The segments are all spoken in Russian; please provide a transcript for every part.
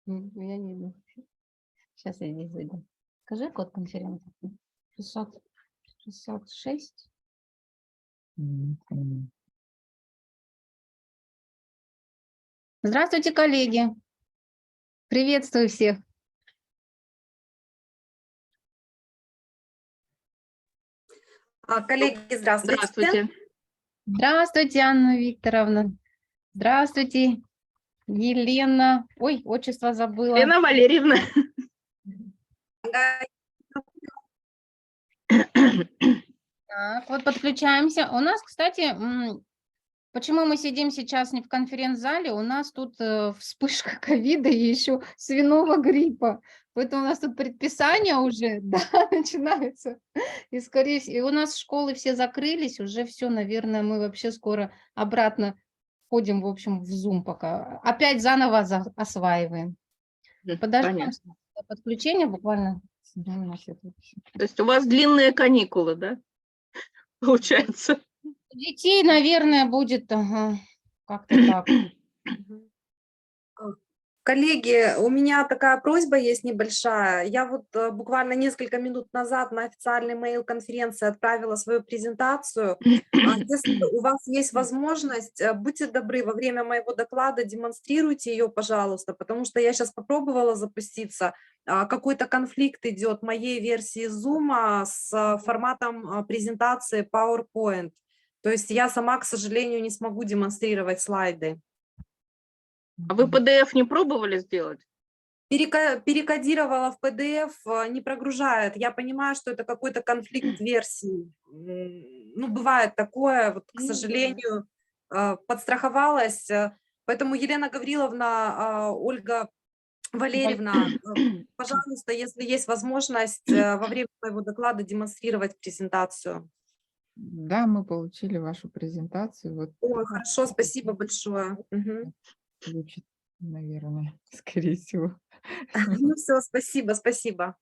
Я не иду. Сейчас я здесь зайду. Скажи код конференции. 666. Здравствуйте, коллеги. Приветствую всех. Коллеги, здравствуйте. Здравствуйте. Здравствуйте, Анна Викторовна. Здравствуйте, Елена. Ой, отчество забыла. Елена Валерьевна. Так, вот подключаемся. У нас, кстати, почему мы сидим сейчас не в конференц-зале? У нас тут вспышка ковида и еще свиного гриппа. Поэтому у нас тут предписания уже, да, начинаются. И, скорее всего, и у нас школы все закрылись, уже все, наверное, мы вообще скоро обратно ходим, в общем, в Zoom пока. Опять заново осваиваем. Подождем подключения буквально. То есть у вас длинные каникулы, да? Получается. Детей, наверное, будет как-то так. Коллеги, у меня такая просьба есть небольшая. Я вот буквально несколько минут назад на официальный мейл конференции отправила свою презентацию. Если у вас есть возможность, будьте добры, во время моего доклада демонстрируйте ее, пожалуйста, потому что я сейчас попробовала запуститься. Какой-то конфликт идет моей версии Zoom с форматом презентации PowerPoint. То есть я сама, к сожалению, не смогу демонстрировать слайды. А вы PDF не пробовали сделать? Перекодировала в PDF, не прогружает. Я понимаю, что это какой-то конфликт версий. Ну, бывает такое, вот, к сожалению, подстраховалась. Поэтому, Елена Гавриловна, Ольга Валерьевна, пожалуйста, если есть возможность во время моего доклада демонстрировать презентацию. Да, мы получили вашу презентацию. Вот. Ой, хорошо, спасибо большое. Включит, наверное, скорее всего. Ну все, спасибо, спасибо.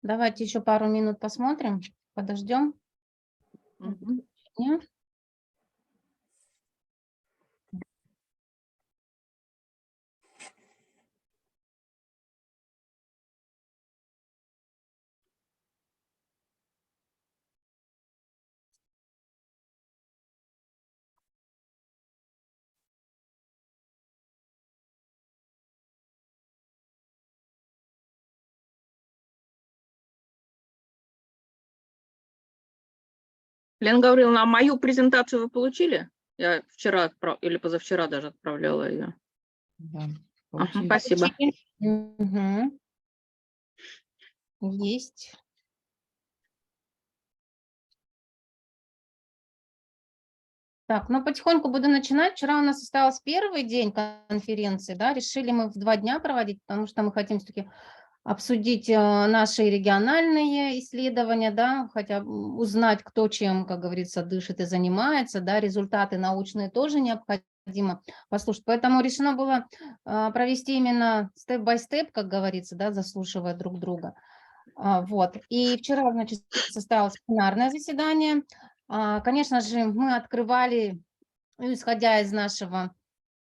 Давайте еще пару минут посмотрим, подождем. Нет? Лена Гавриловна, а мою презентацию вы получили? Я вчера или позавчера даже отправляла ее. Да, Ага, спасибо. Угу. Есть. Так, ну потихоньку буду начинать. Вчера у нас остался первый день конференции, да, решили мы в 2 дня проводить, потому что мы хотим все-таки обсудить наши региональные исследования, да, хотя узнать, кто чем, как говорится, дышит и занимается, да, результаты научные тоже необходимо послушать. Поэтому решено было провести именно степ-бай-степ, как говорится, да, заслушивая друг друга. Вот. И вчера, значит, состоялось пленарное заседание. Конечно же, мы открывали, исходя из нашего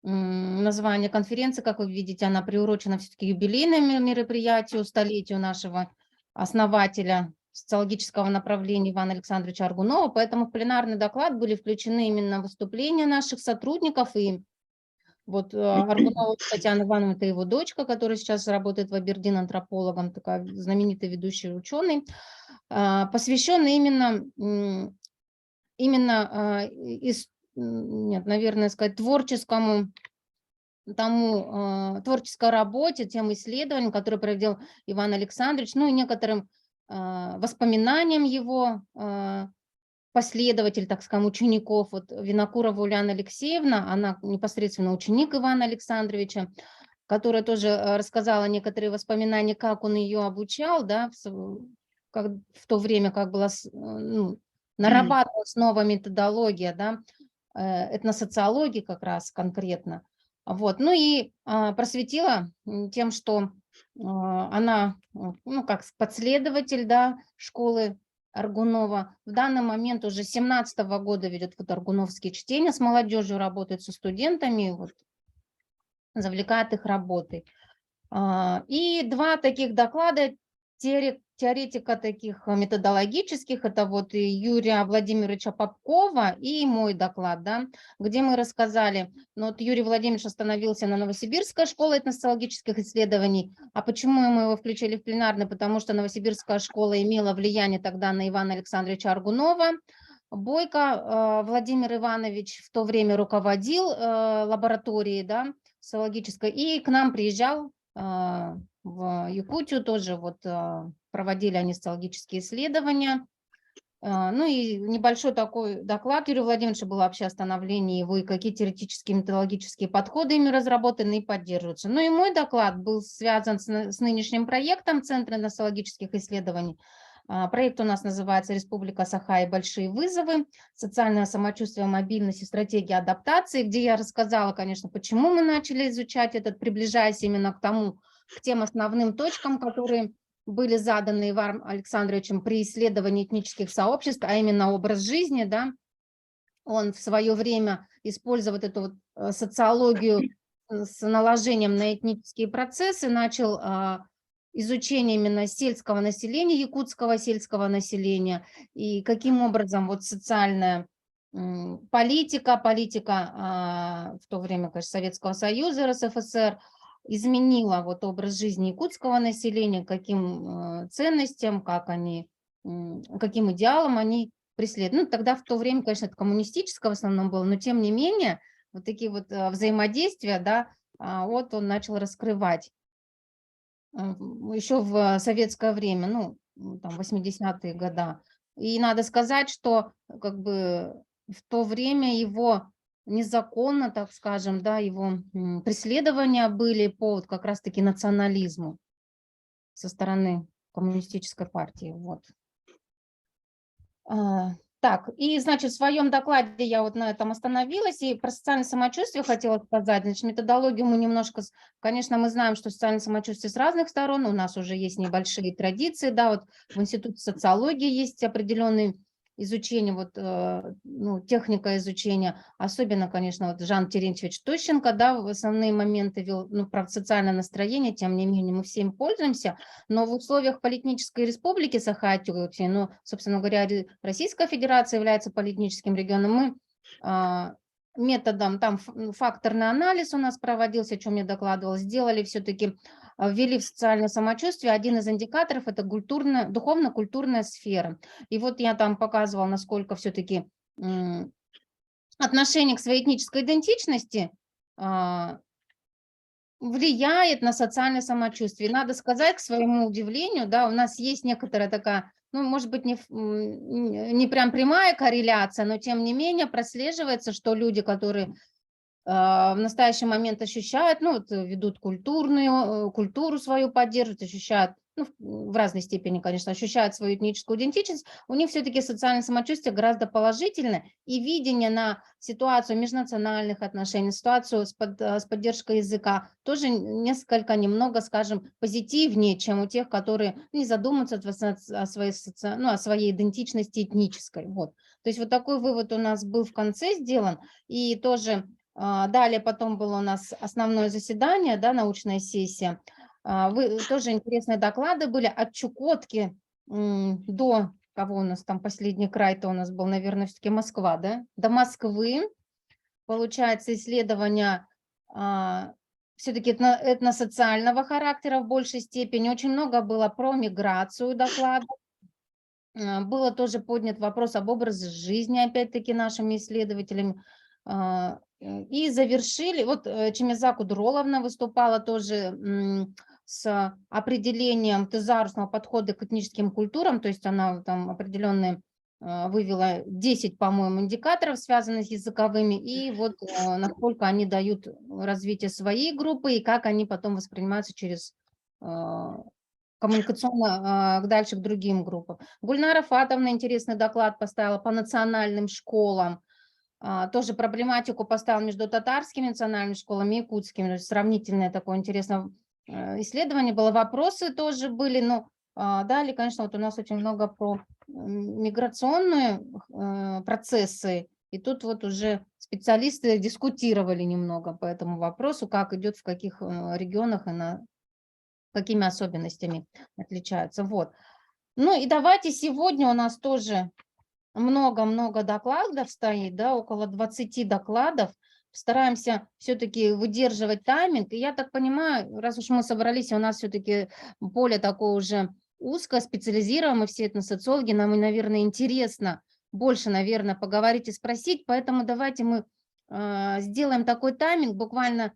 названия конференции, как вы видите, она приурочена все-таки юбилейному мероприятию, столетию нашего основателя социологического направления Ивана Александровича Аргунова, поэтому в пленарный доклад были включены именно выступления наших сотрудников, и вот Аргунова Татьяна Ивановна, это его дочка, которая сейчас работает в Абердин антропологом, такая знаменитый ведущий ученый, посвященный именно нет, наверное, сказать, творческой работе, тем исследованиям, которые провел Иван Александрович, ну и некоторым воспоминаниям его последователь, так скажем, учеников. Вот Винокурова Ульяна Алексеевна, она непосредственно ученик Ивана Александровича, которая тоже рассказала некоторые воспоминания, как он ее обучал, да, в то время, как была нарабатывалась новая методология, да, этносоциологии как раз конкретно. Вот. Ну и просветила тем, что она, ну, как последователь, да, школы Аргунова. В данный момент уже с 2017 года ведет вот аргуновские чтения с молодежью, работает со студентами. Вот завлекает их работой. И два таких доклада теоретика таких методологических, это вот и Юрия Владимировича Попкова и мой доклад, да, где мы рассказали, ну, вот Юрий Владимирович остановился на Новосибирской школе этносоциологических исследований. А почему мы его включили в пленарный? Потому что Новосибирская школа имела влияние тогда на Ивана Александровича Аргунова. Бойко Владимир Иванович в то время руководил лабораторией, да, социологической, и к нам приезжал в Якутию, тоже вот проводили они социологические исследования. Ну и небольшой такой доклад Юрия Владимировича был вообще о становлении его и какие теоретические методологические подходы ими разработаны и поддерживаются. Ну и мой доклад был связан с нынешним проектом Центра социологических исследований. Проект у нас называется «Республика Саха и большие вызовы. Социальное самочувствие, мобильность и стратегия адаптации», где я рассказала, конечно, почему мы начали изучать этот, приближаясь именно к тем основным точкам, которые были заданы Иваном Александровичем при исследовании этнических сообществ, а именно образ жизни, да. Он в свое время использовал эту вот социологию с наложением на этнические процессы, начал изучение именно сельского населения, якутского сельского населения, и каким образом вот социальная политика в то время, конечно, Советского Союза, РСФСР, изменила вот образ жизни якутского населения, каким ценностям, каким идеалам они преследуют. Ну, тогда в то время, конечно, это коммунистическое в основном было, но тем не менее, вот такие вот взаимодействия, да, вот он начал раскрывать еще в советское время, ну, там, 80-е годы. И надо сказать, что как бы в то время его незаконно, так скажем, да, его преследования были по вот как раз-таки национализму со стороны коммунистической партии. Вот. Так, и, значит, в своем докладе я вот на этом остановилась, и про социальное самочувствие хотела сказать. Значит, методологию мы немножко, конечно, мы знаем, что социальное самочувствие с разных сторон, у нас уже есть небольшие традиции, да, вот в Институте социологии есть определенные изучения, вот, ну, техника изучения, особенно, конечно, вот Жан Терентьевич Тощенко, да, в основные моменты вел, ну, про социальное настроение, тем не менее, мы всем пользуемся, но в условиях политической республики Саха-Якутия, ну, собственно говоря, Российская Федерация является политическим регионом, мы методом, там факторный анализ у нас проводился, о чем я докладывала, сделали все-таки, ввели в социальное самочувствие, один из индикаторов – это духовно-культурная сфера. И вот я там показывала, насколько все-таки отношение к своей этнической идентичности влияет на социальное самочувствие. Надо сказать, к своему удивлению, да, у нас есть некоторая такая, ну, может быть, не прям прямая корреляция, но тем не менее прослеживается, что люди, которые в настоящий момент ощущают, ну, вот, ведут культуру свою поддерживают, ощущают, ну, в разной степени, конечно, ощущают свою этническую идентичность, у них все-таки социальное самочувствие гораздо положительное, и видение на ситуацию межнациональных отношений, ситуацию с поддержкой языка тоже немного, скажем, позитивнее, чем у тех, которые не задумываются о своей идентичности этнической. Вот. То есть вот такой вывод у нас был в конце сделан, и тоже далее потом было у нас основное заседание, да, научная сессия. Тоже интересные доклады были от Чукотки до, кого у нас там последний край-то у нас был, наверное, все-таки Москва, да, до Москвы. Получается, исследования все-таки этносоциального характера в большей степени. Очень много было про миграцию докладов. Было тоже поднят вопрос об образе жизни, опять-таки, нашими исследователями. И завершили, вот Чемиза Кудроловна выступала тоже с определением тезарусного подхода к этническим культурам, то есть она там определенные вывела 10, по-моему, индикаторов, связанных с языковыми, и вот насколько они дают развитие своей группы и как они потом воспринимаются через коммуникационно дальше к другим группам. Гульнара Фатовна интересный доклад поставила по национальным школам, тоже проблематику поставил между татарскими национальными школами и якутскими, сравнительное такое интересное исследование было, вопросы тоже были, но далее, конечно, вот у нас очень много про миграционные процессы, и тут вот уже специалисты дискутировали немного по этому вопросу, как идет, в каких регионах и какими особенностями отличаются. Вот. Ну и давайте сегодня у нас тоже много-много докладов стоит, да, около 20 докладов. Стараемся все-таки выдерживать тайминг. И я так понимаю, раз уж мы собрались, у нас все-таки поле такое уже узкое, специализированное, мы все этносоциологи, нам, и, наверное, интересно больше, наверное, поговорить и спросить. Поэтому давайте мы сделаем такой тайминг, буквально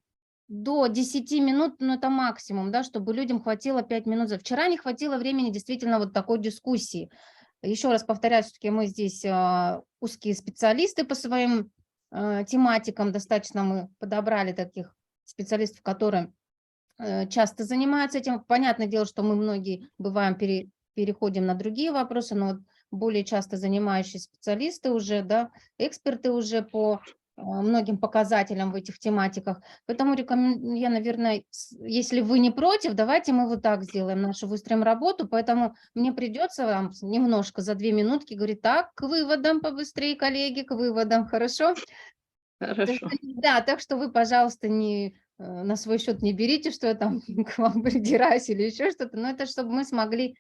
до 10 минут, ну это максимум, да, чтобы людям хватило 5 минут. Вчера не хватило времени действительно вот такой дискуссии. Еще раз повторяю, все-таки мы здесь узкие специалисты по своим тематикам, достаточно мы подобрали таких специалистов, которые часто занимаются этим. Понятное дело, что мы многие бываем переходим на другие вопросы, но вот более часто занимающиеся специалисты уже, да, эксперты уже по многим показателям в этих тематиках. Поэтому я, наверное, если вы не против, давайте мы вот так сделаем нашу, выстроим работу. Поэтому мне придется вам немножко за 2 минутки говорить: так, к выводам побыстрее, коллеги, к выводам, хорошо? Хорошо. Да, так что вы, пожалуйста, на свой счет не берите, что я там к вам придираюсь или еще что-то, но это чтобы мы смогли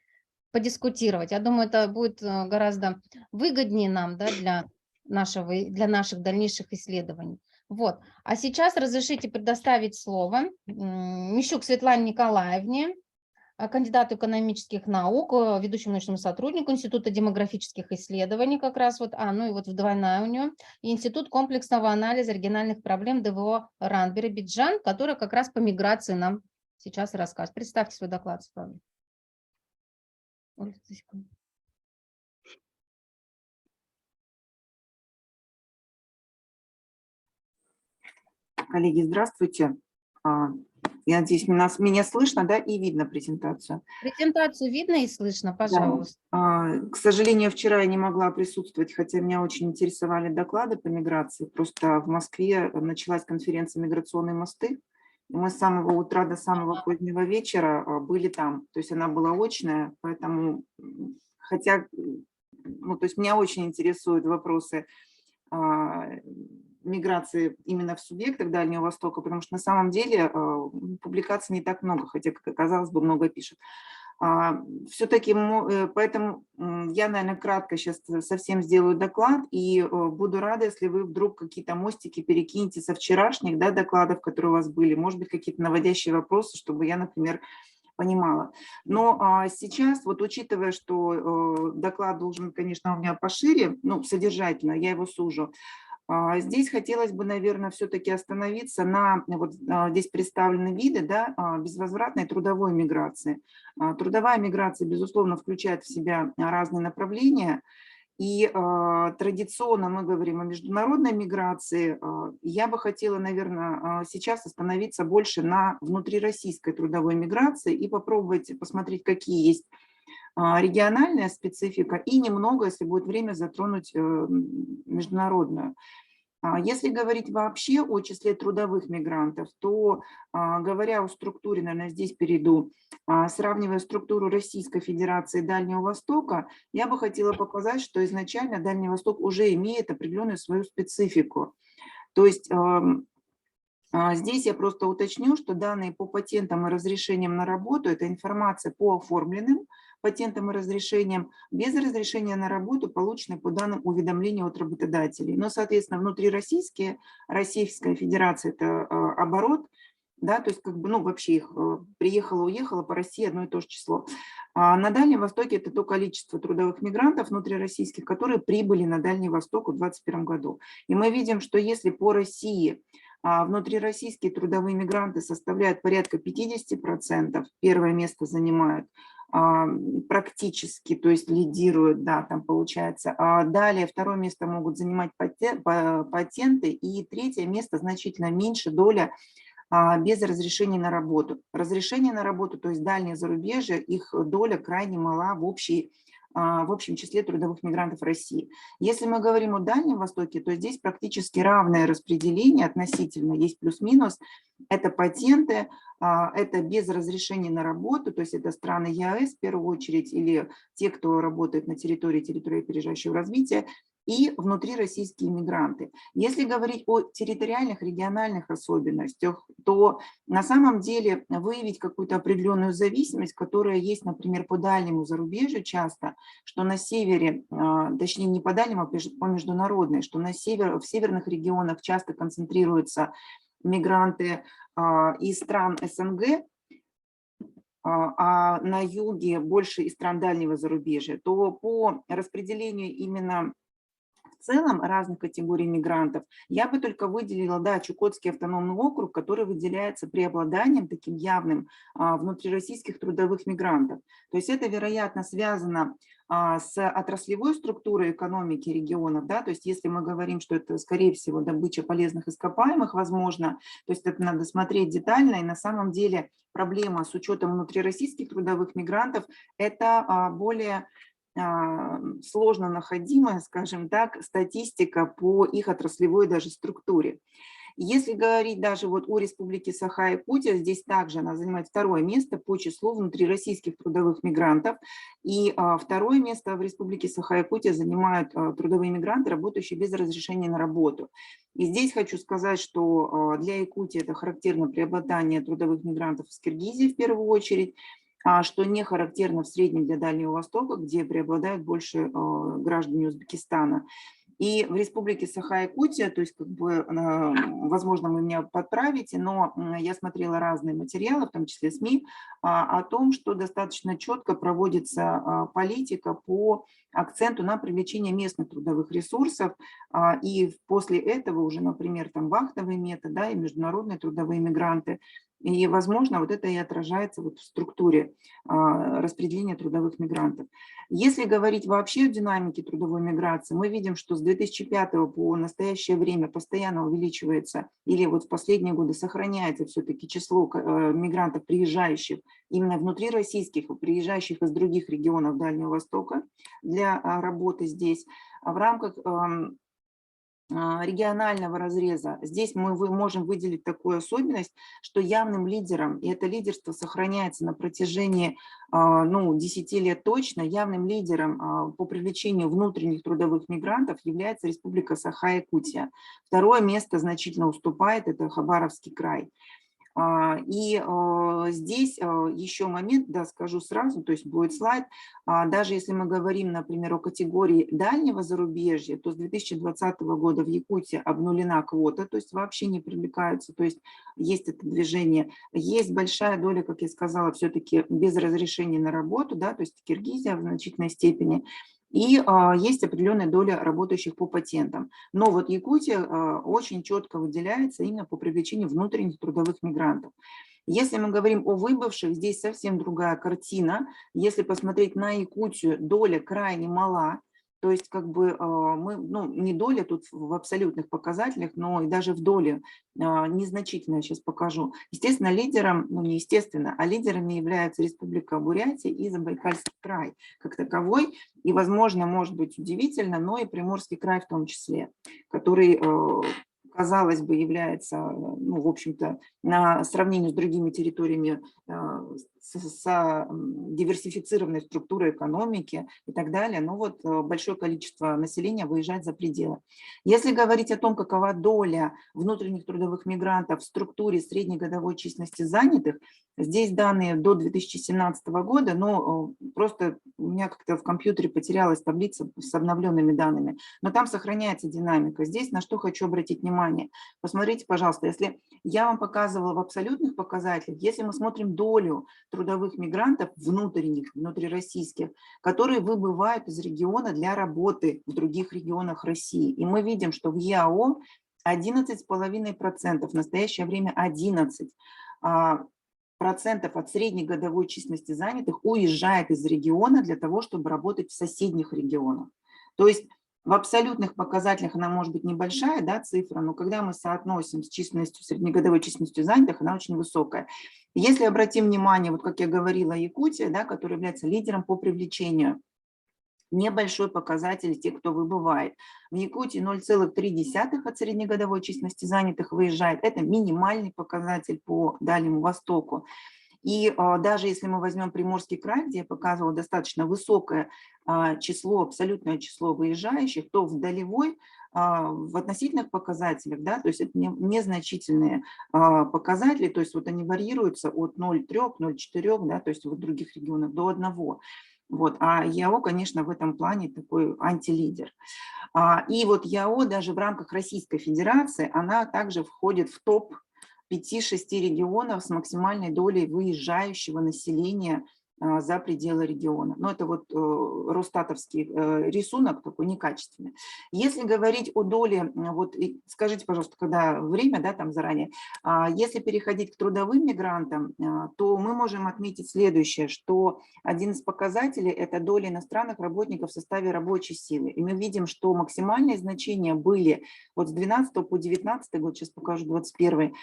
подискутировать. Я думаю, это будет гораздо выгоднее нам, да, для наших дальнейших исследований. Вот. А сейчас разрешите предоставить слово Мищук Светлане Николаевне, кандидату экономических наук, ведущему научному сотруднику Института демографических исследований, как раз вот, ну и вот двойная у нее, и Институт комплексного анализа региональных проблем ДВО РАН Биробиджан, который как раз по миграции нам сейчас расскажет. Представьте свой доклад, Светлана. Коллеги, здравствуйте. Я надеюсь, меня слышно, да, и видно презентацию. Презентацию видно и слышно, пожалуйста. Да. К сожалению, вчера я не могла присутствовать, хотя меня очень интересовали доклады по миграции. Просто в Москве началась конференция «Миграционные мосты», и мы с самого утра до самого позднего вечера были там. То есть она была очная, поэтому, хотя, ну, то есть меня очень интересуют вопросы миграции именно в субъектах Дальнего Востока, потому что на самом деле публикаций не так много, хотя, как оказалось бы, много пишут. Все-таки, поэтому я, наверное, кратко сейчас совсем сделаю доклад, и буду рада, если вы вдруг какие-то мостики перекинете со вчерашних, да, докладов, которые у вас были, может быть, какие-то наводящие вопросы, чтобы я, например, понимала. Но сейчас, вот учитывая, что доклад должен, конечно, у меня пошире, ну, содержательно, я его сужу, здесь хотелось бы, наверное, все-таки остановиться на, вот здесь представлены виды, да, безвозвратной трудовой миграции. Трудовая миграция, безусловно, включает в себя разные направления, и традиционно мы говорим о международной миграции. Я бы хотела, наверное, сейчас остановиться больше на внутрироссийской трудовой миграции и попробовать посмотреть, какие есть региональная специфика, и немного, если будет время, затронуть международную. Если говорить вообще о числе трудовых мигрантов, то, говоря о структуре, наверное, здесь перейду, сравнивая структуру Российской Федерации и Дальнего Востока, я бы хотела показать, что изначально Дальний Восток уже имеет определенную свою специфику. То есть здесь я просто уточню, что данные по патентам и разрешениям на работу – это информация по оформленным патентам и разрешениям, без разрешения на работу, полученные по данным уведомления от работодателей. Но, соответственно, внутрироссийские, Российская Федерация – это оборот, да, то есть как бы, ну, вообще их приехало-уехало по России одно и то же число. На Дальнем Востоке это то количество трудовых мигрантов внутрироссийских, которые прибыли на Дальний Восток в 2021 году. И мы видим, что если по России внутрироссийские трудовые мигранты составляют порядка 50%, первое место занимают, практически, то есть лидируют, да, там получается. Далее второе место могут занимать патенты, и третье место значительно меньше доля без разрешения на работу. Разрешение на работу, то есть дальнее зарубежье, их доля крайне мала в общем числе трудовых мигрантов России. Если мы говорим о Дальнем Востоке, то здесь практически равное распределение относительно, есть плюс-минус. Это патенты, это без разрешения на работу, то есть это страны ЕАЭС в первую очередь, или те, кто работает на территории опережающего развития, и внутрироссийские мигранты. Если говорить о территориальных, региональных особенностях, то на самом деле выявить какую-то определенную зависимость, которая есть, например, по дальнему зарубежью часто, что на севере, точнее не по дальнему, а по международной, что в северных регионах часто концентрируются мигранты из стран СНГ, а на юге больше из стран дальнего зарубежья, то по распределению именно в целом разных категорий мигрантов я бы только выделила, да, Чукотский автономный округ, который выделяется преобладанием таким явным внутрироссийских трудовых мигрантов. То есть это, вероятно, связано с отраслевой структурой экономики регионов, да, то есть если мы говорим, что это, скорее всего, добыча полезных ископаемых, возможно, то есть это надо смотреть детально, и на самом деле проблема с учетом внутрироссийских трудовых мигрантов – это более сложно находимая, скажем так, статистика по их отраслевой даже структуре. Если говорить даже вот о Республике Саха-Якутия, здесь также она занимает второе место по числу внутрироссийских трудовых мигрантов. И второе место в Республике Саха-Якутия занимают трудовые мигранты, работающие без разрешения на работу. И здесь хочу сказать, что для Якутии это характерно преобладание трудовых мигрантов из Киргизии в первую очередь, что не характерно в среднем для Дальнего Востока, где преобладают больше граждане Узбекистана. И в Республике Саха-Якутия, то есть, как бы, возможно, вы меня подправите, но я смотрела разные материалы, в том числе СМИ, о том, что достаточно четко проводится политика по акценту на привлечение местных трудовых ресурсов, и после этого уже, например, там вахтовый метод, да, и международные трудовые мигранты. И, возможно, вот это и отражается вот в структуре распределения трудовых мигрантов. Если говорить вообще о динамике трудовой миграции, мы видим, что с 2005 по настоящее время постоянно увеличивается, или вот в последние годы сохраняется все-таки число мигрантов, приезжающих именно внутрироссийских, приезжающих из других регионов Дальнего Востока для работы здесь. В рамках регионального разреза, здесь мы можем выделить такую особенность, что явным лидером, и это лидерство сохраняется на протяжении 10 лет точно, явным лидером по привлечению внутренних трудовых мигрантов является Республика Саха-Якутия. Второе место значительно уступает, это Хабаровский край. И здесь еще момент, да, скажу сразу, то есть будет слайд, даже если мы говорим, например, о категории дальнего зарубежья, то с 2020 года в Якутии обнулена квота, то есть вообще не привлекаются, то есть есть это движение. Есть большая доля, как я сказала, все-таки без разрешения на работу, да, то есть Киргизия в значительной степени. И есть определенная доля работающих по патентам. Но вот Якутия очень четко выделяется именно по привлечению внутренних трудовых мигрантов. Если мы говорим о выбывших, здесь совсем другая картина. Если посмотреть на Якутию, доля крайне мала. То есть как бы мы, не доля тут в абсолютных показателях, но и даже в доле незначительно, я сейчас покажу. Естественно, лидером, не естественно, а лидерами являются Республика Бурятия и Забайкальский край как таковой. И, возможно, может быть удивительно, но и Приморский край в том числе, который, казалось бы, является, в общем-то, на сравнении с другими территориями с диверсифицированной структурой экономики и так далее, но вот большое количество населения выезжает за пределы. Если говорить о том, какова доля внутренних трудовых мигрантов в структуре среднегодовой численности занятых, здесь данные до 2017 года, но просто у меня как-то в компьютере потерялась таблица с обновленными данными, но там сохраняется динамика. Здесь на что хочу обратить внимание. Посмотрите, пожалуйста, если я вам показывала в абсолютных показателях, если мы смотрим долю трудовых мигрантов внутренних, внутрироссийских, которые выбывают из региона для работы в других регионах России. И мы видим, что в ЕАО 11,5%, в настоящее время 11% от среднегодовой численности занятых уезжает из региона для того, чтобы работать в соседних регионах. То есть в абсолютных показателях она может быть небольшая, да, цифра, но когда мы соотносим с численностью, среднегодовой численностью занятых, она очень высокая. Если обратим внимание, вот как я говорила, Якутия, да, которая является лидером по привлечению, небольшой показатель тех, кто выбывает. В Якутии 0,3 от среднегодовой численности занятых выезжает. Это минимальный показатель по Дальнему Востоку. И даже если мы возьмем Приморский край, где я показывала достаточно высокое число, абсолютное число выезжающих, то в долевой, в относительных показателях, да, то есть это незначительные показатели, то есть вот они варьируются от 0,3, 0,4, да, то есть в других регионах до 1. Вот, а ЯО, конечно, в этом плане такой антилидер. И вот ЯО даже в рамках Российской Федерации, она также входит в топ 5-6 регионов с максимальной долей выезжающего населения за пределы региона. Но это вот росстатовский рисунок, такой некачественный. Если говорить о доле, вот скажите, пожалуйста, когда время, да, там заранее, если переходить к трудовым мигрантам, то мы можем отметить следующее, что один из показателей – это доля иностранных работников в составе рабочей силы. И мы видим, что максимальные значения были вот с 12 по 19 год, сейчас покажу 21,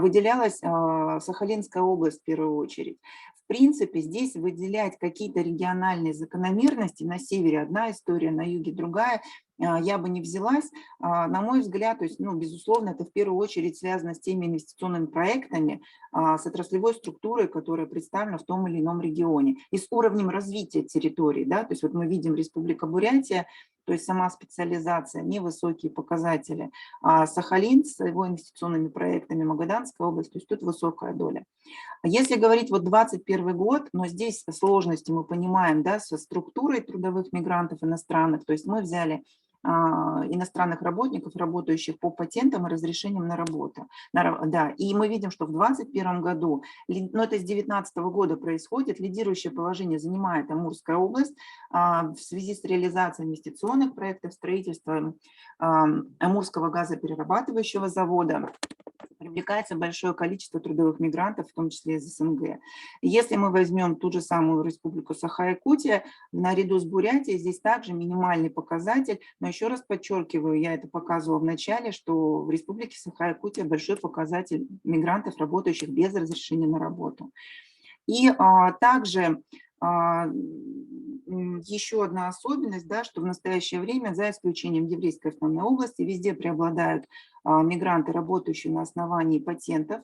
выделялась Сахалинская область в первую очередь. В принципе, здесь выделять какие-то региональные закономерности, на севере одна история, на юге другая, я бы не взялась. На мой взгляд, то есть, ну, безусловно, это в первую очередь связано с теми инвестиционными проектами, с отраслевой структурой, которая представлена в том или ином регионе, и с уровнем развития территории. Да? То есть вот мы видим Республика Бурятия, то есть сама специализация, невысокие показатели. Сахалин с его инвестиционными проектами, Магаданская область, то есть тут высокая доля. Если говорить вот 2021 год, но здесь сложности мы понимаем, да, со структурой трудовых мигрантов иностранных, то есть мы взяли иностранных работников, работающих по патентам и разрешениям на работу. Да, и мы видим, что в 2021 году, но это с 2019 года происходит, лидирующее положение занимает Амурская область в связи с реализацией инвестиционных проектов строительства Амурского газоперерабатывающего завода. Привлекается большое количество трудовых мигрантов, в том числе из СНГ. Если мы возьмем ту же самую республику Саха-Якутия, наряду с Бурятией здесь также минимальный показатель, но еще раз подчеркиваю, я это показывала в начале, что в республике Саха-Якутия большой показатель мигрантов, работающих без разрешения на работу. И также еще одна особенность, да, что в настоящее время, за исключением Еврейской автономной области, везде преобладают мигранты, работающие на основании патентов,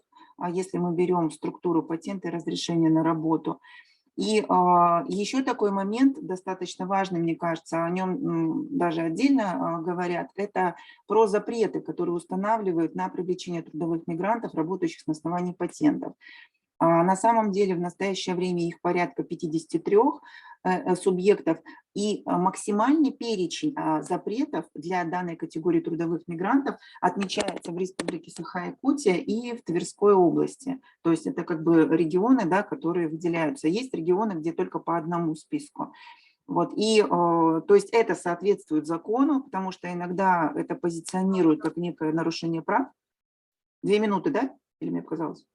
если мы берем структуру патента и разрешения на работу. И еще такой момент, достаточно важный, мне кажется, о нем даже отдельно говорят, это про запреты, которые устанавливают на привлечение трудовых мигрантов, работающих на основании патентов. На самом деле в настоящее время их порядка 53 субъектов, и максимальный перечень запретов для данной категории трудовых мигрантов отмечается в Республике Саха-Якутия и в Тверской области. То есть это как бы регионы, да, которые выделяются. Есть регионы, где только по одному списку. Вот, и, то есть это соответствует закону, потому что иногда это позиционирует как некое нарушение прав. 2 минуты, да? Или мне показалось?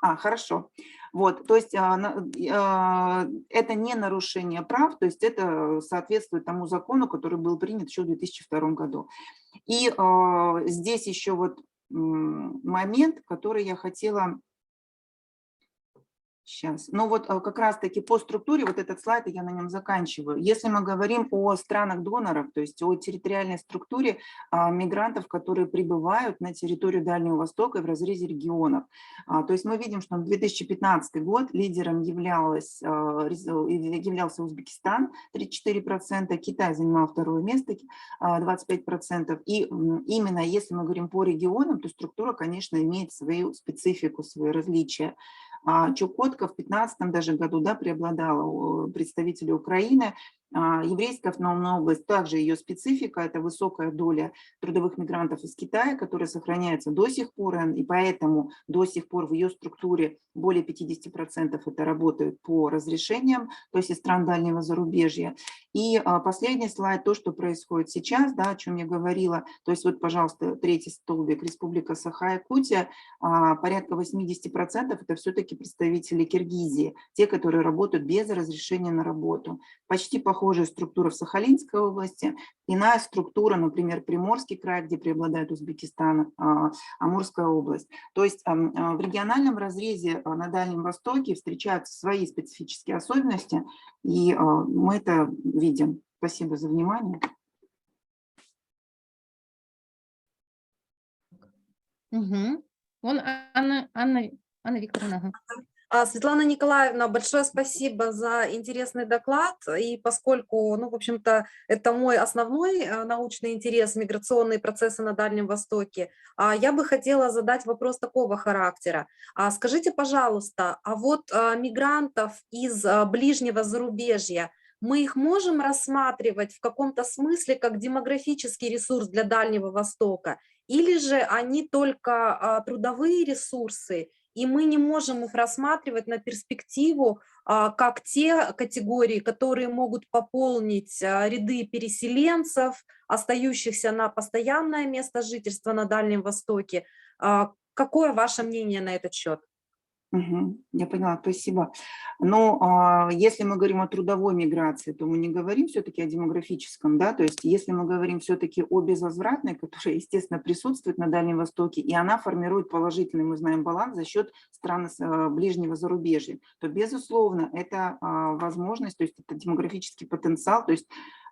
Хорошо. Вот, то есть это не нарушение прав, то есть это соответствует тому закону, который был принят еще в 2002 году. И здесь еще вот момент, который я хотела... Сейчас. Ну вот как раз-таки по структуре, вот этот слайд, я на нем заканчиваю. Если мы говорим о странах-донорах, то есть о территориальной структуре мигрантов, которые прибывают на территорию Дальнего Востока и в разрезе регионов. То есть мы видим, что в 2015 год лидером являлся Узбекистан, 34%, Китай занимал второе место, 25%. И именно если мы говорим по регионам, то структура, конечно, имеет свою специфику, свои различия. Чукотка в 2015 даже году, да, преобладала представители Украины. Еврейская автономная область, также ее специфика, это высокая доля трудовых мигрантов из Китая, которая сохраняется до сих пор, и поэтому до сих пор в ее структуре более 50% это работают по разрешениям, то есть из стран дальнего зарубежья. И последний слайд, то, что происходит сейчас, да, о чем я говорила, то есть вот, пожалуйста, третий столбик, Республика Саха-Якутия, порядка 80% это все-таки представители Киргизии, те, которые работают без разрешения на работу. Почти похожая структура в Сахалинской области, иная структура, например, Приморский край, где преобладает Узбекистан, Амурская область. То есть в региональном разрезе на Дальнем Востоке встречаются свои специфические особенности, и мы это видим. Спасибо за внимание. Угу. Вон Анна Анна Викторовна. Ага. Светлана Николаевна, большое спасибо за интересный доклад. И поскольку, ну, в общем-то, это мой основной научный интерес, миграционные процессы на Дальнем Востоке, я бы хотела задать вопрос такого характера. Скажите, пожалуйста, а вот мигрантов из ближнего зарубежья, мы их можем рассматривать в каком-то смысле как демографический ресурс для Дальнего Востока? Или же они только трудовые ресурсы, и мы не можем их рассматривать на перспективу как те категории, которые могут пополнить ряды переселенцев, остающихся на постоянное место жительства на Дальнем Востоке? Какое ваше мнение на этот счет? Я поняла, спасибо. Но если мы говорим о трудовой миграции, то мы не говорим все-таки о демографическом, да, то есть если мы говорим все-таки о безвозвратной, которая, естественно, присутствует на Дальнем Востоке, и она формирует положительный, мы знаем, баланс за счет стран ближнего зарубежья, то, безусловно, это возможность, то есть это демографический потенциал, то есть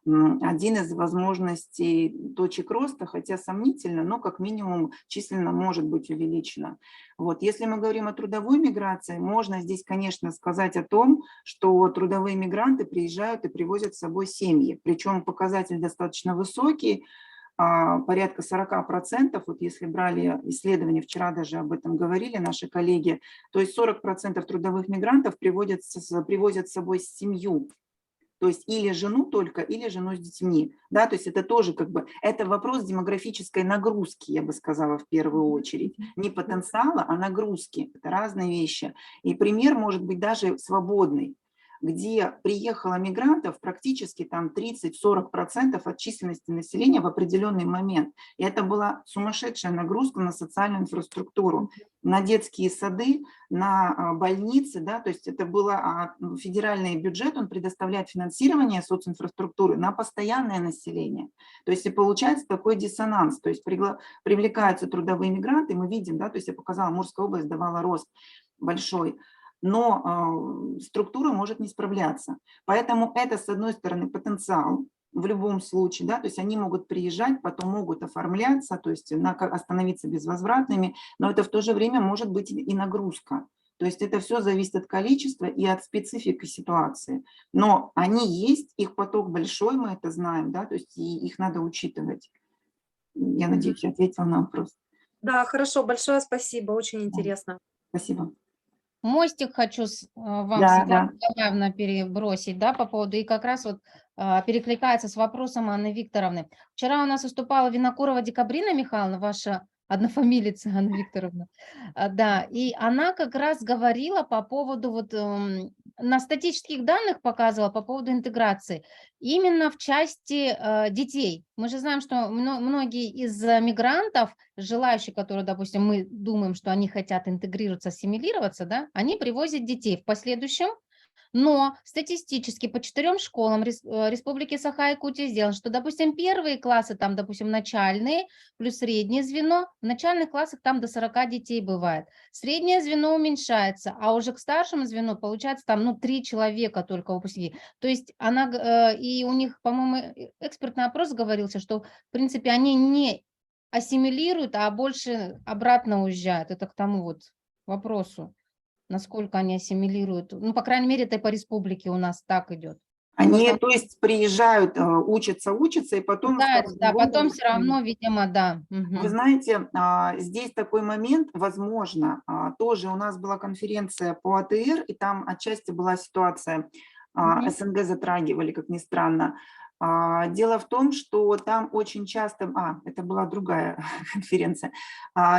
один из возможностей точек роста, хотя сомнительно, но как минимум численно может быть увеличено. Вот. Если мы говорим о трудовой миграции, можно здесь, конечно, сказать о том, что трудовые мигранты приезжают и привозят с собой семьи, причем показатель достаточно высокий, порядка 40%, вот если брали исследования, вчера даже об этом говорили наши коллеги, то есть 40% трудовых мигрантов привозят с собой семью. То есть или жену только, или жену с детьми. Да, то есть это тоже как бы, это вопрос демографической нагрузки, я бы сказала, в первую очередь. Не потенциала, а нагрузки. Это разные вещи. И пример может быть даже свободный, где приехало мигрантов практически там 30-40% от численности населения в определенный момент. И это была сумасшедшая нагрузка на социальную инфраструктуру, на детские сады, на больницы, да, то есть это было федеральный бюджет, он предоставляет финансирование социнфраструктуры на постоянное население. То есть и получается такой диссонанс, то есть привлекаются трудовые мигранты, мы видим, да, то есть я показала, Амурская область давала рост большой, но структура может не справляться. Поэтому это, с одной стороны, потенциал в любом случае, да, то есть они могут приезжать, потом могут оформляться, то есть становиться безвозвратными, но это в то же время может быть и нагрузка. То есть это все зависит от количества и от специфики ситуации. Но они есть, их поток большой, мы это знаем, да, то есть и их надо учитывать. Я надеюсь, я ответила на вопрос. Да, хорошо, большое спасибо, очень интересно. Спасибо. Мостик хочу вам, Да, Светлана Николаевна, перебросить, да, по поводу, и как раз вот перекликается с вопросом Анны Викторовны. Вчера у нас выступала Винокурова Декабрина Михайловна, ваша однофамилица Анна Викторовна, да, и она как раз говорила по поводу, вот на статистических данных показывала по поводу интеграции, именно в части детей. Мы же знаем, что многие из мигрантов, желающие, которые, допустим, мы думаем, что они хотят интегрироваться, ассимилироваться, да, они привозят детей в последующем. Но статистически по 4 школам Республики Саха-Якутия сделано, что, допустим, первые классы, там, допустим, начальные, плюс среднее звено, в начальных классах там до 40 детей бывает. Среднее звено уменьшается, а уже к старшему звену получается там, ну, 3 человека только выпускники. То есть она, и у них, по-моему, экспертный опрос говорился, что, в принципе, они не ассимилируют, а больше обратно уезжают. Это к тому вот вопросу. Насколько они ассимилируют. Ну, по крайней мере, это по республике у нас так идет. Они, то есть, приезжают, учатся, и потом... Да, потом все равно, видимо, да. Вы знаете, здесь такой момент, возможно, тоже у нас была конференция по АТР, и там отчасти была ситуация, СНГ затрагивали, как ни странно. Дело в том, что там очень часто, это была другая конференция,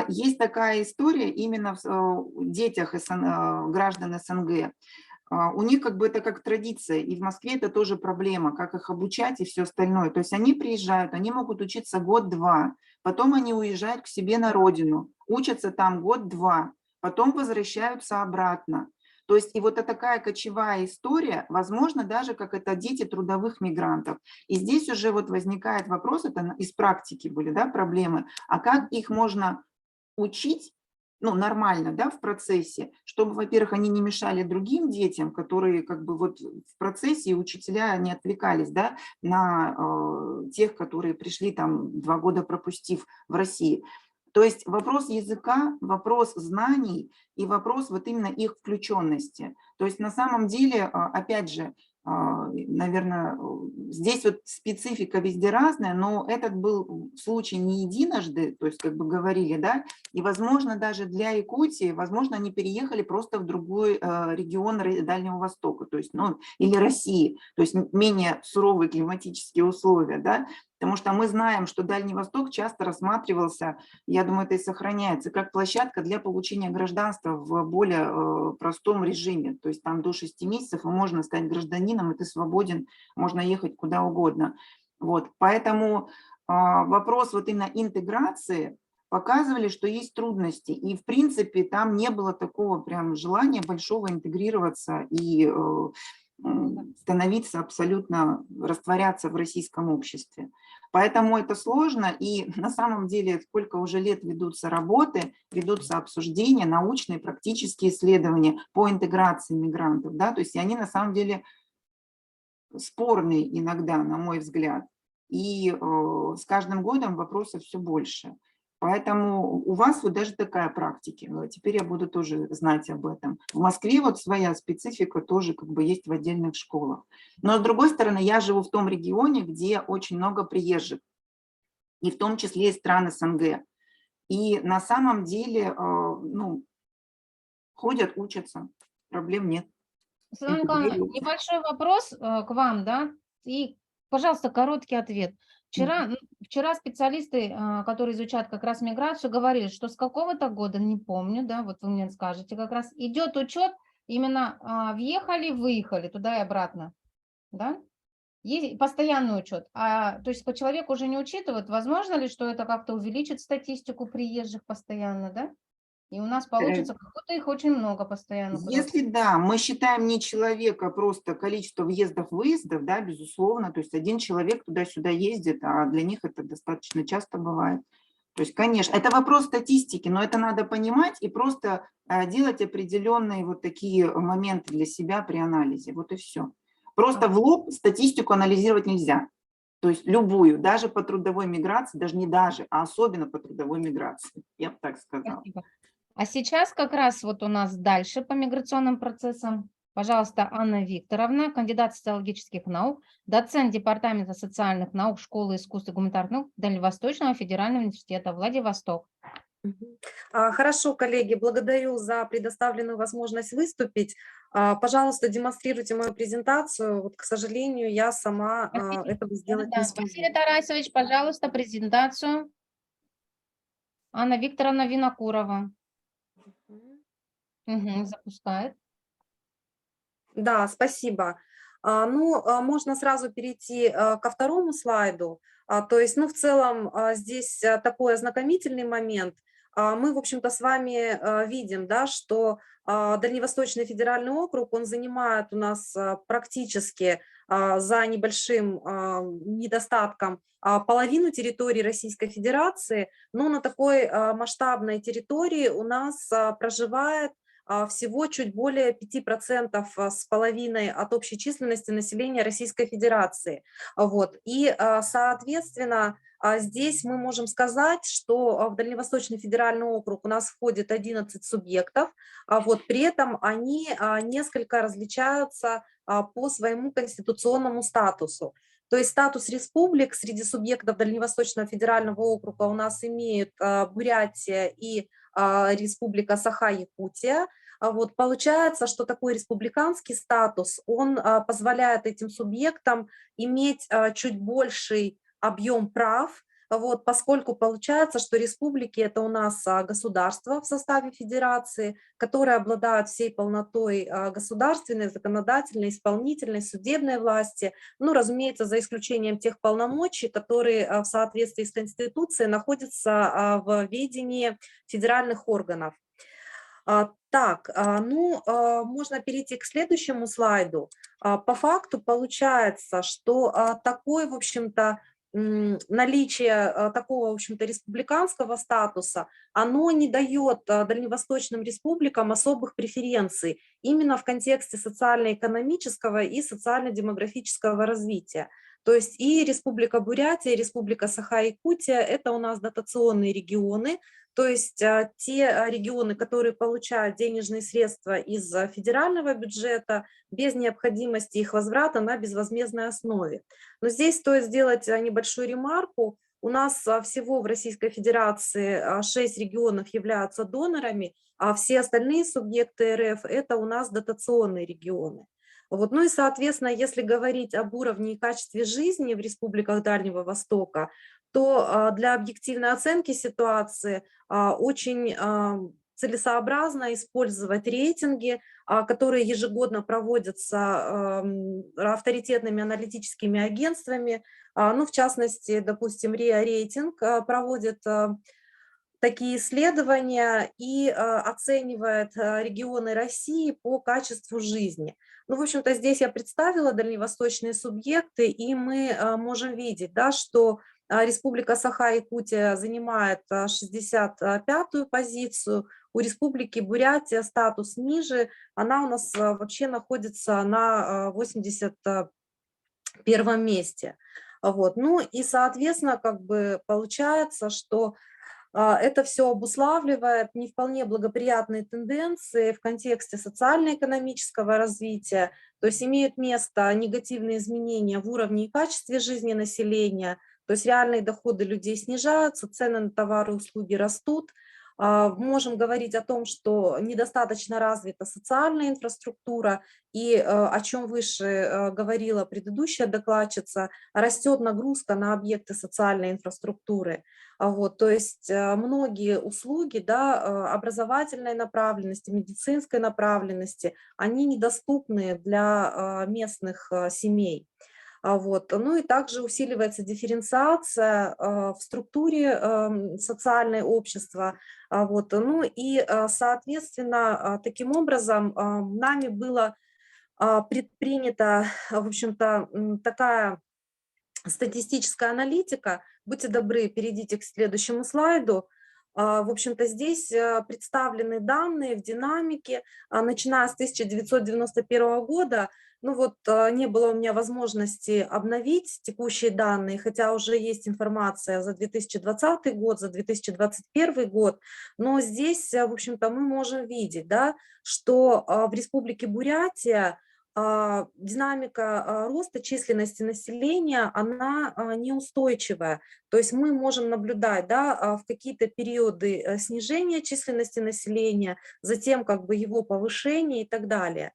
есть такая история именно в детях граждан СНГ. У них как бы это как традиция, и в Москве это тоже проблема, как их обучать и все остальное. То есть они приезжают, они могут учиться год-два, потом они уезжают к себе на родину, учатся там год-два, потом возвращаются обратно. То есть и вот это такая кочевая история, возможно, даже как это дети трудовых мигрантов. И здесь уже вот возникает вопрос, это из практики были, да, проблемы, а как их можно учить, ну, нормально, да, в процессе, чтобы, во-первых, они не мешали другим детям, которые как бы вот в процессе, и учителя не отвлекались, да, на тех, которые пришли там 2 года пропустив в России. То есть вопрос языка, вопрос знаний и вопрос вот именно их включенности. То есть на самом деле, опять же, наверное, здесь вот специфика везде разная, но этот был случай не единожды, то есть как бы говорили, да, и, возможно, даже для Якутии, возможно, они переехали просто в другой регион Дальнего Востока, то есть, ну, или России, то есть менее суровые климатические условия, да, потому что мы знаем, что Дальний Восток часто рассматривался, я думаю, это и сохраняется, как площадка для получения гражданства в более простом режиме. То есть там до 6 месяцев и можно стать гражданином, и ты свободен, можно ехать куда угодно. Вот. Поэтому вопрос вот именно интеграции показывали, что есть трудности. И, в принципе, там не было такого прям желания большого интегрироваться и становиться абсолютно, растворяться в российском обществе. Поэтому это сложно, и на самом деле сколько уже лет ведутся работы, ведутся обсуждения, научные, практические исследования по интеграции мигрантов, да, то есть они на самом деле спорные иногда, на мой взгляд, и с каждым годом вопросов все больше. Поэтому у вас вот даже такая практика. Теперь я буду тоже знать об этом. В Москве вот своя специфика тоже как бы есть в отдельных школах. Но с другой стороны, я живу в том регионе, где очень много приезжих, и в том числе и стран СНГ. И на самом деле, ну, ходят, учатся, проблем нет. Светлана Николаевна, небольшой вопрос к вам, да, и, пожалуйста, короткий ответ. Вчера специалисты, которые изучают как раз миграцию, говорили, что с какого-то года, не помню, да, вот вы мне скажете, как раз идет учет, именно въехали, выехали туда и обратно, да? Есть постоянный учет. То есть по человеку уже не учитывают, возможно ли, что это как-то увеличит статистику приезжих постоянно, да? И у нас получится, как будто их очень много постоянно. Если да, мы считаем не человека, а просто количество въездов-выездов, да, безусловно, то есть один человек туда-сюда ездит, а для них это достаточно часто бывает. То есть, конечно, это вопрос статистики, но это надо понимать и просто делать определенные вот такие моменты для себя при анализе, вот и все. Просто в лоб статистику анализировать нельзя. То есть любую, даже по трудовой миграции, даже не даже, а особенно по трудовой миграции, я бы так сказала. Спасибо. А сейчас как раз вот у нас дальше по миграционным процессам. Пожалуйста, Анна Викторовна, кандидат социологических наук, доцент Департамента социальных наук Школы искусств и гуманитарных наук Дальневосточного федерального университета Владивосток. Хорошо, коллеги, благодарю за предоставленную возможность выступить. Пожалуйста, демонстрируйте мою презентацию. Вот, к сожалению, я сама этого сделать не смогу. Василий Тарасович, пожалуйста, презентацию. Анна Викторовна Винокурова. Запускает. Да, спасибо. Ну, можно сразу перейти ко второму слайду. То есть, ну, в целом здесь такой ознакомительный момент. Мы, в общем-то, с вами видим, да, что Дальневосточный федеральный округ, он занимает у нас практически за небольшим недостатком половину территории Российской Федерации, но на такой масштабной территории у нас проживает всего чуть более 5% с половиной от общей численности населения Российской Федерации. Вот. И, соответственно, здесь мы можем сказать, что в Дальневосточный федеральный округ у нас входит 11 субъектов, вот, при этом они несколько различаются по своему конституционному статусу. То есть статус республик среди субъектов Дальневосточного федерального округа у нас имеют Бурятия и Республика Саха-Якутия. Вот, получается, что такой республиканский статус, он позволяет этим субъектам иметь чуть больший объем прав, вот, поскольку получается, что республики – это у нас государства в составе федерации, которые обладают всей полнотой государственной, законодательной, исполнительной, судебной власти, ну, разумеется, за исключением тех полномочий, которые в соответствии с Конституцией находятся в ведении федеральных органов. Так, ну, можно перейти к следующему слайду. По факту получается, что такое, в общем-то, наличие такого, в общем-то, республиканского статуса, оно не дает дальневосточным республикам особых преференций именно в контексте социально-экономического и социально-демографического развития. То есть и Республика Бурятия, и Республика Саха-Якутия – это у нас дотационные регионы, То есть те регионы, которые получают денежные средства из федерального бюджета без необходимости их возврата на безвозмездной основе. Но здесь стоит сделать небольшую ремарку. У нас всего в Российской Федерации 6 регионов являются донорами, а все остальные субъекты РФ – это у нас дотационные регионы. Вот. Ну и, соответственно, если говорить об уровне и качестве жизни в республиках Дальнего Востока, то для объективной оценки ситуации очень целесообразно использовать рейтинги, которые ежегодно проводятся авторитетными аналитическими агентствами. Ну, в частности, допустим, РИА Рейтинг проводит такие исследования и оценивает регионы России по качеству жизни. Ну, в общем-то, здесь я представила дальневосточные субъекты, и мы можем видеть, да, что Республика Саха-Якутия занимает 65-ю позицию, у Республики Бурятия статус ниже, она у нас вообще находится на 81-м месте. Вот. Ну и, соответственно, как бы получается, что это все обуславливает не вполне благоприятные тенденции в контексте социально-экономического развития, то есть имеют место негативные изменения в уровне и качестве жизни населения, то есть реальные доходы людей снижаются, цены на товары и услуги растут. Можем говорить о том, что недостаточно развита социальная инфраструктура, и о чем выше говорила предыдущая докладчица, растет нагрузка на объекты социальной инфраструктуры. Вот, то есть многие услуги, да, образовательной направленности, медицинской направленности, они недоступны для местных семей. Вот. Ну и также усиливается дифференциация в структуре социальной общества. Вот. Ну и, соответственно, таким образом нами было предпринята, в общем-то, такая статистическая аналитика. Будьте добры, перейдите к следующему слайду. В общем-то, здесь представлены данные в динамике, начиная с 1991 года. Ну вот не было у меня возможности обновить текущие данные, хотя уже есть информация за 2020 год, за 2021 год. Но здесь, в общем-то, мы можем видеть, да, что в Республике Бурятия динамика роста численности населения, она неустойчивая. То есть мы можем наблюдать, да, в какие-то периоды снижения численности населения, затем как бы его повышение и так далее.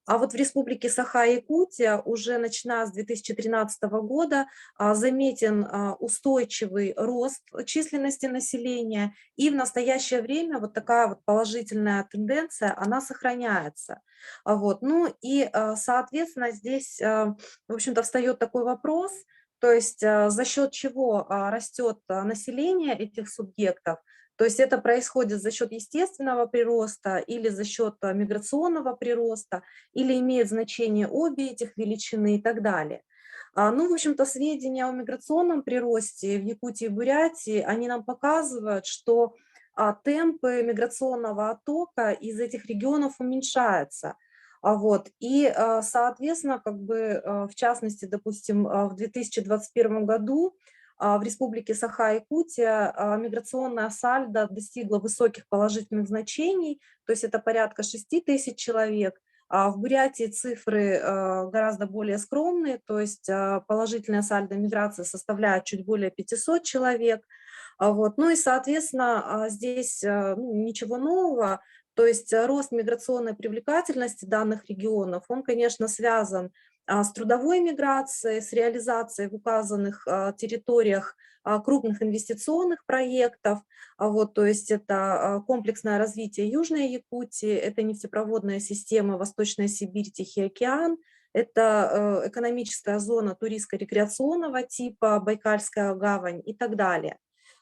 А вот в Республике Саха-Якутия уже начиная с 2013 года заметен устойчивый рост численности населения, и в настоящее время вот такая вот положительная тенденция, она сохраняется. Вот. Ну и, соответственно, здесь, в общем-то, встает такой вопрос, то есть за счет чего растет население этих субъектов. То есть это происходит за счет естественного прироста или за счет миграционного прироста, или имеет значение обе этих величины и так далее. Ну, в общем-то, сведения о миграционном приросте в Якутии и Бурятии, они нам показывают, что темпы миграционного оттока из этих регионов уменьшаются. Вот. И, соответственно, как бы, в частности, допустим, в 2021 году в Республике Саха-Якутия миграционная сальдо достигла высоких положительных значений, то есть это порядка 6 тысяч человек. В Бурятии цифры гораздо более скромные, то есть положительная сальдо миграции составляет чуть более 500 человек. Вот. Ну и, соответственно, здесь ничего нового, то есть рост миграционной привлекательности данных регионов, он, конечно, связан с трудовой миграцией, с реализацией в указанных территориях крупных инвестиционных проектов. Вот, то есть это комплексное развитие Южной Якутии, это нефтепроводная система Восточная Сибирь, Тихий океан, это экономическая зона туристско-рекреационного типа, Байкальская гавань и так далее.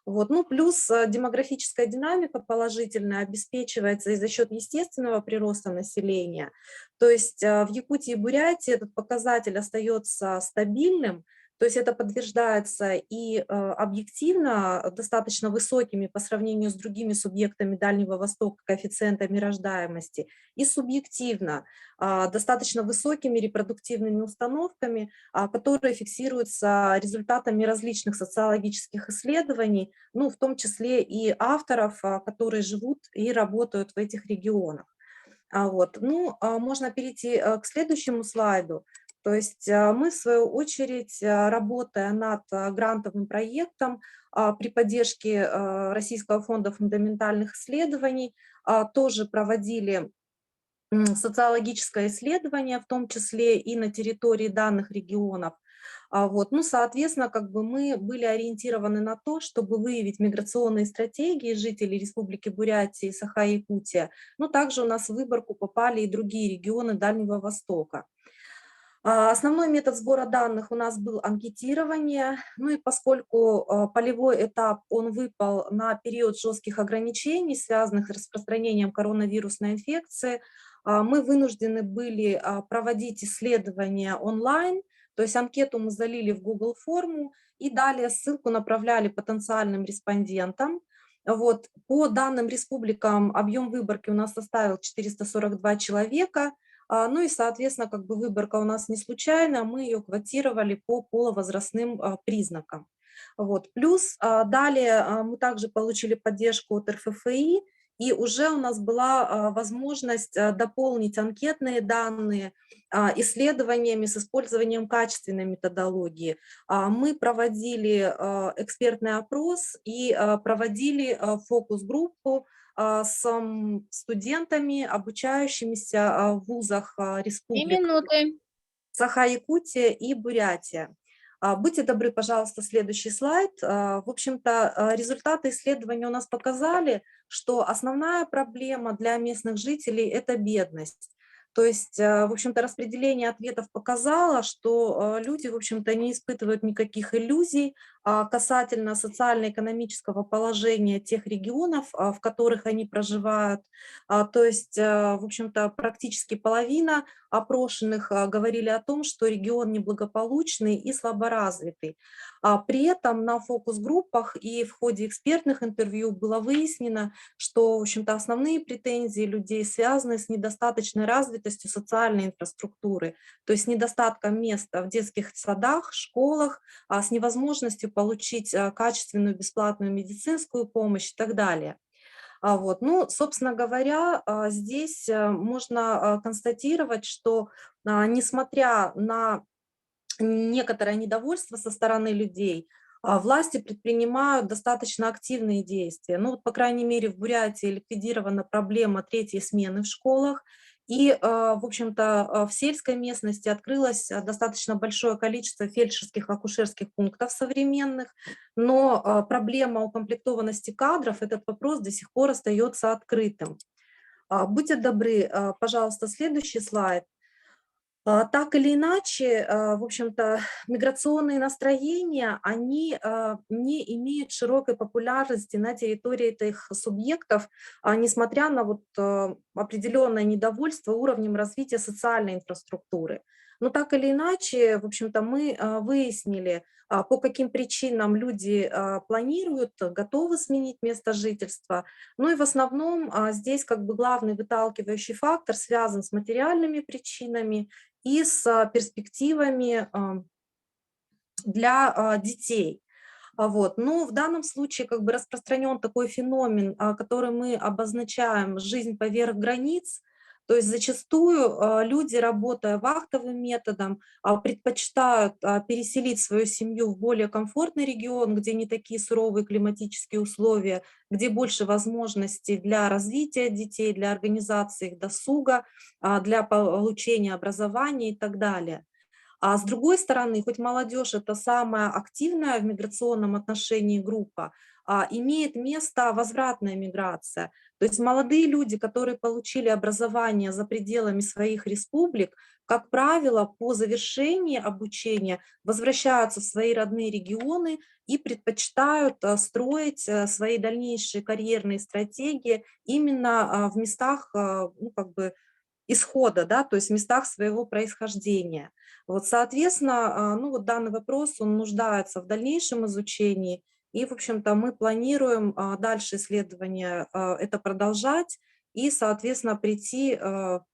Вот. Ну, плюс демографическая динамика положительная обеспечивается и за счет естественного прироста населения. То есть в Якутии и Бурятии этот показатель остается стабильным, То есть это подтверждается и объективно достаточно высокими по сравнению с другими субъектами Дальнего Востока коэффициентами рождаемости, и субъективно достаточно высокими репродуктивными установками, которые фиксируются результатами различных социологических исследований, ну, в том числе и авторов, которые живут и работают в этих регионах. Вот. Ну, можно перейти к следующему слайду. То есть мы, в свою очередь, работая над грантовым проектом при поддержке Российского фонда фундаментальных исследований, тоже проводили социологическое исследование, в том числе и на территории данных регионов. Вот. Ну, соответственно, как бы мы были ориентированы на то, чтобы выявить миграционные стратегии жителей Республики Бурятия и Саха-Якутия, но также у нас в выборку попали и другие регионы Дальнего Востока. Основной метод сбора данных у нас был анкетирование, ну и поскольку полевой этап, он выпал на период жестких ограничений, связанных с распространением коронавирусной инфекции, мы вынуждены были проводить исследования онлайн, то есть анкету мы залили в Google форму и далее ссылку направляли потенциальным респондентам. Вот. По данным республикам объем выборки у нас составил 442 человека. Ну и, соответственно, как бы выборка у нас не случайная, мы ее квотировали по полувозрастным признакам. Вот. Плюс далее мы также получили поддержку от РФФИ, и уже у нас была возможность дополнить анкетные данные исследованиями с использованием качественной методологии. Мы проводили экспертный опрос и проводили фокус-группу с студентами, обучающимися в вузах 2 республик минуты. Саха-Якутия и Бурятия. Будьте добры, пожалуйста, следующий слайд. В общем-то, результаты исследования у нас показали, что основная проблема для местных жителей – это бедность. То есть, в общем-то, распределение ответов показало, что люди, в общем-то, не испытывают никаких иллюзий касательно социально-экономического положения тех регионов, в которых они проживают. То есть, в общем-то, практически половина опрошенных говорили о том, что регион неблагополучный и слаборазвитый. При этом на фокус-группах и в ходе экспертных интервью было выяснено, что, в общем-то, основные претензии людей связаны с недостаточной развитостью социальной инфраструктуры, то есть недостатком места в детских садах, школах, с невозможностью получить качественную бесплатную медицинскую помощь и так далее. Вот. Ну, собственно говоря, здесь можно констатировать, что несмотря на некоторое недовольство со стороны людей, власти предпринимают достаточно активные действия. Ну, вот, по крайней мере, в Бурятии ликвидирована проблема третьей смены в школах, и, в общем-то, в сельской местности открылось достаточно большое количество фельдшерских, акушерских пунктов современных, но проблема укомплектованности кадров, этот вопрос до сих пор остается открытым. Будьте добры, пожалуйста, следующий слайд. Так или иначе, в общем-то, миграционные настроения, они не имеют широкой популярности на территории этих субъектов, несмотря на вот определенное недовольство уровнем развития социальной инфраструктуры. Но так или иначе, в общем-то, мы выяснили, по каким причинам люди планируют, готовы сменить место жительства. Ну и в основном здесь как бы главный выталкивающий фактор связан с материальными причинами и с перспективами для детей. Вот. Но в данном случае как бы распространен такой феномен, который мы обозначаем «жизнь поверх границ». То есть зачастую люди, работая вахтовым методом, предпочитают переселить свою семью в более комфортный регион, где не такие суровые климатические условия, где больше возможностей для развития детей, для организации их досуга, для получения образования и так далее. А с другой стороны, хоть молодежь – это самая активная в миграционном отношении группа, имеет место возвратная миграция. То есть молодые люди, которые получили образование за пределами своих республик, как правило, по завершении обучения возвращаются в свои родные регионы и предпочитают строить свои дальнейшие карьерные стратегии именно в местах, ну, как бы исхода, да, то есть в местах своего происхождения. Вот, соответственно, ну вот данный вопрос, он нуждается в дальнейшем изучении, и, в общем-то, мы планируем дальше исследования это продолжать и, соответственно, прийти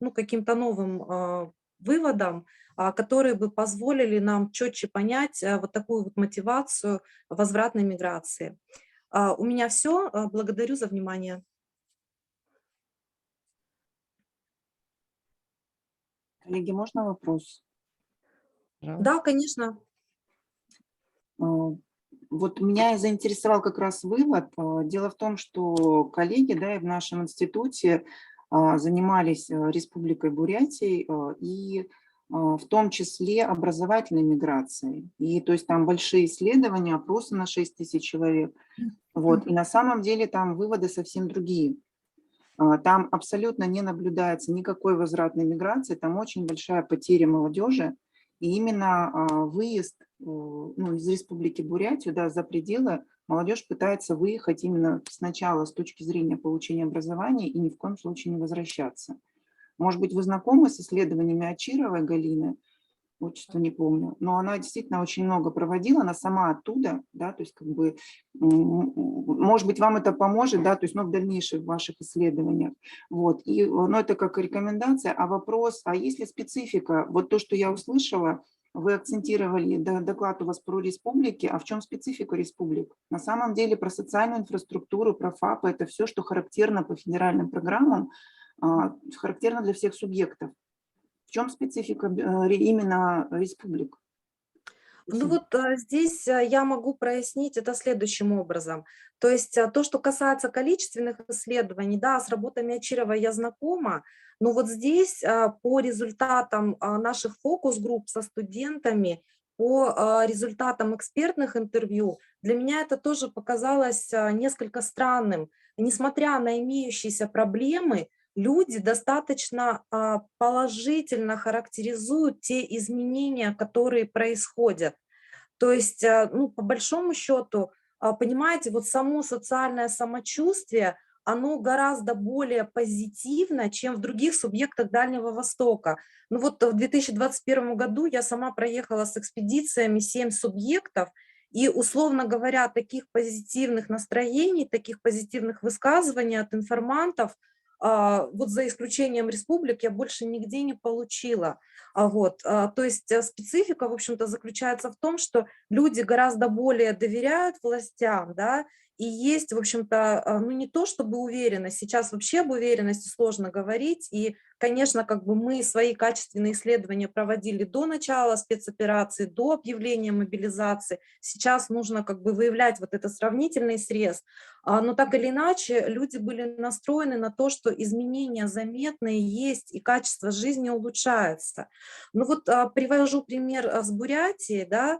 ну, к каким-то новым выводам, которые бы позволили нам четче понять вот такую вот мотивацию возвратной миграции. У меня все. Благодарю за внимание. Коллеги, можно вопрос? Пожалуйста. Да, конечно. Вот меня и заинтересовал как раз вывод. Дело в том, что коллеги, да, и в нашем институте занимались Республикой Бурятией и в том числе образовательной миграцией. И то есть там большие исследования, опросы на 6 тысяч человек. Вот. И на самом деле там выводы совсем другие. Там абсолютно не наблюдается никакой возвратной миграции, там очень большая потеря молодежи. И именно выезд ну, из Республики Бурятию, да, за пределы, молодежь пытается выехать именно сначала с точки зрения получения образования и ни в коем случае не возвращаться. Может быть, вы знакомы с исследованиями Очировой Галины, отчество не помню, но она действительно очень много проводила, она сама оттуда, да, то есть как бы, может быть, вам это поможет, да, то есть, ну, в дальнейших ваших исследованиях, вот, и, ну, это как рекомендация, а вопрос, а есть ли специфика, вот то, что я услышала, вы акцентировали, да, доклад у вас про республики, а в чем специфика республик? На самом деле про социальную инфраструктуру, про ФАПы, это все, что характерно по федеральным программам, характерно для всех субъектов. В чем специфика именно республик? Ну вот здесь я могу прояснить это следующим образом. То есть то, что касается количественных исследований, да, с работами Очирова я знакома, но вот здесь по результатам наших фокус-групп со студентами, по результатам экспертных интервью, для меня это тоже показалось несколько странным. Несмотря на имеющиеся проблемы, люди достаточно положительно характеризуют те изменения, которые происходят. То есть, ну, по большому счету, понимаете, вот само социальное самочувствие, оно гораздо более позитивно, чем в других субъектах Дальнего Востока. Ну вот в 2021 году я сама проехала с экспедициями 7 субъектов, и, условно говоря, таких позитивных настроений, таких позитивных высказываний от информантов, вот за исключением республик, я больше нигде не получила. То есть специфика, в общем-то, заключается в том, что люди гораздо более доверяют властям, да, и есть, в общем-то, ну не то чтобы уверенность, сейчас вообще об уверенности сложно говорить, и, конечно, как бы мы свои качественные исследования проводили до начала спецоперации, до объявления мобилизации, сейчас нужно как бы выявлять вот этот сравнительный срез, но так или иначе люди были настроены на то, что изменения заметные есть и качество жизни улучшается. Ну вот привожу пример с Бурятии, да,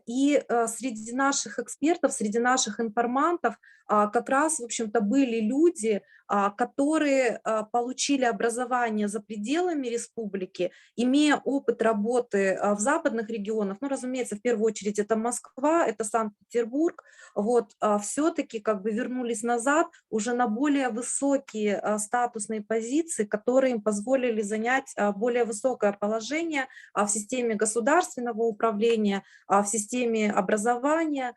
и среди наших экспертов, среди наших информантов как раз, в общем-то, были люди, которые получили образование за пределами республики, имея опыт работы в западных регионах, ну, разумеется, в первую очередь это Москва, это Санкт-Петербург, вот, все-таки как бы вернулись назад уже на более высокие статусные позиции, которые им позволили занять более высокое положение в системе государственного управления, в системе образования.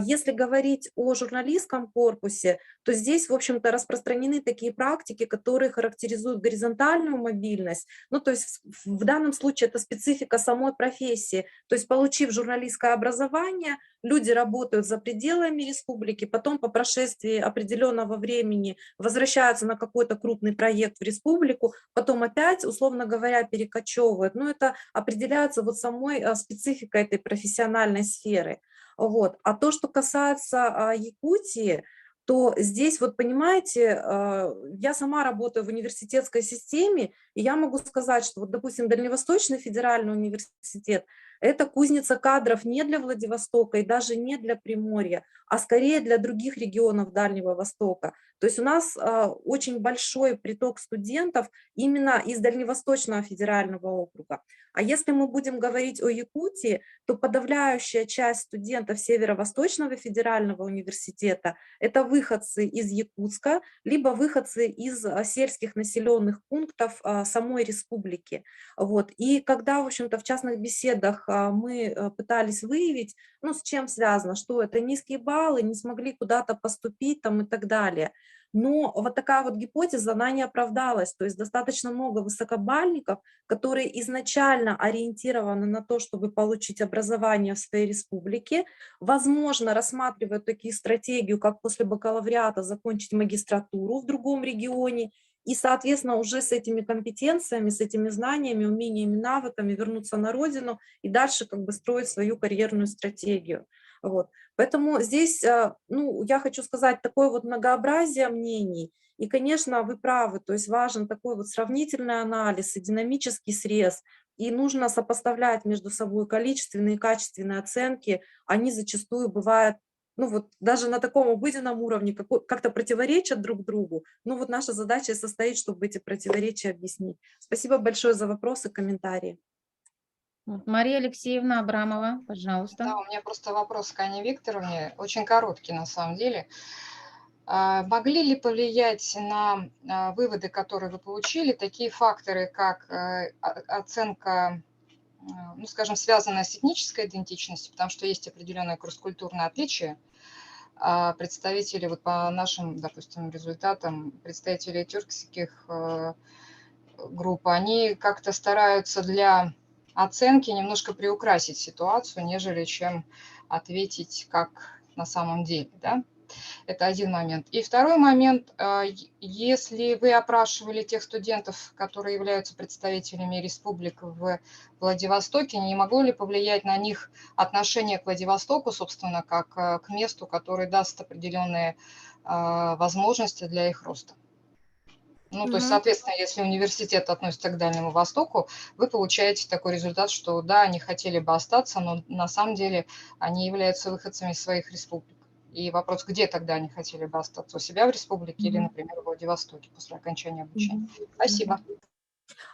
Если говорить о журналистском корпусе, то здесь, в общем-то, распространены такие практики, которые характеризуют горизонтальную мобильность. Ну, то есть в данном случае это специфика самой профессии. То есть, получив журналистское образование, люди работают за пределами республики, потом по прошествии определенного времени возвращаются на какой-то крупный проект в республику, потом опять, условно говоря, перекочевывают. Но это определяется вот самой спецификой этой профессиональной сферы. Вот. А то, что касается Якутии, то здесь, вот понимаете, я сама работаю в университетской системе, и я могу сказать, что, вот, допустим, Дальневосточный федеральный университет, Это кузница кадров не для Владивостока и даже не для Приморья, а скорее для других регионов Дальнего Востока. То есть у нас очень большой приток студентов именно из Дальневосточного федерального округа. А если мы будем говорить о Якутии, то подавляющая часть студентов Северо-Восточного федерального университета – это выходцы из Якутска, либо выходцы из сельских населенных пунктов самой республики. Вот. И когда, в общем-то, в частных беседах мы пытались выявить, ну, с чем связано, что это низкие баллы, не смогли куда-то поступить там и так далее. Но вот такая вот гипотеза, она не оправдалась. То есть достаточно много высокобальников, которые изначально ориентированы на то, чтобы получить образование в своей республике, возможно, рассматривают такие стратегию, как после бакалавриата закончить магистратуру в другом регионе, и, соответственно, уже с этими компетенциями, с этими знаниями, умениями, навыками вернуться на родину и дальше как бы строить свою карьерную стратегию. Вот. Поэтому здесь, ну, я хочу сказать, такое вот многообразие мнений. И, конечно, вы правы, то есть важен такой вот сравнительный анализ и динамический срез. И нужно сопоставлять между собой количественные и качественные оценки. Они зачастую бывают, ну вот даже на таком обыденном уровне как-то противоречат друг другу. Ну вот наша задача состоит, чтобы эти противоречия объяснить. Спасибо большое за вопросы, комментарии. Вот, Мария Алексеевна Абрамова, пожалуйста. Да, у меня просто вопрос к Анне Викторовне, очень короткий на самом деле. Могли ли повлиять на выводы, которые вы получили, такие факторы, как оценка, ну, скажем, связанная с этнической идентичностью, потому что есть определенное кросс-культурное отличие. Представители, вот по нашим, допустим, результатам, представители тюркских групп, они как-то стараются для оценки немножко приукрасить ситуацию, нежели чем ответить как на самом деле, да? Это один момент. И второй момент, если вы опрашивали тех студентов, которые являются представителями республик в Владивостоке, не могло ли повлиять на них отношение к Владивостоку, собственно, как к месту, который даст определенные возможности для их роста? Ну, то есть, соответственно, если университет относится к Дальнему Востоку, вы получаете такой результат, что да, они хотели бы остаться, но на самом деле они являются выходцами из своих республик. И вопрос, где тогда они хотели бы остаться, у себя в республике или, например, в Владивостоке после окончания обучения. Спасибо.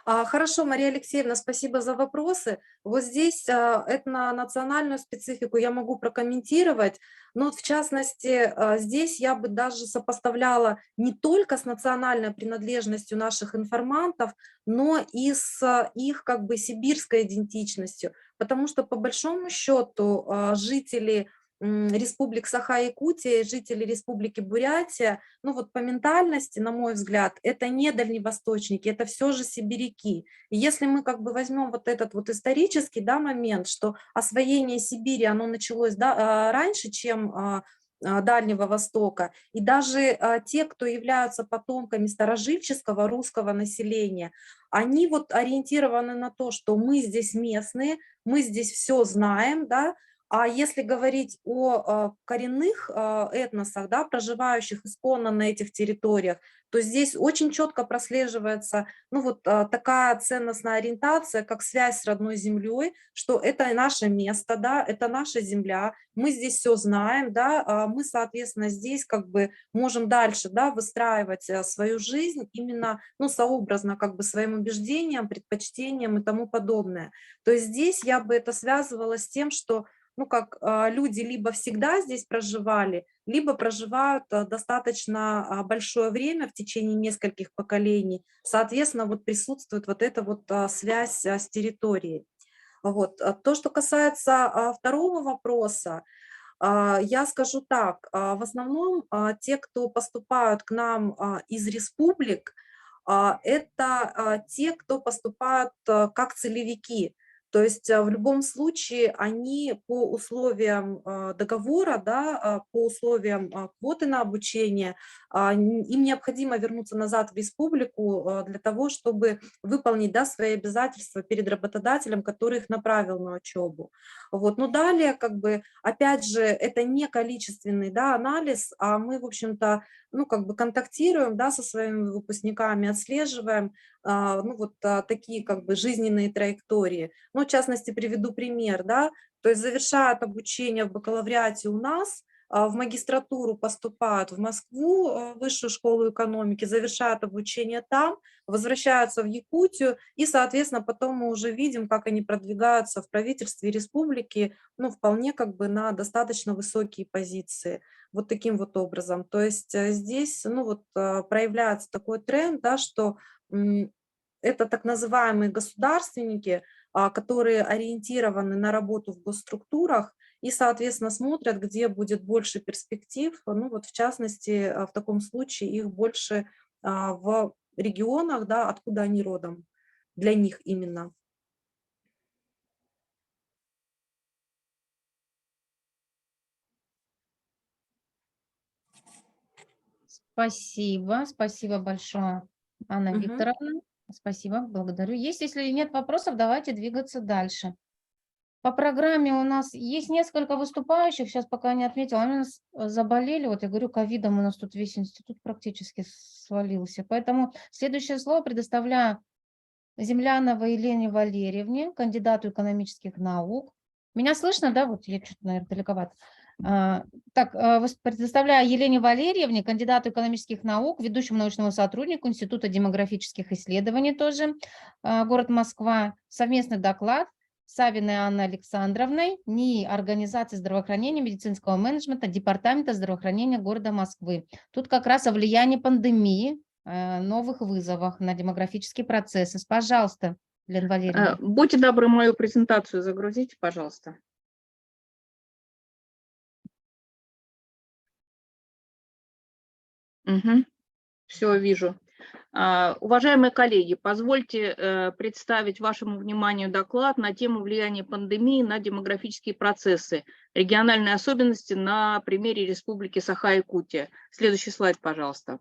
Хорошо, Мария Алексеевна, спасибо за вопросы. Вот здесь этнонациональную специфику я могу прокомментировать, но вот в частности здесь я бы даже сопоставляла не только с национальной принадлежностью наших информантов, но и с их как бы сибирской идентичностью, потому что по большому счету жители республик Саха-Якутия и жители республики Бурятия, ну вот по ментальности, на мой взгляд, это не дальневосточники, это все же сибиряки. И если мы как бы возьмем вот этот вот исторический, да, момент, что освоение Сибири, оно началось, да, раньше, чем Дальнего Востока, и даже те, кто являются потомками старожильческого русского населения, они вот ориентированы на то, что мы здесь местные, мы здесь все знаем, да. А если говорить о коренных этносах, да, проживающих исконно на этих территориях, то здесь очень четко прослеживается, ну, вот такая ценностная ориентация, как связь с родной землей, что это наше место, да, это наша земля, мы здесь все знаем, да, мы, соответственно, здесь как бы можем дальше, да, выстраивать свою жизнь именно, ну, сообразно как бы своим убеждениям, предпочтениям и тому подобное. То есть здесь я бы это связывала с тем, что ну, как люди либо всегда здесь проживали, либо проживают достаточно большое время в течение нескольких поколений. Соответственно, вот присутствует вот эта вот связь с территорией. Вот. То, что касается второго вопроса, я скажу так, в основном те, кто поступают к нам из республик, это те, кто поступают как целевики. То есть в любом случае они по условиям договора, да, по условиям квоты на обучение, им необходимо вернуться назад в республику для того, чтобы выполнить, да, свои обязательства перед работодателем, который их направил на учебу. Вот. Но далее, как бы, опять же, это не количественный, да, анализ, а мы, в общем-то, ну, как бы контактируем, да, со своими выпускниками, отслеживаем, ну, вот такие, как бы, жизненные траектории. Ну, в частности, приведу пример, да, то есть завершают обучение в бакалавриате у нас, в магистратуру поступают в Москву, в Высшую школу экономики, завершают обучение там, возвращаются в Якутию, и, соответственно, потом мы уже видим, как они продвигаются в правительстве республики, ну, вполне как бы на достаточно высокие позиции. Вот таким вот образом. То есть здесь, ну, вот проявляется такой тренд, да, что это так называемые государственники, которые ориентированы на работу в госструктурах и, соответственно, смотрят, где будет больше перспектив. Ну, вот в частности, в таком случае их больше в регионах, да, откуда они родом, для них именно. Спасибо, спасибо большое, Анна Мгм. Викторовна. Спасибо, благодарю. Если нет вопросов, давайте двигаться дальше. По программе у нас есть несколько выступающих, сейчас пока не отметила, они у нас заболели, вот я говорю, ковидом у нас тут весь институт практически свалился. Поэтому следующее слово предоставляю Земляновой Елене Валерьевне, кандидату экономических наук. Меня слышно, да? Вот я что-то, наверное, далековато. Предоставляю Елене Валерьевне, кандидату экономических наук, ведущему научному сотруднику Института демографических исследований тоже, город Москва, совместный доклад Савиной Анной Александровной, НИИ Организации здравоохранения, медицинского менеджмента, Департамента здравоохранения города Москвы. Тут как раз о влиянии пандемии, новых вызовах на демографические процессы. Пожалуйста, Лена Валерьевна. Будьте добры, мою презентацию загрузите, пожалуйста. Угу. Все, вижу. Уважаемые коллеги, позвольте представить вашему вниманию доклад на тему влияния пандемии на демографические процессы, региональные особенности на примере Республики Саха-Якутия. Следующий слайд, пожалуйста.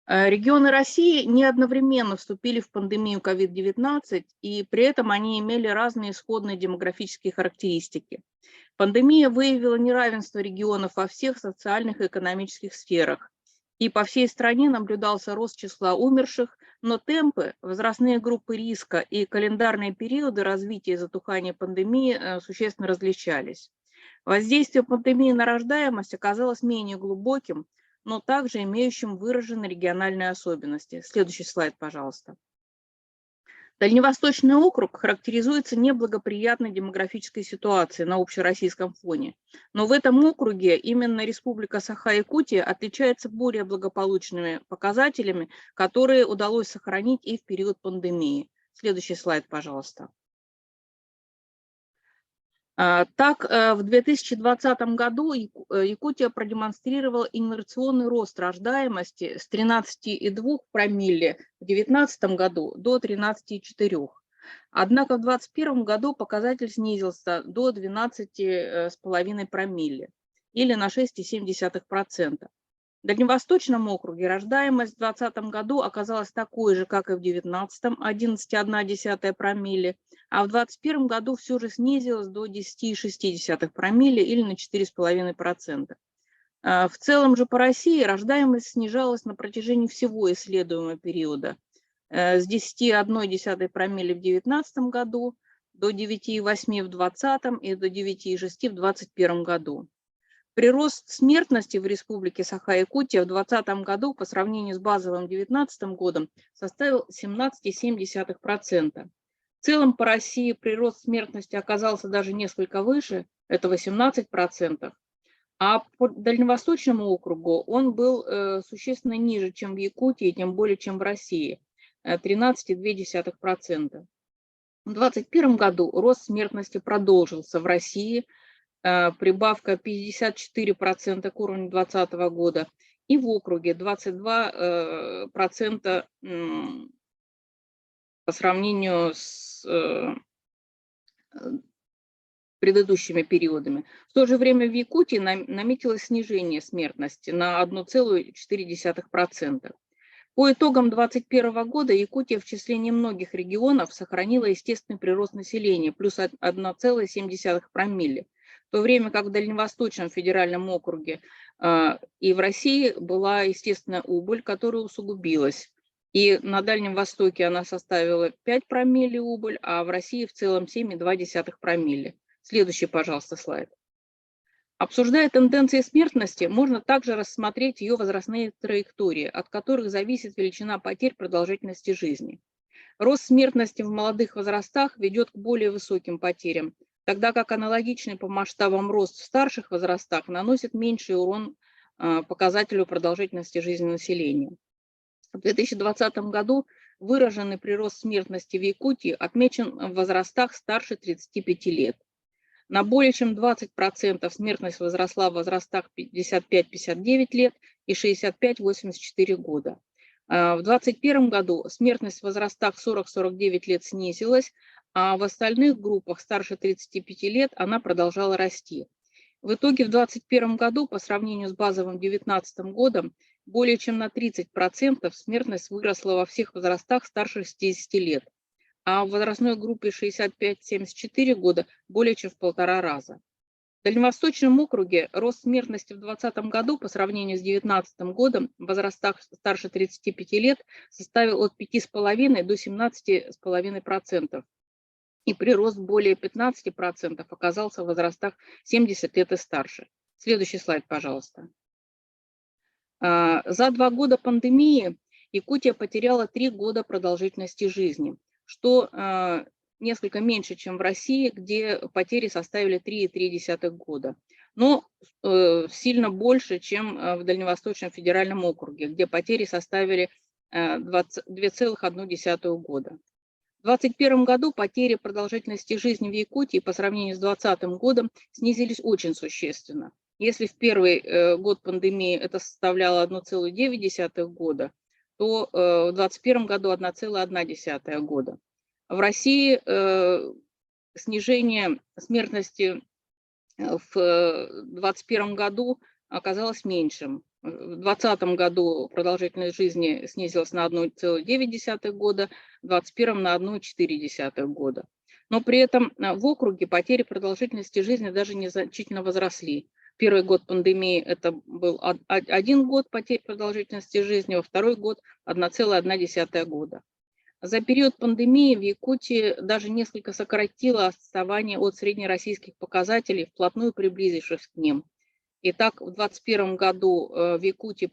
Регионы России не одновременно вступили в пандемию COVID-19, и при этом они имели разные исходные демографические характеристики. Пандемия выявила неравенство регионов во всех социальных и экономических сферах. И по всей стране наблюдался рост числа умерших, но темпы, возрастные группы риска и календарные периоды развития и затухания пандемии существенно различались. Воздействие пандемии на рождаемость оказалось менее глубоким, но также имеющим выраженные региональные особенности. Следующий слайд, пожалуйста. Дальневосточный округ характеризуется неблагоприятной демографической ситуацией на общероссийском фоне. Но в этом округе именно Республика Саха-Якутия отличается более благополучными показателями, которые удалось сохранить и в период пандемии. Следующий слайд, пожалуйста. Так, в 2020 году Якутия продемонстрировала инерционный рост рождаемости с 13,2 промилле в 2019 году до 13,4. Однако в 2021 году показатель снизился до 12,5 промилле или на 6,7%. В Дальневосточном округе рождаемость в 2020 году оказалась такой же, как и в 2019, 11,1 промилле, а в 2021 году все же снизилась до 10,6 промилле или на 4,5%. В целом же по России рождаемость снижалась на протяжении всего исследуемого периода с 10,1 промилле в 2019 году до 9,8 в 2020 и до 9,6 в 2021 году. Прирост смертности в Республике Саха-Якутия в 2020 году по сравнению с базовым 2019 годом составил 17,7%. В целом по России прирост смертности оказался даже несколько выше, это 18%, а по Дальневосточному округу он был существенно ниже, чем в Якутии, тем более, чем в России, 13,2%. В 2021 году рост смертности продолжился в России, прибавка 54% к уровню 2020 года, и в округе 22% по сравнению с предыдущими периодами. В то же время в Якутии наметилось снижение смертности на 1,4%. По итогам 2021 года Якутия в числе немногих регионов сохранила естественный прирост населения, плюс 1,7 промилле, в то время как в Дальневосточном федеральном округе и в России была естественная убыль, которая усугубилась. И на Дальнем Востоке она составила 5 промилле убыль, а в России в целом 7,2 промилле. Следующий, пожалуйста, слайд. Обсуждая тенденции смертности, можно также рассмотреть ее возрастные траектории, от которых зависит величина потерь продолжительности жизни. Рост смертности в молодых возрастах ведет к более высоким потерям, тогда как аналогичный по масштабам рост в старших возрастах наносит меньший урон показателю продолжительности жизни населения. В 2020 году выраженный прирост смертности в Якутии отмечен в возрастах старше 35 лет. На более чем 20% смертность возросла в возрастах 55-59 лет и 65-84 года. В 2021 году смертность в возрастах 40-49 лет снизилась, а в остальных группах старше 35 лет она продолжала расти. В итоге в 2021 году по сравнению с базовым 2019 годом более чем на 30% смертность выросла во всех возрастах старше 60 лет. А в возрастной группе 65-74 года более чем в 1,5 раза. В Дальневосточном округе рост смертности в 2020 году по сравнению с 2019 годом в возрастах старше 35 лет составил от 5,5 до 17,5%. И прирост более 15% оказался в возрастах 70 лет и старше. Следующий слайд, пожалуйста. За 2 года пандемии Якутия потеряла 3 года продолжительности жизни, что несколько меньше, чем в России, где потери составили 3,3 года, но сильно больше, чем в Дальневосточном федеральном округе, где потери составили 2,1 года. В 2021 году потери продолжительности жизни в Якутии по сравнению с 2020 годом снизились очень существенно. Если в первый год пандемии это составляло 1,9 года, то в 2021 году 1,1 года. В России снижение смертности в 2021 году оказалось меньшим. В 2020 году продолжительность жизни снизилась на 1,9 года, в 2021 на 1,4 года. Но при этом в округе потери продолжительности жизни даже незначительно возросли. Первый год пандемии это был 1 год потерь продолжительности жизни, во второй год 1,1 года. За период пандемии в Якутии даже несколько сократило отставание от среднероссийских показателей, вплотную приблизившись к ним. Итак, в 2021 году в Якутии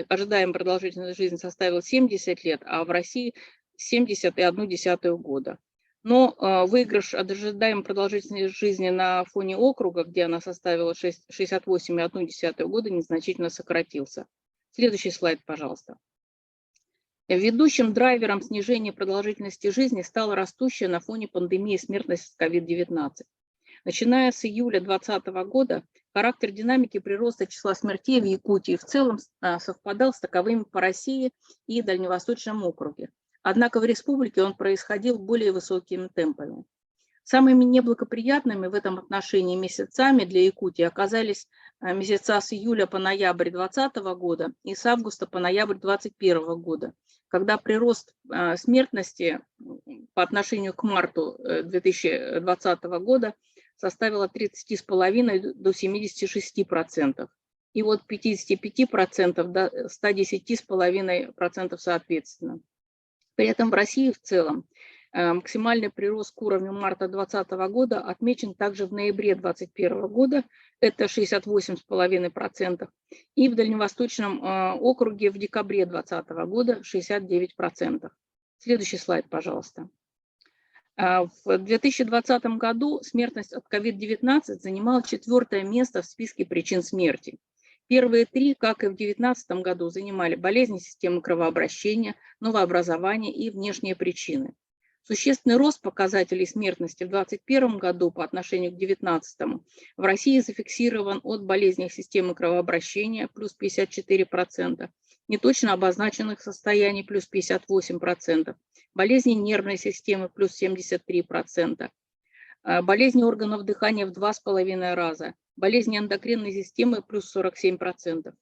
ожидаемая продолжительность жизни составила 70 лет, а в России 70,1 года. Но выигрыш от ожидаемой продолжительности жизни на фоне округа, где она составила 68,1 года, незначительно сократился. Следующий слайд, пожалуйста. Ведущим драйвером снижения продолжительности жизни стала растущая на фоне пандемии смертность COVID-19. Начиная с июля 2020 года характер динамики прироста числа смертей в Якутии в целом совпадал с таковыми по России и Дальневосточном округе. Однако в республике он происходил более высокими темпами. Самыми неблагоприятными в этом отношении месяцами для Якутии оказались месяца с июля по ноябрь 2020 года и с августа по ноябрь 2021 года, когда прирост смертности по отношению к марту 2020 года составил от 30,5% до 76%, и от 55% до 110,5% соответственно. При этом в России в целом максимальный прирост к уровню марта 2020 года отмечен также в ноябре 2021 года, это 68,5%, и в Дальневосточном округе в декабре 2020 года 69%. Следующий слайд, пожалуйста. В 2020 году смертность от COVID-19 занимала 4-е место в списке причин смерти. Первые 3, как и в 2019 году, занимали болезни системы кровообращения, новообразования и внешние причины. Существенный рост показателей смертности в 2021 году по отношению к 2019 в России зафиксирован от болезней системы кровообращения плюс 54%, неточно обозначенных состояний плюс 58%, болезней нервной системы плюс 73%. болезни органов дыхания в 2,5 раза, болезни эндокринной системы плюс 47%.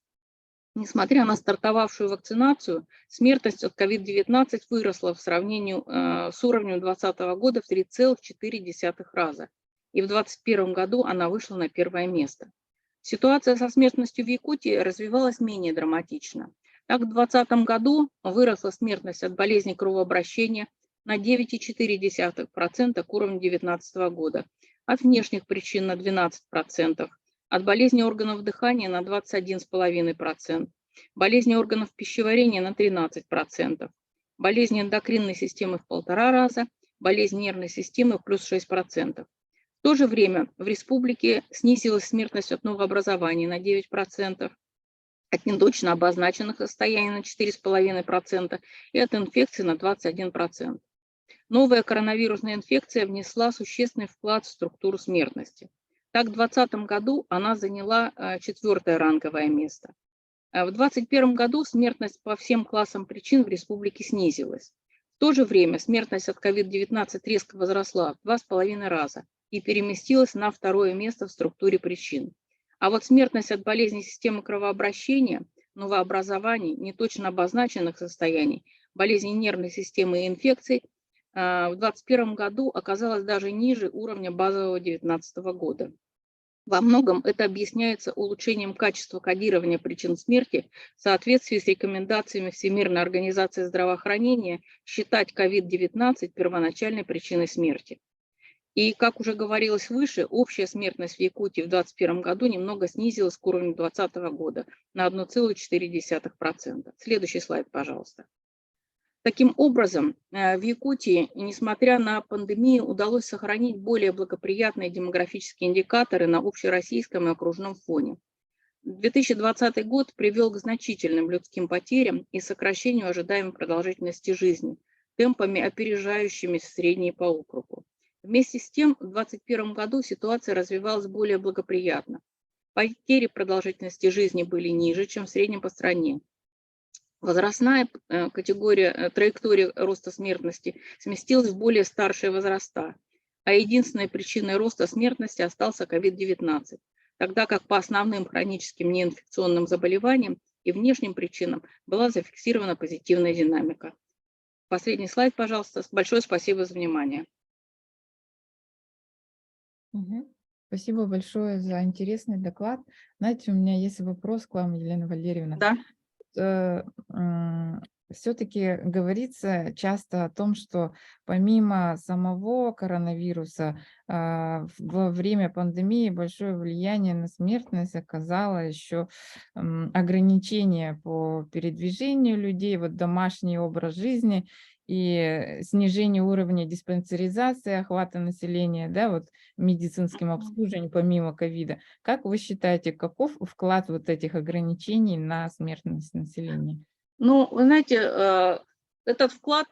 Несмотря на стартовавшую вакцинацию, смертность от COVID-19 выросла в сравнении с уровнем 2020 года в 3,4 раза. И в 2021 году она вышла на первое место. Ситуация со смертностью в Якутии развивалась менее драматично. Так, в 2020 году выросла смертность от болезней кровообращения на 9,4% к уровню 2019 года, от внешних причин на 12%, от болезней органов дыхания на 21,5%, болезни органов пищеварения на 13%, болезни эндокринной системы в 1,5 раза, болезни нервной системы плюс 6%. В то же время в республике снизилась смертность от новообразований на 9%, от неточно обозначенных состояний на 4,5% и от инфекций на 21%. Новая коронавирусная инфекция внесла существенный вклад в структуру смертности. Так, в 2020 году она заняла 4-е ранговое место. В 2021 году смертность по всем классам причин в республике снизилась. В то же время смертность от COVID-19 резко возросла в 2,5 раза и переместилась на 2-е место в структуре причин. А вот смертность от болезней системы кровообращения, новообразований, неточно обозначенных состояний, болезней нервной системы и инфекций в 2021 году оказалась даже ниже уровня базового 2019 года. Во многом это объясняется улучшением качества кодирования причин смерти в соответствии с рекомендациями Всемирной организации здравоохранения считать COVID-19 первоначальной причиной смерти. И, как уже говорилось выше, общая смертность в Якутии в 2021 году немного снизилась к уровню 2020 года на 1,4%. Следующий слайд, пожалуйста. Таким образом, в Якутии, несмотря на пандемию, удалось сохранить более благоприятные демографические индикаторы на общероссийском и окружном фоне. 2020 год привел к значительным людским потерям и сокращению ожидаемой продолжительности жизни, темпами опережающими средние по округу. Вместе с тем, в 2021 году ситуация развивалась более благоприятно. Потери продолжительности жизни были ниже, чем в среднем по стране. Возрастная траектория роста смертности сместилась в более старшие возраста, а единственной причиной роста смертности остался COVID-19, тогда как по основным хроническим неинфекционным заболеваниям и внешним причинам была зафиксирована позитивная динамика. Последний слайд, пожалуйста. Большое спасибо за внимание. Спасибо большое за интересный доклад. Знаете, у меня есть вопрос к вам, Елена Валерьевна. Да. Все-таки говорится часто о том, что помимо самого коронавируса во время пандемии большое влияние на смертность оказало еще ограничение по передвижению людей, вот домашний образ жизни и снижение уровня диспансеризации, охвата населения, да, вот медицинским обслуживанием помимо ковида. Как вы считаете, каков вклад вот этих ограничений на смертность населения? Ну, вы знаете, этот вклад,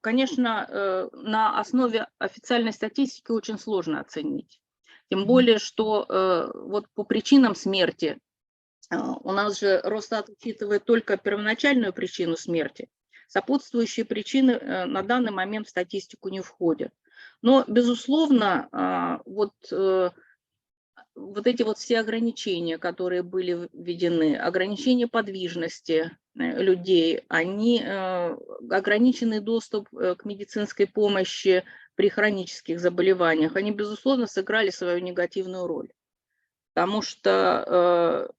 конечно, на основе официальной статистики очень сложно оценить. Тем более, что вот по причинам смерти у нас же Росстат учитывает только первоначальную причину смерти. Сопутствующие причины на данный момент в статистику не входят. Но, безусловно, вот эти вот все ограничения, которые были введены, ограничения подвижности людей, ограниченный доступ к медицинской помощи при хронических заболеваниях, они, безусловно, сыграли свою негативную роль. Потому что,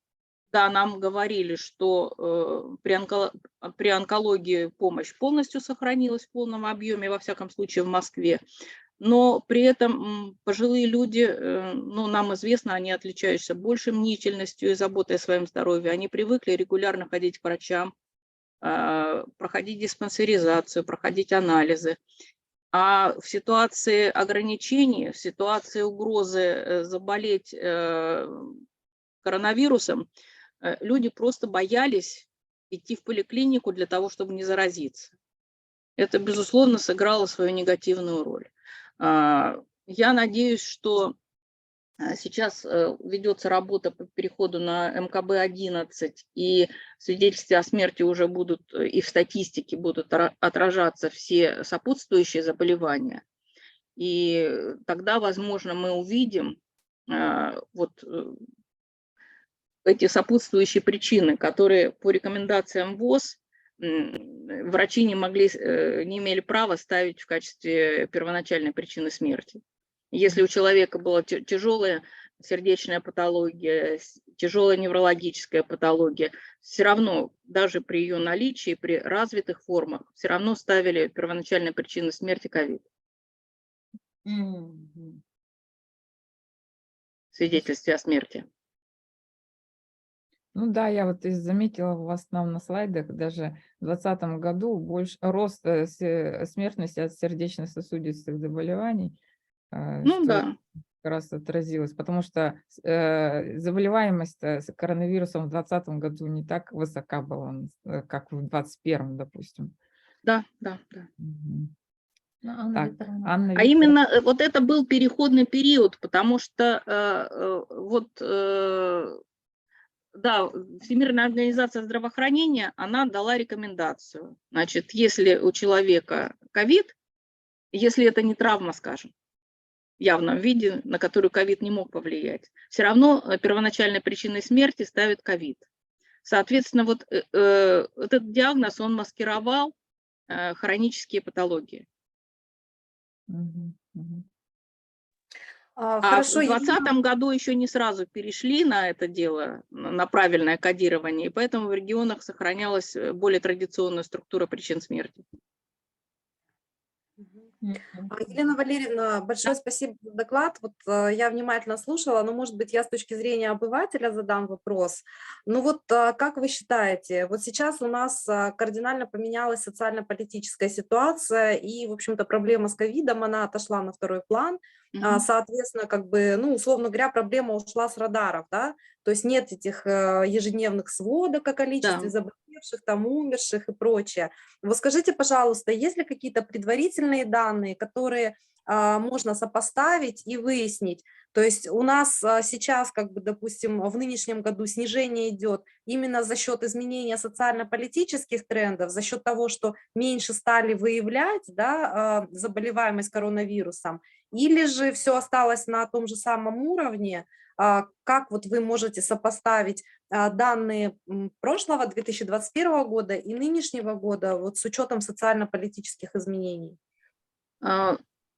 да, нам говорили, что при онкологии помощь полностью сохранилась в полном объеме, во всяком случае в Москве. Но при этом пожилые люди, ну, нам известно, они отличаются большей мнительностью и заботой о своем здоровье. Они привыкли регулярно ходить к врачам, проходить диспансеризацию, проходить анализы. А в ситуации ограничений, в ситуации угрозы заболеть коронавирусом, люди просто боялись идти в поликлинику для того, чтобы не заразиться. Это, безусловно, сыграло свою негативную роль. Я надеюсь, что сейчас ведется работа по переходу на МКБ-11, и в свидетельстве о смерти уже будут, и в статистике будут отражаться все сопутствующие заболевания. И тогда, возможно, мы увидим эти сопутствующие причины, которые по рекомендациям ВОЗ врачи не имели права ставить в качестве первоначальной причины смерти. Если у человека была тяжелая сердечная патология, тяжелая неврологическая патология, все равно, даже при ее наличии, при развитых формах, все равно ставили первоначальной причиной смерти ковид. В свидетельстве о смерти. Ну да, я вот и заметила у вас там на слайдах, даже в 2020 году больше рост смертности от сердечно-сосудистых заболеваний, Ну что да. как раз отразилось, потому что заболеваемость с коронавирусом в 2020 году не так высока была, как в 2021, допустим. Да. Мгм. Ну, Анна Так, Викторовна. Анна А Викторовна. именно вот это был переходный период, потому что да, Всемирная организация здравоохранения, она дала рекомендацию. Значит, если у человека ковид, если это не травма, скажем, в явном виде, на которую ковид не мог повлиять, все равно первоначальной причиной смерти ставят ковид. Соответственно, вот этот диагноз, он маскировал хронические патологии. Мгм, мгм. А Хорошо, в 2020 году еще не сразу перешли на это дело, на правильное кодирование, и поэтому в регионах сохранялась более традиционная структура причин смерти. Елена Валерьевна, большое спасибо за доклад. Вот я внимательно слушала, но, может быть, я с точки зрения обывателя задам вопрос. Ну вот как вы считаете, вот сейчас у нас кардинально поменялась социально-политическая ситуация, и, в общем-то, проблема с ковидом, она отошла на второй план. Соответственно, как бы, ну, условно говоря, проблема ушла с радаров, да, то есть нет этих ежедневных сводок о количестве заболевших, там, умерших и прочее. Вот скажите, пожалуйста, есть ли какие-то предварительные данные, которые можно сопоставить и выяснить? То есть у нас сейчас, как бы, допустим, в нынешнем году снижение идет именно за счет изменения социально-политических трендов, за счет того, что меньше стали выявлять, да, заболеваемость коронавирусом, или же все осталось на том же самом уровне? Как вот вы можете сопоставить данные прошлого 2021 года и нынешнего года вот с учетом социально-политических изменений?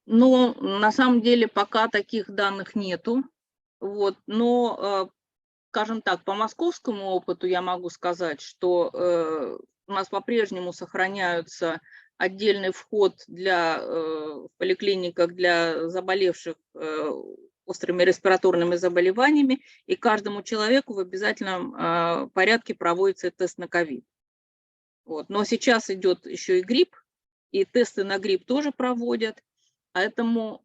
Ну, на самом деле пока таких данных нету. Вот, но, скажем так, по московскому опыту я могу сказать, что у нас по-прежнему сохраняются отдельный вход в поликлиниках для заболевших острыми респираторными заболеваниями, и каждому человеку в обязательном порядке проводится тест на ковид. Вот. Но сейчас идет еще и грипп, и тесты на грипп тоже проводят, поэтому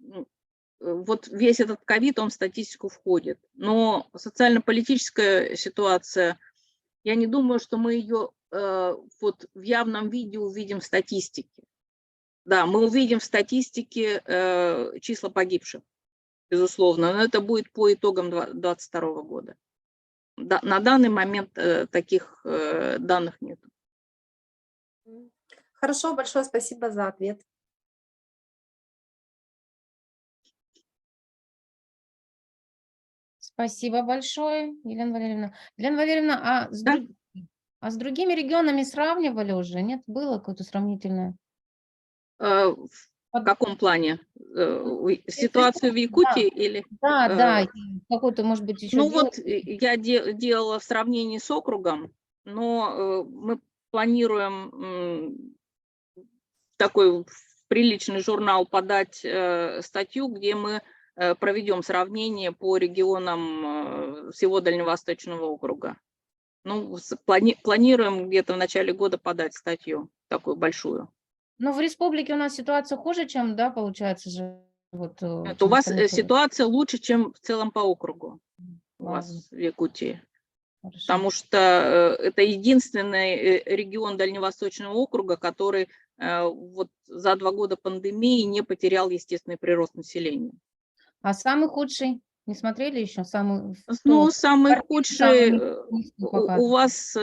вот весь этот ковид, он в статистику входит. Но социально-политическая ситуация, я не думаю, что мы ее вот в явном виде увидим в статистике. Да, мы увидим в статистике числа погибших, безусловно, но это будет по итогам 2022 года. На данный момент таких данных нет. Хорошо, большое спасибо за ответ. Спасибо большое, Елена Валерьевна. Елена Валерьевна, с другими регионами сравнивали уже? Нет, было какое-то сравнительное? В каком плане? Ситуацию в Якутии или? Да, какой-то, может быть, еще. Ну вот я делала в сравнении с округом, но мы планируем такой приличный журнал подать статью, где мы проведем сравнение по регионам всего Дальневосточного округа. Ну, планируем где-то в начале года подать статью такую большую. Но в республике у нас ситуация хуже, чем, да, получается же? Вот, У вас ситуация лучше, чем в целом по округу у вас в Якутии. Хорошо. Потому что это единственный регион Дальневосточного округа, который вот за 2 года пандемии не потерял естественный прирост населения. А самый худший? Не смотрели еще? Самый Худший у вас,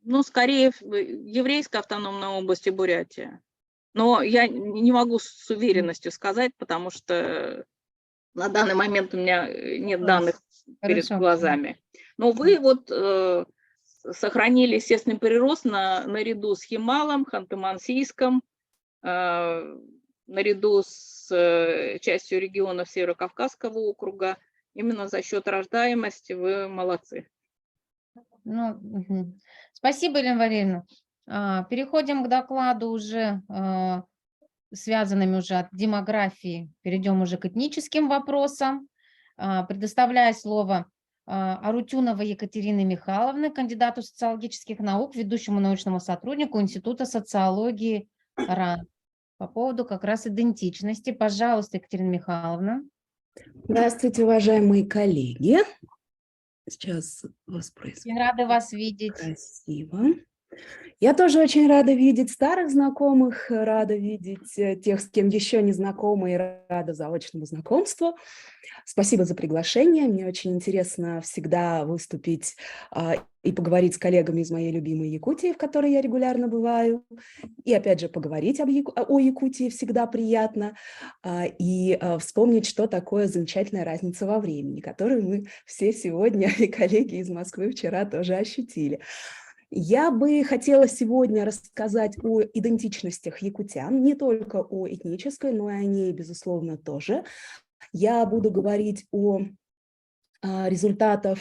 ну, скорее, Еврейская автономная область и Бурятия. Но я не могу с уверенностью сказать, потому что на данный момент у меня нет данных перед Хорошо. глазами. Но вы вот сохранили естественный прирост наряду с Ямалом, Ханты-Мансийском, наряду с частью регионов Северо-Кавказского округа. Именно за счет рождаемости вы молодцы. Ну, спасибо, Елена Валерьевна. Переходим к докладу уже, связанным уже от демографии. Перейдем уже к этническим вопросам. Предоставляю слово Арутюновой Екатерины Михайловны, кандидату социологических наук, ведущему научному сотруднику Института социологии РАН. По поводу как раз идентичности. Пожалуйста, Екатерина Михайловна. Здравствуйте, уважаемые коллеги. Сейчас воспроизведу. Очень рада вас видеть. Красиво. Я тоже очень рада видеть старых знакомых, рада видеть тех, с кем еще не знакомы, и рада заочному знакомству. Спасибо за приглашение. Мне очень интересно всегда выступить и поговорить с коллегами из моей любимой Якутии, в которой я регулярно бываю. И опять же поговорить о Якутии всегда приятно. И вспомнить, что такое замечательная разница во времени, которую мы все сегодня, и коллеги из Москвы вчера тоже ощутили. Я бы хотела сегодня рассказать о идентичностях якутян, не только о этнической, но и о ней, безусловно, тоже. Я буду говорить о результатах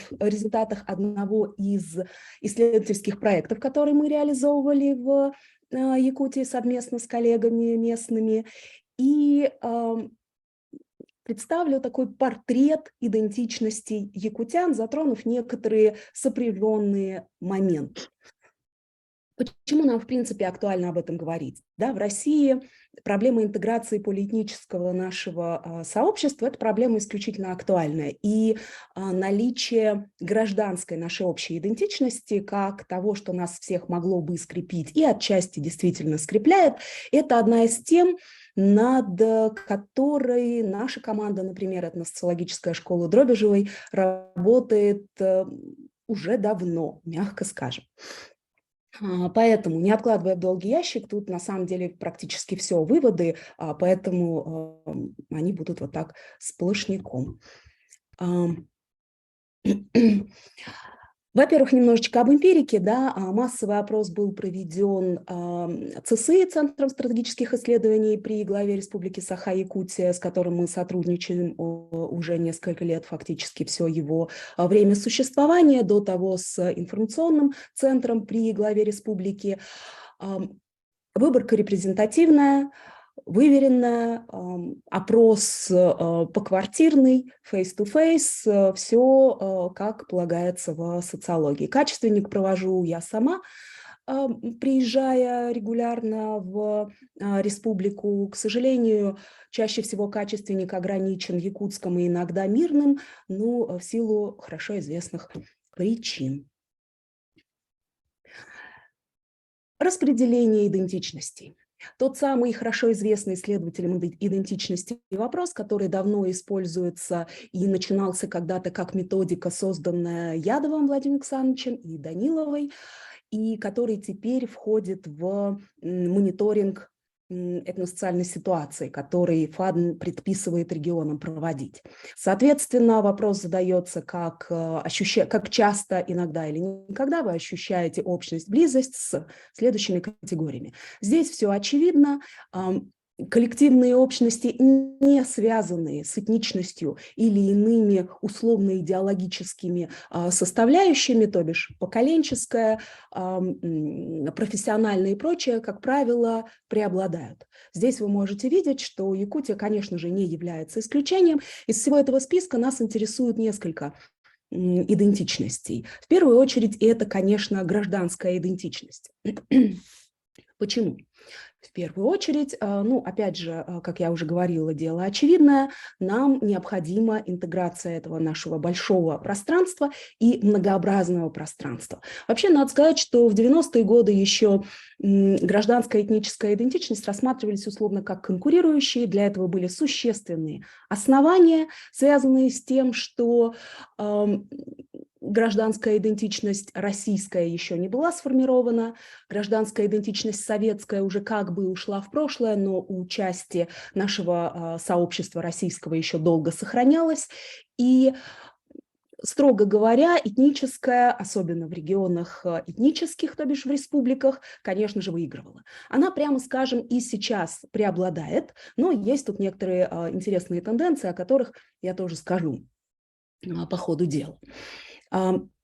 одного из исследовательских проектов, которые мы реализовывали в Якутии совместно с коллегами местными, и представлю такой портрет идентичности якутян, затронув некоторые сопряженные моменты. Почему нам, в принципе, актуально об этом говорить? Да, в России проблема интеграции полиэтнического нашего сообщества – это проблема исключительно актуальная. И наличие гражданской нашей общей идентичности, как того, что нас всех могло бы скрепить и отчасти действительно скрепляет, это одна из тем, над которой наша команда, например, этносоциологическая школа Дробежевой, работает уже давно, мягко скажем. Поэтому, не откладывая в долгий ящик, тут на самом деле практически все выводы, поэтому они будут вот так сплошняком. Во-первых, немножечко об эмпирике. Да, массовый опрос был проведен ЦСИ, Центром стратегических исследований при главе Республики Саха-Якутия, с которым мы сотрудничаем уже несколько лет, фактически все его время существования, до того с информационным центром при главе республики. Выборка репрезентативная, выверенная, опрос поквартирный, face-to-face, все как полагается в социологии. Качественник провожу я сама, приезжая регулярно в республику. К сожалению, чаще всего качественник ограничен Якутском и иногда Мирным, но в силу хорошо известных причин. Распределение идентичностей. Тот самый хорошо известный исследователям идентичности вопрос, который давно используется и начинался когда-то как методика, созданная Ядовым Владимиром Александровичем и Даниловой, и который теперь входит в мониторинг этносоциальной ситуации, который ФАДН предписывает регионам проводить. Соответственно, вопрос задается, как часто, иногда или никогда вы ощущаете общность, близость с следующими категориями. Здесь все очевидно. Коллективные общности, не связанные с этничностью или иными условно-идеологическими составляющими, то бишь поколенческая, профессиональная и прочее, как правило, преобладают. Здесь вы можете видеть, что Якутия, конечно же, не является исключением. Из всего этого списка нас интересует несколько идентичностей. В первую очередь это, конечно, гражданская идентичность. Почему? В первую очередь, ну, опять же, как я уже говорила, дело очевидное, нам необходима интеграция этого нашего большого пространства и многообразного пространства. Вообще, надо сказать, что в 90-е годы еще гражданская этническая идентичность рассматривались условно как конкурирующие, для этого были существенные основания, связанные с тем, что гражданская идентичность российская еще не была сформирована, гражданская идентичность советская уже как бы ушла в прошлое, но у части нашего сообщества российского еще долго сохранялась. И, строго говоря, этническая, особенно в регионах этнических, то бишь в республиках, конечно же, выигрывала. Она, прямо скажем, и сейчас преобладает, но есть тут некоторые интересные тенденции, о которых я тоже скажу по ходу дела.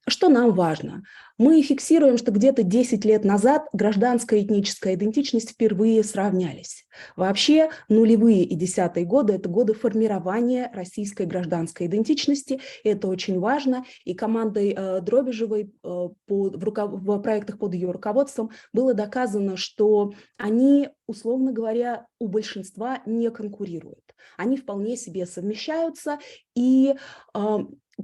Что нам важно? Мы фиксируем, что где-то 10 лет назад гражданская и этническая идентичность впервые сравнялись. Вообще нулевые и десятые годы – это годы формирования российской гражданской идентичности. Это очень важно. И командой Дробежевой в проектах под ее руководством было доказано, что они, условно говоря, у большинства не конкурируют. Они вполне себе совмещаются, и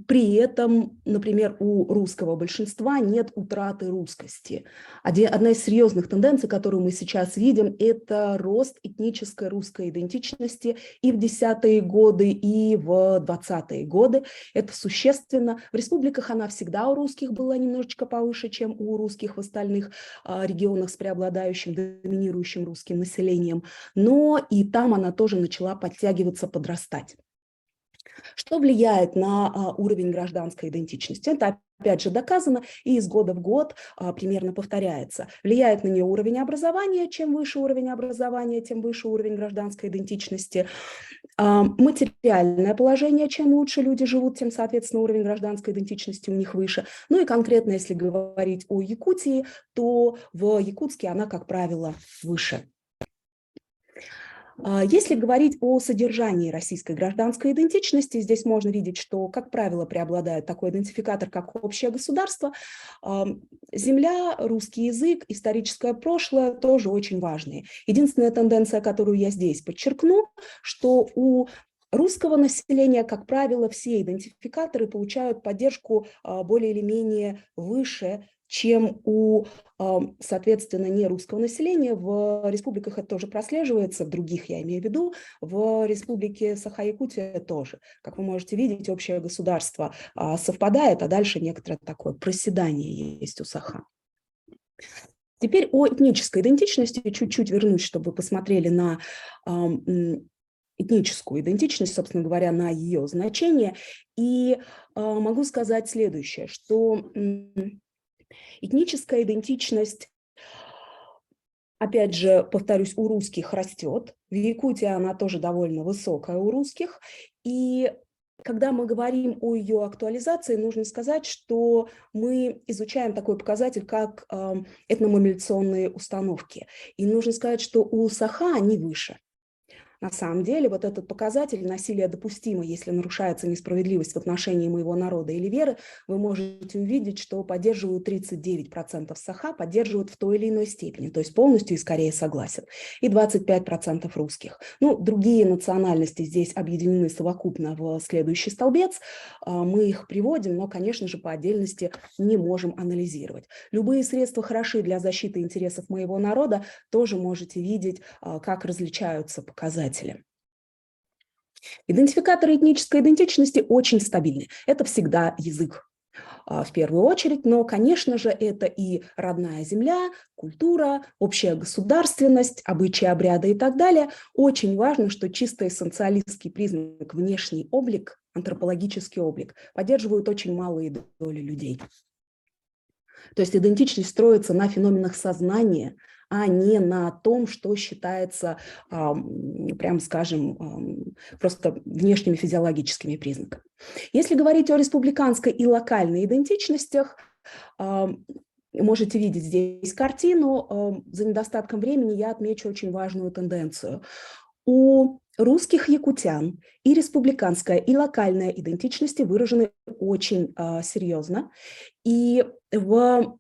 при этом, например, у русского большинства нет утраты русскости. Одна из серьезных тенденций, которую мы сейчас видим, это рост этнической русской идентичности и в 10-е годы, и в 20-е годы. Это существенно. В республиках она всегда у русских была немножечко повыше, чем у русских в остальных регионах с преобладающим, доминирующим русским населением. Но и там она тоже начала подтягиваться, подрастать. Что влияет на уровень гражданской идентичности? Это опять же доказано и из года в год примерно повторяется. Влияет на нее уровень образования. Чем выше уровень образования, тем выше уровень гражданской идентичности. Материальное положение. Чем лучше люди живут, тем, соответственно, уровень гражданской идентичности у них выше. Ну и конкретно, если говорить о Якутии, то в Якутске она, как правило, выше. Если говорить о содержании российской гражданской идентичности, здесь можно видеть, что, как правило, преобладает такой идентификатор, как общее государство. Земля, русский язык, историческое прошлое тоже очень важные. Единственная тенденция, которую я здесь подчеркну, что у русского населения, как правило, все идентификаторы получают поддержку более или менее выше, чем у, соответственно, нерусского населения. В республиках это тоже прослеживается, в других я имею в виду, в республике Саха-Якутия тоже. Как вы можете видеть, общее государство совпадает, а дальше некоторое такое проседание есть у Саха. Теперь о этнической идентичности чуть-чуть вернусь, чтобы вы посмотрели на этническую идентичность, собственно говоря, на ее значение. И могу сказать следующее, что этническая идентичность, опять же, повторюсь, у русских растет. В Якутии она тоже довольно высокая у русских. И когда мы говорим о ее актуализации, нужно сказать, что мы изучаем такой показатель, как этномимиляционные установки. И нужно сказать, что у Саха они выше. На самом деле вот этот показатель насилия допустимо, если нарушается несправедливость в отношении моего народа или веры, вы можете увидеть, что поддерживают 39% Саха, поддерживают в той или иной степени, то есть полностью и скорее согласен, и 25% русских. Ну, другие национальности здесь объединены совокупно в следующий столбец, мы их приводим, но, конечно же, по отдельности не можем анализировать. Любые средства хороши для защиты интересов моего народа, тоже можете видеть, как различаются показатели. Идентификаторы этнической идентичности очень стабильны. Это всегда язык в первую очередь, но, конечно же, это и родная земля, культура, общая государственность, обычаи, обряды и так далее. Очень важно, что чисто эссенциалистский признак, внешний облик, антропологический облик поддерживают очень малые доли людей. То есть идентичность строится на феноменах сознания, а не на том, что считается, прям скажем, просто внешними физиологическими признаками. Если говорить о республиканской и локальной идентичностях, можете видеть здесь картину. За недостатком времени я отмечу очень важную тенденцию. У русских якутян и республиканская, и локальная идентичности выражены очень серьезно. И в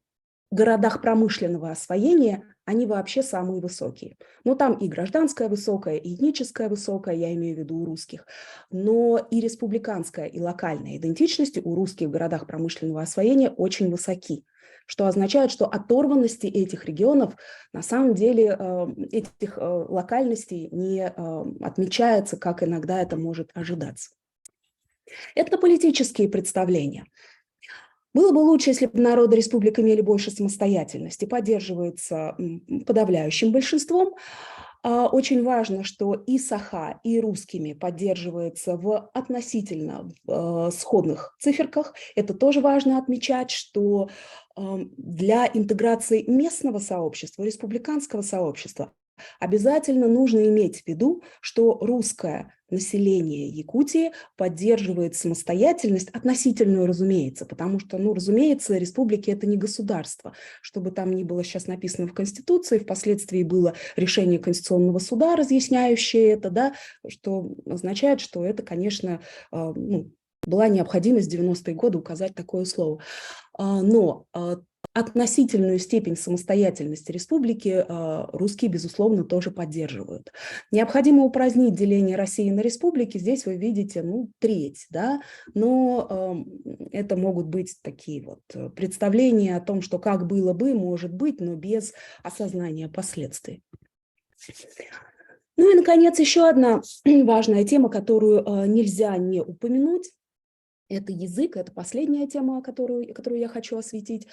городах промышленного освоения они вообще самые высокие. Но там и гражданская высокая, и этническая высокая, я имею в виду у русских, но и республиканская, и локальная идентичности у русских в городах промышленного освоения очень высоки, что означает, что оторванности этих регионов, на самом деле, этих локальностей не отмечается, как иногда это может ожидаться. Это политические представления. Было бы лучше, если бы народы республик имели больше самостоятельности, поддерживается подавляющим большинством. Очень важно, что и Саха, и русскими поддерживается в относительно сходных циферках. Это тоже важно отмечать, что для интеграции местного сообщества, республиканского сообщества, обязательно нужно иметь в виду, что русское население Якутии поддерживает самостоятельность, относительную, разумеется, потому что, разумеется, республики – это не государство. Что бы там ни было сейчас написано в Конституции, впоследствии было решение Конституционного суда, разъясняющее это, да, что означает, что это, конечно, была необходимость в 90-е годы указать такое слово. Но относительную степень самостоятельности республики русские, безусловно, тоже поддерживают. Необходимо упразднить деление России на республики. Здесь вы видите, треть, да, но это могут быть такие вот представления о том, что как было бы, может быть, но без осознания последствий. И, наконец, еще одна важная тема, которую нельзя не упомянуть. Это язык, это последняя тема, которую я хочу осветить.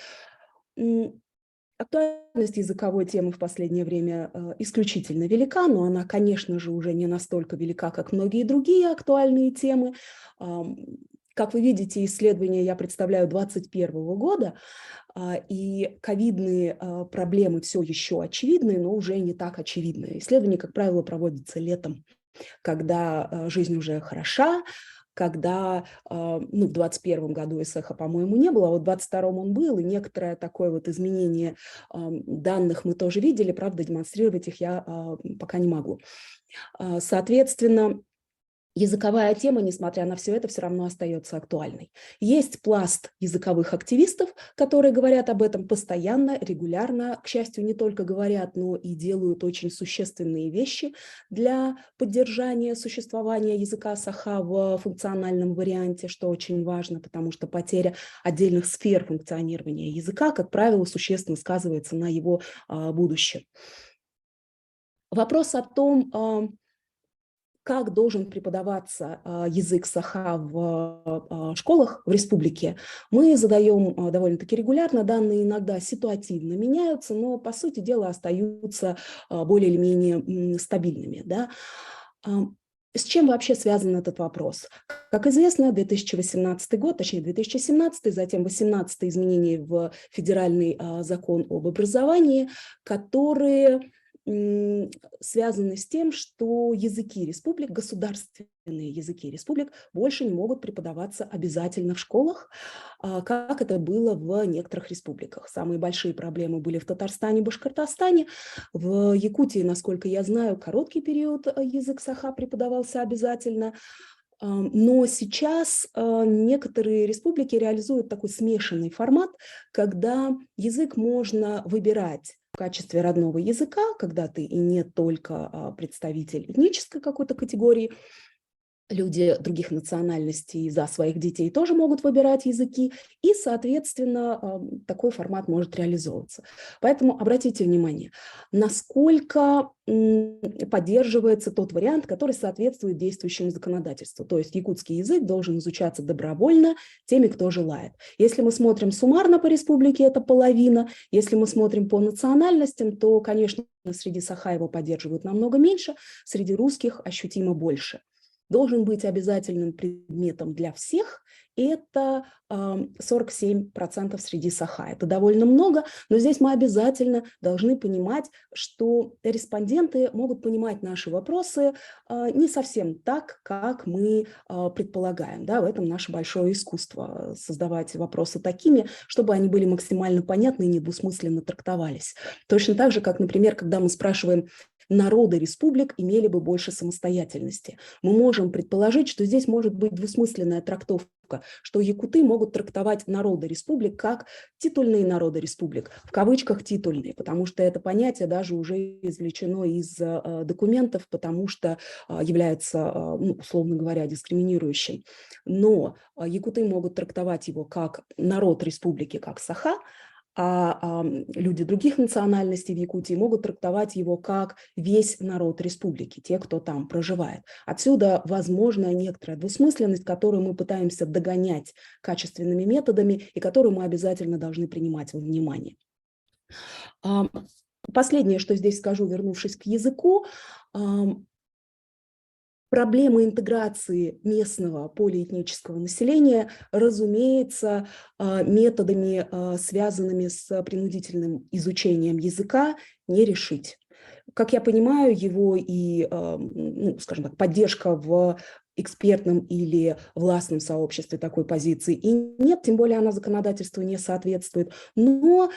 Актуальность языковой темы в последнее время исключительно велика, но она, конечно же, уже не настолько велика, как многие другие актуальные темы. Как вы видите, исследования я представляю 2021 года, и ковидные проблемы все еще очевидны, но уже не так очевидны. Исследования, как правило, проводятся летом, когда жизнь уже хороша, когда в 2021 году СЭХа, по-моему, не было, а вот в 2022 он был, и некоторое такое вот изменение данных мы тоже видели, правда, демонстрировать их я пока не могу. Соответственно, языковая тема, несмотря на все это, все равно остается актуальной. Есть пласт языковых активистов, которые говорят об этом постоянно, регулярно. К счастью, не только говорят, но и делают очень существенные вещи для поддержания существования языка Саха в функциональном варианте, что очень важно, потому что потеря отдельных сфер функционирования языка, как правило, существенно сказывается на его будущем. Вопрос о том, как должен преподаваться язык Саха в школах в республике, мы задаем довольно-таки регулярно. Данные иногда ситуативно меняются, но, по сути дела, остаются более или менее стабильными. Да? С чем вообще связан этот вопрос? Как известно, 2018 год, точнее 2017, затем 2018 изменения в федеральный закон об образовании, которые связаны с тем, что языки республик, государственные языки республик больше не могут преподаваться обязательно в школах, как это было в некоторых республиках. Самые большие проблемы были в Татарстане, Башкортостане. В Якутии, насколько я знаю, короткий период язык Саха преподавался обязательно. Но сейчас некоторые республики реализуют такой смешанный формат, когда язык можно выбирать в качестве родного языка, когда ты и не только представитель этнической какой-то категории, люди других национальностей за своих детей тоже могут выбирать языки, и, соответственно, такой формат может реализовываться. Поэтому обратите внимание, насколько поддерживается тот вариант, который соответствует действующему законодательству. То есть якутский язык должен изучаться добровольно теми, кто желает. Если мы смотрим суммарно по республике, это половина. Если мы смотрим по национальностям, то, конечно, среди Саха его поддерживают намного меньше, среди русских ощутимо больше. Должен быть обязательным предметом для всех, это 47% среди Саха. Это довольно много, но здесь мы обязательно должны понимать, что респонденты могут понимать наши вопросы не совсем так, как мы предполагаем. Да, в этом наше большое искусство – создавать вопросы такими, чтобы они были максимально понятны и недвусмысленно трактовались. Точно так же, как, например, когда мы спрашиваем, народы республик имели бы больше самостоятельности. Мы можем предположить, что здесь может быть двусмысленная трактовка, что якуты могут трактовать народы республик как титульные народы республик, в кавычках титульные, потому что это понятие даже уже извлечено из документов, потому что является, условно говоря, дискриминирующим. Но якуты могут трактовать его как народ республики, как Саха, а люди других национальностей в Якутии могут трактовать его как весь народ республики, те, кто там проживает. Отсюда возможна некоторая двусмысленность, которую мы пытаемся догонять качественными методами и которую мы обязательно должны принимать во внимание. Последнее, что здесь скажу, вернувшись к языку, проблема интеграции местного полиэтнического населения, разумеется, методами, связанными с принудительным изучением языка, не решить. Как я понимаю, его и, ну, скажем так, поддержка в экспертном или властном сообществе такой позиции и нет, тем более она законодательству не соответствует, но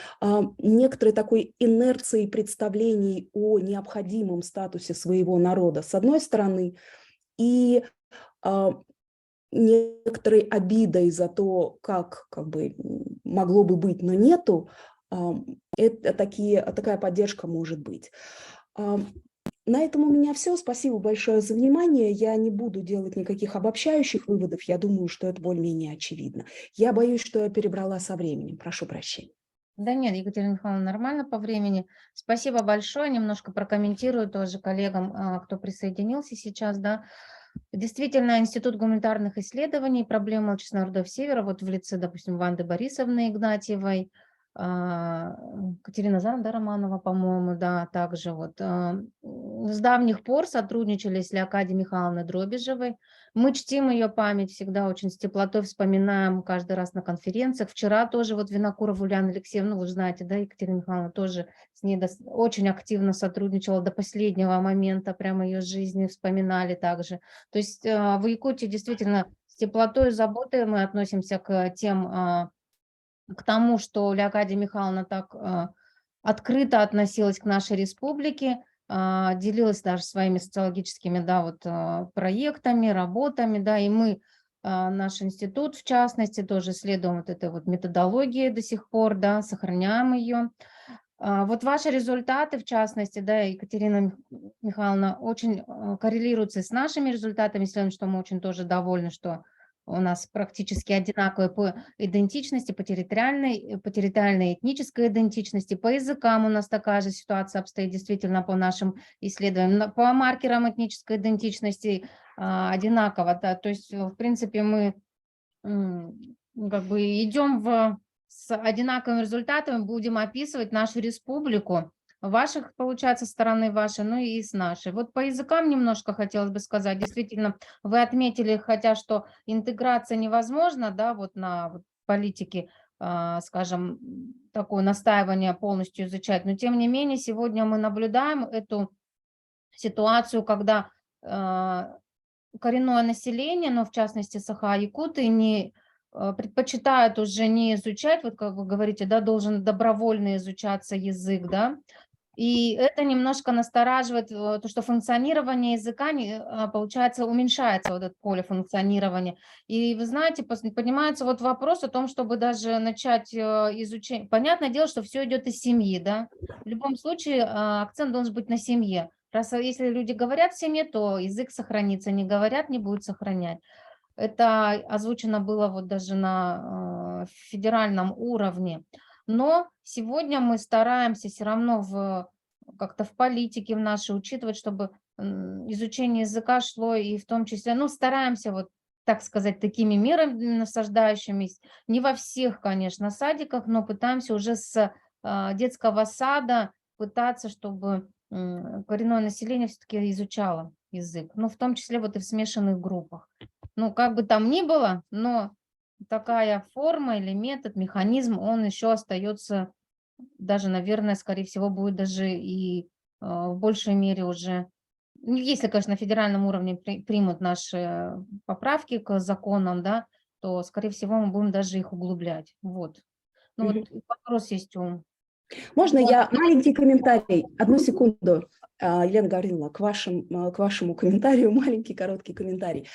некоторой такой инерции представлений о необходимом статусе своего народа, с одной стороны, и некоторой обидой за то, как бы могло бы быть, но нету, это такая поддержка может быть. На этом у меня все. Спасибо большое за внимание. Я не буду делать никаких обобщающих выводов. Я думаю, что это более-менее очевидно. Я боюсь, что я перебрала со временем. Прошу прощения. Да нет, Екатерина Михайловна, нормально по времени. Спасибо большое. Немножко прокомментирую тоже коллегам, кто присоединился сейчас, да. Действительно, Институт гуманитарных исследований, проблемы малочисленных народов Севера, вот в лице, допустим, Ванды Борисовны Игнатьевой, Катерина Зан, да, Романова, по-моему, да, также вот с давних пор сотрудничали с Леокадией Михайловной Дробежевой. Мы чтим ее память, всегда очень с теплотой вспоминаем каждый раз на конференциях. Вчера тоже вот Винокурова Ульяна Алексеевна, вы знаете, да, Екатерина Михайловна тоже с ней очень активно сотрудничала до последнего момента, прямо ее жизни вспоминали также. То есть в Якутии действительно с теплотой и заботой мы относимся к тому, что Леокадия Михайловна так открыто относилась к нашей республике, делилась даже своими социологическими, да, вот, проектами, работами, да, и мы, наш институт, в частности, тоже следуем вот этой вот методологии до сих пор, да, сохраняем ее. Вот ваши результаты, в частности, да, Екатерина Михайловна, очень коррелируются с нашими результатами, что мы очень тоже довольны, что у нас практически одинаковые по идентичности, по территориальной этнической идентичности, по языкам у нас такая же ситуация обстоит действительно по нашим исследованиям, по маркерам этнической идентичности одинаково, да, то есть, в принципе, мы как бы идем с одинаковыми результатами, будем описывать нашу республику, ваших, получается, стороны вашей, ну и с нашей. Вот по языкам немножко хотелось бы сказать. Действительно, вы отметили, хотя что интеграция невозможна, да, вот на вот политике, скажем, такое настаивание полностью изучать, но тем не менее сегодня мы наблюдаем эту ситуацию, когда коренное население, но в частности саха-якуты, не предпочитают уже не изучать, вот как вы говорите, да, должен добровольно изучаться язык, да, и это немножко настораживает, то, что функционирование языка, получается, уменьшается, вот это поле функционирования. И вы знаете, поднимается вот вопрос о том, чтобы даже начать изучение. Понятное дело, что все идет из семьи, да. В любом случае акцент должен быть на семье. Раз если люди говорят в семье, то язык сохранится, не говорят, не будет сохранять. Это озвучено было вот даже на федеральном уровне. Но сегодня мы стараемся все равно как-то в политике в нашей учитывать, чтобы изучение языка шло и в том числе, ну, стараемся вот, так сказать, такими мерами насаждающимися, не во всех, конечно, садиках, но пытаемся уже с детского сада пытаться, чтобы коренное население все-таки изучало язык, ну, в том числе вот и в смешанных группах. Ну, как бы там ни было, но такая форма или метод, механизм, он еще остается, даже, наверное, скорее всего, будет даже и в большей мере уже, если, конечно, на федеральном уровне примут наши поправки к законам, да, то, скорее всего, мы будем даже их углублять. Вот. Ну, вот вопрос есть Можно я маленький комментарий? Одну секунду, Елена Гавриловна, к вашему комментарию, маленький короткий комментарий.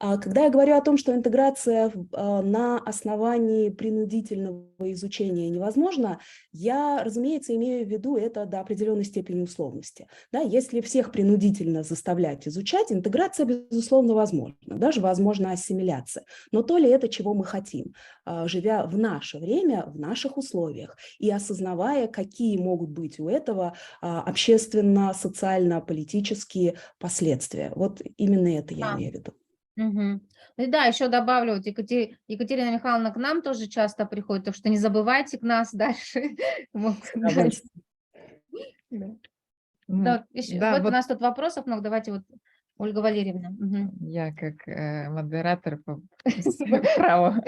Когда я говорю о том, что интеграция на основании принудительного изучения невозможна, я, разумеется, имею в виду это до определенной степени условности. Да, если всех принудительно заставлять изучать, интеграция, безусловно, возможна, даже возможна ассимиляция. Но то ли это, чего мы хотим, живя в наше время, в наших условиях, и осознавая, какие могут быть у этого общественно-социально-политические последствия. Вот именно это я имею в виду. Мгм. Ну и да, еще добавлю, вот Екатерина Михайловна к нам тоже часто приходит, так что не забывайте к нас дальше. Вот, С да. удовольствием. Да. Ну, Да, да, вот у вот нас тут вопросов много, давайте вот Ольга Валерьевна. Мгм. я как модератор свое право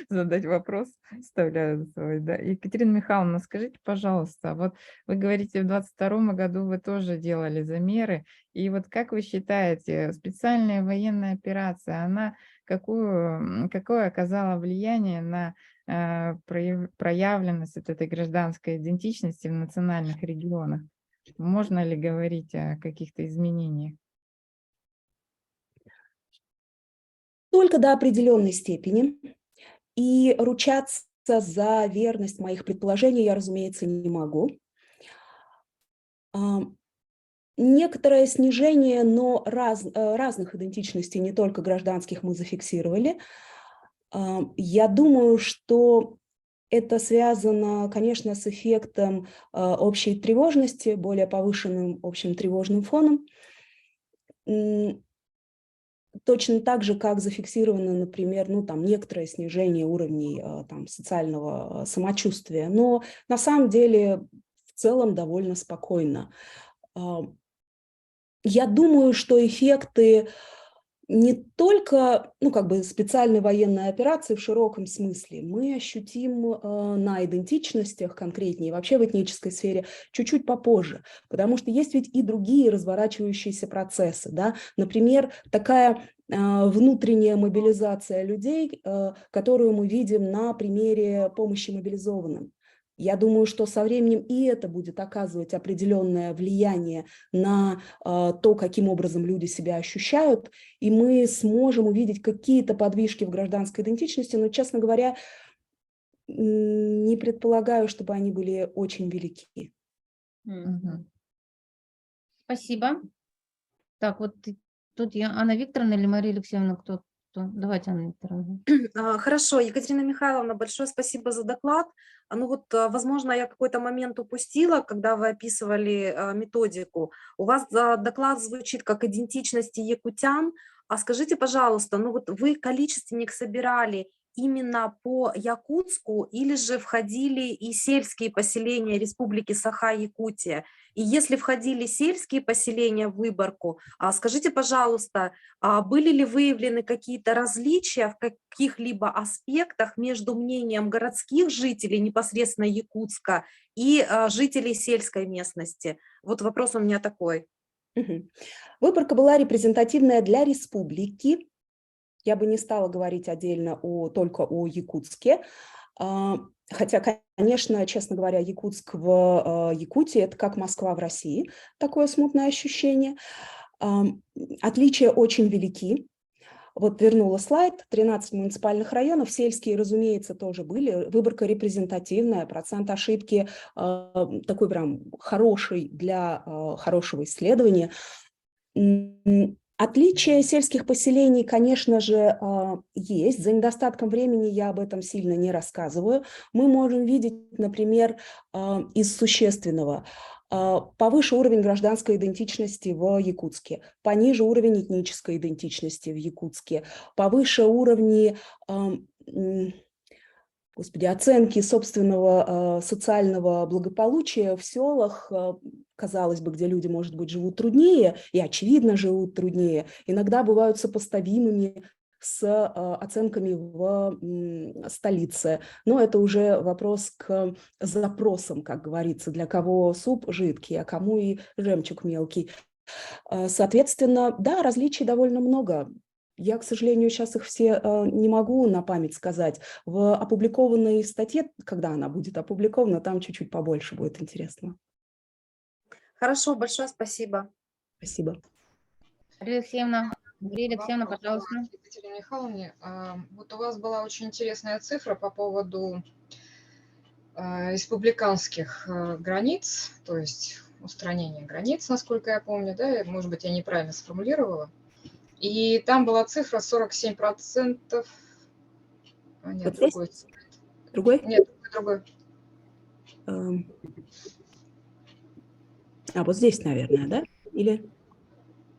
задать вопрос вставляю свой. Да. Екатерина Михайловна, скажите, пожалуйста, вот вы говорите, в 2022 году вы тоже делали замеры, и вот как вы считаете, специальная военная операция, она какое оказала влияние на проявленность вот этой гражданской идентичности в национальных регионах? Можно ли говорить о каких-то изменениях? Только до определенной степени. И ручаться за верность моих предположений я, разумеется, не могу. Некоторое снижение, но разных идентичностей, не только гражданских, мы зафиксировали. Я думаю, что это связано, конечно, с эффектом общей тревожности, более повышенным общим тревожным фоном. Точно так же, как зафиксировано, например, некоторое снижение уровней социального самочувствия, но на самом деле в целом довольно спокойно. Я думаю, что эффекты не только специальной военной операции в широком смысле мы ощутим на идентичностях конкретнее, вообще в этнической сфере чуть-чуть попозже, потому что есть ведь и другие разворачивающиеся процессы. Да? Например, такая внутренняя мобилизация людей, которую мы видим на примере помощи мобилизованным. Я думаю, что со временем и это будет оказывать определенное влияние на то, каким образом люди себя ощущают, и мы сможем увидеть какие-то подвижки в гражданской идентичности, но, честно говоря, не предполагаю, чтобы они были очень велики. Мгм. Спасибо. Так, вот тут Анна Викторовна или Мария Алексеевна, кто? Давайте, Анна Викторовна. Хорошо, Екатерина Михайловна, большое спасибо за доклад. Возможно, я какой-то момент упустила, когда вы описывали методику. У вас доклад звучит как идентичности якутян. А скажите, пожалуйста, вы количественник собирали именно по Якутску или же входили и сельские поселения Республики Саха-Якутия? И если входили сельские поселения в выборку, скажите, пожалуйста, были ли выявлены какие-то различия в каких-либо аспектах между мнением городских жителей непосредственно Якутска и жителей сельской местности? Вот вопрос у меня такой. Выборка была репрезентативная для республики. Я бы не стала говорить отдельно только о Якутске. Хотя, конечно, честно говоря, Якутск в Якутии – это как Москва в России, такое смутное ощущение. Отличия очень велики. Вот вернула слайд, 13 муниципальных районов, сельские, разумеется, тоже были. Выборка репрезентативная, процент ошибки такой прям хороший для хорошего исследования. Отличия сельских поселений, конечно же, есть. За недостатком времени я об этом сильно не рассказываю. Мы можем видеть, например, из существенного повыше уровень гражданской идентичности в Якутске, пониже уровень этнической идентичности в Якутске, повыше уровни оценки собственного социального благополучия в селах, казалось бы, где люди, может быть, живут труднее, и, очевидно, живут труднее, иногда бывают сопоставимыми с оценками в столице. Но это уже вопрос к запросам, как говорится, для кого суп жидкий, а кому и жемчуг мелкий. Соответственно, да, различий довольно много. Я, к сожалению, сейчас их все не могу на память сказать. В опубликованной статье, когда она будет опубликована, там чуть-чуть побольше будет интересно. Хорошо, большое спасибо. Спасибо. Мария Алексеевна. Мария Алексеевна, Вопрос пожалуйста. к Екатерине Михайловне. Вот у вас была очень интересная цифра по поводу республиканских границ, то есть устранения границ, насколько я помню, да, может быть, я неправильно сформулировала. И там была цифра 47%. Нет, Вот здесь? другой. Другой? Нет, другой. Вот здесь, наверное, да? Или...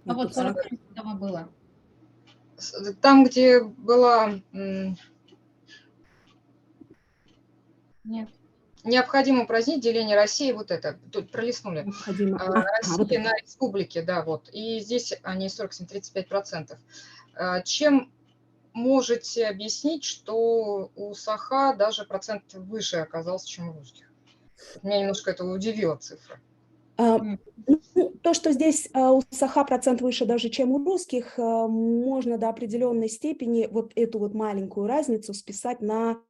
А вот тут 40. 40% было. Там, где была Нет. необходимо упразднить деление России, вот это, тут пролистнули. Необходимо. Россия Вот это. на республике, да, вот. И здесь они 47-35%. Чем можете объяснить, что у Саха даже процент выше оказался, чем у русских? Меня немножко это удивило, цифра. То, что здесь у Саха процент выше даже, чем у русских, можно до определенной степени вот эту вот маленькую разницу списать на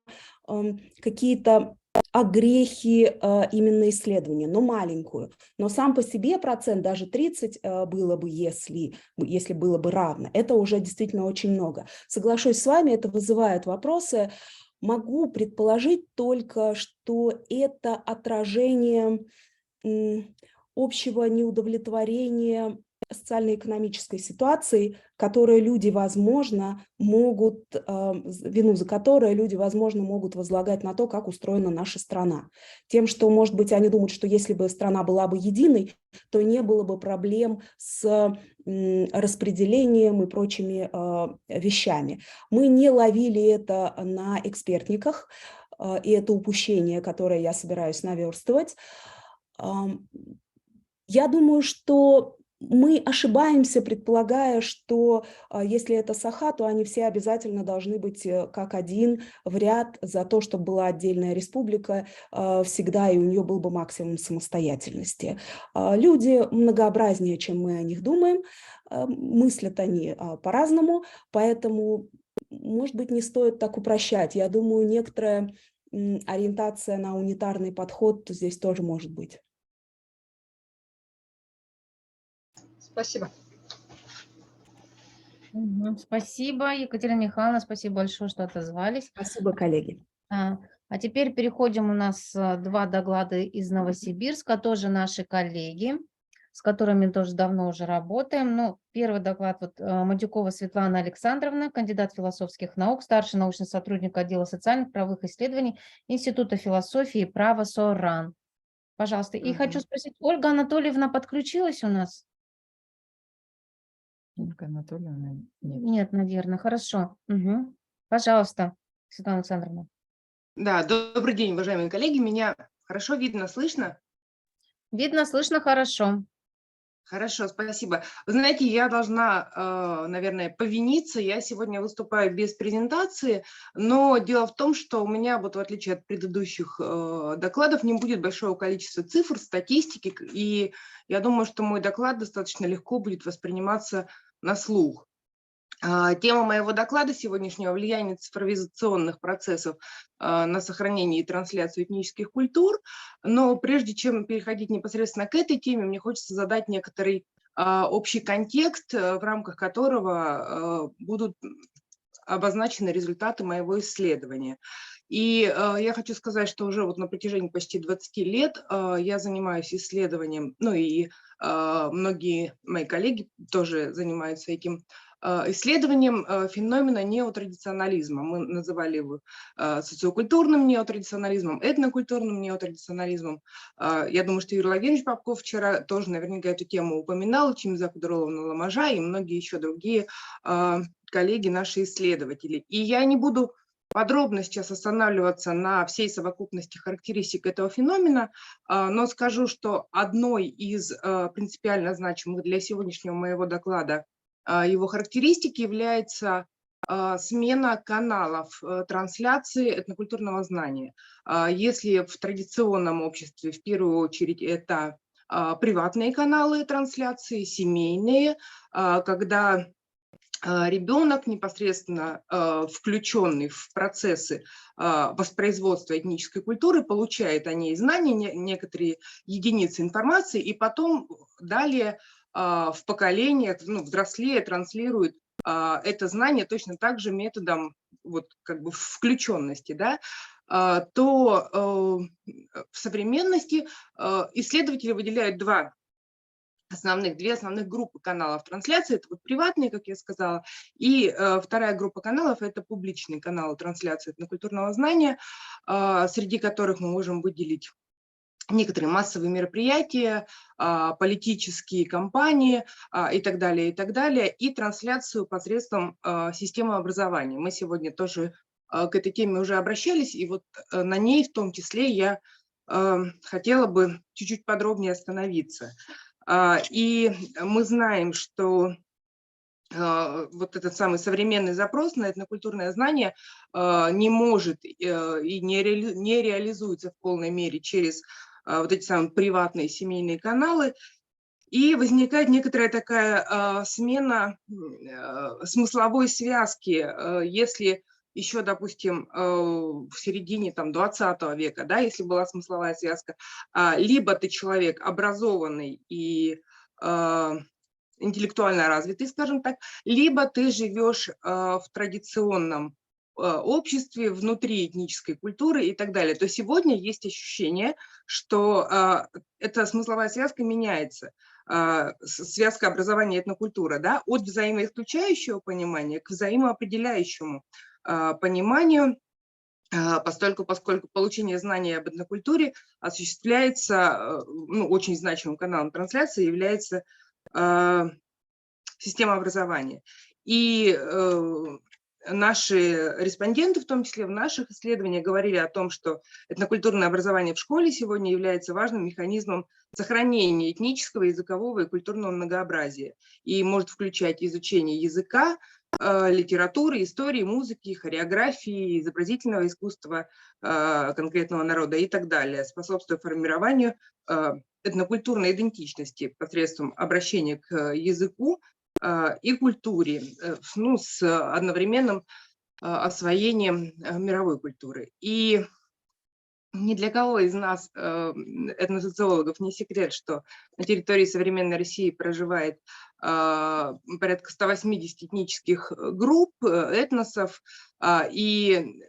какие-то огрехи именно исследования, но маленькую. Но сам по себе процент, даже 30 было бы, если было бы равно. Это уже действительно очень много. Соглашусь с вами, это вызывает вопросы. Могу предположить только, что это отражение общего неудовлетворения социально-экономической ситуации, которую люди, возможно, могут, вину за которую люди, возможно, могут возлагать на то, как устроена наша страна. Тем, что, может быть, они думают, что если бы страна была бы единой, то не было бы проблем с распределением и прочими вещами. Мы не ловили это на экспертниках, и это упущение, которое я собираюсь наверстывать. Я думаю, что мы ошибаемся, предполагая, что если это Саха, то они все обязательно должны быть как один в ряд за то, чтобы была отдельная республика всегда, и у нее был бы максимум самостоятельности. Люди многообразнее, чем мы о них думаем, мыслят они по-разному, поэтому, может быть, не стоит так упрощать. Я думаю, некоторая ориентация на унитарный подход здесь тоже может быть. Спасибо. Спасибо, Екатерина Михайловна, спасибо большое, что отозвались. Спасибо, коллеги. А теперь переходим, у нас два доклада из Новосибирска, тоже наши коллеги, с которыми тоже давно уже работаем. Ну, первый доклад, вот Матюкова Светлана Александровна, кандидат философских наук, старший научный сотрудник отдела социальных правовых исследований Института философии и права СОРАН. Пожалуйста. И хочу спросить, Ольга Анатольевна подключилась у нас? Ольга Анатольевна? Нет. Нет, наверное. Хорошо. Угу. Пожалуйста, Светлана Александровна. Да, добрый день, уважаемые коллеги. Меня хорошо видно, слышно? Видно, слышно хорошо. Хорошо, спасибо. Вы знаете, я должна, наверное, повиниться. Я сегодня выступаю без презентации, но дело в том, что у меня, вот в отличие от предыдущих докладов, не будет большого количества цифр, статистики, и я думаю, что мой доклад достаточно легко будет восприниматься на слух. Тема моего доклада сегодняшнего – влияние цифровизационных процессов на сохранение и трансляцию этнических культур. Но прежде чем переходить непосредственно к этой теме, мне хочется задать некоторый общий контекст, в рамках которого будут обозначены результаты моего исследования. И я хочу сказать, что уже вот на протяжении почти 20 лет я занимаюсь исследованием, ну и многие мои коллеги тоже занимаются этим исследованием феномена неотрадиционализма. Мы называли его социокультурным неотрадиционализмом, этнокультурным неотрадиционализмом. Я думаю, что Юрий Владимирович Попков вчера тоже наверняка эту тему упоминал, Чимиза Кудроlovна Ламажа и многие еще другие коллеги, наши исследователи. И я не буду подробно сейчас останавливаться на всей совокупности характеристик этого феномена, но скажу, что одной из принципиально значимых для сегодняшнего моего доклада его характеристики является смена каналов трансляции этнокультурного знания. Если в традиционном обществе в первую очередь это приватные каналы трансляции, семейные, когда ребенок, непосредственно включенный в процессы воспроизводства этнической культуры, получает о ней знания, некоторые единицы информации, и потом далее в поколениях, ну, взрослее транслируют это знание точно так же методом вот как бы включенности, да, то в современности исследователи выделяют две основных группы каналов трансляции. Это вот приватные, как я сказала, и вторая группа каналов – это публичные каналы трансляции этнокультурного знания, среди которых мы можем выделить некоторые массовые мероприятия, политические кампании и так далее, и трансляцию посредством системы образования. Мы сегодня тоже к этой теме уже обращались, и вот на ней в том числе я хотела бы чуть-чуть подробнее остановиться. И мы знаем, что вот этот самый современный запрос на этнокультурное знание не может и не реализуется в полной мере через вот эти самые приватные семейные каналы, и возникает некоторая такая смена смысловой связки, если еще, допустим, в середине там, 20 века, да, если была смысловая связка, либо ты человек образованный и интеллектуально развитый, скажем так, либо ты живешь в традиционном обществе, внутри этнической культуры и так далее, то сегодня есть ощущение, что эта смысловая связка меняется, связка образования и этнокультуры, да, от взаимоисключающего понимания к взаимоопределяющему пониманию, поскольку получение знаний об этнокультуре осуществляется, ну, очень значимым каналом трансляции является система образования. И наши респонденты, в том числе в наших исследованиях, говорили о том, что этнокультурное образование в школе сегодня является важным механизмом сохранения этнического, языкового и культурного многообразия и может включать изучение языка, литературы, истории, музыки, хореографии, изобразительного искусства конкретного народа и так далее, способствуя формированию этнокультурной идентичности посредством обращения к языку и культуре, ну, с одновременным освоением мировой культуры. И ни для кого из нас, этносоциологов, не секрет, что на территории современной России проживает порядка 180 этнических групп, этносов, и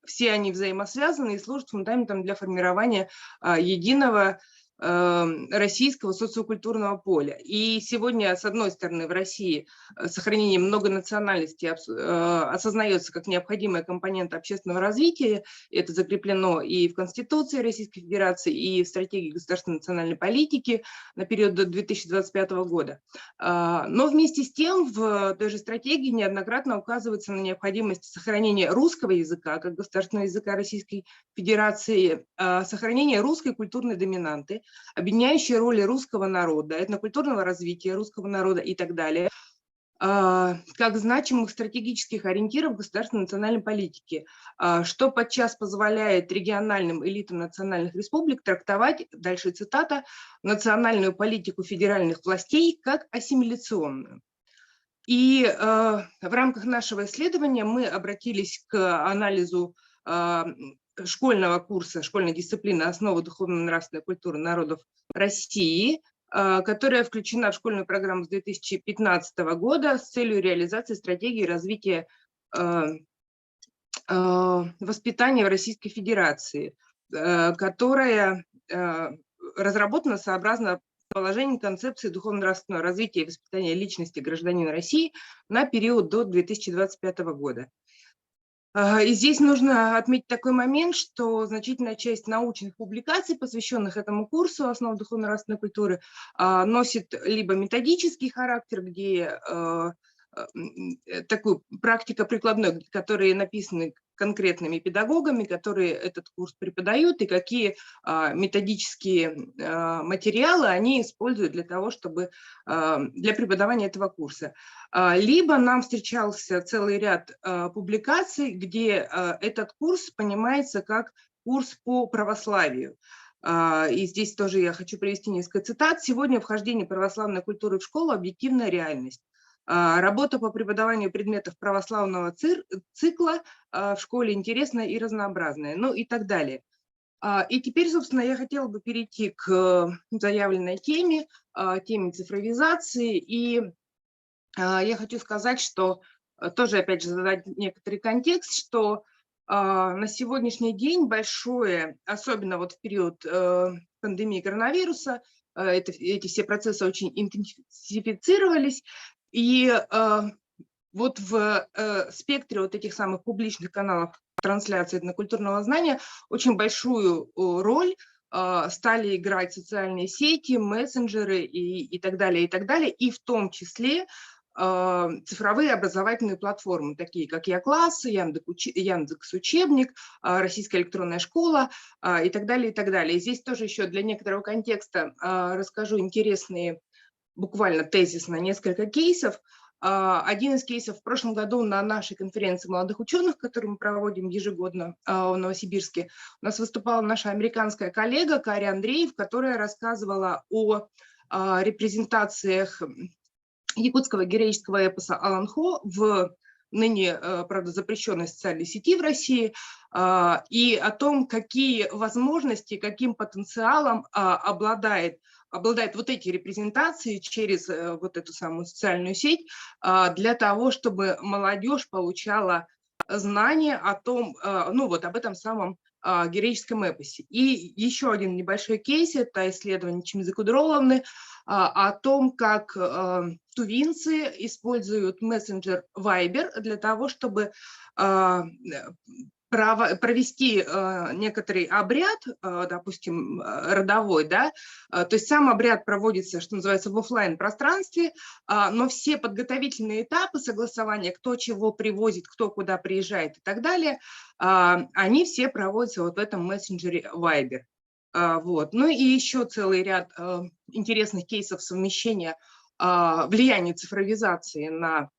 все они взаимосвязаны и служат фундаментом для формирования единого российского социокультурного поля. И сегодня, с одной стороны, в России сохранение многонациональности осознается как необходимая компонента общественного развития. Это закреплено и в Конституции Российской Федерации, и в стратегии государственной национальной политики на период до 2025 года. Но вместе с тем в той же стратегии неоднократно указывается на необходимость сохранения русского языка как государственного языка Российской Федерации, сохранения русской культурной доминанты, объединяющие роли русского народа, этнокультурного развития русского народа и так далее, как значимых стратегических ориентиров государственной национальной политики, что подчас позволяет региональным элитам национальных республик трактовать, дальше цитата, национальную политику федеральных властей как ассимиляционную. И в рамках нашего исследования мы обратились к анализу школьного курса, школьной дисциплины «Основы духовно-нравственной культуры народов России», которая включена в школьную программу с 2015 года с целью реализации стратегии развития воспитания в Российской Федерации, которая разработана сообразно положениям концепции духовно-нравственного развития и воспитания личности гражданина России на период до 2025 года. И здесь нужно отметить такой момент, что значительная часть научных публикаций, посвященных этому курсу «Основы духовно-нравственной культуры», носит либо методический характер, где такую практика прикладной, которые написаны конкретными педагогами, которые этот курс преподают, и какие методические материалы они используют для того, чтобы для преподавания этого курса. Либо нам встречался целый ряд публикаций, где этот курс понимается как курс по православию. И здесь тоже я хочу привести несколько цитат. «Сегодня вхождение православной культуры в школу – объективная реальность. Работа по преподаванию предметов православного цикла в школе интересная и разнообразная», ну и так далее. И теперь, собственно, я хотела бы перейти к заявленной теме, теме цифровизации. И я хочу сказать, что тоже, опять же, задать некоторый контекст, что на сегодняшний день большое, особенно вот в период пандемии коронавируса, эти все процессы очень интенсифицировались, и вот в спектре вот этих самых публичных каналов трансляции этнокультурного знания очень большую роль стали играть социальные сети, мессенджеры и так далее, и в том числе цифровые образовательные платформы, такие как Я-класс, Яндекс.Учебник, Российская электронная школа и так далее, и так далее. И здесь тоже еще для некоторого контекста расскажу интересные, буквально тезисно, несколько кейсов. Один из кейсов в прошлом году на нашей конференции молодых ученых, которую мы проводим ежегодно в Новосибирске, у нас выступала наша американская коллега Каря Андреев, которая рассказывала о репрезентациях якутского героического эпоса «Аланхо» в ныне, правда, запрещенной социальной сети в России, и о том, какие возможности, каким потенциалом обладает вот эти репрезентации через вот эту самую социальную сеть для того, чтобы молодежь получала знания о том, ну вот об этом самом героическом эпосе. И еще один небольшой кейс – это исследование Чимизы Кудроуловны о том, как тувинцы используют мессенджер Viber для того, чтобы провести некоторый обряд, допустим, родовой, да, то есть сам обряд проводится, что называется, в офлайн пространстве, но все подготовительные этапы согласования, кто чего привозит, кто куда приезжает и так далее, они все проводятся вот в этом мессенджере Viber. Вот. Ну и еще целый ряд интересных кейсов совмещения влияния цифровизации на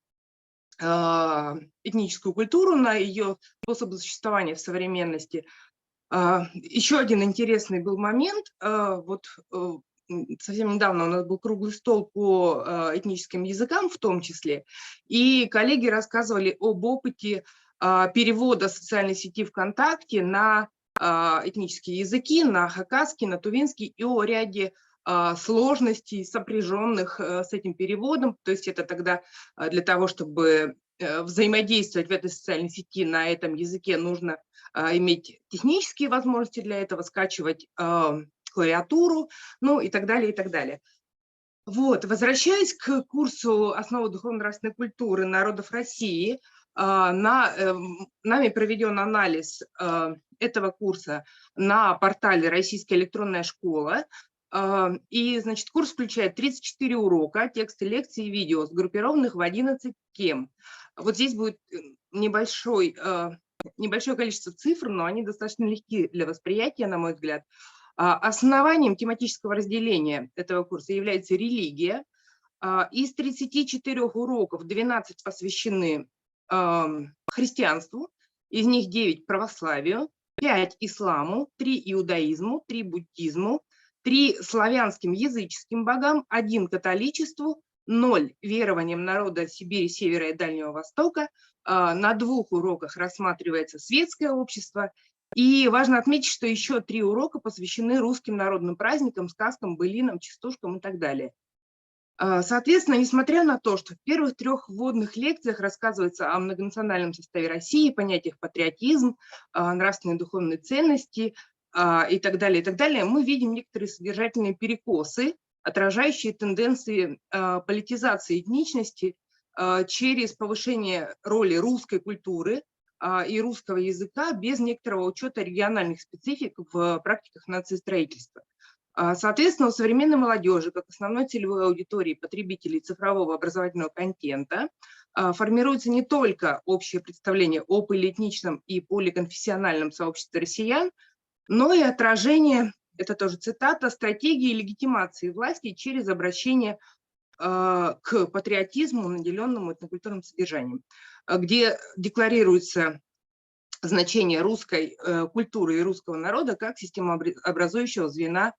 этническую культуру, на ее способ существования в современности. Еще один интересный был момент. Вот совсем недавно у нас был круглый стол по этническим языкам в том числе, и коллеги рассказывали об опыте перевода социальной сети ВКонтакте на этнические языки, на хакасский, на тувинский и о ряде сложностей, сопряженных с этим переводом. То есть это тогда для того, чтобы взаимодействовать в этой социальной сети на этом языке, нужно иметь технические возможности для этого, скачивать клавиатуру, ну и так далее, и так далее. Вот, возвращаясь к курсу «Основы духовно-нравственной культуры народов России», нами проведен анализ этого курса на портале «Российская электронная школа». И, значит, курс включает 34 урока, тексты, лекции и видео, сгруппированных в 11 тем. Вот здесь будет небольшое количество цифр, но они достаточно легки для восприятия, на мой взгляд. Основанием тематического разделения этого курса является религия. Из 34 уроков 12 посвящены христианству, из них 9 православию, 5 исламу, 3 иудаизму, 3 буддизму, 3 славянским языческим богам, 1 католичеству, 0 верованиям народа Сибири, Севера и Дальнего Востока. На 2 уроках рассматривается светское общество. И важно отметить, что еще 3 урока посвящены русским народным праздникам, сказкам, былинам, частушкам и так далее. Соответственно, несмотря на то, что в первых 3 вводных лекциях рассказывается о многонациональном составе России, понятиях патриотизм, нравственные и духовные ценности и так далее, мы видим некоторые содержательные перекосы, отражающие тенденции политизации этничности через повышение роли русской культуры и русского языка без некоторого учета региональных специфик в практиках нациостроительства. Соответственно, у современной молодежи, как основной целевой аудитории потребителей цифрового образовательного контента, формируется не только общее представление о полиэтничном и поликонфессиональном сообществе россиян, но и отражение, это тоже цитата, стратегии легитимации власти через обращение к патриотизму, наделенному этнокультурным содержанием, где декларируется значение русской культуры и русского народа как системообразующего звена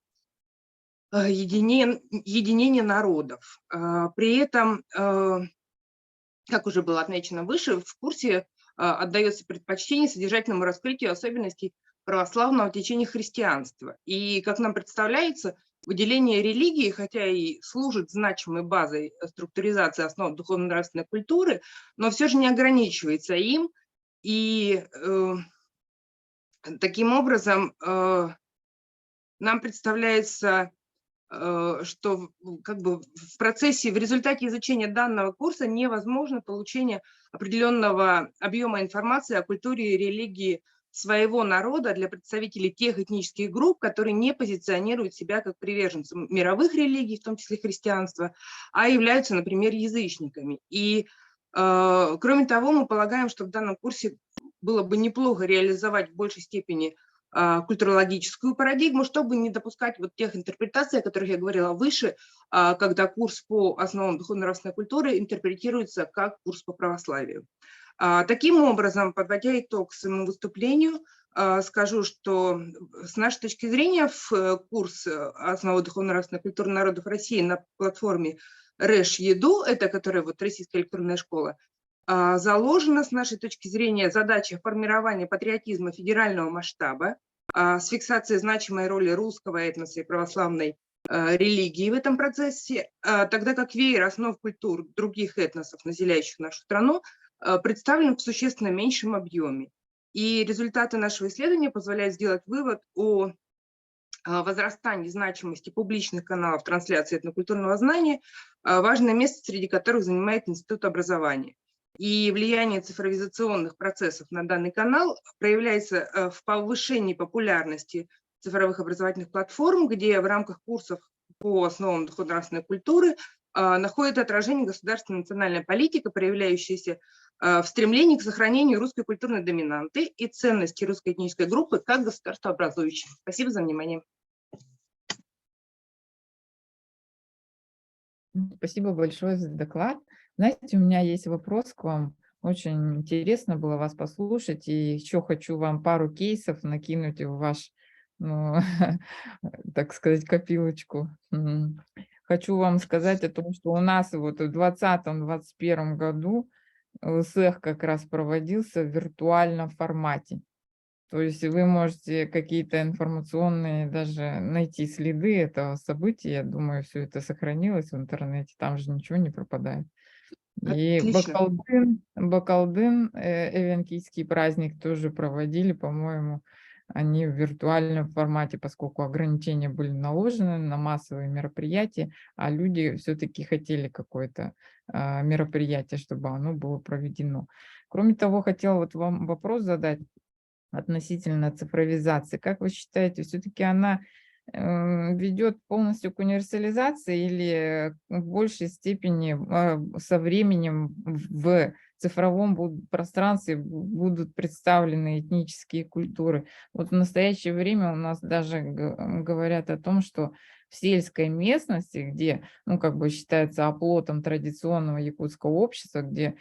единения народов. При этом, как уже было отмечено выше, в курсе отдается предпочтение содержательному раскрытию особенностей православного течения христианства. И, как нам представляется, выделение религии, хотя и служит значимой базой структуризации основ духовно-нравственной культуры, но все же не ограничивается им. И таким образом нам представляется, что как бы в результате изучения данного курса невозможно получение определенного объема информации о культуре и религии своего народа для представителей тех этнических групп, которые не позиционируют себя как приверженцы мировых религий, в том числе христианства, а являются, например, язычниками. И, кроме того, мы полагаем, что в данном курсе было бы неплохо реализовать в большей степени культурологическую парадигму, чтобы не допускать вот тех интерпретаций, о которых я говорила выше, когда курс по основам духовно-нравственной культуры интерпретируется как курс по православию. Таким образом, подводя итог своему выступлению, скажу, что с нашей точки зрения в курс «Основы духовно-нравственной культуры народов России» на платформе РЭШ-ЕДУ, это которая вот Российская электронная школа, заложена с нашей точки зрения задача формирования патриотизма федерального масштаба с фиксацией значимой роли русского этноса и православной религии в этом процессе, тогда как веер основ культур других этносов, населяющих нашу страну, представлен в существенно меньшем объеме. И результаты нашего исследования позволяют сделать вывод о возрастании значимости публичных каналов трансляции этнокультурного знания, важное место среди которых занимает Институт образования. И влияние цифровизационных процессов на данный канал проявляется в повышении популярности цифровых образовательных платформ, где в рамках курсов по основам духовно-нравственной культуры находит отражение государственная национальная политика, проявляющаяся в стремлении к сохранению русской культурной доминанты и ценности русской этнической группы как государствообразующей. Спасибо за внимание. Спасибо большое за доклад. Знаете, у меня есть вопрос к вам. Очень интересно было вас послушать. И еще хочу вам пару кейсов накинуть в ваш, ну, так сказать, копилочку. Хочу вам сказать о том, что у нас вот в 2020-2021 году ЛСЭХ как раз проводился в виртуальном формате. То есть вы можете какие-то информационные даже найти следы этого события. Я думаю, все это сохранилось в интернете, там же ничего не пропадает. И Отлично. Бакалдын, эвенкийский праздник тоже проводили, по-моему, они в виртуальном формате, поскольку ограничения были наложены на массовые мероприятия, а люди все-таки хотели какое-то мероприятие, чтобы оно было проведено. Кроме того, хотела вот вам вопрос задать относительно цифровизации. Как вы считаете, все-таки она ведет полностью к универсализации или в большей степени со временем в цифровом пространстве будут представлены этнические культуры? Вот в настоящее время у нас даже говорят о том, что в сельской местности, где, ну, как бы считается оплотом традиционного якутского общества, где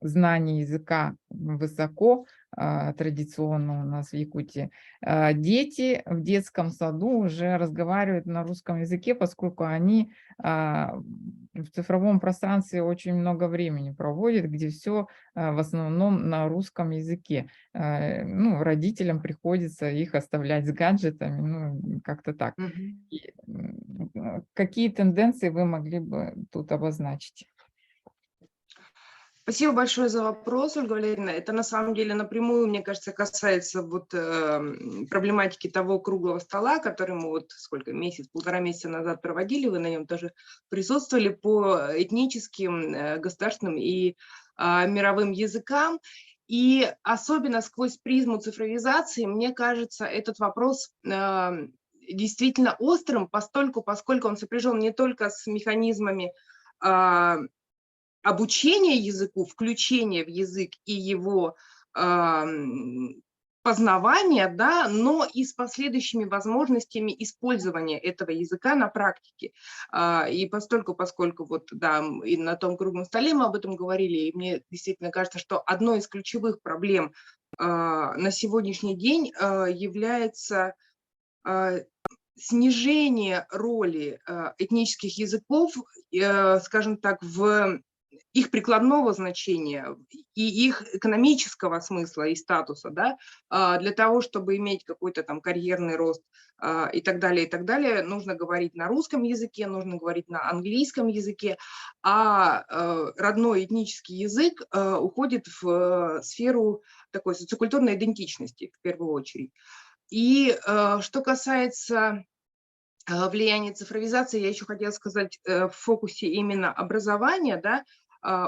знание языка высоко, традиционно у нас в Якутии, дети в детском саду уже разговаривают на русском языке, поскольку они в цифровом пространстве очень много времени проводят, где все в основном на русском языке. Ну, родителям приходится их оставлять с гаджетами, ну, как-то так. И, какие тенденции вы могли бы тут обозначить? Спасибо большое за вопрос, Ольга Валерьевна. Это на самом деле напрямую, мне кажется, касается вот проблематики того круглого стола, который мы вот полтора месяца назад проводили, вы на нем тоже присутствовали, по этническим, государственным и мировым языкам. И особенно сквозь призму цифровизации, мне кажется, этот вопрос действительно острым, поскольку он сопряжен не только с механизмами обучение языку, включение в язык и его познавание, да, но и с последующими возможностями использования этого языка на практике. И поскольку вот, да, и на том круглом столе мы об этом говорили, и мне действительно кажется, что одной из ключевых проблем на сегодняшний день является снижение роли этнических языков, скажем так, в их прикладного значения и их экономического смысла и статуса, да, для того, чтобы иметь какой-то там карьерный рост и так далее, нужно говорить на русском языке, нужно говорить на английском языке, а родной этнический язык уходит в сферу такой социокультурной идентичности в первую очередь. И что касается влияния цифровизации, я еще хотела сказать в фокусе именно образования, да,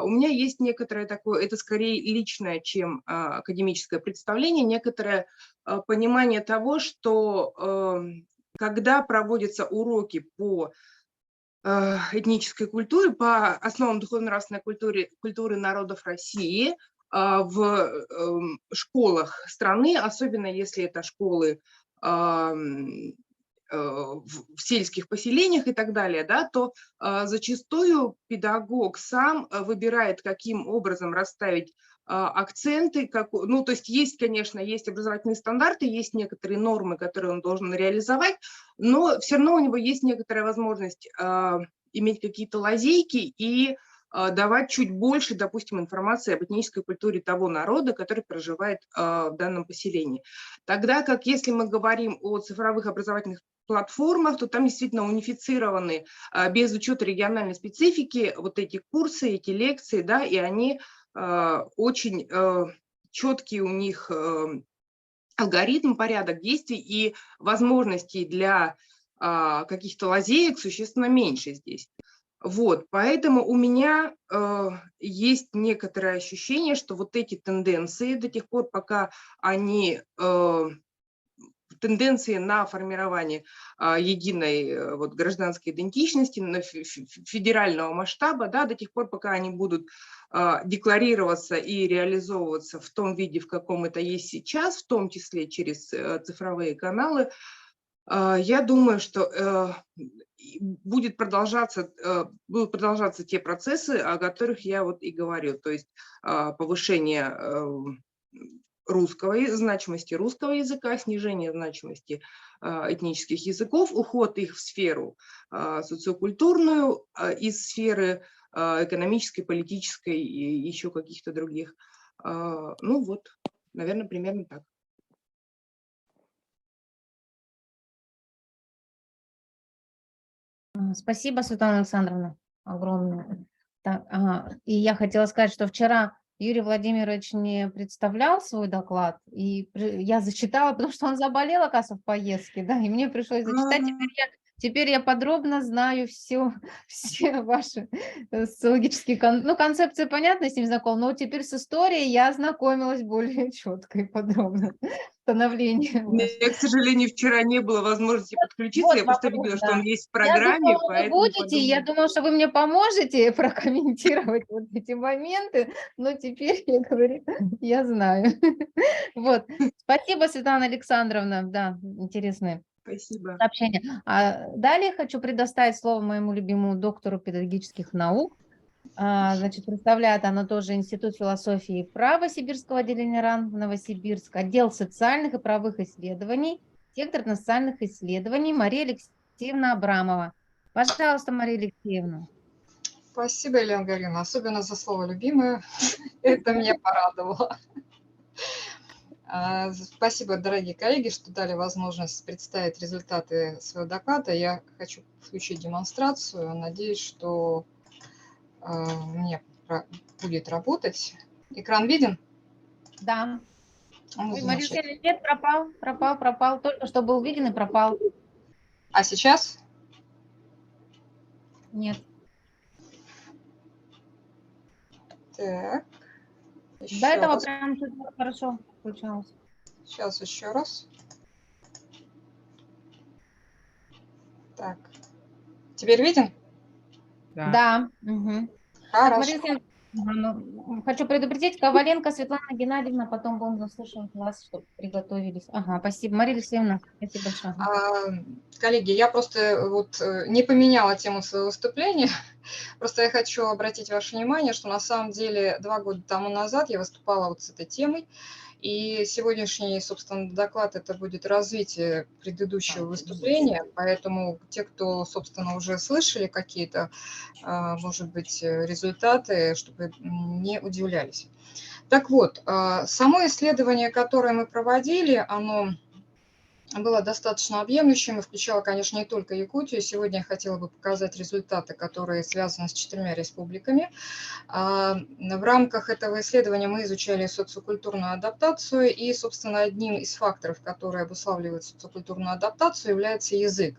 у меня есть некоторое такое, это скорее личное, чем академическое представление, некоторое понимание того, что когда проводятся уроки по этнической культуре, по основам духовно-нравственной культуры народов России в школах страны, особенно если это школы в сельских поселениях и так далее, да, то зачастую педагог сам выбирает, каким образом расставить акценты, ну, то есть, конечно, есть образовательные стандарты, есть некоторые нормы, которые он должен реализовать, но все равно у него есть некоторая возможность иметь какие-то лазейки и давать чуть больше, допустим, информации об этнической культуре того народа, который проживает в данном поселении. Тогда как если мы говорим о цифровых образовательных платформах, то там действительно унифицированы без учета региональной специфики вот эти курсы, эти лекции, да, и они очень четкий у них алгоритм, порядок действий и возможностей для каких-то лазеек существенно меньше здесь. Вот, поэтому у меня есть некоторое ощущение, что вот эти тенденции до тех пор, пока они тенденции на формирование единой вот, гражданской идентичности на федерального масштаба, да, до тех пор, пока они будут декларироваться и реализовываться в том виде, в каком это есть сейчас, в том числе через цифровые каналы, я думаю, что будут продолжаться те процессы, о которых я вот и говорю, то есть повышение значимости русского языка, снижение значимости этнических языков, уход их в сферу социокультурную, из сферы экономической, политической и еще каких-то других. Ну вот, наверное, примерно так. Спасибо, Светлана Александровна, огромное. Так, и я хотела сказать, что вчера Юрий Владимирович не представлял свой доклад, и я зачитала, потому что он заболел, оказывается, в поездке, да, и мне пришлось зачитать. Теперь я подробно знаю все ваши социологические концепции, понятно, с ним знаком, но теперь с историей я ознакомилась более четко и подробно. Становление. У меня, к сожалению, вчера не было возможности подключиться, Вот я просто вопрос, видела, да. что он есть в программе. Я думала, вы будете, я думала, что вы мне поможете прокомментировать вот эти моменты, но теперь, я говорю, я знаю. Вот. Спасибо, Светлана Александровна, да, интересные Спасибо. сообщения. Далее хочу предоставить слово моему любимому доктору педагогических наук. Значит, представляет она тоже Институт философии и права Сибирского отделения РАН в Новосибирск, отдел социальных и правовых исследований, сектор национальных исследований Мария Алексеевна Абрамова. Пожалуйста, Мария Алексеевна. Спасибо, Елена Георгиевна, особенно за слово «любимое». Это меня порадовало. Спасибо, дорогие коллеги, что дали возможность представить результаты своего доклада. Я хочу включить демонстрацию. Надеюсь, что мне будет работать. Экран виден? Да. Ну, Мария Алексеевна, нет, пропал. Только что был виден и пропал. А сейчас? Нет. Так. До этого прям хорошо включалось. Сейчас еще раз. Так. Теперь виден? Да. Угу. Хорошо. Хочу предупредить, Коваленко Светлана Геннадьевна, потом будем заслушивать вас, чтобы приготовились. Ага, спасибо. Мария Алексеевна, спасибо большое. Коллеги, я просто вот не поменяла тему своего выступления. Просто я хочу обратить ваше внимание, что на самом деле 2 года тому назад я выступала вот с этой темой, и сегодняшний, собственно, доклад – это будет развитие предыдущего выступления, поэтому те, кто, собственно, уже слышали какие-то, может быть, результаты, чтобы не удивлялись. Так вот, само исследование, которое мы проводили, оно было достаточно объемлющим и включало, конечно, не только Якутию. Сегодня я хотела бы показать результаты, которые связаны с 4 республиками. В рамках этого исследования мы изучали социокультурную адаптацию, и, собственно, одним из факторов, которые обуславливают социокультурную адаптацию, является язык.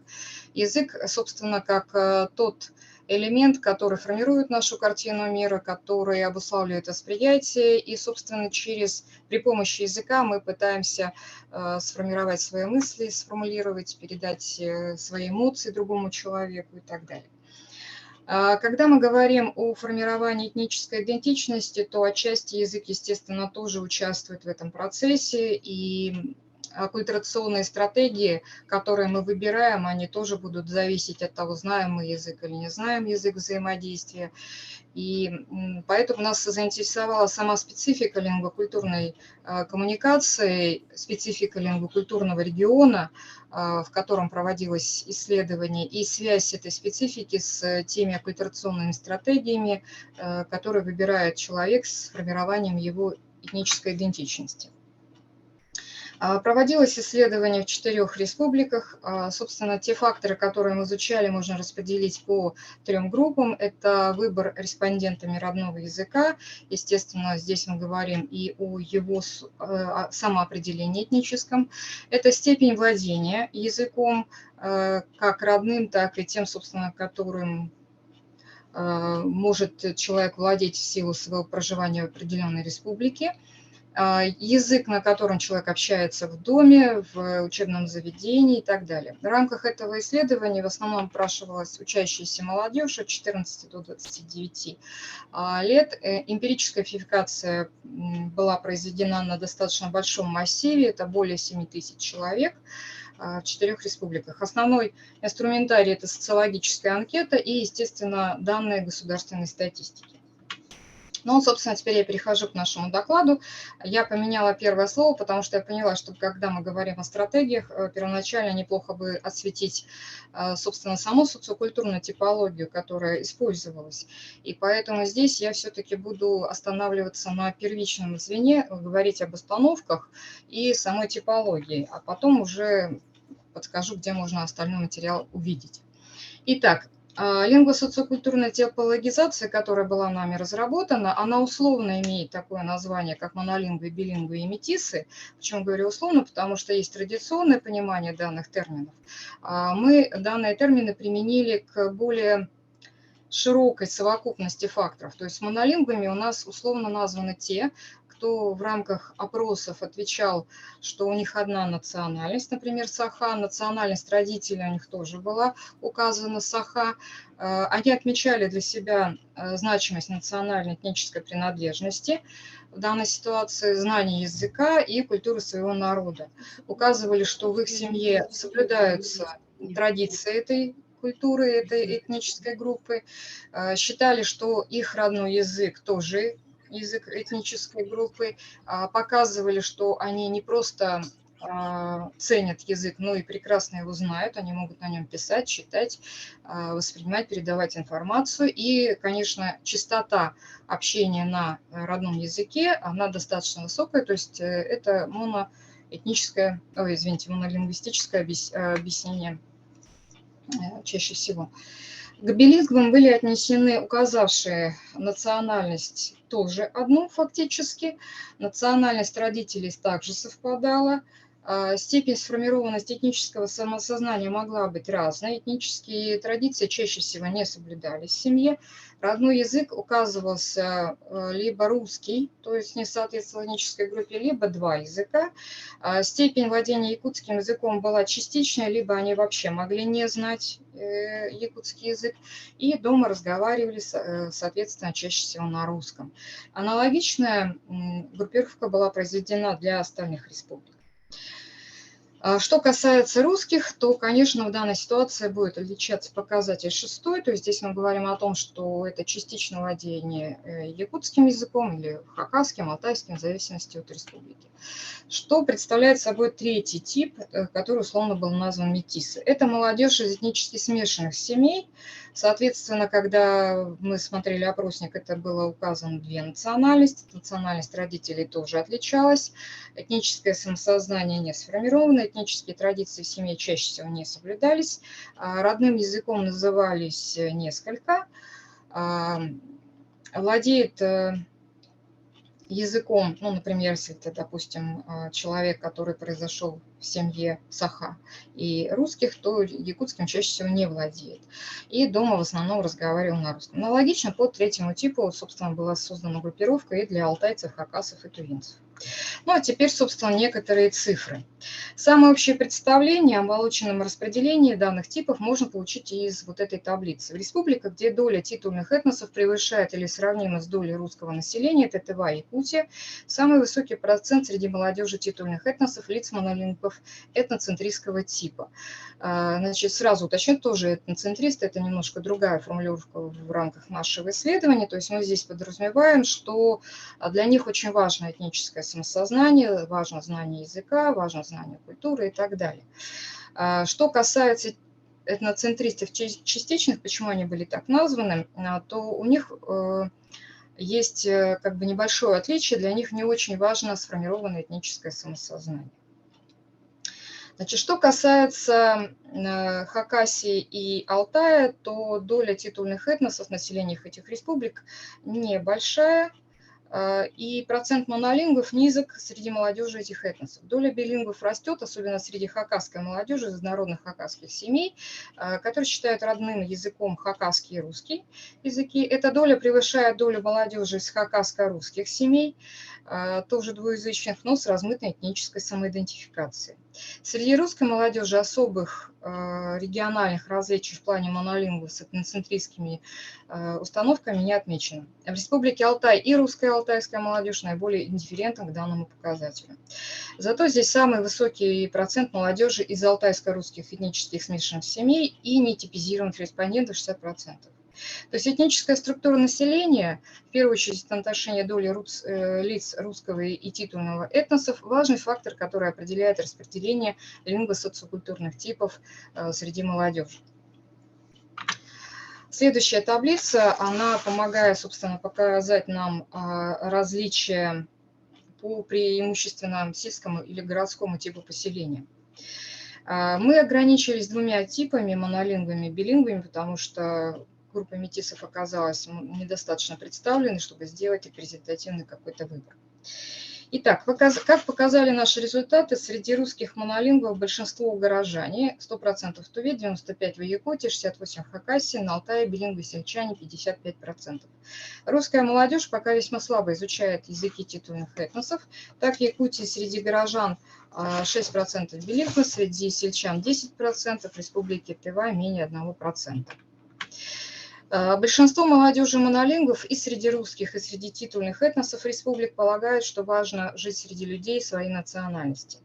Язык, собственно, как тот элемент, который формирует нашу картину мира, который обуславливает восприятие, и, собственно, при помощи языка мы пытаемся сформировать свои мысли, сформулировать, передать свои эмоции другому человеку и так далее. Когда мы говорим о формировании этнической идентичности, то отчасти язык, естественно, тоже участвует в этом процессе, и аккультурационные стратегии, которые мы выбираем, они тоже будут зависеть от того, знаем мы язык или не знаем язык взаимодействия. И поэтому нас заинтересовала сама специфика лингвокультурной коммуникации, специфика лингвокультурного региона, в котором проводилось исследование, и связь этой специфики с теми аккультурационными стратегиями, которые выбирает человек с формированием его этнической идентичности. Проводилось исследование в 4 республиках. Собственно, те факторы, которые мы изучали, можно распределить по 3 группам. Это выбор респондентами родного языка. Естественно, здесь мы говорим и о его самоопределении этническом. Это степень владения языком, как родным, так и тем, собственно, которым может человек владеть в силу своего проживания в определенной республике. Язык, на котором человек общается в доме, в учебном заведении и так далее. В рамках этого исследования в основном опрашивалась учащаяся молодежь от 14 до 29 лет. Эмпирическая верификация была произведена на достаточно большом массиве, это более 7 тысяч человек в 4 республиках. Основной инструментарий – это социологическая анкета и, естественно, данные государственной статистики. Ну, собственно, теперь я перехожу к нашему докладу. Я поменяла первое слово, потому что я поняла, что когда мы говорим о стратегиях, первоначально неплохо бы осветить, собственно, саму социокультурную типологию, которая использовалась. И поэтому здесь я все-таки буду останавливаться на первичном звене, говорить об установках и самой типологии, а потом уже подскажу, где можно остальной материал увидеть. Итак, лингвосоциокультурная типологизация, которая была нами разработана, она условно имеет такое название, как монолингвы, билингвы и метисы. Почему говорю условно? Потому что есть традиционное понимание данных терминов. Мы данные термины применили к более широкой совокупности факторов. То есть монолингвами у нас условно названы те, кто в рамках опросов отвечал, что у них одна национальность, например, саха, национальность родителей у них тоже была указана саха. Они отмечали для себя значимость национальной этнической принадлежности в данной ситуации, знание языка и культуры своего народа. Указывали, что в их семье соблюдаются традиции этой культуры, этой этнической группы, считали, что их родной язык тоже язык этнической группы, показывали, что они не просто ценят язык, но и прекрасно его знают, они могут на нем писать, читать, воспринимать, передавать информацию. И, конечно, частота общения на родном языке, она достаточно высокая, то есть это монолингвистическое объяснение чаще всего. К билингвам были отнесены указавшие национальность тоже одну фактически. Национальность родителей также совпадала. Степень сформированности этнического самосознания могла быть разной. Этнические традиции чаще всего не соблюдались в семье. Родной язык указывался либо русский, то есть не соответствовал этнической группе, либо 2 языка. Степень владения якутским языком была частичная, либо они вообще могли не знать якутский язык, и дома разговаривали, соответственно, чаще всего на русском. Аналогичная группировка была произведена для остальных республик. Что касается русских, то, конечно, в данной ситуации будет отличаться показатель 6, то есть здесь мы говорим о том, что это частичное владение якутским языком или хакасским, алтайским, в зависимости от республики. Что представляет собой третий тип, который условно был назван метисы. Это молодежь из этнически смешанных семей. Соответственно, когда мы смотрели опросник, это было указано 2 национальности. Национальность родителей тоже отличалась. Этническое самосознание не сформировано, этнические традиции в семье чаще всего не соблюдались. Родным языком назывались несколько. Владеет языком, ну, например, если это, допустим, человек, который произошел в семье саха и русских, то якутским чаще всего не владеет. И дома в основном разговаривал на русском. Аналогично по третьему типу, собственно, была создана группировка и для алтайцев, хакасов и тувинцев. Ну, а теперь, собственно, некоторые цифры. Самое общее представление о оболоченном распределении данных типов можно получить из вот этой таблицы. В республиках, где доля титульных этносов превышает или сравнима с долей русского населения, это Тыва и Якутия, самый высокий процент среди молодежи титульных этносов, лиц монолингвов этноцентристского типа. Значит, сразу уточню, тоже этноцентрист – это немножко другая формулировка в рамках нашего исследования, то есть мы здесь подразумеваем, что для них очень важно этническое самосознание, важно знание языка, важно знание культуры и так далее. Что касается этноцентристов частичных, почему они были так названы, то у них есть как бы небольшое отличие, для них не очень важно сформированное этническое самосознание. Значит, что касается Хакасии и Алтая, то доля титульных этносов в населениях этих республик небольшая, и процент монолингвов низок среди молодежи этих этносов. Доля билингвов растет, особенно среди хакасской молодежи из народных хакасских семей, которые считают родным языком хакасский и русский языки. Эта доля превышает долю молодежи из хакасско-русских семей, тоже двуязычных, но с размытой этнической самоидентификацией. Среди русской молодежи особых региональных различий в плане монолингвов с этноцентристскими установками не отмечено. В республике Алтай и русская и алтайская молодежь наиболее индифферентна к данному показателю. Зато здесь самый высокий процент молодежи из алтайско-русских этнических смешанных семей и нетипизированных респондентов 60%. То есть этническая структура населения, в первую очередь в отношении доли лиц русского и титульного этносов, важный фактор, который определяет распределение лингво-социокультурных типов среди молодежи. Следующая таблица, она помогает, собственно, показать нам различия по преимущественно сельскому или городскому типу поселения. Мы ограничились 2 типами, монолингвами и билингвами, потому что группа метисов оказалась недостаточно представленной, чтобы сделать репрезентативный какой-то выбор. Итак, как показали наши результаты, среди русских монолингвов большинство горожане, 100% в Туве, 95% в Якутии, 68% в Хакасии, на Алтае билингвы сельчане 55%. Русская молодежь пока весьма слабо изучает языки титульных этносов. Так, в Якутии среди горожан 6% билингвы, среди сельчан 10%, в республике Тыва менее 1%. Большинство молодежи монолингвов и среди русских, и среди титульных этносов республик полагают, что важно жить среди людей своей национальности.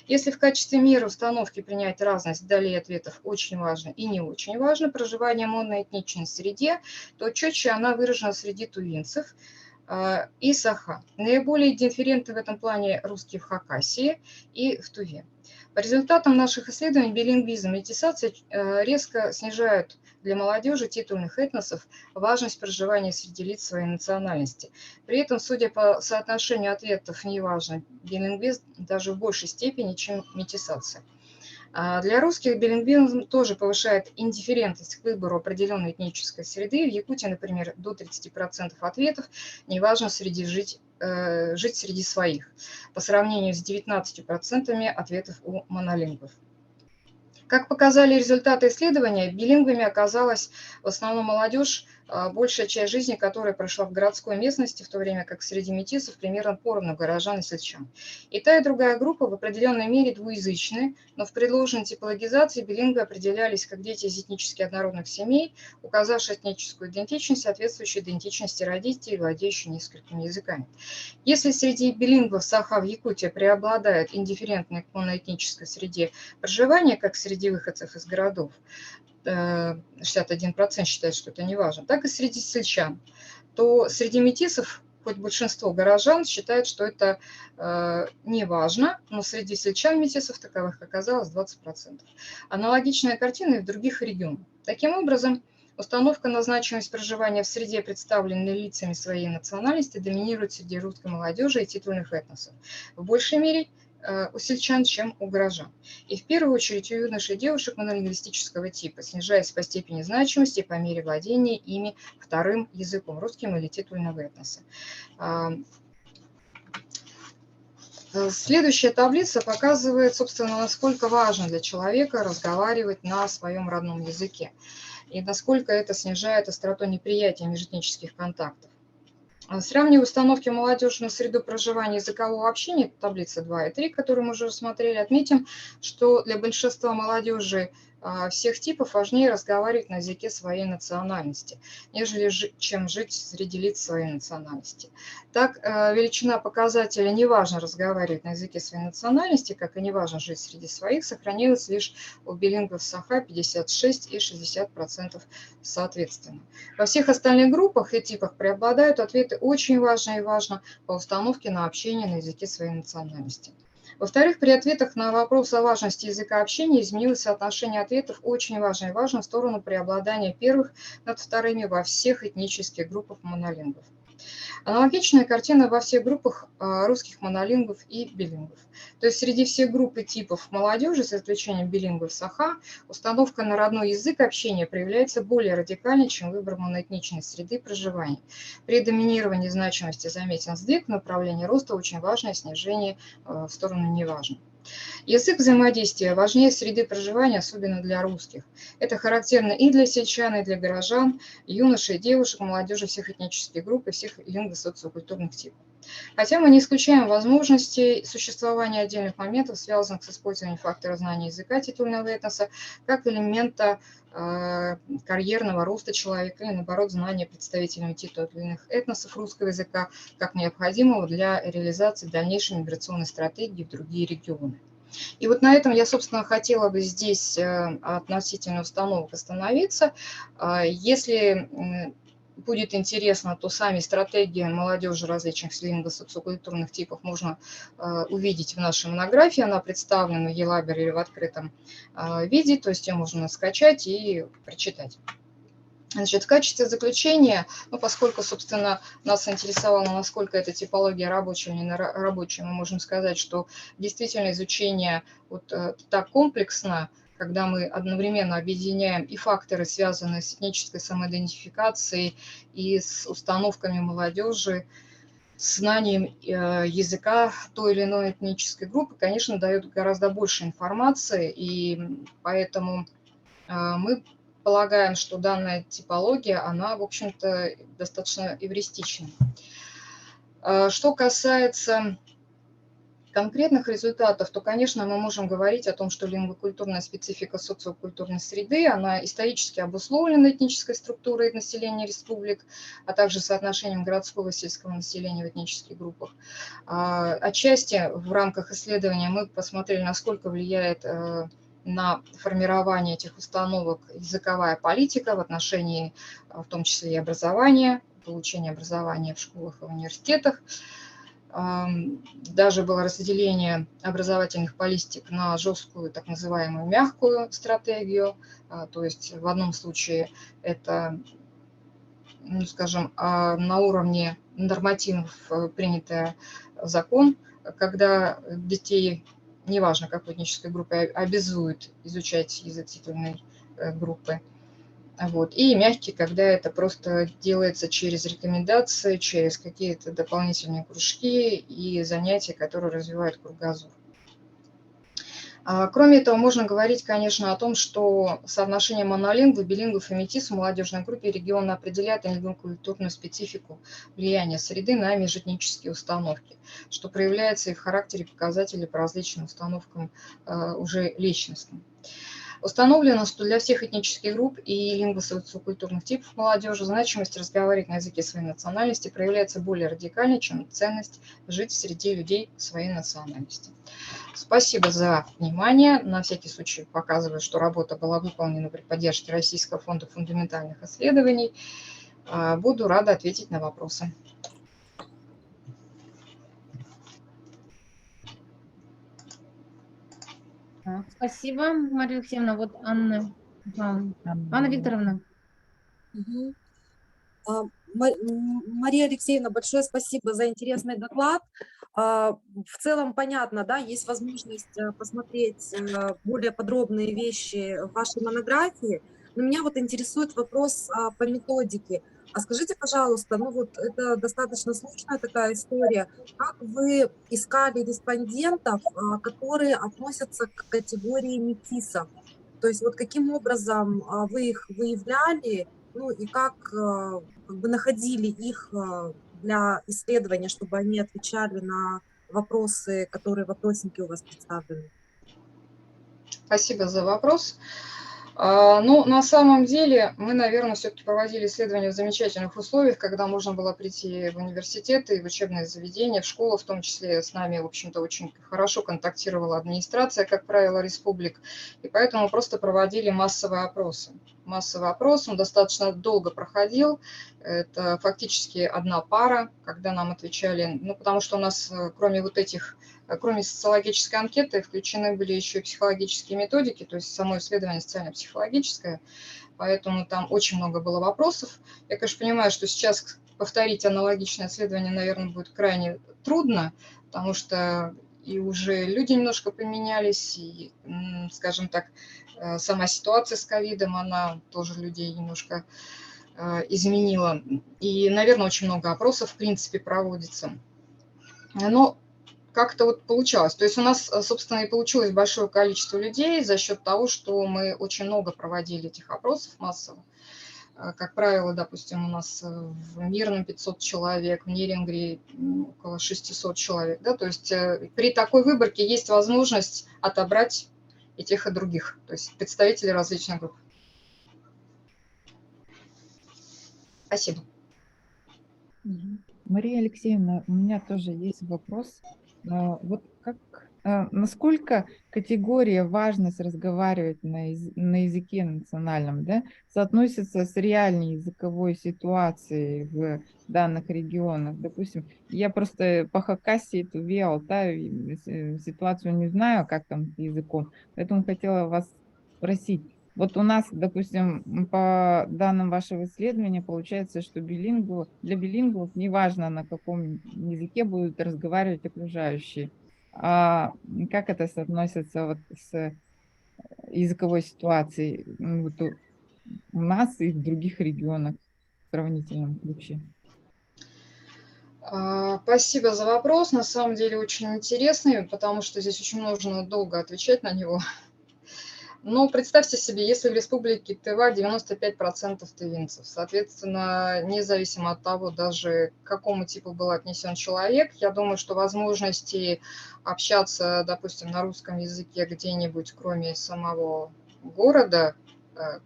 Если в качестве меры установки принять разность долей ответов очень важно и не очень важно проживание моноэтничной среде, то четче она выражена среди тувинцев и саха. Наиболее дифферентны в этом плане русские в Хакасии и в Туве. По результатам наших исследований билингвизм и метисация резко снижают для молодежи титульных этносов важность проживания среди лиц своей национальности. При этом, судя по соотношению ответов, не важно билингвизм даже в большей степени, чем метисация. Для русских билингвизм тоже повышает индифферентность к выбору определенной этнической среды. В Якутии, например, до 30% ответов неважно жить среди своих, по сравнению с 19% ответов у монолингвов. Как показали результаты исследования, билингвами оказалась в основном молодежь большая часть жизни которой прошла в городской местности, в то время как среди метисов примерно поровну горожан и сельчан. И та, и другая группа в определенной мере двуязычны, но в предложенной типологизации билингвы определялись как дети из этнически однородных семей, указавшие этническую идентичность, соответствующую идентичности родителей, владеющих несколькими языками. Если среди билингвов Саха в Якутии преобладает индифферентное к моноэтнической среде проживания, как среди выходцев из городов, 61% считают, что это не важно, так и среди сельчан, то среди метисов хоть большинство горожан считает, что это не важно, но среди сельчан метисов таковых оказалось 20%. Аналогичная картина и в других регионах. Таким образом, установка на значимость проживания в среде, представленной лицами своей национальности, доминирует среди русской молодежи и титульных этносов. В большей мере у сельчан, чем у горожан. И в первую очередь у юношей и девушек монолингвистического типа, снижаясь по степени значимости по мере владения ими вторым языком, русским или титульного этноса. Следующая таблица показывает, собственно, насколько важно для человека разговаривать на своем родном языке и насколько это снижает остроту неприятия межэтнических контактов. Сравнивая установки молодежи на среду проживания языкового общения, это таблица 2 и 3, которую мы уже рассмотрели, отметим, что для большинства молодежи всех типов важнее разговаривать на языке своей национальности, нежели чем жить среди лиц своей национальности. Так, величина показателя «неважно разговаривать на языке своей национальности», как и «неважно жить среди своих», сохранилась лишь у билингвов Саха 56 и 60% соответственно. Во всех остальных группах и типах преобладают ответы «очень важно» и «важно» по установке на общение на языке своей национальности. Во-вторых, при ответах на вопрос о важности языка общения изменилось соотношение ответов «очень важно» и «важно» в сторону преобладания первых над вторыми во всех этнических группах монолингвов. Аналогичная картина во всех группах русских монолингвов и билингвов. То есть среди всех групп и типов молодежи, за исключением билингвов Саха, установка на родной язык общения проявляется более радикально, чем выбор моноэтничной среды проживания. При доминировании значимости заметен сдвиг в направлении роста, очень важное снижение в сторону неважно. Язык взаимодействия важнее среды проживания, особенно для русских. Это характерно и для сельчан, и для горожан, юношей, девушек, молодежи всех этнических групп и всех лингво-социокультурных типов. Хотя мы не исключаем возможности существования отдельных моментов, связанных с использованием фактора знания языка титульного этноса, как элемента карьерного роста человека или, наоборот, знания представителями титульных этносов русского языка, как необходимого для реализации дальнейшей миграционной стратегии в другие регионы. И вот на этом я, собственно, хотела бы здесь относительно установок остановиться. Если будет интересно, то сами стратегии молодежи различных лингво-социокультурных типов можно увидеть в нашей монографии. Она представлена в eLabер или в открытом виде, то есть ее можно скачать и прочитать. Значит, в качестве заключения, поскольку, собственно, нас интересовало, насколько эта типология рабочая или не рабочая, мы можем сказать, что действительно изучение вот так комплексно, когда мы одновременно объединяем и факторы, связанные с этнической самоидентификацией, и с установками молодежи, с знанием языка той или иной этнической группы, конечно, дает гораздо больше информации, и поэтому мы полагаем, что данная типология, она, в общем-то, достаточно эвристична. Что касается конкретных результатов, то, конечно, мы можем говорить о том, что лингвокультурная специфика социокультурной среды, она исторически обусловлена этнической структурой населения республик, а также соотношением городского и сельского населения в этнических группах. Отчасти в рамках исследования мы посмотрели, насколько влияет на формирование этих установок языковая политика в отношении, в том числе и образования, получения образования в школах и университетах. Даже было разделение образовательных политик на жесткую, так называемую мягкую стратегию. То есть в одном случае это, скажем, на уровне нормативов принятый закон, когда детей, неважно какой этнической группы, обязуют изучать язык титульной группы. Вот. И мягкий, когда это просто делается через рекомендации, через какие-то дополнительные кружки и занятия, которые развивают кругозор. Кроме этого, можно говорить, конечно, о том, что соотношение монолингвов, билингвов и метис в молодежной группе региона определяет лингвокультурную специфику влияния среды на межэтнические установки, что проявляется и в характере показателей по различным установкам уже личностным. Установлено, что для всех этнических групп и лингвосоциокультурных типов молодежи значимость разговаривать на языке своей национальности проявляется более радикально, чем ценность жить среди людей своей национальности. Спасибо за внимание. На всякий случай показываю, что работа была выполнена при поддержке Российского фонда фундаментальных исследований. Буду рада ответить на вопросы. Так, спасибо, Мария Алексеевна. Вот Анна Викторовна. Мгм. Мария Алексеевна, большое спасибо за интересный доклад. В целом понятно, да, есть возможность посмотреть более подробные вещи в вашей монографии. Но меня вот интересует вопрос по методике. А скажите, пожалуйста, ну вот это достаточно сложная такая история. Как вы искали респондентов, которые относятся к категории метисов? То есть вот каким образом вы их выявляли, ну и как бы находили их для исследования, чтобы они отвечали на вопросы, которые в вопроснике у вас представлены? Спасибо за вопрос. Ну, на самом деле, мы, наверное, все-таки проводили исследования в замечательных условиях, когда можно было прийти в университеты, в учебные заведения, в школу, в том числе с нами, в общем-то, очень хорошо контактировала администрация, как правило, республик, и поэтому просто проводили массовые опросы. Массовый опрос, он достаточно долго проходил, это фактически одна пара, когда нам отвечали, ну, потому что у нас, кроме вот этих, кроме социологической анкеты, включены были еще и психологические методики, то есть само исследование социально-психологическое, поэтому там очень много было вопросов. Я, конечно, понимаю, что сейчас повторить аналогичное исследование, наверное, будет крайне трудно, потому что и уже люди немножко поменялись, и, скажем так, сама ситуация с ковидом, она тоже людей немножко изменила. И, наверное, очень много опросов, в принципе, проводится. Но как-то вот получалось. То есть у нас, собственно, и получилось большое количество людей за счет того, что мы очень много проводили этих опросов массово. Как правило, допустим, у нас в Мирном 500 человек, в Нерюнгри около 600 человек. Да? То есть при такой выборке есть возможность отобрать и тех, и других, то есть представителей различных групп. Спасибо. Мария Алексеевна, у меня тоже есть вопрос. Вот насколько категория важность разговаривать на языке национальном, да, соотносится с реальной языковой ситуацией в данных регионах? Допустим, я просто по Хакасии, Туве, Алтаю ситуацию не знаю, как там с языком, поэтому хотела вас спросить. Вот у нас, допустим, по данным вашего исследования, получается, что для билингвов неважно, на каком языке будут разговаривать окружающие. А как это соотносится вот с языковой ситуацией вот у нас и в других регионах в сравнительном ключе? Спасибо за вопрос. На самом деле очень интересный, потому что здесь очень нужно долго отвечать на него. Но представьте себе, если в республике Тыва 95% тывинцев, соответственно, независимо от того, даже к какому типу был отнесен человек, я думаю, что возможности общаться, допустим, на русском языке где-нибудь, кроме самого города,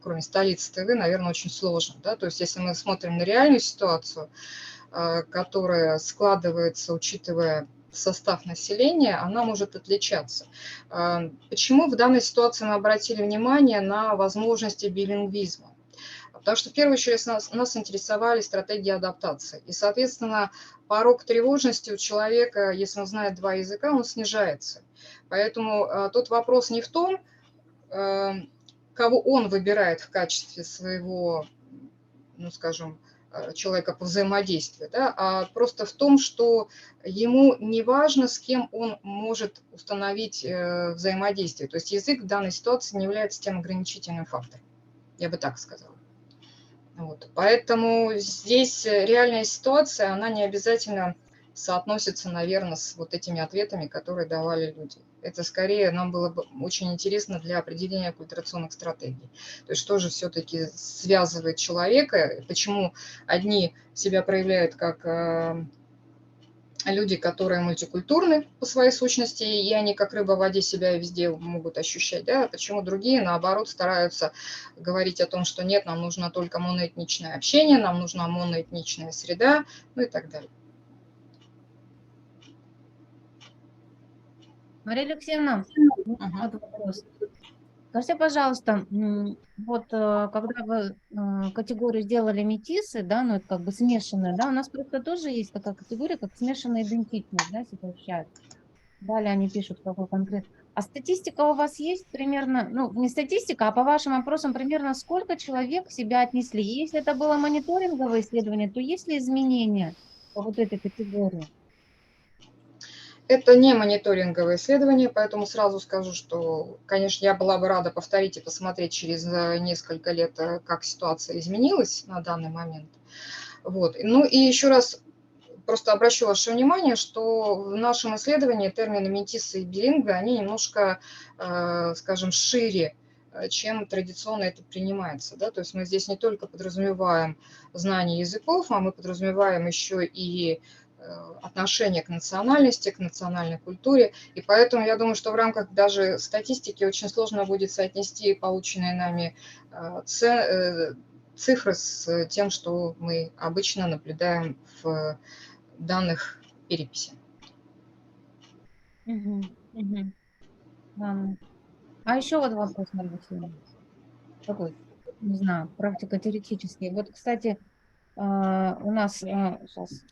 кроме столицы Тывы, наверное, очень сложно. Да? То есть если мы смотрим на реальную ситуацию, которая складывается, учитывая состав населения, она может отличаться. Почему в данной ситуации мы обратили внимание на возможности билингвизма? Потому что в первую очередь нас интересовали стратегии адаптации. И, соответственно, порог тревожности у человека, если он знает два языка, он снижается. Поэтому тут вопрос не в том, кого он выбирает в качестве своего, ну, скажем, человека по взаимодействию, да, а просто в том, что ему не важно, с кем он может установить взаимодействие. То есть язык в данной ситуации не является тем ограничительным фактором. Я бы так сказала. Вот. Поэтому здесь реальная ситуация, она не обязательно соотносится, наверное, с вот этими ответами, которые давали люди. Это скорее нам было бы очень интересно для определения культурационных стратегий. То есть что же все-таки связывает человека, почему одни себя проявляют как люди, которые мультикультурны по своей сущности, и они как рыба в воде себя везде могут ощущать, да, а почему другие, наоборот, стараются говорить о том, что нет, нам нужно только моноэтничное общение, нам нужна моноэтничная среда, ну и так далее. Мария Алексеевна, вот вопрос. Скажите, пожалуйста, вот когда вы категорию сделали метисы, да, ну это как бы смешанная, да, у нас просто тоже есть такая категория, как смешанная идентичность, да, если общаются. Далее они пишут, какой конкретно. А статистика у вас есть примерно, ну не статистика, а по вашим опросам примерно сколько человек себя отнесли? Если это было мониторинговое исследование, то есть ли изменения по вот этой категории? Это не мониторинговое исследование, поэтому сразу скажу, что, конечно, я была бы рада повторить и посмотреть через несколько лет, как ситуация изменилась на данный момент. Вот. Ну и еще раз просто обращу ваше внимание, что в нашем исследовании термины метисы и билингвы, они немножко, скажем, шире, чем традиционно это принимается. Да? То есть мы здесь не только подразумеваем знание языков, а мы подразумеваем еще и отношение к национальности, к национальной культуре. И поэтому я думаю, что в рамках даже статистики очень сложно будет соотнести полученные нами цифры с тем, что мы обычно наблюдаем в данных переписи. Ладно. А еще вот вопрос, Мария Алексеевна. Такой, не знаю, практико-теоретический. Вот, кстати, у нас сейчас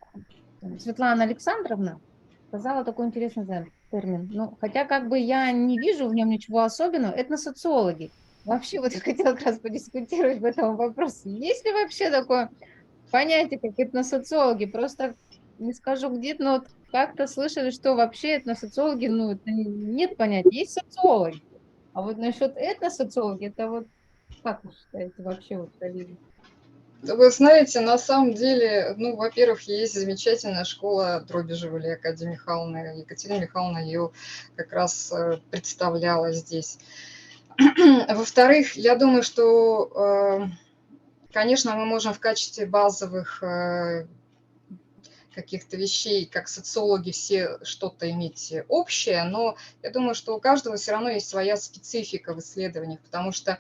Светлана Александровна сказала такой интересный термин. Ну, хотя как бы я не вижу в нем ничего особенного, этносоциологи. Вообще вот я хотела как раз подискутировать в этом вопросе. Есть ли вообще такое понятие, как этносоциологи? Просто не скажу где, но вот как-то слышали, что вообще этносоциологи, ну, это нет понятия, есть социологи. А вот насчет этносоциологи, это вот как вы считаете вообще вот коллеги? Вы знаете, на самом деле, ну, во-первых, есть замечательная школа Дробежева или Академия Михайловна. Екатерина Михайловна ее как раз представляла здесь. Во-вторых, я думаю, что, конечно, мы можем в качестве базовых каких-то вещей, как социологи, все что-то иметь общее, но я думаю, что у каждого все равно есть своя специфика в исследованиях, потому что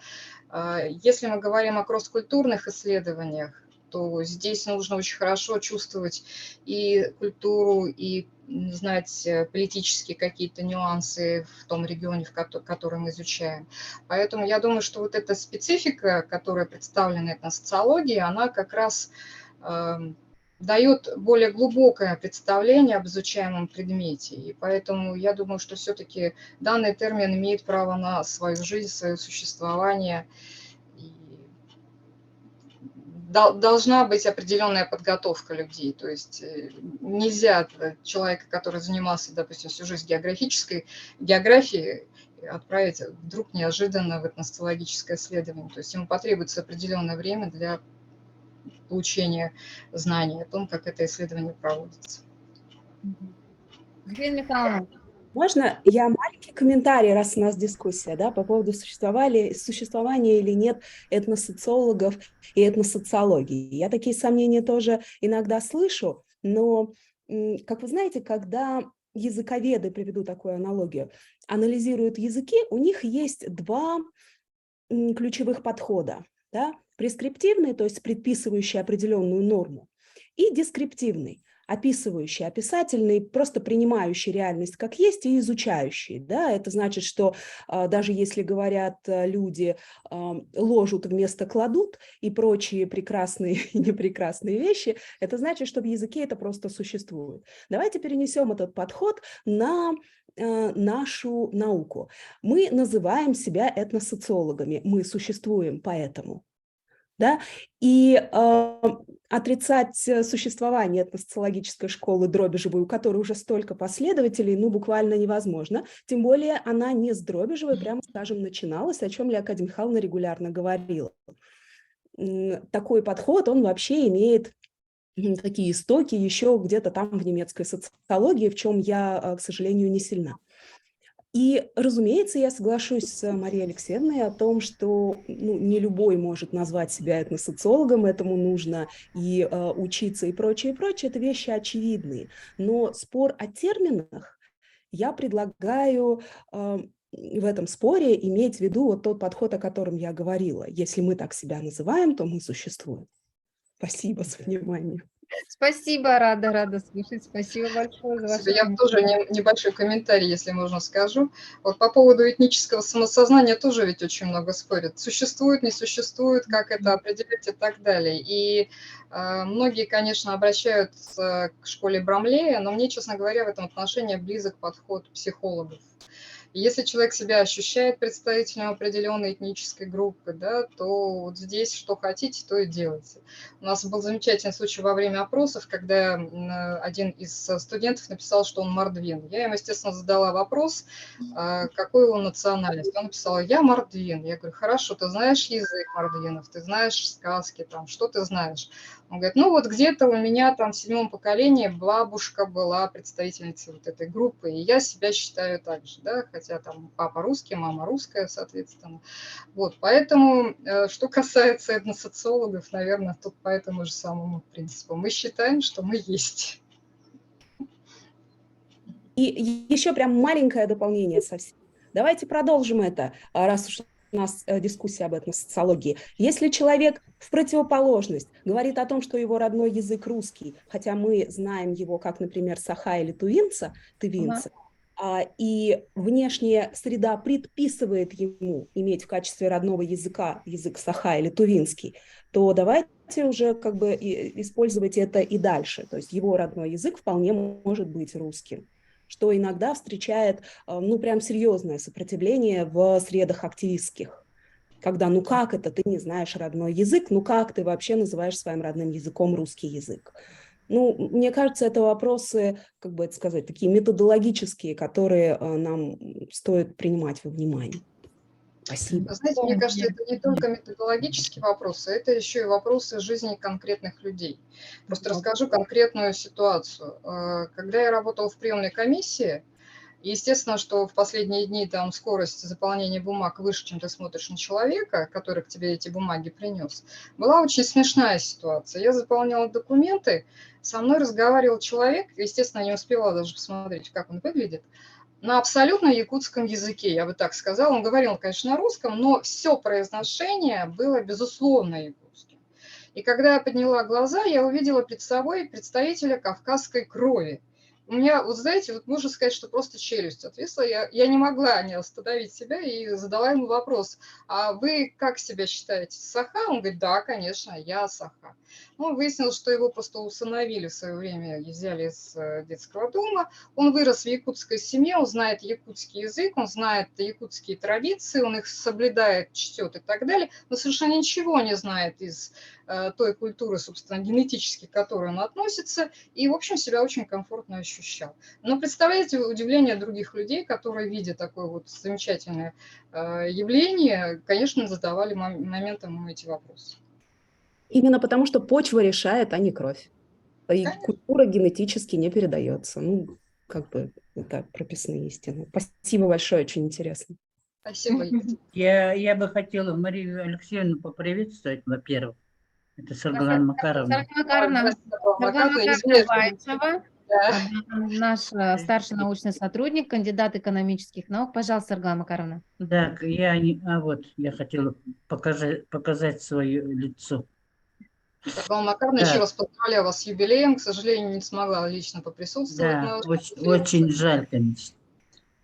если мы говорим о кросс-культурных исследованиях, то здесь нужно очень хорошо чувствовать и культуру, и знать политические какие-то нюансы в том регионе, который мы изучаем. Поэтому я думаю, что вот эта специфика, которая представлена на социологии, она как раз дает более глубокое представление об изучаемом предмете. И поэтому я думаю, что все-таки данный термин имеет право на свою жизнь, свое существование. И должна быть определенная подготовка людей. То есть нельзя человека, который занимался, допустим, всю жизнь географией, отправить вдруг неожиданно в этносоциологическое исследование. То есть ему потребуется определенное время для получения знаний о том, как это исследование проводится. Елена Михайловна. Можно я маленький комментарий, раз у нас дискуссия, да, по поводу существования или нет этносоциологов и этносоциологии. Я такие сомнения тоже иногда слышу, но, как вы знаете, когда языковеды, приведу такую аналогию, анализируют языки, у них есть два ключевых подхода. Да? Прескриптивный, то есть предписывающий определенную норму, и дескриптивный, описывающий, описательный, просто принимающий реальность как есть и изучающий. Да? Это значит, что даже если говорят люди ложат вместо кладут и прочие прекрасные и непрекрасные вещи, это значит, что в языке это просто существует. Давайте перенесем этот подход на нашу науку. Мы называем себя этносоциологами, мы существуем поэтому. Да? И отрицать существование этносоциологической школы Дробежевой, у которой уже столько последователей, ну, буквально невозможно. Тем более она не с Дробежевой, прямо скажем, начиналась, о чем Академия Михайловна регулярно говорила. Такой подход, он вообще имеет такие истоки еще где-то там в немецкой социологии, в чем я, к сожалению, не сильна. И, разумеется, я соглашусь с Марией Алексеевной о том, что не любой может назвать себя этносоциологом, этому нужно и учиться, и прочее, прочее. Это вещи очевидные. Но спор о терминах я предлагаю в этом споре иметь в виду вот тот подход, о котором я говорила. Если мы так себя называем, то мы существуем. Спасибо за внимание. Спасибо, рада слушать. Спасибо большое за ваше Я тоже небольшой комментарий, если можно, скажу. Вот по поводу этнического самосознания тоже ведь очень много спорят. Существует, не существует, как это определять и так далее. И многие, конечно, обращаются к школе Брамлея, но мне, честно говоря, в этом отношении близок подход психологов. И если человек себя ощущает представителем определенной этнической группы, да, то вот здесь что хотите, то и делайте. У нас был замечательный случай во время опросов, когда один из студентов написал, что он мордвин. Я ему, естественно, задала вопрос, какой он национальность. Он написал: я мордвин. Я говорю: хорошо, ты знаешь язык мордвинов, ты знаешь сказки, там, что ты знаешь? Он говорит: ну вот где-то у меня там в 7-м поколении бабушка была представительницей вот этой группы, и я себя считаю так же, да, хотя там папа русский, мама русская, соответственно. Вот, поэтому, что касается этносоциологов, наверное, тут по этому же самому принципу. Мы считаем, что мы есть. И еще прям маленькое дополнение совсем. Давайте продолжим это, раз уж у нас дискуссия об этносоциологии. Если человек в противоположность говорит о том, что его родной язык русский, хотя мы знаем его как, например, саха или тувинца, и внешняя среда предписывает ему иметь в качестве родного языка язык саха или тувинский, то давайте уже как бы использовать это и дальше. То есть его родной язык вполне может быть русским, что иногда встречает, прям серьезное сопротивление в средах активистских. Когда, как это, ты не знаешь родной язык, как ты вообще называешь своим родным языком русский язык? Мне кажется, это вопросы, как бы это сказать, такие методологические, которые нам стоит принимать во внимание. Спасибо. Знаете, мне кажется, это не только методологические вопросы, это еще и вопросы жизни конкретных людей. Просто расскажу конкретную ситуацию. Когда я работала в приемной комиссии, естественно, что в последние дни там скорость заполнения бумаг выше, чем ты смотришь на человека, который к тебе эти бумаги принес. Была очень смешная ситуация. Я заполняла документы, со мной разговаривал человек, естественно, не успевала даже посмотреть, как он выглядит, на абсолютно якутском языке, я бы так сказала. Он говорил, конечно, на русском, но все произношение было, безусловно, якутским. И когда я подняла глаза, я увидела перед собой представителя кавказской крови. У меня, вот знаете, вот можно сказать, что просто челюсть отвисла. Я не могла не остановить себя и задала ему вопрос: а вы как себя считаете, саха? Он говорит: да, конечно, я саха. Выяснилось, что его просто усыновили в свое время, взяли из детского дома. Он вырос в якутской семье, он знает якутский язык, он знает якутские традиции, он их соблюдает, чтет и так далее, но совершенно ничего не знает из той культуры, собственно, генетически к которой он относится, и, в общем, себя очень комфортно ощущал. Но представляете удивление других людей, которые, видя такое вот замечательное явление, конечно, задавали моментом эти вопросы. Именно потому, что почва решает, а не кровь. И культура генетически не передается. Это прописные истины. Спасибо большое, очень интересно. Спасибо. Я бы хотела Марию Алексеевну поприветствовать, во-первых. Это Саргалан Макаровна. Саргалан Макаровна, наш старший научный сотрудник, кандидат экономических наук. Пожалуйста, Саргалан Макаровна. Да, я хотела показать свое лицо. Саргалан Макаровна, еще раз поздравляю вас с юбилеем. К сожалению, не смогла лично поприсутствовать. Да, очень жаль, конечно.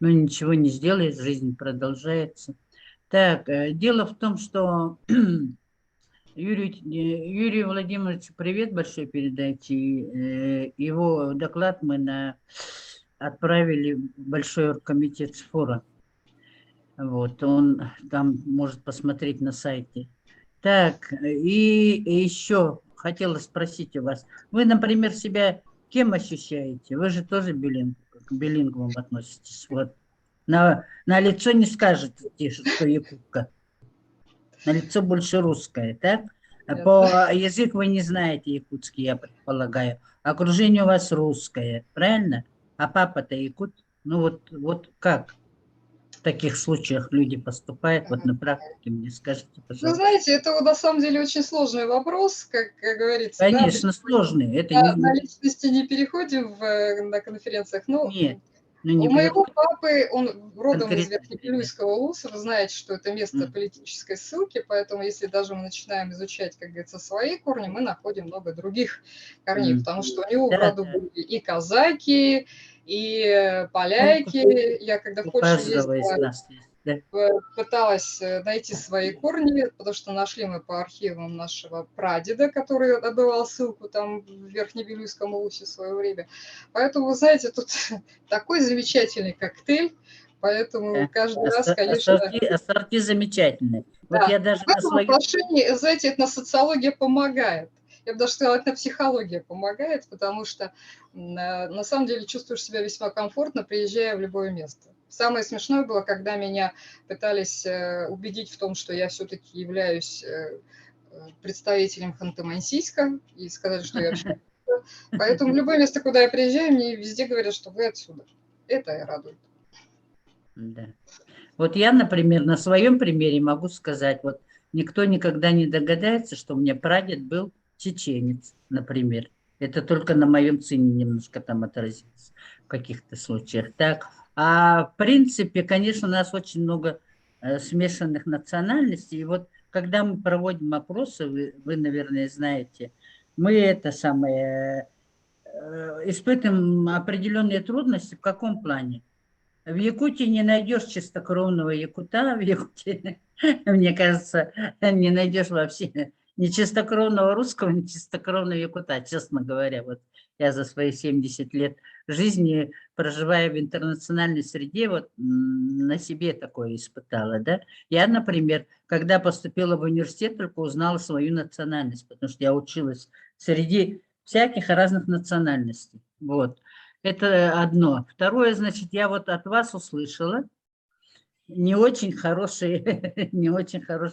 Но ничего не сделает, жизнь продолжается. Так, дело в том, что Юрию Владимировичу привет большой передайте. Его доклад мы отправили в Большой оргкомитет СФОРа. Вот, он там может посмотреть на сайте. Так, и еще хотела спросить у вас. Вы, например, себя кем ощущаете? Вы же тоже к билингвам относитесь. Вот. На лицо не скажете, что якутка. На лицо больше русское, так? По язык вы не знаете якутский, я предполагаю. Окружение у вас русское, правильно? А папа-то якут. Ну вот как в таких случаях люди поступают? Вот на практике мне скажите, Вы пожалуйста. знаете, это вот на самом деле очень сложный вопрос, как говорится. Да, Конечно, сложный. Это на не... личности не переходим на конференциях. Но Нет, ну не у моего говорите папы, он родом из конкретно. Верхнебелуйского улуса, вы знаете, что это место политической ссылки, поэтому если даже мы начинаем изучать, как говорится, свои корни, мы находим много других корней, потому что у него в Да, роду да. были и казаки, и поляки. Я когда в У Польшу каждого из ездила, нас есть, да? пыталась найти свои корни, потому что нашли мы по архивам нашего прадеда, который отбывал ссылку там в Верхнебелуйском улусе в свое время. Поэтому, вы знаете, тут такой замечательный коктейль, поэтому Да. каждый раз, конечно... Ассорти замечательные. Вот Да, я даже в на этом своем... отношении, знаете, этносоциология помогает. Я бы даже сказала, этнопсихология помогает, потому что на самом деле чувствуешь себя весьма комфортно, приезжая в любое место. Самое смешное было, когда меня пытались убедить в том, что я все-таки являюсь представителем Ханты-Мансийска, и сказать, что я вообще... Поэтому в любое место, куда я приезжаю, мне везде говорят, что вы отсюда. Это и радует. Да. Вот я, например, на своем примере могу сказать, вот никто никогда не догадается, что у меня прадед был чеченец, например. Это только на моем сыне немножко там отразится в каких-то случаях. Так, а в принципе, конечно, у нас очень много смешанных национальностей. И вот когда мы проводим опросы, вы наверное, знаете, мы это самое испытываем определенные трудности. В каком плане? В Якутии не найдешь чистокровного якута, в Якутии, мне кажется, не найдешь вообще ни чистокровного русского, ни чистокровного якута, честно говоря. Вот я за свои 70 лет жизни, проживая в интернациональной среде, вот на себе такое испытала. Да? Я, например, когда поступила в университет, только узнала свою национальность, потому что я училась среди всяких разных национальностей. Вот. Это одно. Второе, значит, я вот от вас услышала не очень хороший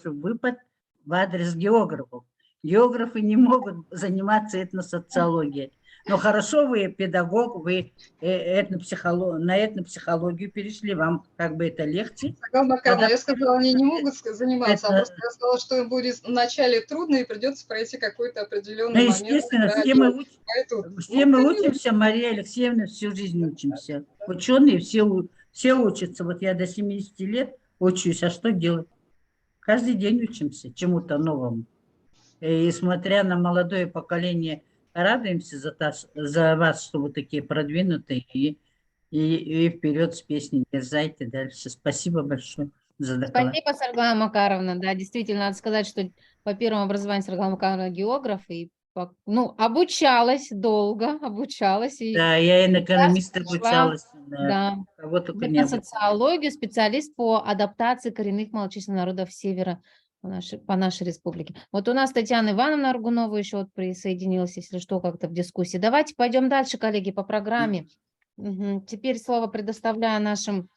выпад в адрес географов. Географы не могут заниматься этносоциологией. Но хорошо вы педагог, вы на этнопсихологию перешли, вам как бы это легче. Я сказала, они не могут заниматься, а просто я сказала, что им будет вначале трудно и придется пройти какой-то определенный момент. Естественно, все мы учимся, Мария Алексеевна, всю жизнь учимся. Ученые все учатся. Вот я до 70 лет учусь, а что делать? Каждый день учимся чему-то новому. И смотря на молодое поколение, радуемся за вас, что вы такие продвинутые, и вперед с песней, дерзайте дальше. Спасибо большое за доклад. Спасибо, Сарглана Макаровна. Да, действительно, надо сказать, что по первому образованию Сарглана Макаровна географ, и обучалась долго, обучалась. Да, я и на экономиста обучалась. Да, социологию, специалист по адаптации коренных малочисленных народов Севера по нашей республике. Вот у нас Татьяна Ивановна Аргунова еще вот присоединилась, если что, как-то в дискуссии. Давайте пойдем дальше, коллеги, по программе. Теперь слово предоставляю нашим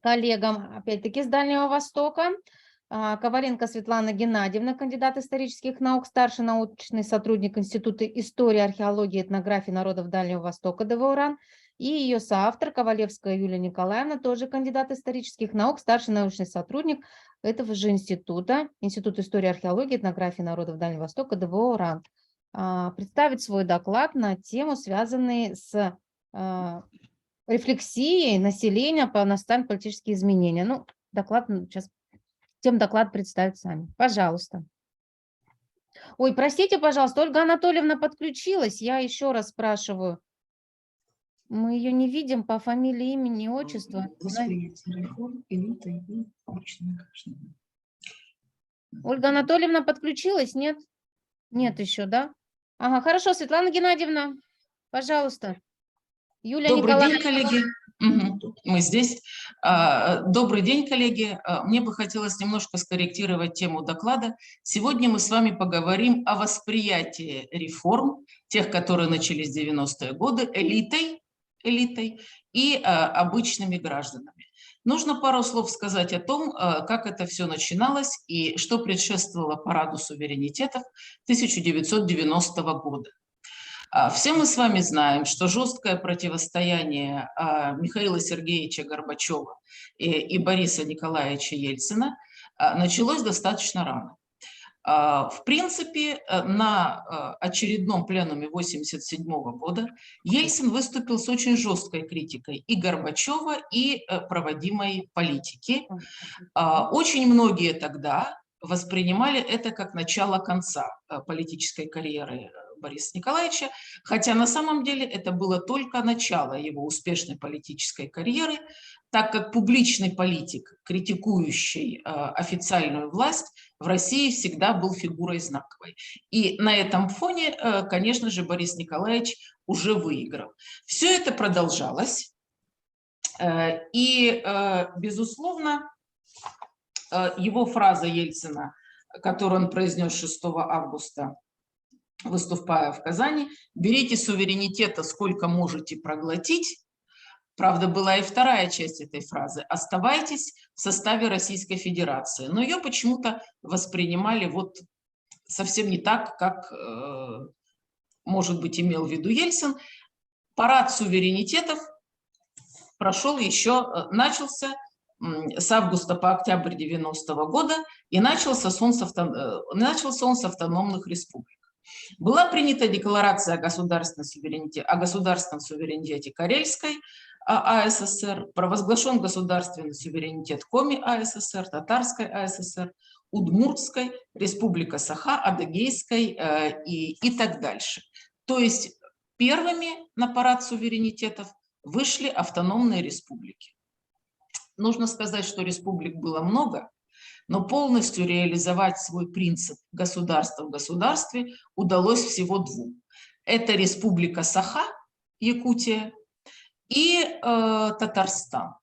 коллегам, опять-таки, с Дальнего Востока. Коваленко Светлана Геннадьевна, кандидат исторических наук, старший научный сотрудник Института истории, археологии и этнографии народов Дальнего Востока ДВ УРАН, и ее соавтор Ковалевская Юлия Николаевна, тоже кандидат исторических наук, старший научный сотрудник этого же института, Институт истории, археологии и этнографии народов Дальнего Востока ДВ УРАН, представить свой доклад на тему, связанную с рефлексией населения по национальным политическим изменениям. Ну, доклад сейчас... Тем доклад представить сами. Пожалуйста. Ой, простите, пожалуйста, Ольга Анатольевна подключилась. Я еще раз спрашиваю. Мы ее не видим по фамилии, имени, отчеству. Ольга Анатольевна подключилась? Нет? Нет еще, да? Ага, хорошо, Светлана Геннадьевна, пожалуйста. Юлия Добрый Николаевна. день, коллеги. Мы здесь. Добрый день, коллеги. Мне бы хотелось немножко скорректировать тему доклада. Сегодня мы с вами поговорим о восприятии реформ, тех, которые начались в 90-е годы, элитой и обычными гражданами. нужно пару слов сказать о том, как это все начиналось и что предшествовало параду суверенитетов 1990 года. Все мы с вами знаем, что жесткое противостояние Михаила Сергеевича Горбачева и Бориса Николаевича Ельцина началось достаточно рано. В принципе, на очередном пленуме 1987 года Ельцин выступил с очень жесткой критикой и Горбачева, и проводимой политики. Очень многие тогда воспринимали это как начало конца политической карьеры Бориса Николаевича, хотя на самом деле это было только начало его успешной политической карьеры, так как публичный политик, критикующий официальную власть, в России всегда был фигурой знаковой. И на этом фоне, конечно же, Борис Николаевич уже выиграл. Все это продолжалось, и, безусловно, его фраза Ельцина, которую он произнес 6 августа, выступая в Казани: «Берите суверенитета сколько можете проглотить». Правда, была и вторая часть этой фразы: «Оставайтесь в составе Российской Федерации». Но ее почему-то воспринимали вот совсем не так, как, может быть, имел в виду Ельцин. Парад суверенитетов прошел еще, начался с августа по октябрь 90-го года, и начался он с автономных республик. Была принята декларация о государственном суверенитете Карельской АССР, провозглашен государственный суверенитет Коми АССР, Татарской АССР, Удмуртской, Республика Саха, Адыгейской и так дальше. То есть первыми на парад суверенитетов вышли автономные республики. Нужно сказать, что республик было много, но полностью реализовать свой принцип государства в государстве удалось всего двум. Это Республика Саха, Якутия, и Татарстан.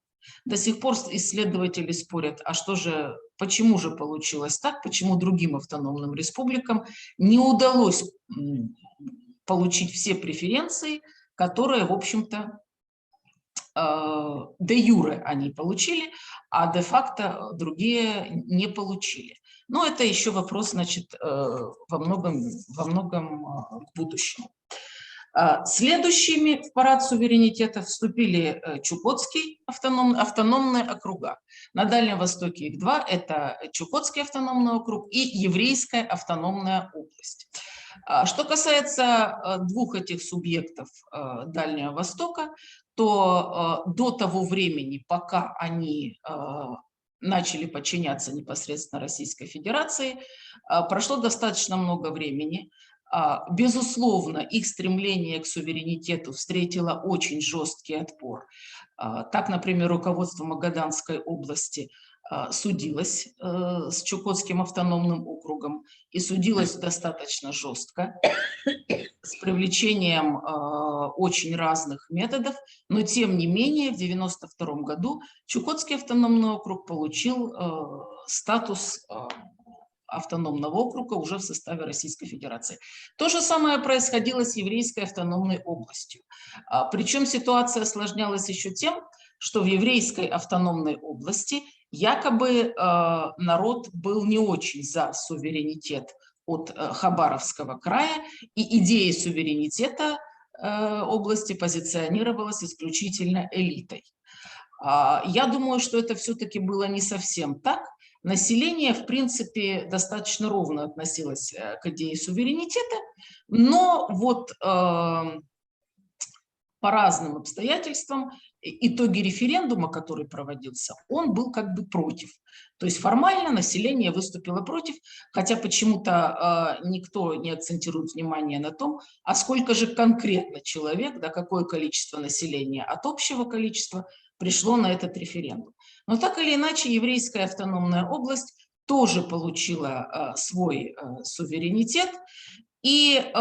До сих пор исследователи спорят, а что же, почему же получилось так, почему другим автономным республикам не удалось получить все преференции, которые, в общем-то, де юре они получили, а де-факто другие не получили. Но это еще вопрос, значит, во многом к будущему. Следующими в парад суверенитета вступили Чукотский автономные округа. На Дальнем Востоке их два. Это Чукотский автономный округ и Еврейская автономная область. Что касается двух этих субъектов Дальнего Востока, то до того времени, пока они начали подчиняться непосредственно Российской Федерации, прошло достаточно много времени. Безусловно, их стремление к суверенитету встретило очень жесткий отпор. Так, например, руководство Магаданской области судилось с Чукотским автономным округом, и судилось достаточно жестко, с привлечением очень разных методов, но тем не менее в 1992 году Чукотский автономный округ получил статус автономного округа уже в составе Российской Федерации. То же самое происходило с Еврейской автономной областью. Причем ситуация осложнялась еще тем, что в Еврейской автономной области якобы народ был не очень за суверенитет от Хабаровского края, и идея суверенитета области позиционировалась исключительно элитой. Я думаю, что это все-таки было не совсем так. Население, в принципе, достаточно ровно относилось к идее суверенитета, но вот по разным обстоятельствам итоги референдума, который проводился, он был как бы против. То есть формально население выступило против, хотя почему-то никто не акцентирует внимание на том, а сколько же конкретно человек, да, какое количество населения от общего количества пришло на этот референдум. Но так или иначе, Еврейская автономная область тоже получила свой суверенитет. И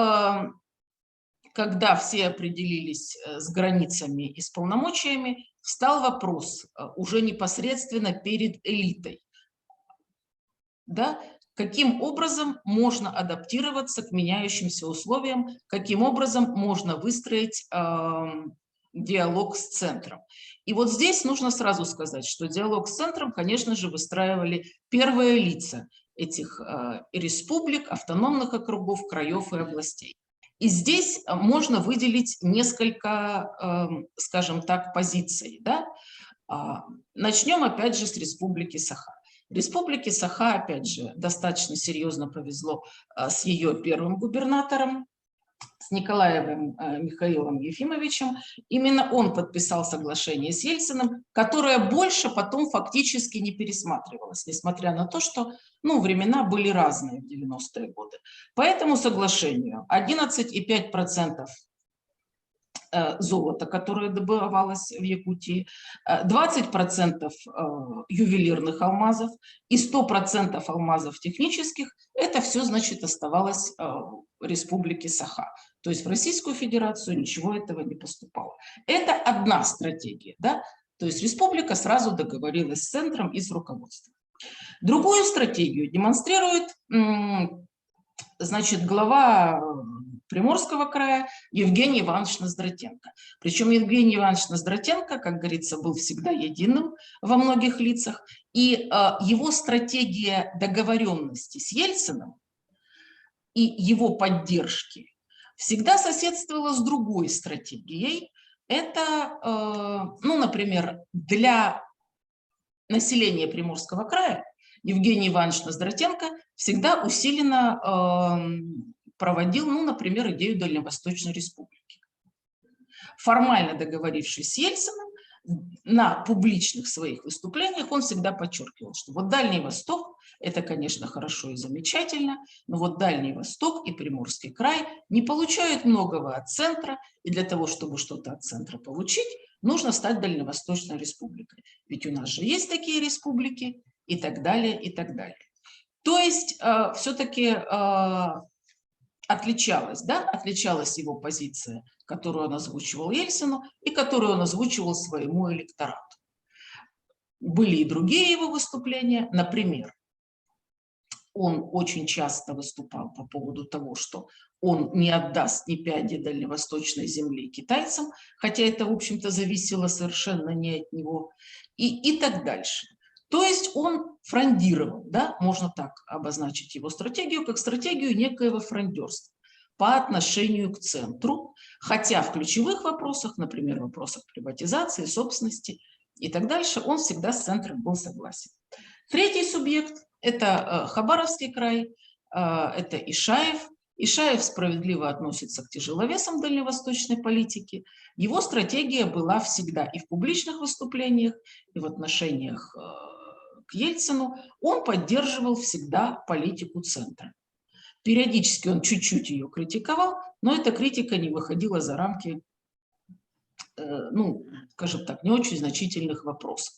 когда все определились с границами и с полномочиями, встал вопрос уже непосредственно перед элитой. Да? Каким образом можно адаптироваться к меняющимся условиям, каким образом можно выстроить диалог с центром. И вот здесь нужно сразу сказать, что диалог с центром, конечно же, выстраивали первые лица этих республик, автономных округов, краев и областей. И здесь можно выделить несколько, скажем так, позиций. Да? Начнем опять же с Республики Саха. Республике Саха, опять же, достаточно серьезно повезло с ее первым губернатором, с Николаевым Михаилом Ефимовичем. Именно он подписал соглашение с Ельциным, которое больше потом фактически не пересматривалось, несмотря на то, что времена были разные в 90-е годы. По этому соглашению 11,5% золота, которое добывалось в Якутии, 20% ювелирных алмазов и 100% алмазов технических, это все, значит, оставалось в Республике Саха. То есть в Российскую Федерацию ничего этого не поступало. Это одна стратегия, да? То есть республика сразу договорилась с центром и с руководством. Другую стратегию демонстрирует, значит, глава Приморского края Евгений Иванович Ноздратенко. Причем Евгений Иванович Ноздратенко, как говорится, был всегда единым во многих лицах. И его стратегия договоренности с Ельциным и его поддержки всегда соседствовала с другой стратегией. Это, например, для населения Приморского края Евгений Иванович Ноздратенко всегда усиленно проводил, например, идею Дальневосточной республики. Формально договорившись с Ельциным, на публичных своих выступлениях он всегда подчеркивал, что вот Дальний Восток – это, конечно, хорошо и замечательно, но вот Дальний Восток и Приморский край не получают многого от центра, и для того, чтобы что-то от центра получить, нужно стать Дальневосточной республикой. Ведь у нас же есть такие республики, и так далее, и так далее. То есть все-таки отличалась его позиция, которую он озвучивал Ельцину и которую он озвучивал своему электорату. Были и другие его выступления, например, он очень часто выступал по поводу того, что он не отдаст ни пяди дальневосточной земли китайцам, хотя это, в общем-то, зависело совершенно не от него, и так дальше. То есть он фрондировал, да, можно так обозначить его стратегию, как стратегию некоего фрондерства по отношению к центру, хотя в ключевых вопросах, например, в вопросах приватизации, собственности и так дальше, он всегда с центром был согласен. Третий субъект – это Хабаровский край, это Ишаев. Ишаев справедливо относится к тяжеловесам дальневосточной политики. Его стратегия была всегда и в публичных выступлениях, и в отношениях к Ельцину. Он поддерживал всегда политику центра. Периодически он чуть-чуть ее критиковал, но эта критика не выходила за рамки, скажем так, не очень значительных вопросов.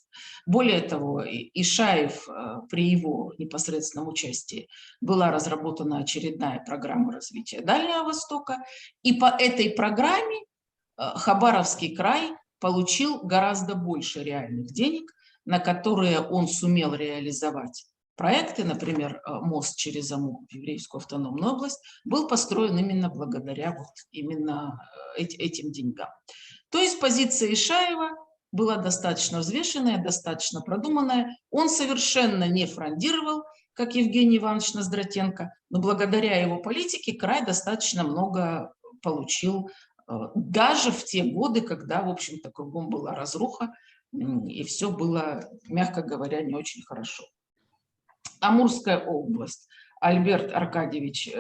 Более того, Ишаев при его непосредственном участии была разработана очередная программа развития Дальнего Востока, и по этой программе Хабаровский край получил гораздо больше реальных денег, на которые он сумел реализовать проекты. Например, мост через Амур в Еврейскую автономную область был построен именно благодаря именно этим деньгам. То есть позиция Ишаева была достаточно взвешенная, достаточно продуманная. Он совершенно не фрондировал, как Евгений Иванович Ноздратенко, но благодаря его политике край достаточно много получил даже в те годы, когда, в общем-то, кругом была разруха, и все было, мягко говоря, не очень хорошо. Амурская область. Альберт Аркадьевич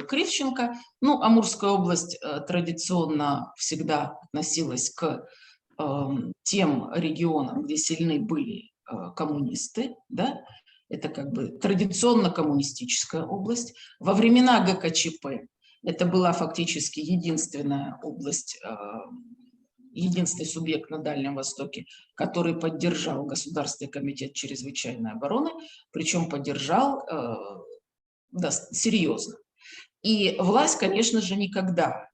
Кривченко. Амурская область традиционно всегда относилась к тем регионам, где сильны были коммунисты, да? Это как бы традиционно коммунистическая область. Во времена ГКЧП это была фактически единственная область, единственный субъект на Дальнем Востоке, который поддержал Государственный комитет чрезвычайной обороны, причем поддержал серьезно. И власть, конечно же, никогда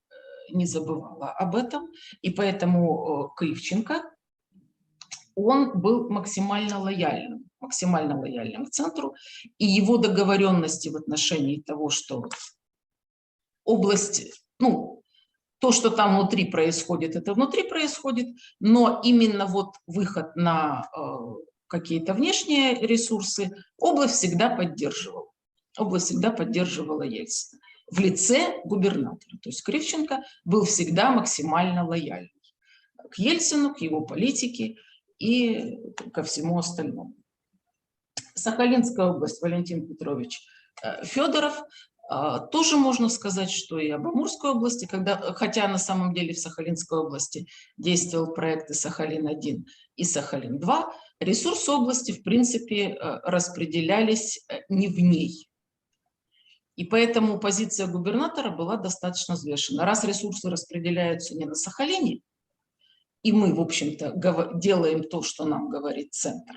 не забывала об этом, и поэтому Кривченко, он был максимально лояльным к центру, и его договоренности в отношении того, что область, То, что там внутри происходит, это внутри происходит, но именно вот выход на какие-то внешние ресурсы область всегда поддерживала. Область всегда поддерживала Ельцина в лице губернатора. То есть Кривченко был всегда максимально лояльный к Ельцину, к его политике и ко всему остальному. Сахалинская область, Валентин Петрович Федоров. Тоже можно сказать, что и об Амурской области, хотя на самом деле в Сахалинской области действовал проект и Сахалин-1, и Сахалин-2, ресурсы области, в принципе, распределялись не в ней. И поэтому позиция губернатора была достаточно взвешена. Раз ресурсы распределяются не на Сахалине, и мы, в общем-то, делаем то, что нам говорит центр,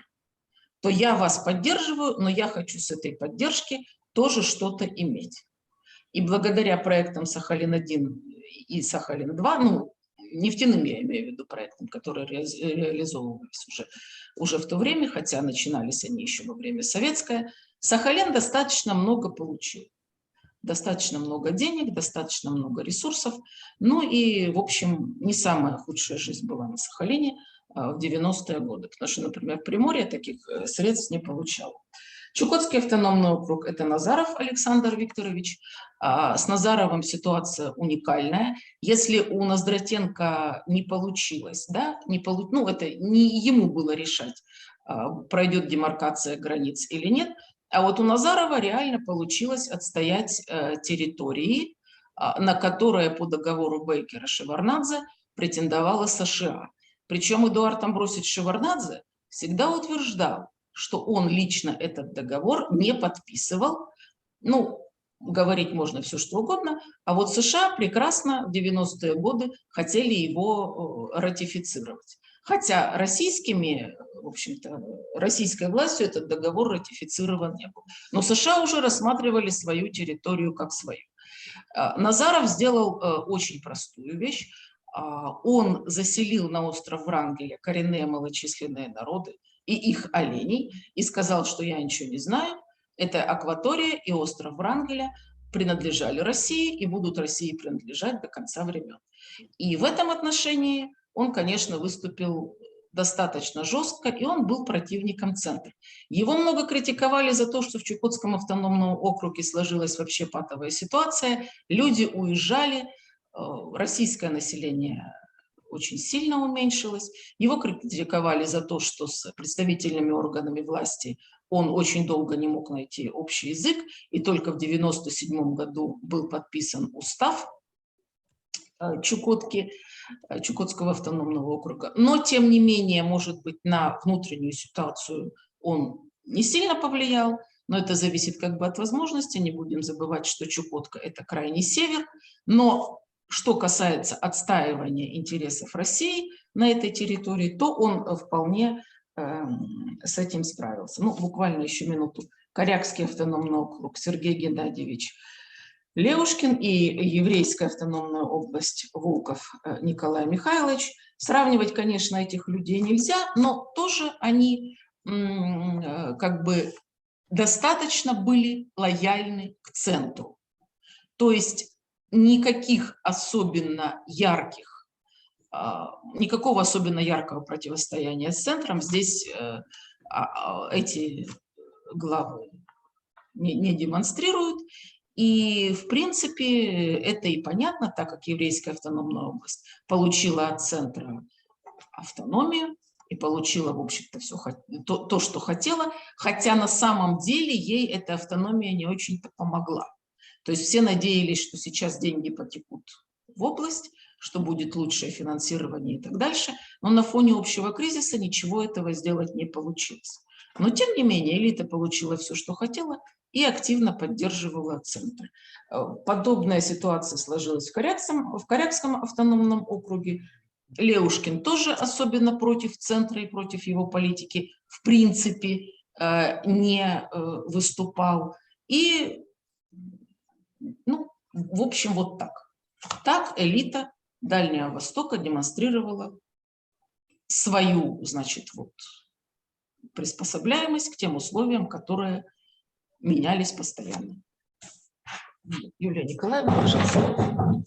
то я вас поддерживаю, но я хочу с этой поддержки тоже что-то иметь. И благодаря проектам Сахалин-1 и Сахалин-2, ну, нефтяным я имею в виду проектам, которые реализовывались уже в то время, хотя начинались они еще во время советское, Сахалин достаточно много получил. Достаточно много денег, достаточно много ресурсов. Ну и, в общем, не самая худшая жизнь была на Сахалине в 90-е годы, потому что, например, Приморье таких средств не получало. Чукотский автономный округ – это Назаров Александр Викторович. С Назаровым ситуация уникальная. Если у Ноздратенко не получилось, да, ну, это не ему было решать, пройдет демаркация границ или нет, а вот у Назарова реально получилось отстоять территории, на которые по договору Бейкера-Шеварднадзе претендовала США. Причем Эдуард Амбросич Шеварднадзе всегда утверждал, что он лично этот договор не подписывал. Ну, говорить можно все, что угодно, а вот США прекрасно в 90-е годы хотели его ратифицировать. Хотя российскими, в общем-то, российской властью этот договор ратифицирован не был. Но США уже рассматривали свою территорию как свою. Назаров сделал очень простую вещь. Он заселил на остров Врангеля коренные малочисленные народы и их оленей, и сказал, что я ничего не знаю, это акватория и остров Врангеля принадлежали России и будут России принадлежать до конца времен. И в этом отношении он, конечно, выступил достаточно жестко, и он был противником центра. Его много критиковали за то, что в Чукотском автономном округе сложилась вообще патовая ситуация, люди уезжали, российское население очень сильно уменьшилось. Его критиковали за то, что с представительными органами власти он очень долго не мог найти общий язык, и только в 1997 году был подписан устав Чукотского автономного округа. Но, тем не менее, может быть, на внутреннюю ситуацию он не сильно повлиял, но это зависит как бы от возможности. Не будем забывать, что Чукотка – это крайний север, но что касается отстаивания интересов России на этой территории, то он вполне с этим справился. Ну, буквально еще минуту. Корякский автономный округ, Сергей Геннадьевич Леушкин и еврейская автономная область Волков Николай Михайлович. Сравнивать, конечно, этих людей нельзя, но тоже они как бы достаточно были лояльны к центру. То есть никаких особенно ярких, никакого особенно яркого противостояния с центром здесь эти главы не демонстрируют. И, в принципе, это и понятно, так как еврейская автономная область получила от центра автономию и получила, в общем-то, все то, что хотела, хотя на самом деле ей эта автономия не очень-то помогла. То есть все надеялись, что сейчас деньги потекут в область, что будет лучшее финансирование и так дальше, но на фоне общего кризиса ничего этого сделать не получилось. Но, тем не менее, элита получила все, что хотела, и активно поддерживала центр. Подобная ситуация сложилась в Корякском автономном округе. Леушкин тоже особенно против центра и против его политики в принципе не выступал. И, ну, в общем, вот так. Так элита Дальнего Востока демонстрировала свою, значит, вот, приспособляемость к тем условиям, которые менялись постоянно. Юлия Николаевна, пожалуйста.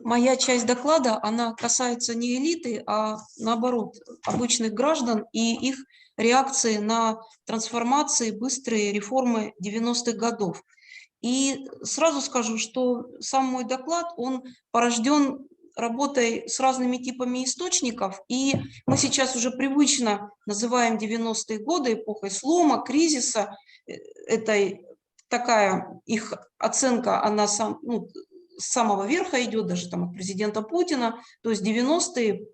Моя часть доклада, она касается не элиты, а наоборот, обычных граждан и их реакции на трансформации, быстрые реформы 90-х годов. И сразу скажу, что сам мой доклад, он порожден работой с разными типами источников, и мы сейчас уже привычно называем 90-е годы эпохой слома, кризиса. Это такая их оценка, она с самого верха идет, даже там от президента Путина, то есть 90-е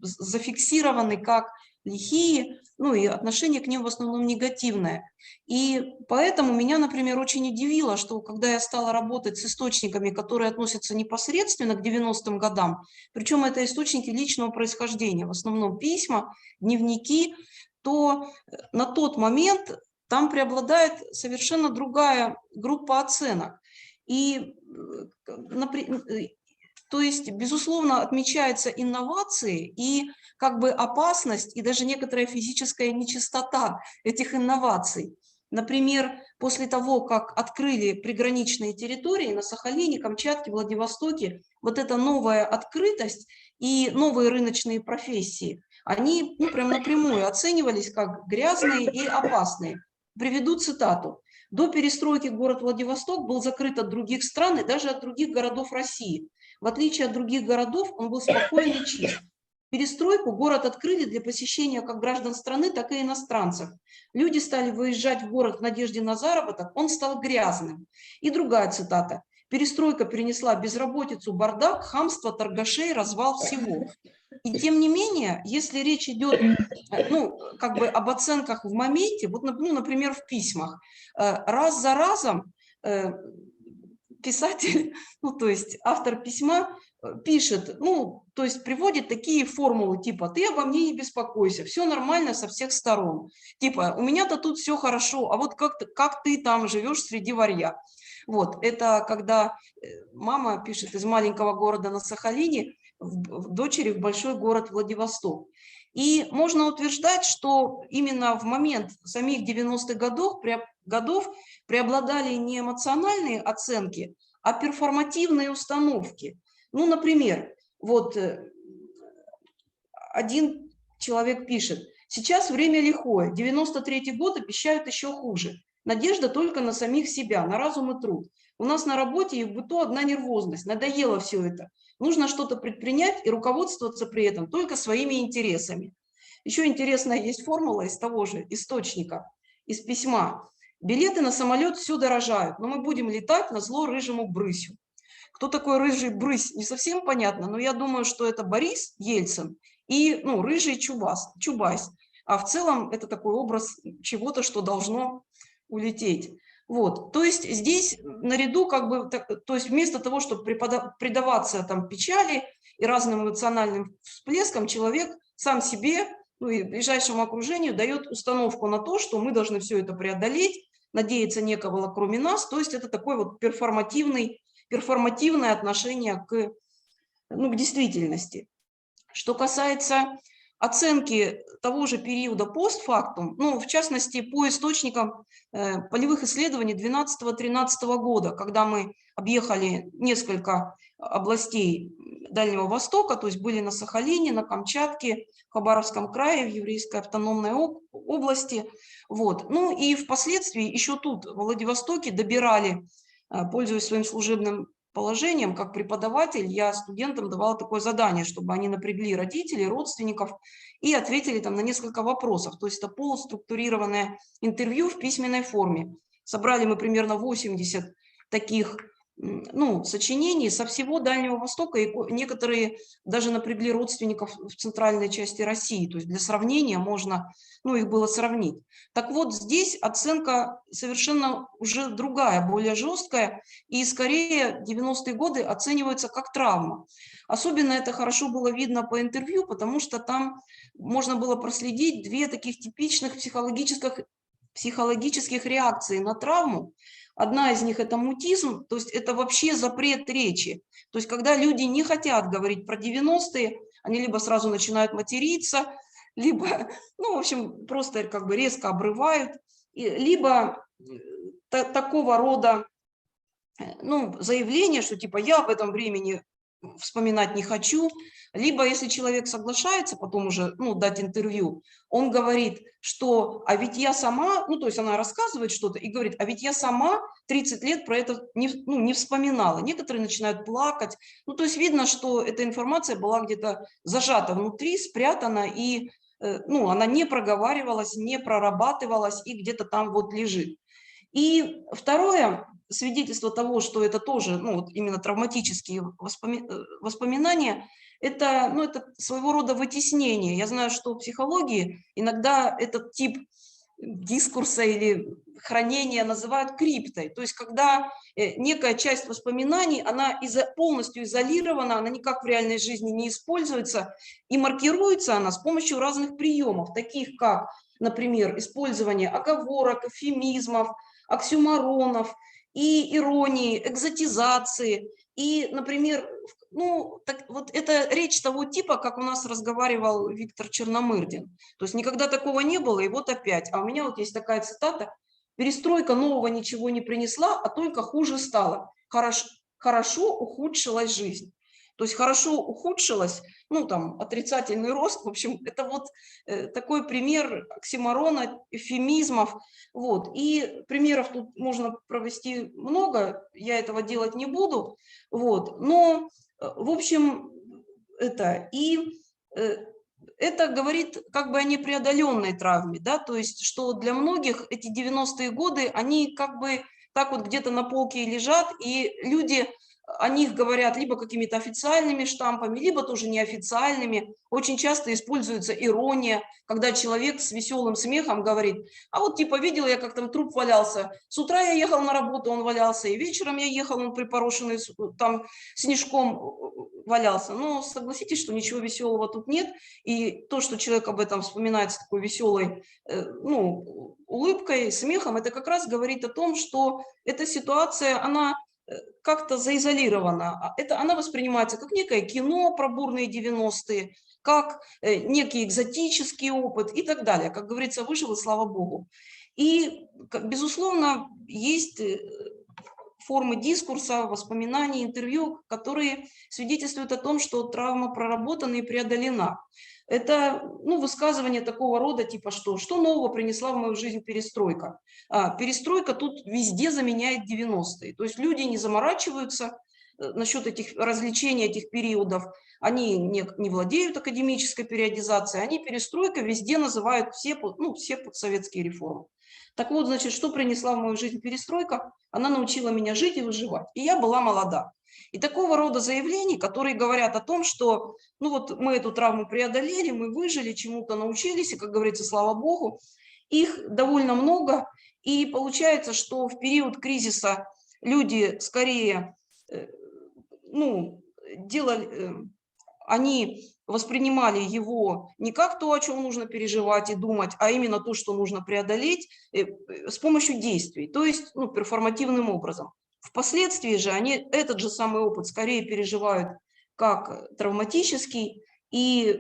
зафиксированы как лихие, ну и отношение к ним в основном негативное. И поэтому меня, например, очень удивило, что когда я стала работать с источниками, которые относятся непосредственно к 90-м годам, причем это источники личного происхождения, в основном письма, дневники, то на тот момент там преобладает совершенно другая группа оценок. И, то есть, безусловно, отмечаются инновации и как бы опасность и даже некоторая физическая нечистота этих инноваций. Например, после того, как открыли приграничные территории на Сахалине, Камчатке, Владивостоке, вот эта новая открытость и новые рыночные профессии, они прям напрямую оценивались как грязные и опасные. Приведу цитату. До перестройки город Владивосток был закрыт от других стран и даже от других городов России. В отличие от других городов, он был спокоен и чист. Перестройку город открыли для посещения как граждан страны, так и иностранцев. Люди стали выезжать в город в надежде на заработок, он стал грязным. И другая цитата. Перестройка перенесла безработицу, бардак, хамство, торгашей, развал всего. И тем не менее, если речь идет, как бы об оценках в моменте, вот, например, в письмах, раз за разом писатель, то есть автор письма пишет, то есть приводит такие формулы, типа «ты обо мне не беспокойся, все нормально со всех сторон», типа «у меня-то тут все хорошо, а вот как ты там живешь среди варья». Вот, это когда мама пишет из маленького города на Сахалине дочери в большой город Владивосток. И можно утверждать, что именно в момент самих 90-х годов преобладали не эмоциональные оценки, а перформативные установки. Например, вот один человек пишет, сейчас время лихое, 93-й год обещают еще хуже. Надежда только на самих себя, на разум и труд. У нас на работе и в быту одна нервозность, надоело все это. Нужно что-то предпринять и руководствоваться при этом только своими интересами. Еще интересная есть формула из того же источника, из письма. Билеты на самолет все дорожают, но мы будем летать назло рыжему брысью. Кто такой рыжий брысь, не совсем понятно, но я думаю, что это Борис Ельцин и рыжий Чубайс. А в целом это такой образ чего-то, что должно улететь. Вот, то есть здесь наряду то есть вместо того, чтобы предаваться там печали и разным эмоциональным всплескам, человек сам себе, и ближайшему окружению дает установку на то, что мы должны все это преодолеть, надеяться некого кроме нас, то есть это такое вот перформативное отношение к действительности. Что касается оценки того же периода постфактум, в частности, по источникам полевых исследований 2012-2013 года, когда мы объехали несколько областей Дальнего Востока, то есть были на Сахалине, на Камчатке, в Хабаровском крае, в Еврейской автономной области. Вот. И впоследствии еще тут, в Владивостоке, добирали, пользуясь своим служебным положением, как преподаватель, я студентам давала такое задание, чтобы они напрягли родителей, родственников и ответили там на несколько вопросов. То есть это полуструктурированное интервью в письменной форме. Собрали мы примерно 80 таких сочинений со всего Дальнего Востока, и некоторые даже напрягли родственников в центральной части России. То есть для сравнения можно, их было сравнить. Так вот, здесь оценка совершенно уже другая, более жесткая, и скорее 90-е годы оцениваются как травма. Особенно это хорошо было видно по интервью, потому что там можно было проследить две таких типичных психологических реакции на травму. Одна из них – это мутизм, то есть это вообще запрет речи. То есть когда люди не хотят говорить про 90-е, они либо сразу начинают материться, либо, в общем, просто резко обрывают, либо такого рода ну, заявление, что типа я об этом времени вспоминать не хочу, либо если человек соглашается потом уже, ну, дать интервью, он говорит, что, а ведь я сама, ну, то есть она рассказывает что-то и говорит, а ведь я сама 30 лет про это не вспоминала. Некоторые начинают плакать, ну, то есть видно, что эта информация была где-то зажата внутри, спрятана, и, ну, она не проговаривалась, не прорабатывалась и где-то там вот лежит. И второе, свидетельство того, что это тоже, ну, вот именно травматические воспоминания, это, ну, это своего рода вытеснение. Я знаю, что в психологии иногда этот тип дискурса или хранения называют криптой. То есть когда некая часть воспоминаний, она полностью изолирована, она никак в реальной жизни не используется, и маркируется она с помощью разных приемов, таких как, например, использование оговорок, эвфемизмов, оксюморонов и иронии, экзотизации. И, например, ну, так, вот это речь того типа, как у нас разговаривал Виктор Черномырдин. То есть никогда такого не было, и вот опять. А у меня вот есть такая цитата: «Перестройка нового ничего не принесла, а только хуже стало. Хорошо ухудшилась жизнь». То есть хорошо ухудшилась, ну, там, отрицательный рост, в общем, это вот такой пример оксиморона, эвфемизмов, вот, и примеров тут можно провести много, я этого делать не буду, вот, но, в общем, это говорит как бы о непреодоленной травме, да, то есть, что для многих эти 90-е годы, они как бы так вот где-то на полке лежат, и люди о них говорят либо какими-то официальными штампами, либо тоже неофициальными. Очень часто используется ирония, когда человек с веселым смехом говорит: а вот типа видел я, как там труп валялся, с утра я ехал на работу, он валялся, и вечером я ехал, он припорошенный там снежком валялся. Но согласитесь, что ничего веселого тут нет, и то, что человек об этом вспоминает с такой веселой, ну, улыбкой, смехом, это как раз говорит о том, что эта ситуация, она как-то заизолирована. Она воспринимается как некое кино про бурные 90-е, как некий экзотический опыт и так далее. Как говорится, выжил, и слава богу. И, безусловно, есть формы дискурса, воспоминаний, интервью, которые свидетельствуют о том, что травма проработана и преодолена. Это, ну, высказывание такого рода, типа что нового принесла в мою жизнь перестройка. Перестройка тут везде заменяет 90-е. То есть люди не заморачиваются насчет этих развлечений, этих периодов. Они не владеют академической периодизацией, они перестройка везде называют все подсоветские реформы. Так вот, значит, что принесла в мою жизнь перестройка? Она научила меня жить и выживать. И я была молода. И такого рода заявлений, которые говорят о том, что, ну вот мы эту травму преодолели, мы выжили, чему-то научились, и, как говорится, слава богу, их довольно много. И получается, что в период кризиса люди скорее, ну, они воспринимали его не как то, о чем нужно переживать и думать, а именно то, что нужно преодолеть с помощью действий, то есть, ну, перформативным образом. Впоследствии же они этот же самый опыт скорее переживают как травматический и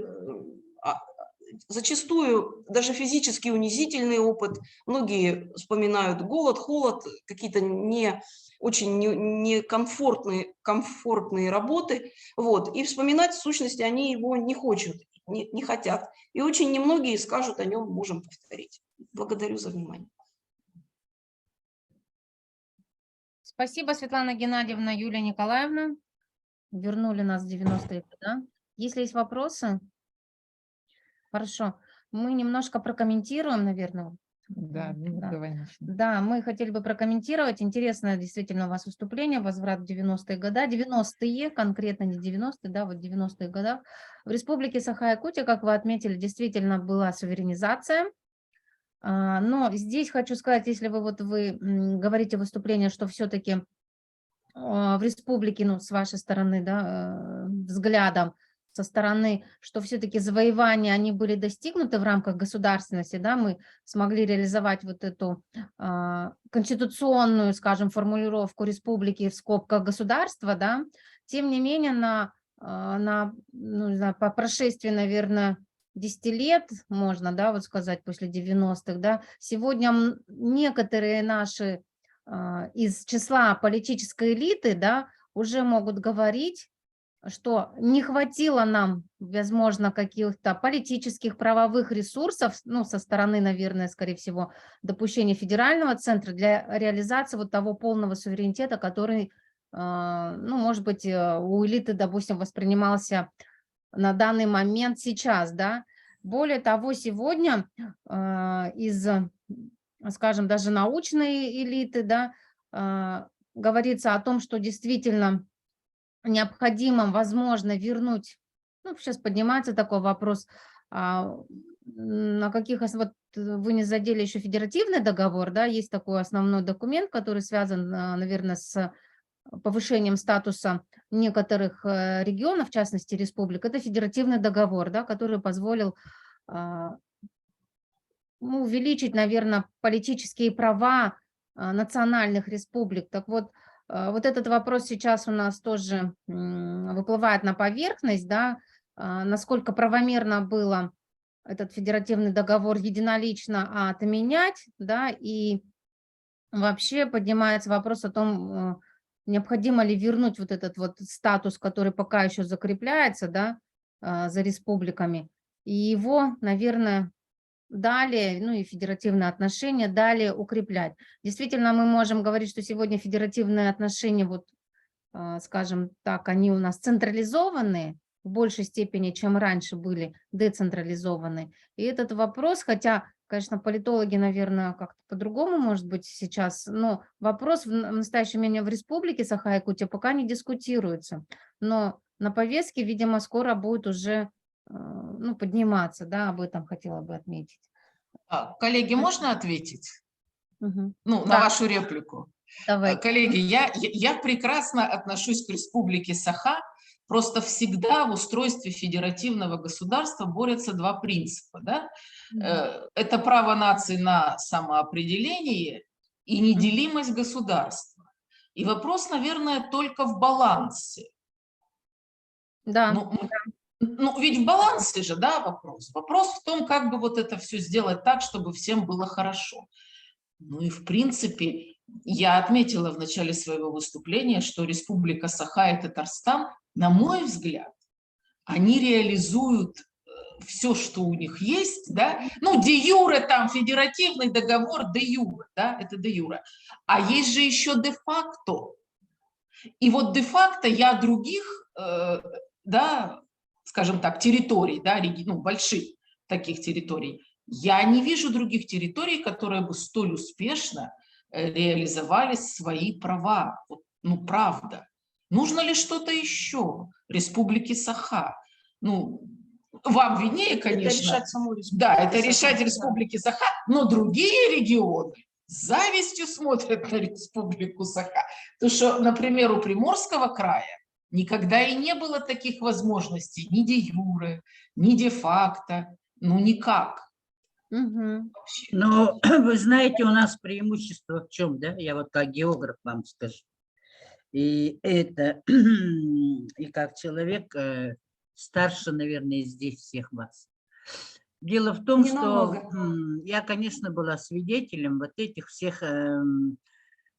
зачастую даже физически унизительный опыт. Многие вспоминают голод, холод, какие-то очень некомфортные работы. Вот. И вспоминать, в сущности, они его не хотят. И очень немногие скажут о нем, можем повторить. Благодарю за внимание. Спасибо, Светлана Геннадьевна, Юлия Николаевна. Вернули нас в 90-е годы. Если есть вопросы? Хорошо. Мы немножко прокомментируем, наверное. Да, давай начнем. Да, мы хотели бы прокомментировать. Интересное действительно у вас выступление, возврат в 90-е годы. 90-е, конкретно не 90-е, да, вот 90-е годы. В Республике Саха-Якутия, как вы отметили, действительно была суверенизация. Но здесь хочу сказать, если вы говорите выступление, что все-таки в республике, ну, с вашей стороны, да, взглядом, со стороны, что все-таки завоевания, они были достигнуты в рамках государственности, да, мы смогли реализовать вот эту конституционную, скажем, формулировку республики в скобках государства, да, тем не менее по прошествии, наверное, 10 лет, можно, да, вот сказать, после 90-х, да, сегодня некоторые наши из числа политической элиты, да, уже могут говорить, что не хватило нам, возможно, каких-то политических, правовых ресурсов, ну, со стороны, наверное, скорее всего, допущения федерального центра для реализации вот того полного суверенитета, который, ну, может быть, у элиты, допустим, воспринимался на данный момент сейчас, да. Более того, сегодня из, скажем, даже научной элиты, да, говорится о том, что действительно необходимо, возможно, вернуть, ну, сейчас поднимается такой вопрос, на каких, вот вы не задели еще федеративный договор, да, есть такой основной документ, который связан, наверное, с повышением статуса некоторых регионов, в частности, республик, это федеративный договор, да, который позволил ну, увеличить, наверное, политические права национальных республик. Так вот, вот этот вопрос сейчас у нас тоже выплывает на поверхность, да, насколько правомерно было этот федеративный договор единолично отменять, да, и вообще поднимается вопрос о том, необходимо ли вернуть вот этот вот статус, который пока еще закрепляется, да, за республиками, и его, наверное, далее, ну и федеративные отношения далее укреплять. Действительно, мы можем говорить, что сегодня федеративные отношения, вот, скажем так, они у нас централизованные в большей степени, чем раньше были децентрализованы. И этот вопрос, хотя, конечно, политологи, наверное, как-то по-другому, может быть, сейчас, но вопрос в настоящее время в республике Саха-Якутия пока не дискутируется. Но на повестке, видимо, скоро будет уже ну, подниматься, да, об этом хотела бы отметить. Коллеги, можно ответить? Угу. Ну, Да. на вашу реплику. Давайте. Коллеги, я прекрасно отношусь к республике Саха, просто всегда в устройстве федеративного государства борются два принципа. Да? Это право нации на самоопределение и неделимость государства. И вопрос, наверное, только в балансе. Да. Ну, ведь в балансе же, да, вопрос. Вопрос в том, как бы вот это все сделать так, чтобы всем было хорошо. Ну и в принципе, я отметила в начале своего выступления, что Республика Саха и Татарстан, на мой взгляд, они реализуют все, что у них есть, да, ну, де-юре там федеративный договор, де-юре, да, это де-юре. А есть же еще де-факто. И вот де-факто я других, да, скажем так, территорий, да, ну, больших таких территорий, я не вижу других территорий, которые бы столь успешно реализовали свои права. Вот, ну, правда. Нужно ли что-то еще Республике Саха? Ну, вам виднее, конечно. Это решать саму республику. Да, это решать Республике Саха, но другие регионы с завистью смотрят на Республику Саха. Потому что, например, у Приморского края никогда и не было таких возможностей ни де-юре, ни де-факто, ну никак. Угу. Но вы знаете, у нас преимущество в чем, да? Я вот как географ вам скажу. И это, и как человек старше, наверное, здесь всех вас. Дело в том, что я, конечно, была свидетелем вот этих всех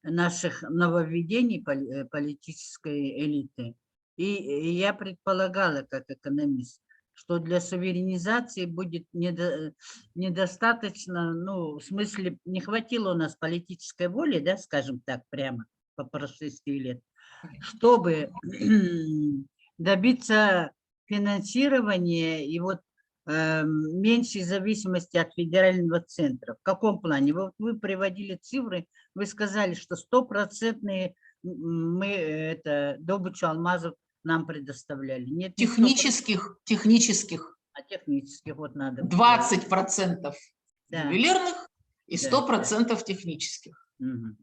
наших нововведений политической элиты. И я предполагала, как экономист, что для суверенизации будет недостаточно, ну, в смысле, не хватило у нас политической воли, да, скажем так, прямо по прошествии лет, чтобы добиться финансирования и вот меньшей зависимости от федерального центра. В каком плане? Вот вы приводили цифры, вы сказали, что 100% мы добычу алмазов нам предоставляли. Нет, технических. А технических вот надо. 20% да. ювелирных и 100% да. Технических.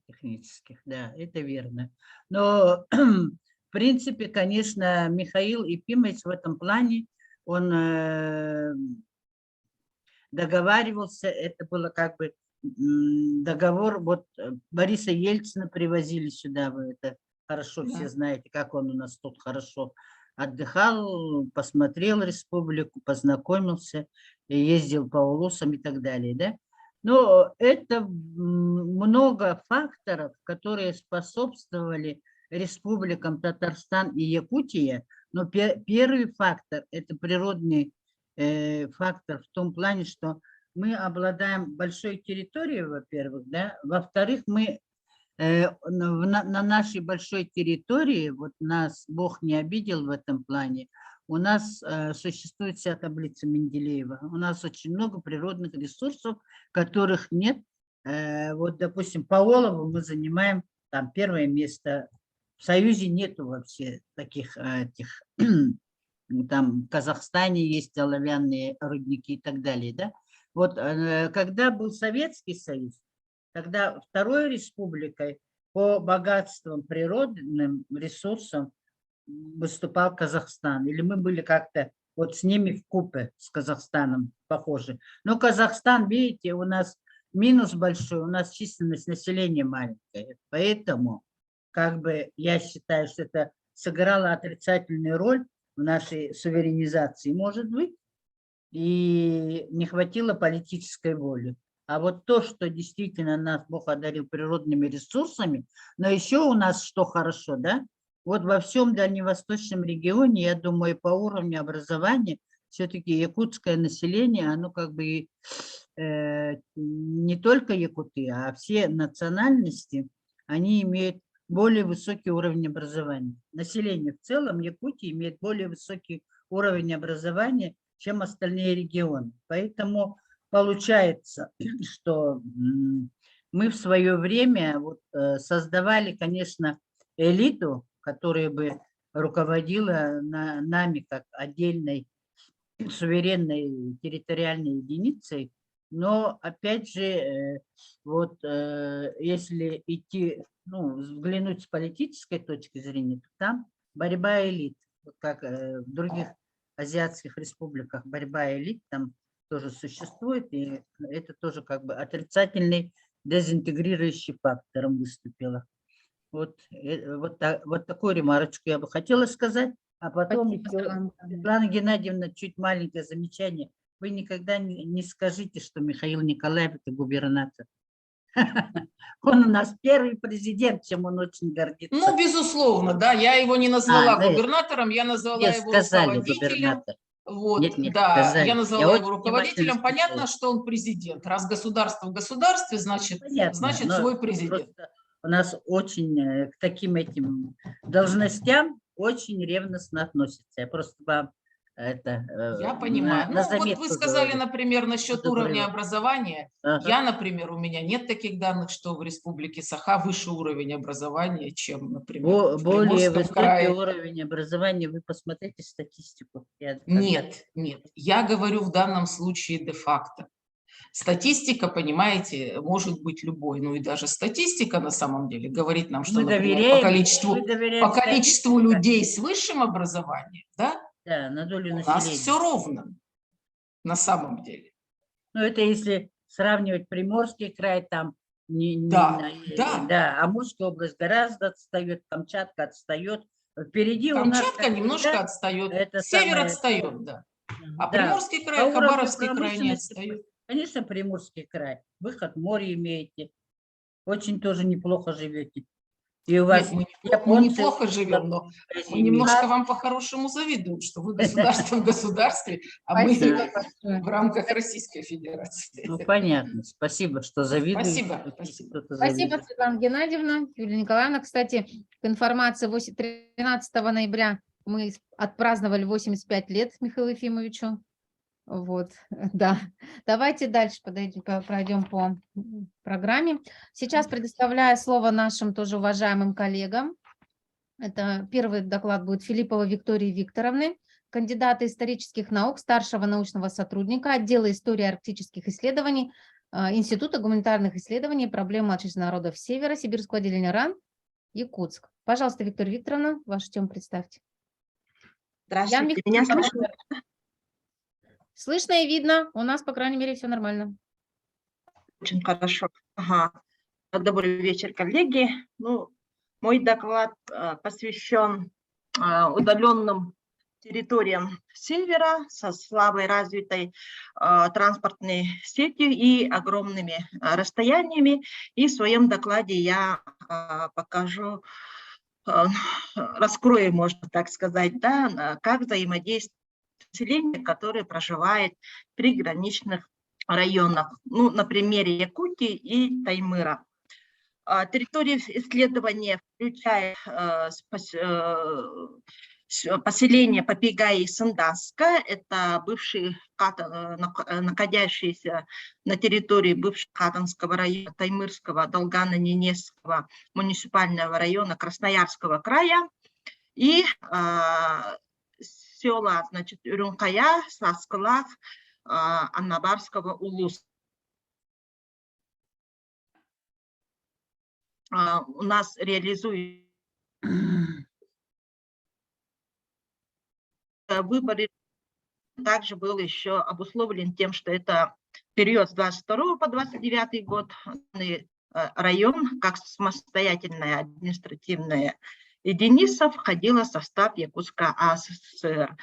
Технических, да, это верно. Но, в принципе, конечно, Михаил Ефимович в этом плане, он договаривался, это было как бы договор, вот Бориса Ельцина привозили сюда, вы это хорошо все знаете, как он у нас тут хорошо отдыхал, посмотрел республику, познакомился, ездил по улусам и так далее, да? Но это много факторов, которые способствовали республикам Татарстан и Якутия. Но первый фактор – это природный фактор в том плане, что мы обладаем большой территорией, во-первых, да, во-вторых, мы на нашей большой территории, вот нас Бог не обидел в этом плане, у нас существует вся таблица Менделеева. У нас очень много природных ресурсов, которых нет. Вот, допустим, по олову мы занимаем там первое место. В Союзе нету вообще таких этих, там в Казахстане есть оловянные рудники и так далее, да. Вот когда был Советский Союз, тогда второй республикой по богатствам природным ресурсам выступал Казахстан. Или мы были как-то вот с ними вкупе, с Казахстаном похожи. Но Казахстан, видите, у нас минус большой, у нас численность населения маленькая. Поэтому как бы я считаю, что это сыграло отрицательную роль в нашей суверенизации, может быть, и не хватило политической воли. А вот то, что действительно нас Бог одарил природными ресурсами, но еще у нас что хорошо, да? Вот во всем дальневосточном регионе, я думаю, по уровню образования, все-таки якутское население, оно как бы не только якуты, а все национальности, они имеют более высокий уровень образования. Население в целом Якутии имеет более высокий уровень образования, чем остальные регионы. Поэтому получается, что мы в свое время вот создавали, конечно, элиту, которая бы руководила нами как отдельной суверенной территориальной единицей. Но, опять же, вот если идти, ну, взглянуть с политической точки зрения, то там борьба элит, вот как в других азиатских республиках борьба элит там тоже существует, и это тоже как бы отрицательный дезинтегрирующий фактором выступило. Вот такую ремарочку я бы хотела сказать. А потом, Светлана Геннадьевна, чуть маленькое замечание. Вы никогда не скажите, что Михаил Николаев – это губернатор. Он у нас первый президент, чем он очень гордится. Ну, безусловно, да. Я его не назвала губернатором, я назвала его руководителем. Вот, нет, да, сказали. Я назвала его руководителем. Понятно, что он президент. Раз государство в государстве, значит свой президент. У нас очень к таким этим должностям очень ревностно относятся. Я просто вам это... Я понимаю. Ну, вот вы сказали, например, насчет уровня образования. Я, например, у меня нет таких данных, что в Республике Саха выше уровень образования, чем, например, в более высокий уровень образования. Вы посмотрите статистику. Нет. Я говорю в данном случае де-факто. Статистика, понимаете, может быть любой. Ну и даже статистика на самом деле говорит нам, что, например, по количеству людей с высшим образованием, да, на долю населения. У нас все ровно на самом деле. Ну это если сравнивать Приморский край, там Амурская область гораздо отстает, Камчатка отстает. Впереди Камчатка у нас немножко отстает, север отстает, да. А Приморский край, Хабаровский край не отстает. Конечно, Приморский край. Выход море имеете. Очень тоже неплохо живете. И у вас мы неплохо живем, но мы немножко вам по-хорошему завидуем, что вы государство в государстве, а мы в рамках Российской Федерации. Ну, понятно. Спасибо, что завидуете. Спасибо, Светлана Геннадьевна. Юлия Николаевна, кстати, к информации, 13 ноября мы отпраздновали 85 лет Михаилу Ефимовичу. Вот, да. Давайте дальше пройдем по программе. Сейчас предоставляю слово нашим тоже уважаемым коллегам. Это первый доклад будет Филиппова Виктории Викторовны, кандидата исторических наук, старшего научного сотрудника отдела истории арктических исследований Института гуманитарных исследований и проблем малочисленных народов Севера, Сибирского отделения РАН, Якутск. Пожалуйста, Виктория Викторовна, вашу тему представьте. Здравствуйте, меня слышно? Слышно и видно. У нас, по крайней мере, все нормально. Очень хорошо. Ага. Добрый вечер, коллеги. Ну, мой доклад посвящен удаленным территориям севера со слабой развитой транспортной сетью и огромными расстояниями. И в своем докладе я покажу, раскрою, можно так сказать, да, как взаимодействует население, которое проживает в приграничных районах, ну, на примере Якутии и Таймыра. Территория исследования включает поселение Попегаи и Сандаска, это бывшие, находящиеся на территории бывшего Катанского района, Таймырского, Долгано-Ненецкого муниципального района Красноярского края, и села, значит, Урюнкая, Саскалах, Аннабарского улуса. У нас реализует выборы, также был еще обусловлен тем, что это период с 22 по 29 год, район, как самостоятельная административная единица, входила в состав Якутской АССР.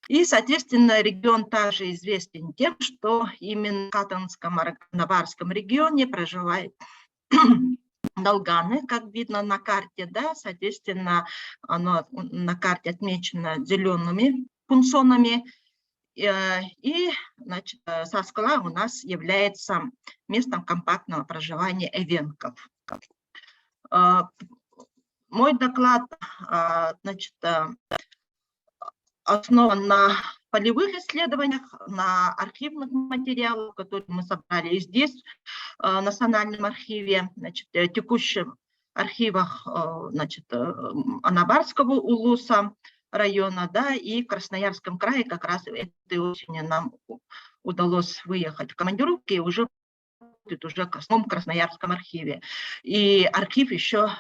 И, соответственно, регион также известен тем, что именно в Катанском, Наварском регионе проживает Долганы, как видно на карте, да, соответственно, оно на карте отмечено зелеными пунсонами. И, значит, Саскала у нас является местом компактного проживания эвенков. Мой доклад, значит, основан на полевых исследованиях, на архивных материалах, которые мы собрали и здесь, в Национальном архиве, значит, текущих архивах, значит, Аннабарского улуса района, да, и в Красноярском крае как раз этой осенью нам удалось выехать в командировки и уже в Красноярском архиве. И архив еще,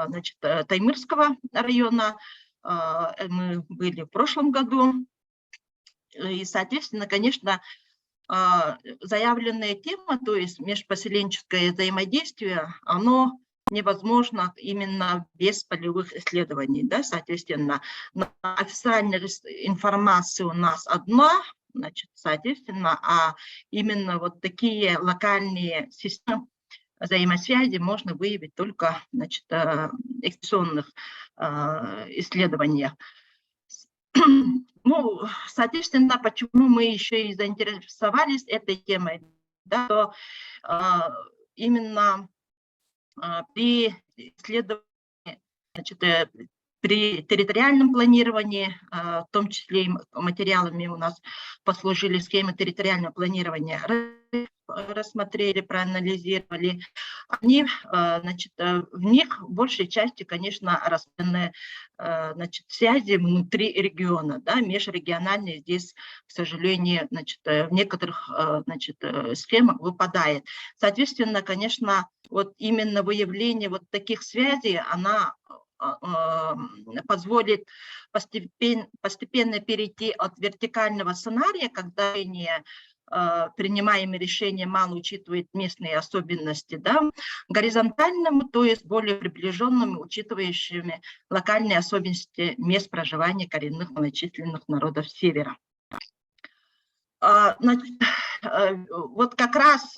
значит, Таймырского района, мы были в прошлом году. И, соответственно, конечно, заявленная тема, то есть межпоселенческое взаимодействие, оно невозможно именно без полевых исследований. Да? Соответственно, официальная информация у нас одна, значит, соответственно, а именно вот такие локальные системы взаимосвязи можно выявить только, значит, в экспедиционных исследованиях. Ну, соответственно, почему мы еще и заинтересовались этой темой, да, то именно при исследовании, значит, при территориальном планировании, в том числе и материалами у нас послужили схемы территориального планирования, рассмотрели, проанализировали, они, значит, в них в большей части, конечно, рассмотрены, значит, связи внутри региона, да, межрегиональные здесь, к сожалению, значит, в некоторых, значит, схемах выпадает. Соответственно, конечно, вот именно выявление вот таких связей, она позволит постепенно перейти от вертикального сценария, когда принимаемые решения мало учитывают местные особенности, да, горизонтальному, то есть более приближенному, учитывающими локальные особенности мест проживания коренных малочисленных народов Севера. Значит, вот как раз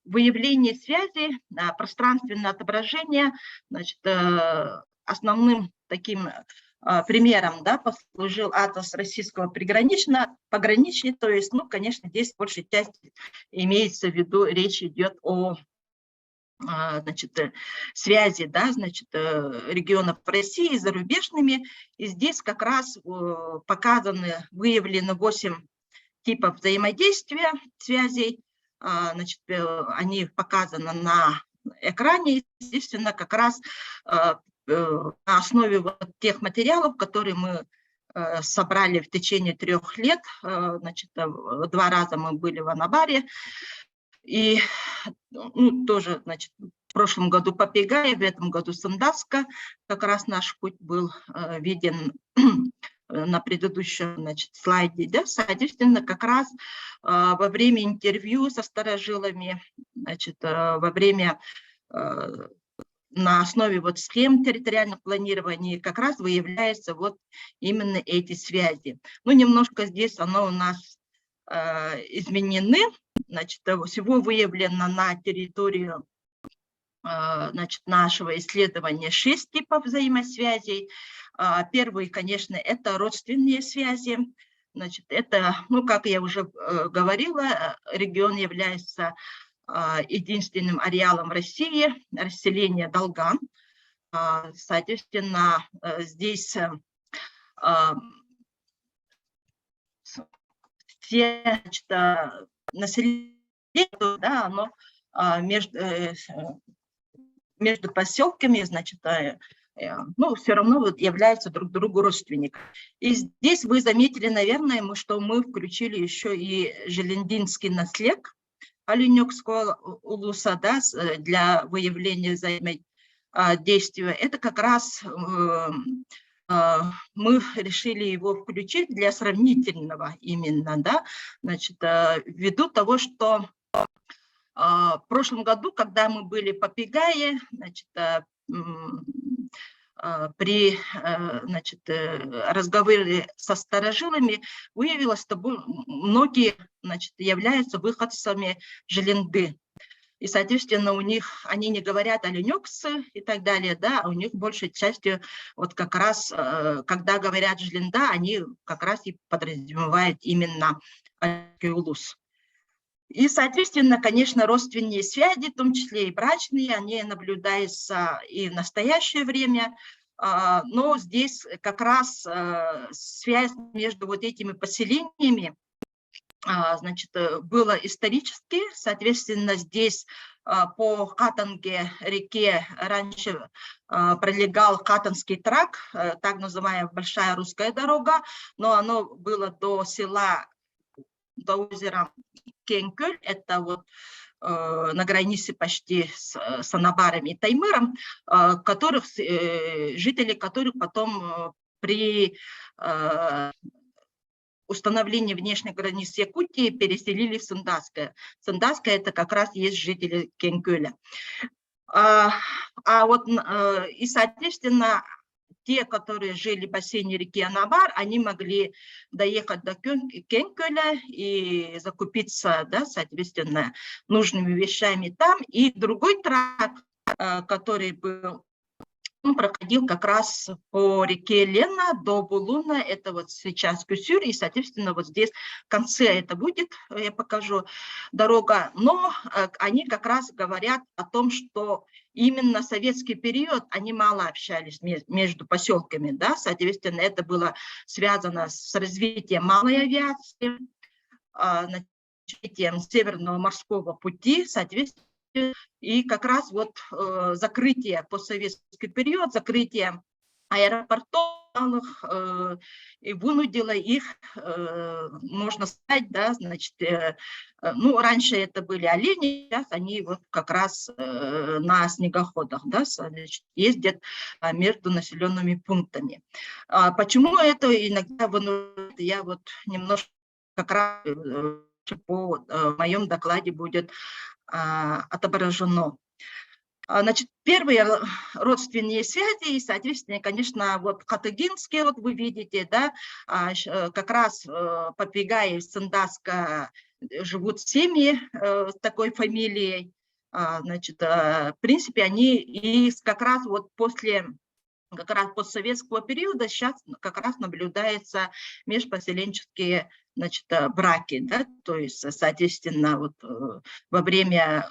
выявление связи, пространственное отображение, значит, основным таким примером, да, послужил атлас российского пограничья, то есть, ну, конечно, здесь в большей части имеется в виду, речь идет о, значит, связи, да, значит, регионов России с зарубежными, и здесь как раз выявлены 8 типов взаимодействия связей, значит, они показаны на экране, естественно, как раз на основе вот тех материалов, которые мы собрали в течение 3 лет. Значит, 2 раза мы были в Аннабаре, и, ну, тоже, значит, в прошлом году Попегаи, в этом году Сандаска. Как раз наш путь был виден на предыдущем, значит, слайде, да, соответственно, как раз во время интервью со старожилами, значит, во время на основе вот схем территориального планирования как раз выявляются вот именно эти связи. Ну, немножко здесь оно у нас изменены. Значит, всего выявлено на территорию значит, нашего исследования 6 типов взаимосвязей. Первый, конечно, это родственные связи. Значит, это, ну, как я уже говорила, регион является единственным ареалом России, расселение Долган. Соответственно, здесь все, значит, население, да, оно между поселками, значит, ну, все равно вот являются друг другу родственниками. И здесь вы заметили, наверное, что мы включили еще и Желендинский наследник Оленёкского улуса, да, для выявления взаимодействия. Это как раз мы решили его включить для сравнительного именно, да, значит, ввиду того, что в прошлом году, когда мы были по Пегае, значит, при, значит, разговоре со старожилами выявилось, что многие, значит, являются выходцами Желенды. И, соответственно, у них, они не говорят оленёксы и так далее, да, а у них большей частью, вот как раз, когда говорят Желенда, они как раз и подразумевают именно улус. И, соответственно, конечно, родственные связи, в том числе и брачные, они наблюдаются и в настоящее время, но здесь как раз связь между вот этими поселениями, значит, была исторически, соответственно, здесь по Катанге реке раньше пролегал Катанский тракт, так называемая Большая русская дорога, но оно было до села, до озера Кенкюль, это вот на границе почти с Анабаром и Таймыром, жители которых потом при установлении внешних границ Якутии переселили в Сандасское. Сандасское это как раз есть жители Кенкюля. И, соответственно, те, которые жили в бассейне реки Анабар, они могли доехать до Кенкюля и закупиться, да, соответственно, нужными вещами там. И другой тракт, который был, он проходил как раз по реке Лена до Булуна, это вот сейчас Кюсюр, и, соответственно, вот здесь в конце это будет, я покажу, дорога, но они как раз говорят о том, что именно в советский период они мало общались между поселками, да, соответственно, это было связано с развитием малой авиации, развитием Северного морского пути, соответственно, и как раз вот закрытие, постсоветский период, закрытие аэропортов и вынудило их, можно сказать, да, значит, ну, раньше это были олени, сейчас они вот как раз на снегоходах, да, значит, ездят между населенными пунктами. Почему это иногда вынуждает, я вот немножко как раз по моем докладе будет отображено. Значит, первые родственные связи, и, соответственно, конечно, вот катагинские, вот вы видите, да, как раз по Пегае и Сандаска живут семьи с такой фамилией. Значит, в принципе, они и как раз вот после как раз постсоветского периода сейчас как раз наблюдаются межпоселенческие, значит, браки, да, то есть, соответственно, вот во время,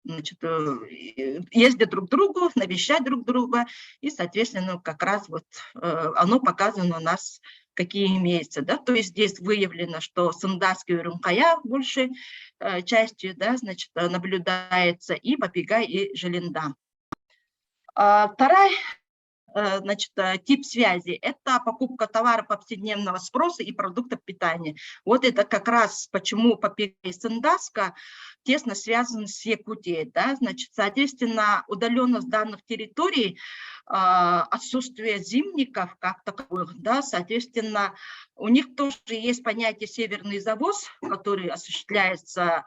значит, ездят друг к другу, навещать друг друга, и, соответственно, как раз вот оно показано у нас, какие имеются, да, то есть здесь выявлено, что Сандасский и Румкая большей частью, да, значит, наблюдается и Папигай, и Желенда. Второй, значит, тип связи – это покупка товара повседневного спроса и продуктов питания. Вот это как раз почему Папигай и Сандаска тесно связаны с Якутией. Да? Значит, соответственно, удаленность данных территорий отсутствие зимников как таковых, да, соответственно, у них тоже есть понятие северный завоз, который осуществляется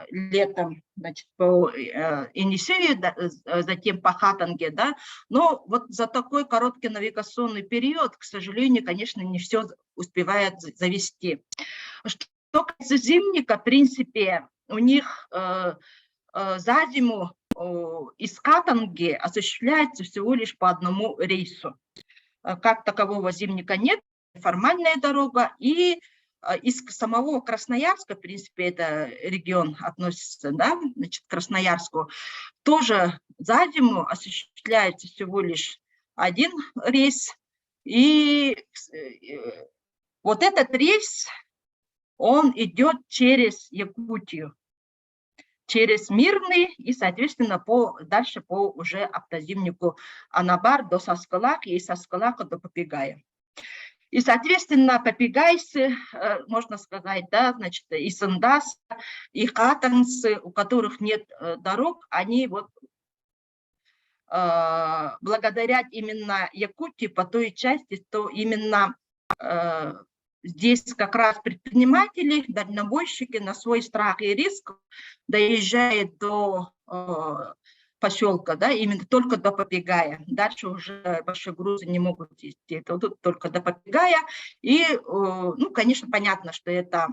летом, значит, по Енисею, затем по Хатанге, да, но вот за такой короткий навигационный период, к сожалению, конечно, не все успевает завести. Что касается зимника, в принципе, у них за зиму из Хатанги осуществляется всего лишь по одному рейсу. Как такового зимника нет, формальная дорога, и из самого Красноярска, в принципе, это регион относится, да, значит, к Красноярску, тоже за зиму осуществляется всего лишь один рейс, и вот этот рейс, он идет через Якутию, через Мирный и, соответственно, дальше по уже автозимнику Анабар до Саскалака и Саскалака до Попегая. И, соответственно, попегайцы, можно сказать, да, значит, и сандасы, и хатанцы, у которых нет дорог, они вот благодаря именно Якутии по той части, то именно здесь как раз предприниматели, дальнобойщики на свой страх и риск доезжают до поселка, да, именно только до Попегая. Дальше уже большие грузы не могут идти, это тут только до Попегая. И, ну, конечно, понятно, что это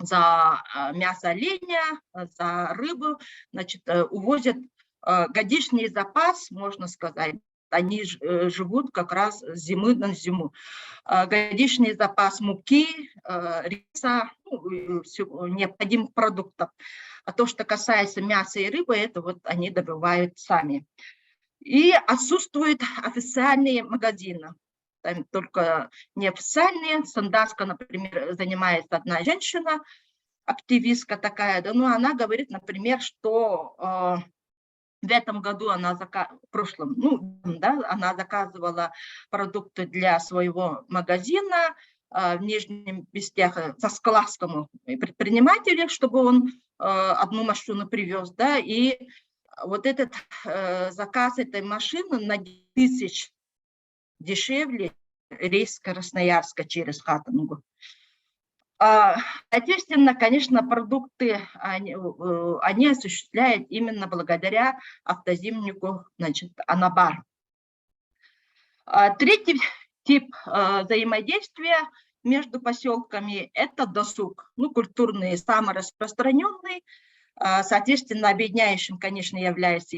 за мясо оленя, за рыбу, значит, увозят годичный запас, можно сказать. Они живут как раз с зимы на зиму. Годичный запас муки, риса, ну, необходимых продуктов. А то, что касается мяса и рыбы, это вот они добывают сами. И отсутствуют официальные магазины. Там только неофициальные. Сандаска, например, занимается одна женщина, активистка такая, да, но она говорит, например, что в этом году она в прошлом, ну, да, она заказывала продукты для своего магазина в Нижнем Бестяхе Саскалакскому предпринимателю, чтобы он одну машину привез, да, и вот этот заказ этой машины на 10 тысяч дешевле рейс Красноярска через Хатангу. Соответственно, конечно, продукты они осуществляют именно благодаря автозимнику, значит, Анабар. Третий тип взаимодействия между поселками – это досуг. Ну, культурный, самый распространенный. Соответственно, объединяющим, конечно, является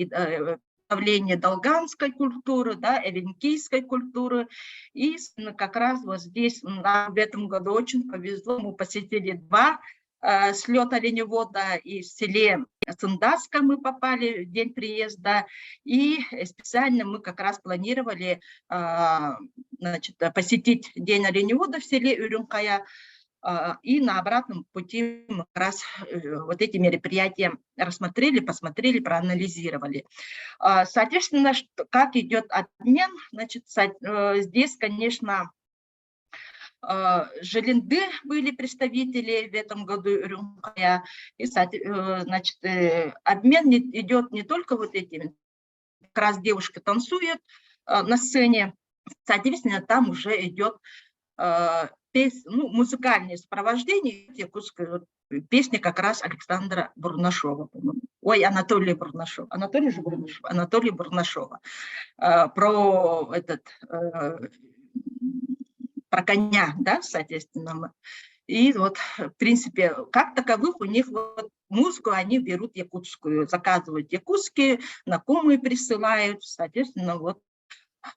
представление долганской культуры, да, эвенкийской культуры. И как раз вот здесь нам в этом году очень повезло, мы посетили 2 слета оленевода, и в селе Сандаска мы попали в день приезда, и специально мы как раз планировали, значит, посетить день оленевода в селе Урюмкая, и на обратном пути мы как раз вот эти мероприятия рассмотрели, посмотрели, проанализировали. Соответственно, как идет обмен, значит, здесь, конечно, Желенды были представители в этом году Урюмкая, и, значит, обмен идет не только вот этим, как раз девушка танцует на сцене, соответственно, там уже идет музыкальное сопровождение якутской песни как раз Александра Бурнашова, по-моему. Ой, Анатолия Бурнашова. Анатолия Бурнашова. Про коня, да, соответственно. И вот, в принципе, как таковых у них вот музыку они берут якутскую, заказывают якутские, знакомые присылают, соответственно, вот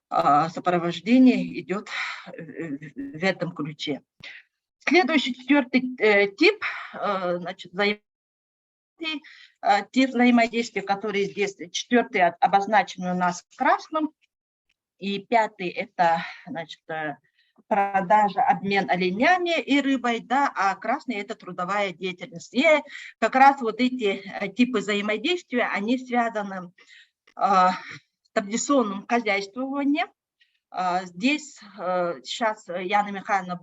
сопровождение идет в этом ключе. Следующий, 4-й тип, значит, тип взаимодействия, который здесь, 4-й обозначен у нас красным, и 5-й это, значит, продажа, обмен оленями и рыбой, да, а красный это трудовая деятельность. И как раз вот эти типы взаимодействия, они связаны традиционном хозяйствовании. Здесь сейчас Яна Михайловна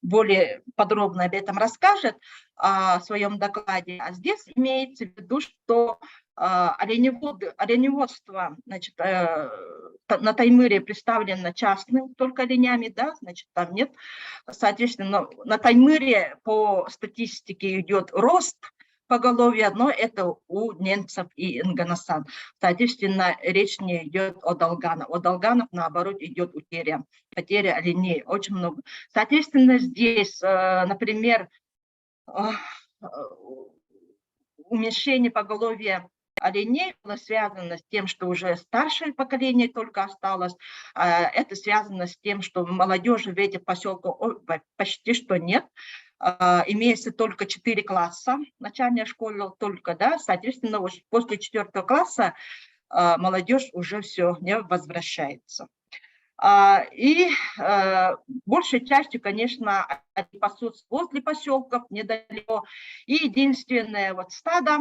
более подробно об этом расскажет в своем докладе. А здесь имеется в виду, что Оленеводство, значит, на Таймыре представлено частным только оленями, да, значит, там нет. Соответственно, на Таймыре по статистике идет рост поголовья, но это у немцев и Ингонасан. Соответственно, речь не идет о долганах. О долганах, наоборот, идет потеря оленей, очень много. Соответственно, здесь, например, уменьшение поголовья оленей было связано с тем, что уже старшее поколение только осталось. Это связано с тем, что молодежи в этих поселках почти что нет. Имеется только 4 класса, начальная школа только, да, соответственно, после 4 класса молодежь уже все не возвращается. И большей частью, конечно, они пасутся возле поселков, недалеко. И единственное вот стадо,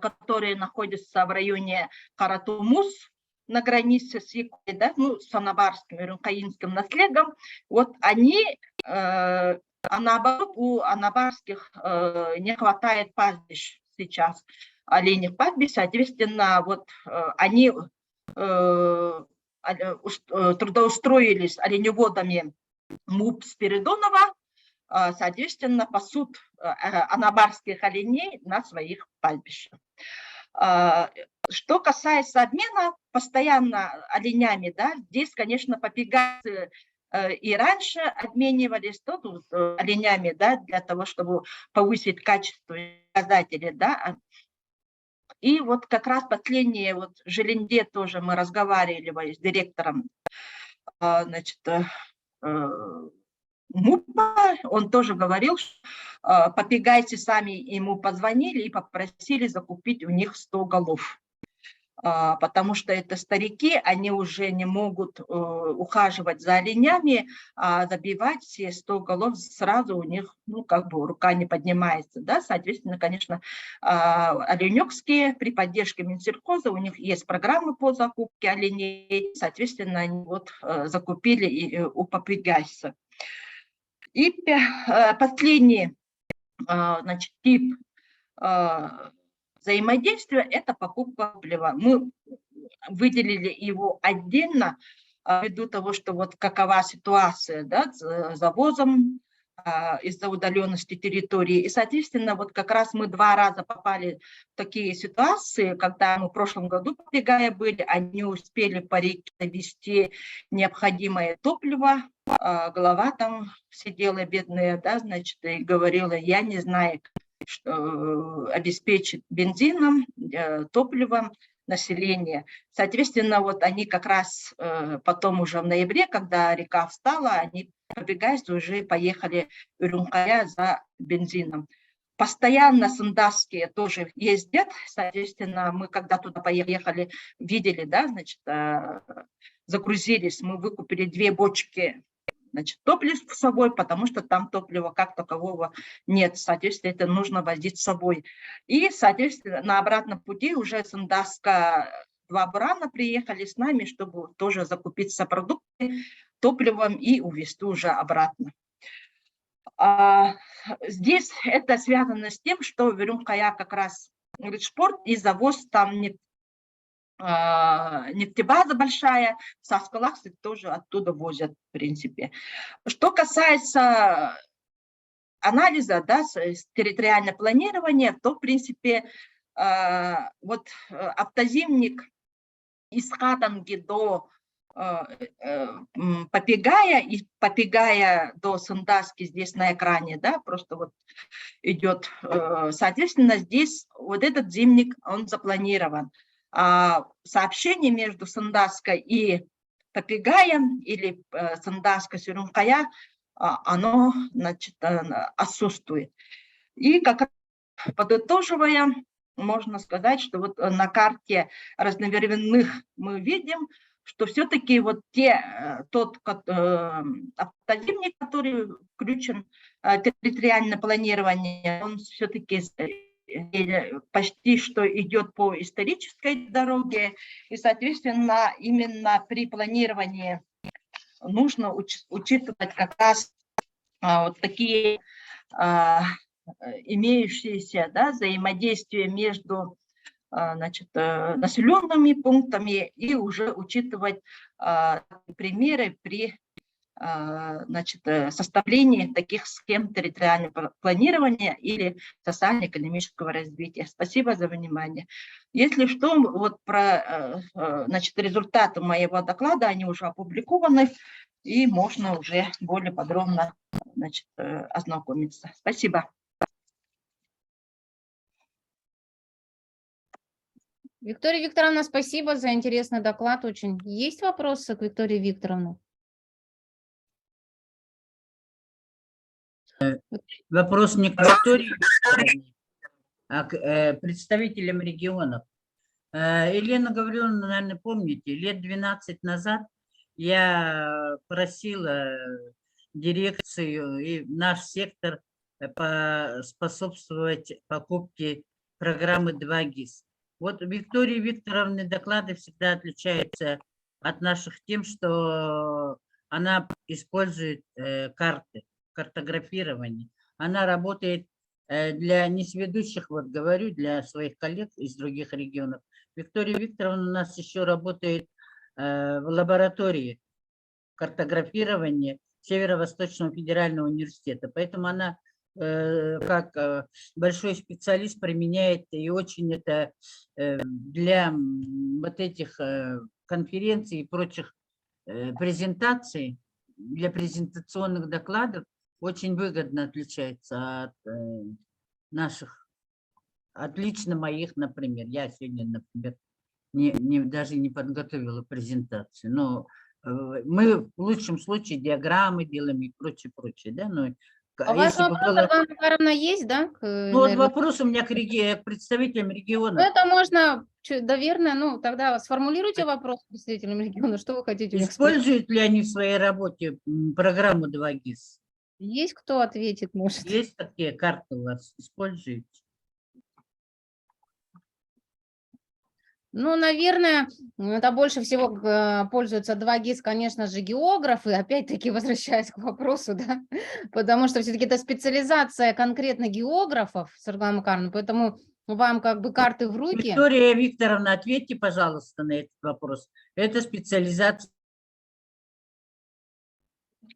которые находятся в районе Каратумус, на границе с Якутией, да, ну, с анабарским и рюмкаинским наследием, вот они, наоборот, у анабарских не хватает пастбищ сейчас, оленьих пастбищ, соответственно, вот они трудоустроились оленеводами МУП Спиридонова, соответственно, пасут анабарских оленей на своих пастбищах. Что касается обмена постоянно оленями, да, здесь, конечно, попегайцы и раньше обменивались тут оленями, да, для того, чтобы повысить качество показателей, да. И вот как раз последнее, вот в Желенде тоже мы разговаривали с директором, значит, МУПа, он тоже говорил, что попегайцы сами ему позвонили и попросили закупить у них 100 голов. Потому что это старики, они уже не могут ухаживать за оленями, а забивать все 100 голов сразу у них, ну, как бы рука не поднимается, да, соответственно, конечно, оленёкские при поддержке Минсельхоза, у них есть программы по закупке оленей, соответственно, они вот закупили и у попегайцев. И последний, значит, тип взаимодействия – это покупка топлива. Мы выделили его отдельно ввиду того, что вот какова ситуация, да, с завозом из-за удаленности территории. И, соответственно, вот как раз мы 2 раза попали в такие ситуации, когда мы в прошлом году, попегая были, они успели по реке довести необходимое топливо. Глава там сидела бедная, да, значит, и говорила, я не знаю, что обеспечить бензином, топливом население. Соответственно, вот они как раз потом уже в ноябре, когда река встала, они попегайцы уже поехали в Урюмкая за бензином. Постоянно сандасские тоже ездят, соответственно, мы когда туда поехали, видели, да, значит, загрузились, мы выкупили 2 бочки, значит, топлива с собой, потому что там топлива как такового нет, соответственно, это нужно возить с собой. И, соответственно, на обратном пути уже Сандаска 2 бурана приехали с нами, чтобы тоже закупиться продуктами, топливом и увезти уже обратно. Здесь это связано с тем, что в Урюмкая как раз Ричпорт и завоз там нефтебаза большая, в Саскалаксе тоже оттуда возят, в принципе. Что касается анализа, да, территориального планирования, то, в принципе, вот автозимник из Хатанги до Попегая, и Попегая до Сандаски здесь на экране, да, просто вот идет, соответственно, здесь вот этот зимник, он запланирован. Сообщение между Сандаской и Попегаем или Сандаской с Урюмкая, оно, значит, отсутствует. И как подытоживая, можно сказать, что вот на карте разновременных мы видим, что все-таки вот тот автозимник, который включен в территориальное планирование, он все-таки почти что идет по исторической дороге, и, соответственно, именно при планировании нужно учитывать как раз вот такие имеющиеся, да, взаимодействия между значит, населенными пунктами и уже учитывать примеры при значит, составлении таких схем территориального планирования или социально-экономического развития. Спасибо за внимание. Если что, вот про значит, результаты моего доклада, они уже опубликованы, и можно уже более подробно значит, ознакомиться. Спасибо. Виктория Викторовна, спасибо за интересный доклад очень. Есть вопросы к Виктории Викторовне? Вопрос не к Виктории Викторовне, а к представителям регионов. Елена Гавриловна, наверное, помните, лет 12 назад я просила дирекцию и наш сектор способствовать покупке программы 2GIS. Вот Виктории Викторовны доклады всегда отличаются от наших тем, что она использует карты, картографирование. Она работает для несведущих, вот говорю, для своих коллег из других регионов. Виктория Викторовна у нас еще работает в лаборатории картографирования Северо-Восточного федерального университета. Поэтому она как большой специалист применяет, и очень это для вот этих конференций и прочих презентаций, для презентационных докладов очень выгодно отличается от наших, от лично моих, например. Я сегодня, например, даже не подготовила презентацию, но мы в лучшем случае диаграммы делаем и прочее, да, но А у вас вопрос, Светлана Макаровна, есть, да? Ну, вот вопрос у меня к представителям региона. Это можно, наверное, ну, тогда сформулируйте вопрос представителям региона, что вы хотите у них спросить. Используют ли они в своей работе программу 2GIS? Есть кто ответит, может? Есть такие карты у вас? Используете? Ну, наверное, это больше всего пользуются 2GIS, конечно же, географы, опять-таки возвращаясь к вопросу, да, потому что все-таки это специализация конкретно географов, Светлана Макаровна, поэтому вам как бы карты в руки. Виктория Викторовна, ответьте, пожалуйста, на этот вопрос. Это специализация.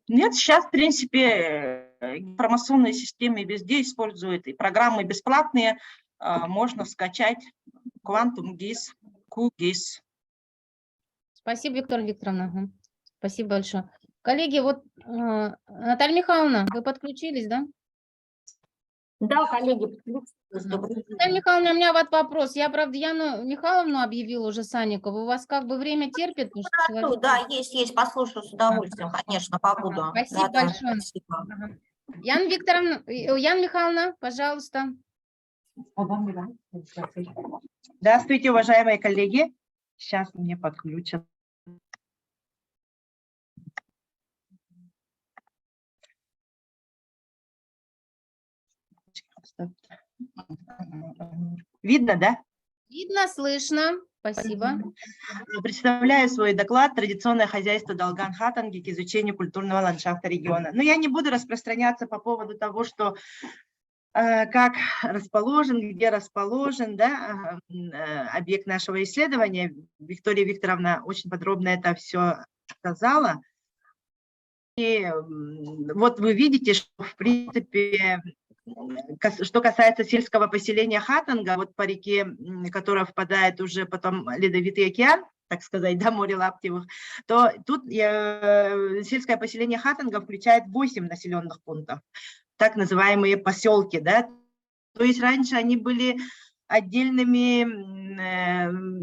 Нет, сейчас, в принципе, информационные системы везде используют, и программы бесплатные, можно скачать Quantum GIS, QGIS. Спасибо, Виктория Викторовна. Спасибо большое. Коллеги, вот Наталья Михайловна, вы подключились, да? Да, коллеги, подключились. Наталья Михайловна, у меня вот вопрос. Я, правда, Яну Михайловну объявила уже Санникову. У вас как бы время терпит? Да, есть, послушаю с удовольствием, конечно, побуду. Спасибо большое. Спасибо. Яна Михайловна, пожалуйста. Здравствуйте, уважаемые коллеги. Сейчас мне подключат. Видно, да? Видно, слышно. Спасибо. Представляю свой доклад «Традиционное хозяйство Долган-Хатанги к изучению культурного ландшафта региона». Но я не буду распространяться по поводу того, что как расположен, где расположен, да, объект нашего исследования. Виктория Викторовна очень подробно это все сказала. И вот вы видите, что в принципе, что касается сельского поселения Хатанга, вот по реке, которая впадает уже потом в Ледовитый океан, так сказать, да, море Лаптевых, то тут сельское поселение Хатанга включает 8 населенных пунктов, так называемые поселки, да, то есть раньше они были отдельными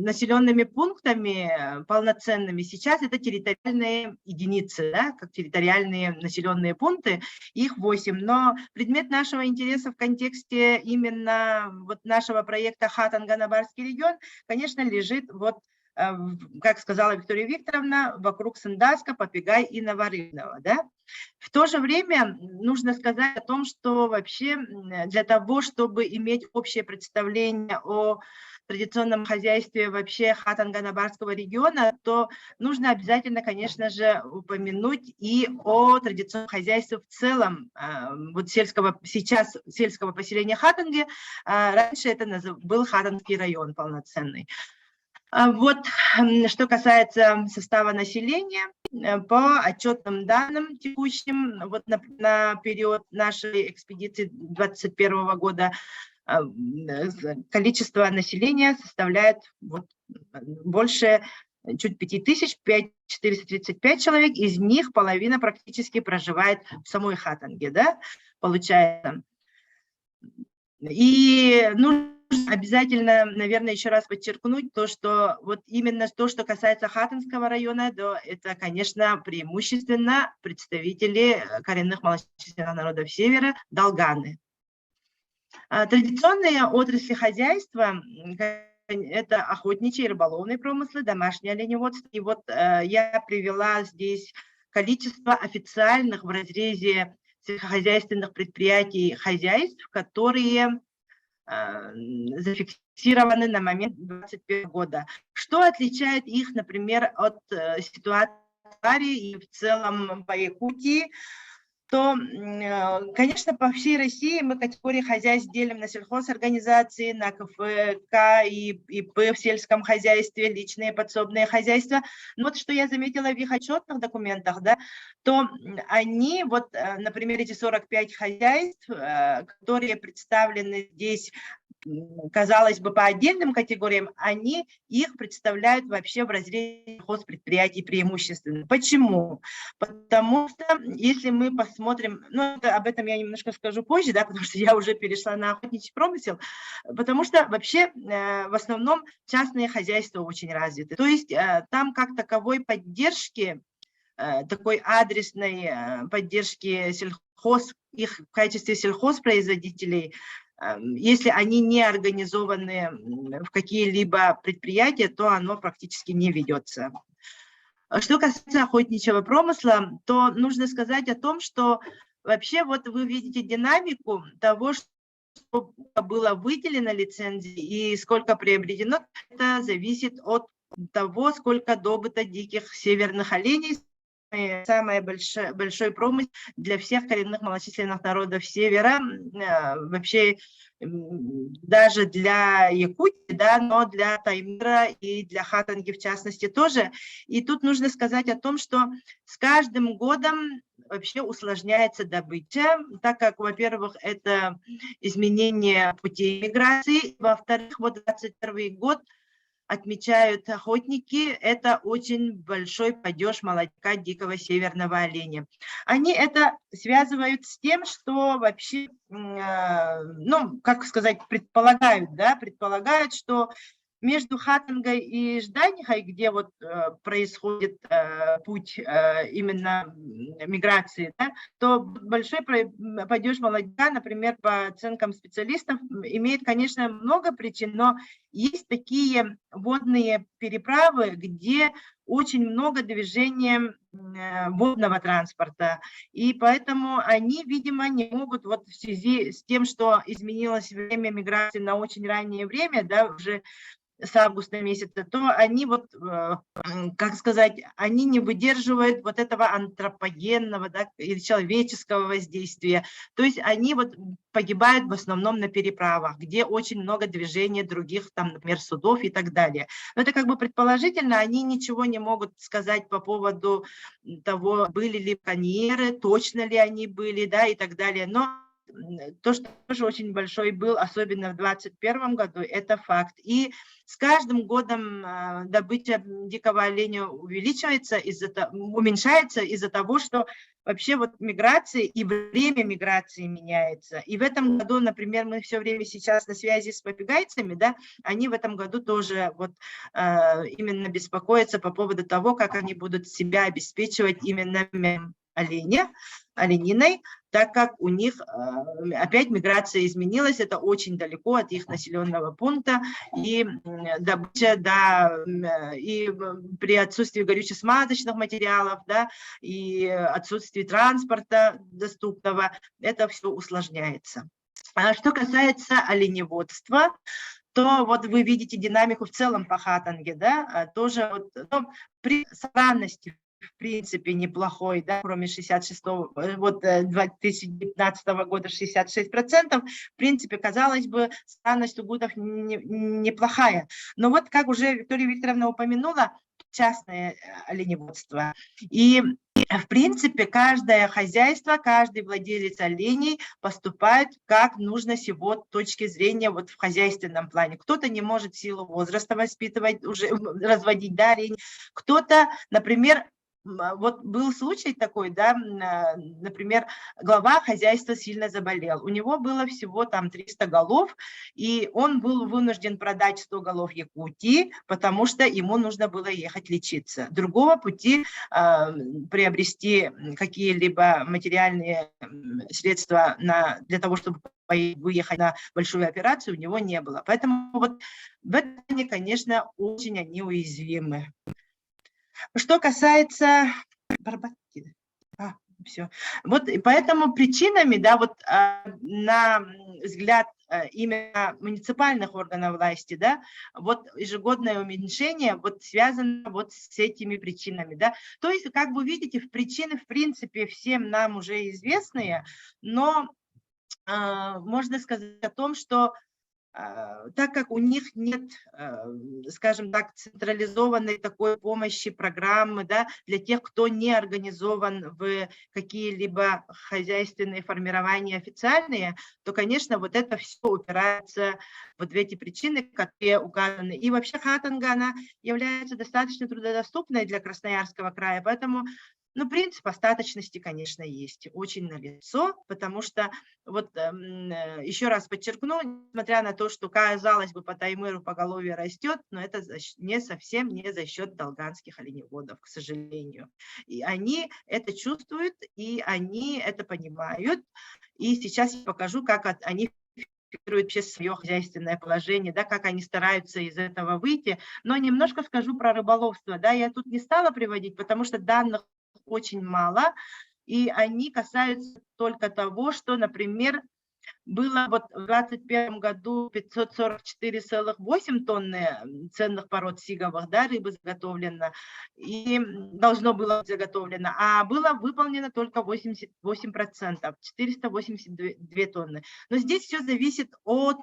населенными пунктами полноценными, сейчас это территориальные единицы, да, как территориальные населенные пункты, их 8, но предмет нашего интереса в контексте именно вот нашего проекта Хатанга-Набарский регион, конечно, лежит вот, как сказала Виктория Викторовна, вокруг Сындаска, Попегай и Новорыбного, да. В то же время нужно сказать о том, что вообще для того, чтобы иметь общее представление о традиционном хозяйстве вообще Хатанга-Набарского региона, то нужно обязательно, конечно же, упомянуть и о традиционном хозяйстве в целом. Вот сейчас сельского поселения Хатанги, раньше это был Хатангский район полноценный. Вот что касается состава населения, по отчетным данным текущим, вот на период нашей экспедиции 2021 года, количество населения составляет вот больше чуть 5000, 5435 человек, из них половина практически проживает в самой Хатанге, да, получается. И нужно обязательно, наверное, еще раз подчеркнуть то, что вот именно то, что касается Хатангского района, да, это, конечно, преимущественно представители коренных малочисленных народов Севера, долганы. Традиционные отрасли хозяйства – это охотничьи и рыболовные промыслы, домашнее оленеводство. И вот я привела здесь количество официальных в разрезе сельскохозяйственных предприятий хозяйств, которые зафиксированы на момент 2021 года. Что отличает их, например, от ситуации и в целом по Якутии? То, конечно, по всей России мы категории хозяйств делим на сельхозорганизации, на КФК и ИП в сельском хозяйстве, личные подсобные хозяйства. Но вот что я заметила в их отчетных документах, да, то они, вот, например, эти 45 хозяйств, которые представлены здесь, казалось бы, по отдельным категориям, они их представляют вообще в разрезе хозпредприятий преимущественно. Почему? Потому что, если мы посмотрим, ну, об этом я немножко скажу позже, да, потому что я уже перешла на охотничий промысел, потому что вообще в основном частные хозяйства очень развиты. То есть там как таковой поддержки, такой адресной поддержки сельхоз, их в качестве сельхозпроизводителей, если они не организованы в какие-либо предприятия, то оно практически не ведется. Что касается охотничьего промысла, то нужно сказать о том, что вообще вот вы видите динамику того, что было выделено лицензии и сколько приобретено, это зависит от того, сколько добыто диких северных оленей. Самый большой промысел для всех коренных малочисленных народов Севера, вообще даже для Якутии, да, но для Таймыра и для Хатанги в частности тоже. И тут нужно сказать о том, что с каждым годом вообще усложняется добыча, так как, во-первых, это изменение путей миграции, во-вторых, вот 2021 год отмечают охотники, это очень большой падеж молодняка дикого северного оленя. Они это связывают с тем, что вообще, ну, как сказать, предполагают, что между Хатангой и Жданихой, где вот происходит путь именно миграции, да, то большой падеж молодняка, например, по оценкам специалистов, имеет, конечно, много причин, но есть такие водные переправы, где очень много движения водного транспорта, и поэтому они, видимо, не могут вот в связи с тем, что изменилось время миграции на очень раннее время, да, уже с августа месяца, то они вот, как сказать, они не выдерживают вот этого антропогенного, да, или человеческого воздействия. То есть они вот погибают в основном на переправах, где очень много движения других, там, например, судов и так далее. Но это как бы предположительно, они ничего не могут сказать по поводу того, были ли коньеры, точно ли они были, да, и так далее. Но то, что тоже очень большой был, особенно в 2021 году, это факт. И с каждым годом добыча дикого оленя уменьшается из-за того, что вообще вот миграция и время миграции меняется. И в этом году, например, мы все время сейчас на связи с попугайцами, да, они в этом году тоже вот именно беспокоятся по поводу того, как они будут себя обеспечивать именно олениной, так как у них опять миграция изменилась, это очень далеко от их населенного пункта, и добыча, да, и при отсутствии горюче-смазочных материалов, да, и отсутствии транспорта доступного, это все усложняется. А что касается оленеводства, то вот вы видите динамику в целом по Хатанге, да, тоже вот, ну, при сохранности в принципе неплохой, да, кроме 66-го, вот 2019 года 66%, в принципе, казалось бы, сохранность угодов неплохая. Но вот, как уже Виктория Викторовна упомянула, частное оленеводство. И в принципе, каждое хозяйство, каждый владелец оленей поступает как нужно с его точки зрения вот в хозяйственном плане. Кто-то не может в силу возраста воспитывать, уже разводить, да, оленей. Кто-то, например, вот был случай такой, да, например, глава хозяйства сильно заболел. У него было всего там 300 голов, и он был вынужден продать 100 голов Якутии, потому что ему нужно было ехать лечиться. Другого пути приобрести какие-либо материальные средства для того, чтобы выехать на большую операцию, у него не было. Поэтому вот в этом плане, конечно, очень они уязвимы. Что касается... все. Вот и поэтому причинами, да, вот на взгляд именно муниципальных органов власти, да, вот ежегодное уменьшение вот связано вот с этими причинами, да. То есть, как вы видите, причины, в принципе, всем нам уже известные, но можно сказать о том, что так как у них нет, скажем так, централизованной такой помощи, программы, да, для тех, кто не организован в какие-либо хозяйственные формирования официальные, то, конечно, вот это все упирается вот в эти причины, которые указаны. И вообще Хатанга, она является достаточно трудодоступной для Красноярского края, поэтому... Ну, принцип остаточности, конечно, есть, очень налицо, потому что, вот еще раз подчеркну, несмотря на то, что, казалось бы, по Таймыру поголовье растет, но это совсем не за счет долганских оленеводов, к сожалению. И они это чувствуют, и они это понимают. И сейчас я покажу, как они фиксируют вообще свое хозяйственное положение, да, как они стараются из этого выйти. Но немножко скажу про рыболовство. Да, я тут не стала приводить, потому что данных очень мало, и они касаются только того, что, например, было вот в 2021 году 544,8 тонны ценных пород сиговых, да, рыбы заготовлено, и должно было быть заготовлено, а было выполнено только 88%, 482 тонны. Но здесь все зависит от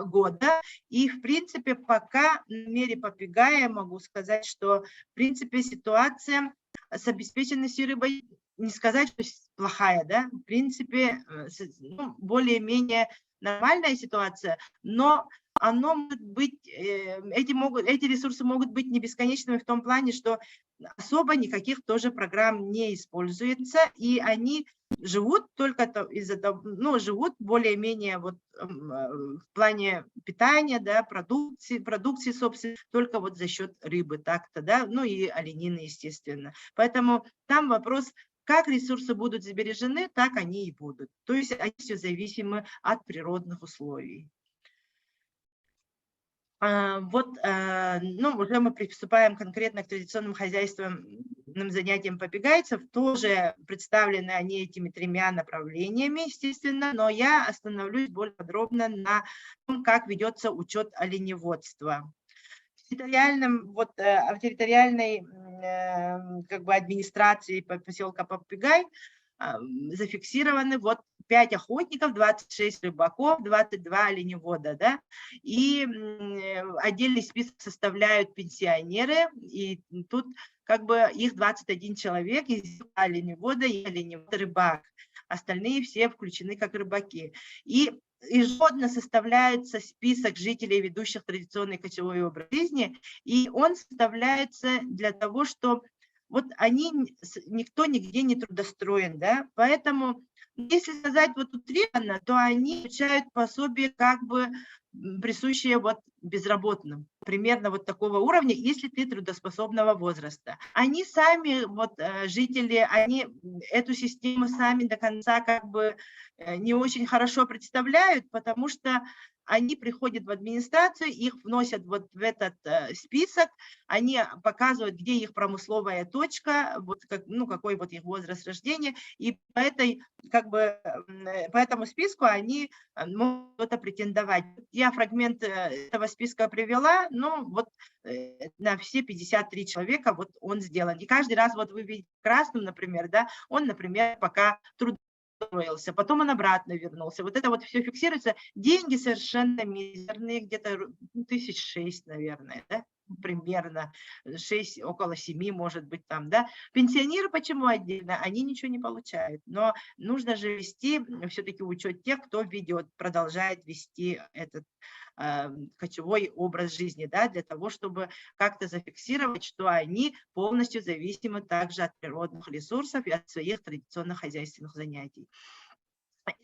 года, и в принципе пока на мере Попугая могу сказать, что в принципе ситуация с обеспеченностью рыбой, не сказать, что плохая, да, в принципе, ну, более-менее нормальная ситуация, но оно может быть, эти ресурсы могут быть не бесконечными в том плане, что особо никаких тоже программ не используется, и они живут только из-за того, ну, живут более-менее вот в плане питания, да, продукции, собственно, только вот за счет рыбы, так-то, да, ну и оленины, естественно. Поэтому там вопрос, как ресурсы будут сбережены, так они и будут. То есть они все зависимы от природных условий. Вот, ну, уже мы приступаем конкретно к традиционным хозяйственным занятиям попугайцев. Тоже представлены они этими тремя направлениями, естественно, но я остановлюсь более подробно на том, как ведется учет оленеводства. В территориальной как бы администрации поселка Попугай зафиксированы вот 5 охотников, 26 рыбаков, 22 оленевода, да, и отдельный список составляют пенсионеры, и тут как бы их 21 человек, из оленевода и оленевод-рыбак, остальные все включены как рыбаки. И ежегодно составляется список жителей, ведущих традиционный кочевой образ жизни, и он составляется для того, что вот никто нигде не трудостроен, да, поэтому, если сказать вот утрированно, то они получают пособие как бы присущее вот безработным. примерно вот такого уровня, если ты трудоспособного возраста. Они сами, вот жители, они эту систему сами до конца как бы не очень хорошо представляют, потому что они приходят в администрацию, их вносят вот в этот список, они показывают, где их промысловая точка, вот как, ну, какой вот их возраст рождения, и по этому списку они могут претендовать. Я фрагмент этого списка привела, но вот на все 53 человека вот он сделан. И каждый раз вот вы видите красным, например, да, он, например, пока трудоустроился, потом он обратно вернулся. Вот это вот все фиксируется. Деньги совершенно мизерные, где-то 1006, наверное, да? Примерно 6, около 7, может быть, там, да. Пенсионеры почему отдельно? Они ничего не получают, но нужно же вести все-таки учет тех, кто ведет, продолжает вести этот кочевой образ жизни, да, для того, чтобы как-то зафиксировать, что они полностью зависимы также от природных ресурсов и от своих традиционных хозяйственных занятий.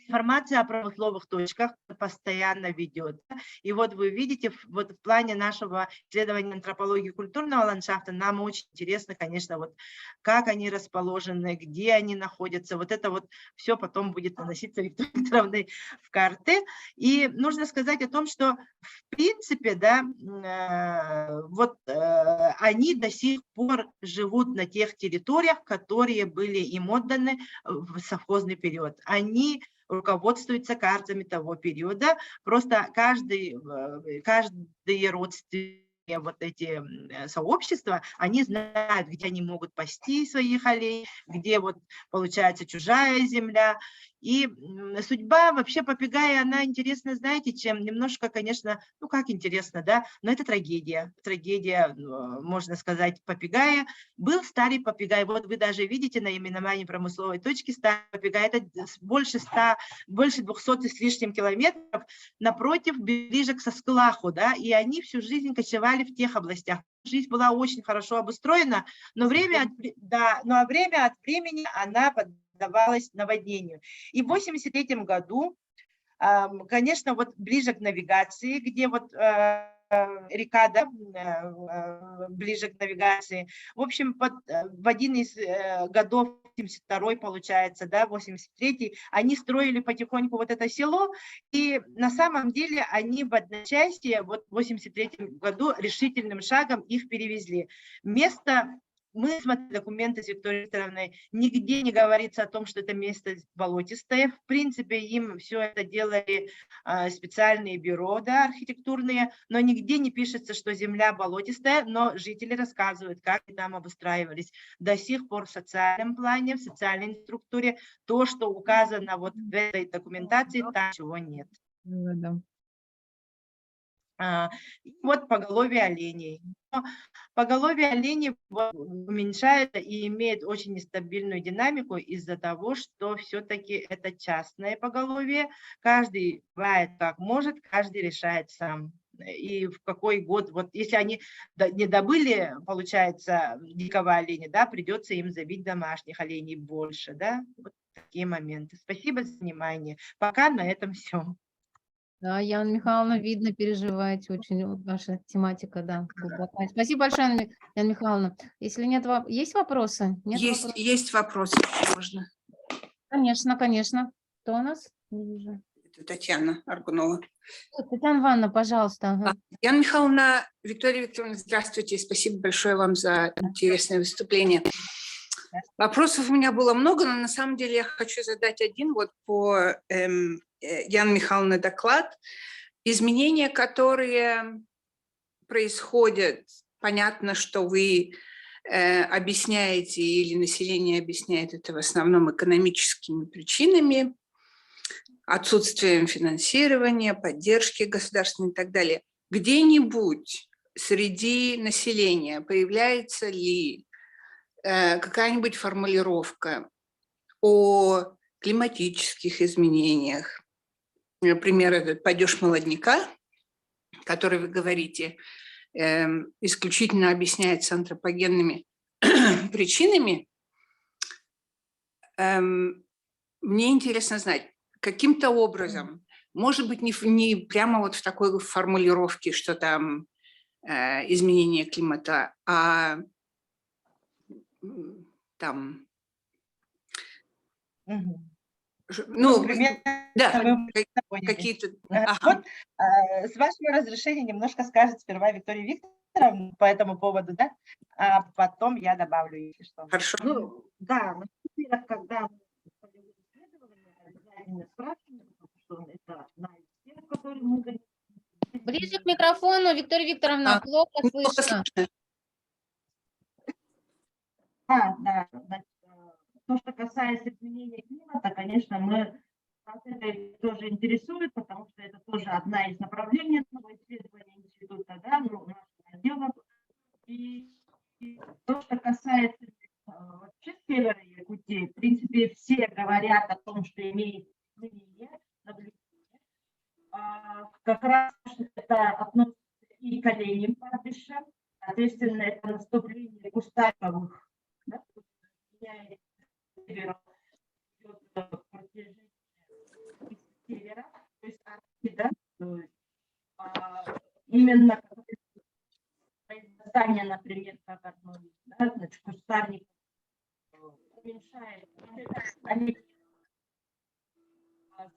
Информация о промысловых точках постоянно ведет. И вот вы видите, вот в плане нашего исследования антропологии культурного ландшафта нам очень интересно, конечно, вот как они расположены, где они находятся. Вот это вот все потом будет наноситься Викторией Викторовной в карты. И нужно сказать о том, что в принципе, да, вот они до сих пор живут на тех территориях, которые были им отданы в совхозный период. Они руководствуются картами того периода. Просто каждый родственник, вот эти сообщества, они знают, где они могут пасти своих оленей, где вот получается чужая земля. И судьба вообще попугая, она интересна, знаете, чем немножко, конечно, ну как интересно, да, но это трагедия. Трагедия, можно сказать, попугая. Был старый попугай, вот вы даже видите наименование промысловой точки, старый попугай, это больше 200 с лишним километров напротив, ближе к Сосклаху, да, и они всю жизнь кочевали в тех областях. Жизнь была очень хорошо обустроена, но время от времени она поддавалась наводнению. И в 1983 году, конечно, вот ближе к навигации, где вот река, да, ближе к навигации. В общем, в один из годов, 82-й, получается, да, 83-й, они строили потихоньку вот это село, и на самом деле они в одночасье, вот в 83-м году решительным шагом их перевезли. Место... Мы смотрели документы с Викторией Викторовной, нигде не говорится о том, что это место болотистое. В принципе, им все это делали специальные бюро, да, архитектурные, но нигде не пишется, что земля болотистая, но жители рассказывают, как они там обустраивались. До сих пор в социальном плане, в социальной структуре, то, что указано вот в этой документации, там чего нет. Вот поголовье оленей. Поголовье оленей уменьшается и имеет очень нестабильную динамику из-за того, что все-таки это частное поголовье. Каждый бывает как может, каждый решает сам. И в какой год, вот если они не добыли, получается, дикого оленя, да, придется им забить домашних оленей больше, да, вот такие моменты. Спасибо за внимание. Пока на этом все. Да, Яна Михайловна, видно, переживаете очень, вот ваша тематика, да, глубокая. Спасибо большое, Яна Михайловна. Если нет, есть вопросы? Нет вопросов? Есть вопросы, можно. Конечно, конечно. Кто у нас? Не вижу. Это Татьяна Аргунова. Татьяна Ивановна, пожалуйста. Ага. Яна Михайловна, Виктория Викторовна, здравствуйте. Спасибо большое вам за интересное выступление. Вопросов у меня было много, но на самом деле я хочу задать один вот по Яне Михайловне доклад. Изменения, которые происходят, понятно, что вы объясняете или население объясняет это в основном экономическими причинами, отсутствием финансирования, поддержки государственной и так далее. Где-нибудь среди населения появляется ли какая-нибудь формулировка о климатических изменениях? Например, этот падеж молодняка, который вы говорите, исключительно объясняется антропогенными причинами. Мне интересно знать, каким-то образом, может быть, не прямо вот в такой формулировке, что там изменения климата, а там, ну, например, да, вы какие-то... Вот, с вашего разрешения немножко скажет сперва Виктория Викторовна по этому поводу, да, а потом я добавлю, если что. Хорошо. Ну, да, например, когда мы провели исследование, обязательно спрашиваем, потому что это одна из тем, которые мы... Ближе к микрофону, Виктория Викторовна, плохо слышно. Да, значит, то, что касается изменения климата, конечно, нас это тоже интересует, потому что это тоже одна из направлений этого исследования института, да, ну, нашего отдела. И то, что касается вообще севера Якутии, в принципе, все говорят о том, что имеет изменения, наблюдения. Как раз это относится и к оленям падыша, соответственно, это наступление кустарниковых, да, севера, то есть Арктида, именно произрастание, например, как одно из, да, значит, кустарник уменьшает,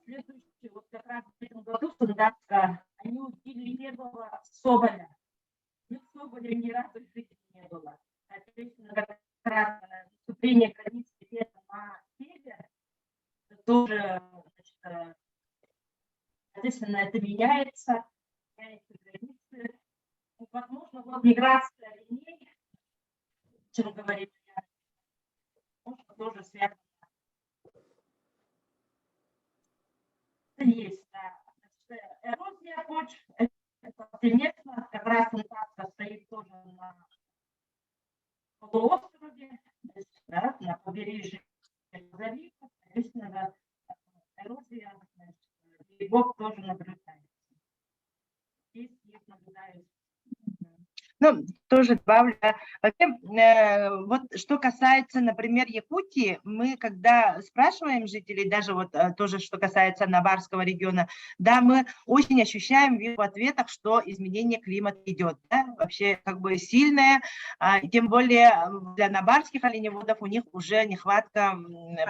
следующий, вот как раз в этом году Сандатска, они убили первого соболя. Ну, соболя ни разу в жизни не было. Соответственно, как раз наступление границы лета на север, тоже, значит, соответственно, это меняется границы. Возможно, вот миграция оленей, о чем говорит я, может, тоже связано. Есть, да. Значит, эрозия почв, это повсеместно, как раз Антарктика стоит тоже на полуострове, да, на побережье залива, соответственно, эрозия берегов тоже наблюдается. Здесь их наблюдается. Ну, тоже добавлю. Вообще, вот что касается, например, Якутии, мы когда спрашиваем жителей, даже вот тоже что касается Наварского региона, да, мы очень ощущаем в их ответах, что изменение климата идет, да, вообще как бы сильное, тем более для наварских оленеводов у них уже нехватка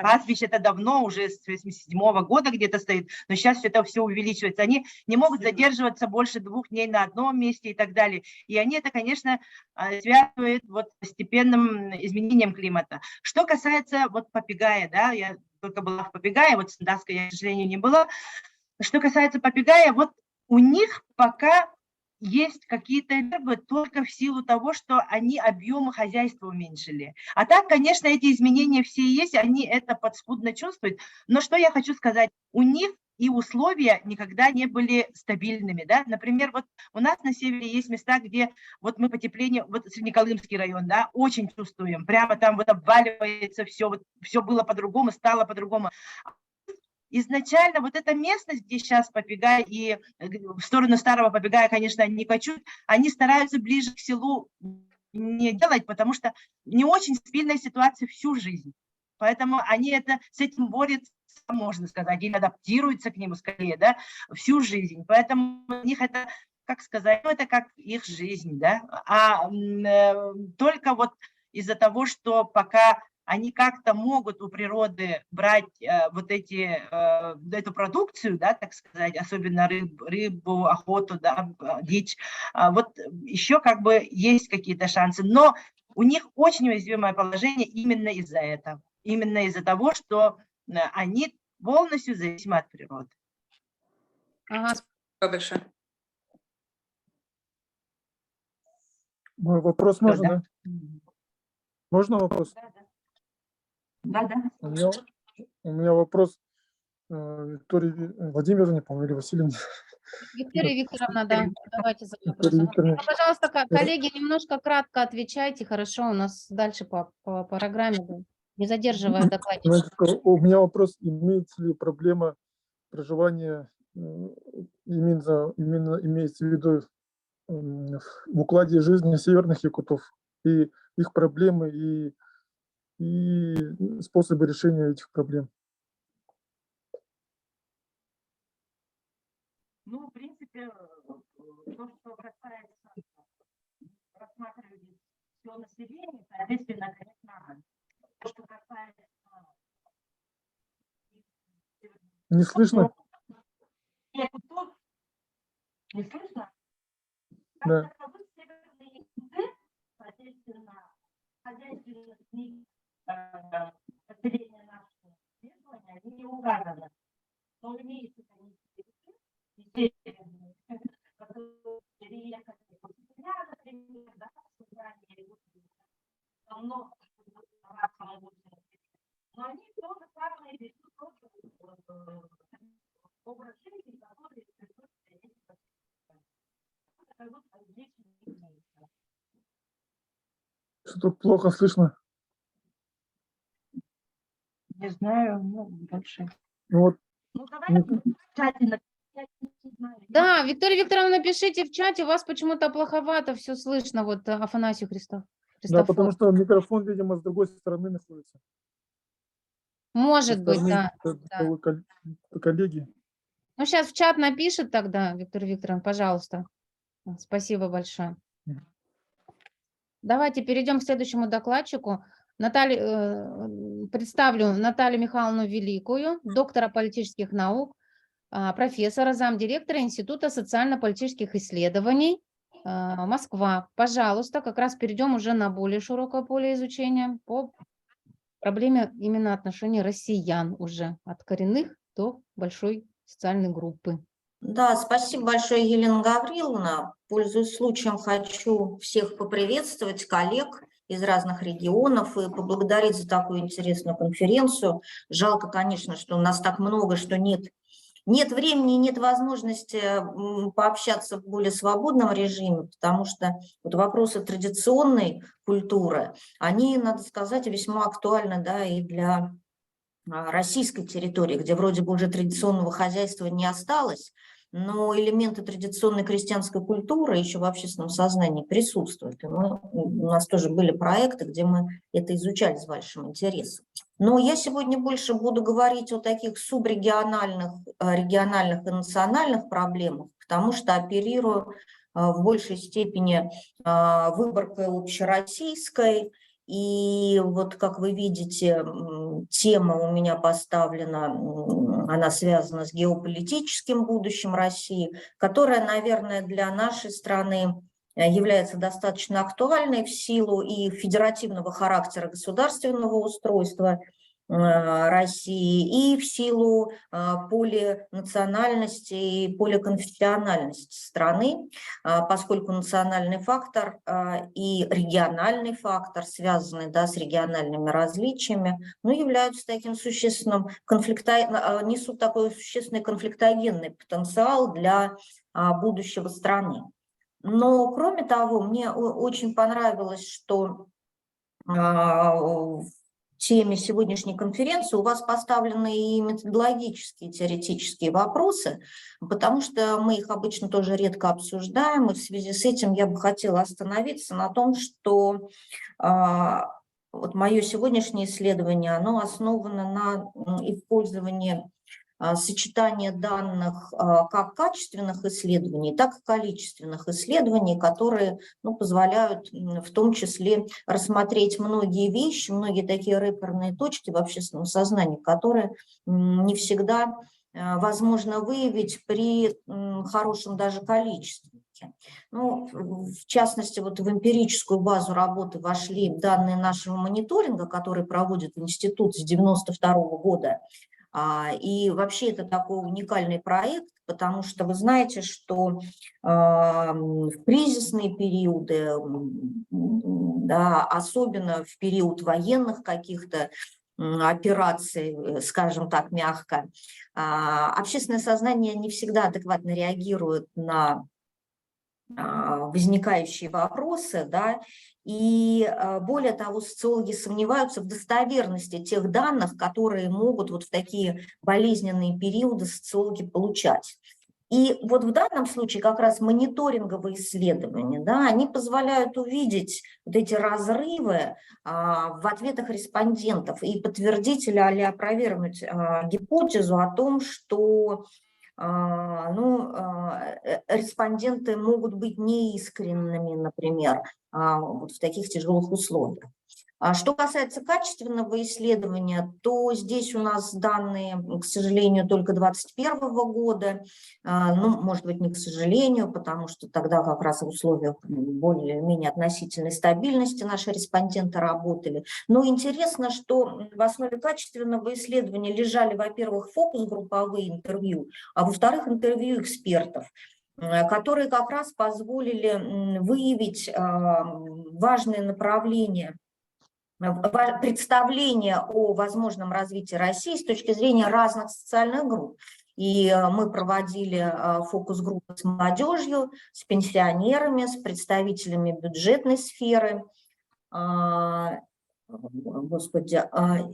пастбищ, это давно, уже с 1987 года где-то стоит, но сейчас это все увеличивается. Они не могут задерживаться больше 2 дней на одном месте и так далее. И они это, конечно, связывают вот с постепенным изменением климата. Что касается вот попугая, да, я только была в попугае, вот в Сандатской я, к сожалению, не была. Что касается попугая, вот у них пока есть какие-то нервы только в силу того, что они объемы хозяйства уменьшили. А так, конечно, эти изменения все есть, они это подспудно чувствуют. Но что я хочу сказать, у них и условия никогда не были стабильными, да, например, вот у нас на севере есть места, где вот мы потепление, вот Среднеколымский район, да, очень чувствуем, прямо там вот обваливается все, вот все было по-другому, стало по-другому. Изначально вот эта местность, где сейчас попугай и в сторону старого попугая, конечно, не кочуют, они стараются ближе к селу не делать, потому что не очень стабильная ситуация всю жизнь. Поэтому они это, с этим борются, можно сказать, или адаптируются к нему скорее, да, всю жизнь. Поэтому у них это, как сказать, ну, это как их жизнь, да. Только вот из-за того, что пока они как-то могут у природы брать вот эту продукцию, да, так сказать, особенно рыбу, охоту, да, дичь, вот еще как бы есть какие-то шансы. Но у них очень уязвимое положение именно из-за этого. Именно из-за того, что они полностью зависимы от природы. Ага, спасибо большое. Мой вопрос можно, да? Можно вопрос? Да. У меня вопрос Виктории Владимировне, по-моему, или Васильевне. Виктория Викторовна, да, давайте за вопрос. Пожалуйста, коллеги, немножко кратко отвечайте, хорошо, у нас дальше по программе, не задерживая докладчика. У меня вопрос, имеется ли проблема проживания, именно имеется в виду в укладе жизни северных якутов, и их проблемы, и способы решения этих проблем. Ну, в принципе, то, что касается всего населения, соответственно, конечно, то, что касается... Не слышно? Не слышно? Да. Соответственно, хозяйственных населения нашего исследования, они не указаны. Но имеется, естественно, которые переехали в Сибирь, например, да, но они тоже самое ведут образ жизни, который Что-то плохо слышно. не знаю, ну, больше. Ну, вот. Ну, давай в чате написать, не знаю. Да, Виктория Викторовна, напишите в чате, у вас почему-то плоховато все слышно, вот Афанасию Да, Христофору. потому что микрофон, видимо, с другой стороны находится. Может Со быть, стороны да. коллеги. Ну, сейчас в чат напишет тогда, Виктория Викторовна, пожалуйста. Спасибо большое. Давайте перейдем к следующему докладчику. Представлю Наталью Михайловну Великую, доктора политических наук, профессора, замдиректора Института социально-политических исследований, Москва. Пожалуйста, как раз перейдем уже на более широкое поле изучения по проблеме именно отношений россиян уже от коренных до большой социальной группы. Да, спасибо большое, Елена Гавриловна. Пользуясь случаем, хочу всех поприветствовать, коллег из разных регионов, и поблагодарить за такую интересную конференцию. Жалко, конечно, что у нас так много, что нет времени, нет возможности пообщаться в более свободном режиме, потому что вот вопросы традиционной культуры, они, надо сказать, весьма актуальны, да, и для российской территории, где вроде бы уже традиционного хозяйства не осталось, но элементы традиционной крестьянской культуры еще в общественном сознании присутствуют. И у нас тоже были проекты, где мы это изучали с большим интересом. Но я сегодня больше буду говорить о таких субрегиональных, региональных и национальных проблемах, потому что оперирую в большей степени выборкой общероссийской. И вот, как вы видите, тема у меня поставлена, она связана с геополитическим будущим России, которая, наверное, для нашей страны является достаточно актуальной в силу и федеративного характера государственного устройства России, и в силу полинациональности и поликонфессиональности страны, поскольку национальный фактор и региональный фактор, связанные, да, с региональными различиями, являются таким существенным несут такой существенный конфликтогенный потенциал для будущего страны. Но, кроме того, мне очень понравилось, что в теме сегодняшней конференции у вас поставлены и методологические, теоретические вопросы, потому что мы их обычно тоже редко обсуждаем, и в связи с этим я бы хотела остановиться на том, что вот мое сегодняшнее исследование, оно основано на использовании сочетание данных как качественных исследований, так и количественных исследований, которые позволяют в том числе рассмотреть многие вещи, многие такие рэперные точки в общественном сознании, которые не всегда возможно выявить при хорошем даже количестве. В частности, вот в эмпирическую базу работы вошли данные нашего мониторинга, который проводит институт с 1992 года. И вообще это такой уникальный проект, потому что вы знаете, что в кризисные периоды, да, особенно в период военных каких-то операций, скажем так, мягко, общественное сознание не всегда адекватно реагирует на возникающие вопросы, да, и более того, социологи сомневаются в достоверности тех данных, которые могут вот в такие болезненные периоды социологи получать. И вот в данном случае как раз мониторинговые исследования, да, они позволяют увидеть вот эти разрывы в ответах респондентов и подтвердить или опровергнуть гипотезу о том, что респонденты могут быть неискренними, например, вот в таких тяжелых условиях. Что касается качественного исследования, то здесь у нас данные, к сожалению, только 2021 года. Ну, может быть, не к сожалению, потому что тогда как раз в условиях более-менее относительной стабильности наши респонденты работали. Но интересно, что в основе качественного исследования лежали, во-первых, фокус-групповые интервью, а во-вторых, интервью экспертов, которые как раз позволили выявить важные направления представление о возможном развитии России с точки зрения разных социальных групп. И мы проводили фокус-группы с молодежью, с пенсионерами, с представителями бюджетной сферы, господи,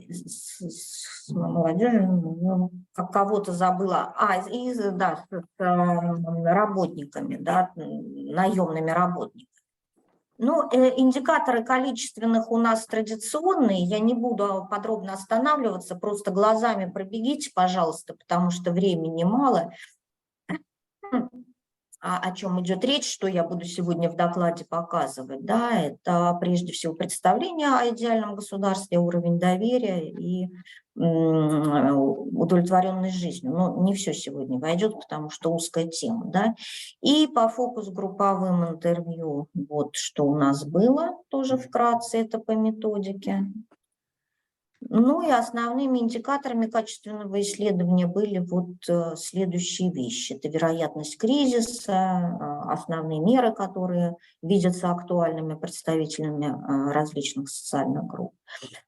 с молодежью, кого-то забыла, и да, с работниками, да, наемными работниками. Ну, индикаторы количественных у нас традиционные, я не буду подробно останавливаться, просто глазами пробегите, пожалуйста, потому что времени мало. О чем идет речь, что я буду сегодня в докладе показывать, да, это прежде всего представление о идеальном государстве, уровень доверия и удовлетворенность жизнью. Но не все сегодня войдет, потому что узкая тема, да. И по фокус-групповым интервью, вот что у нас было, тоже вкратце, это по методике. Ну и основными индикаторами качественного исследования были вот следующие вещи. Это вероятность кризиса, основные меры, которые видятся актуальными представителями различных социальных групп.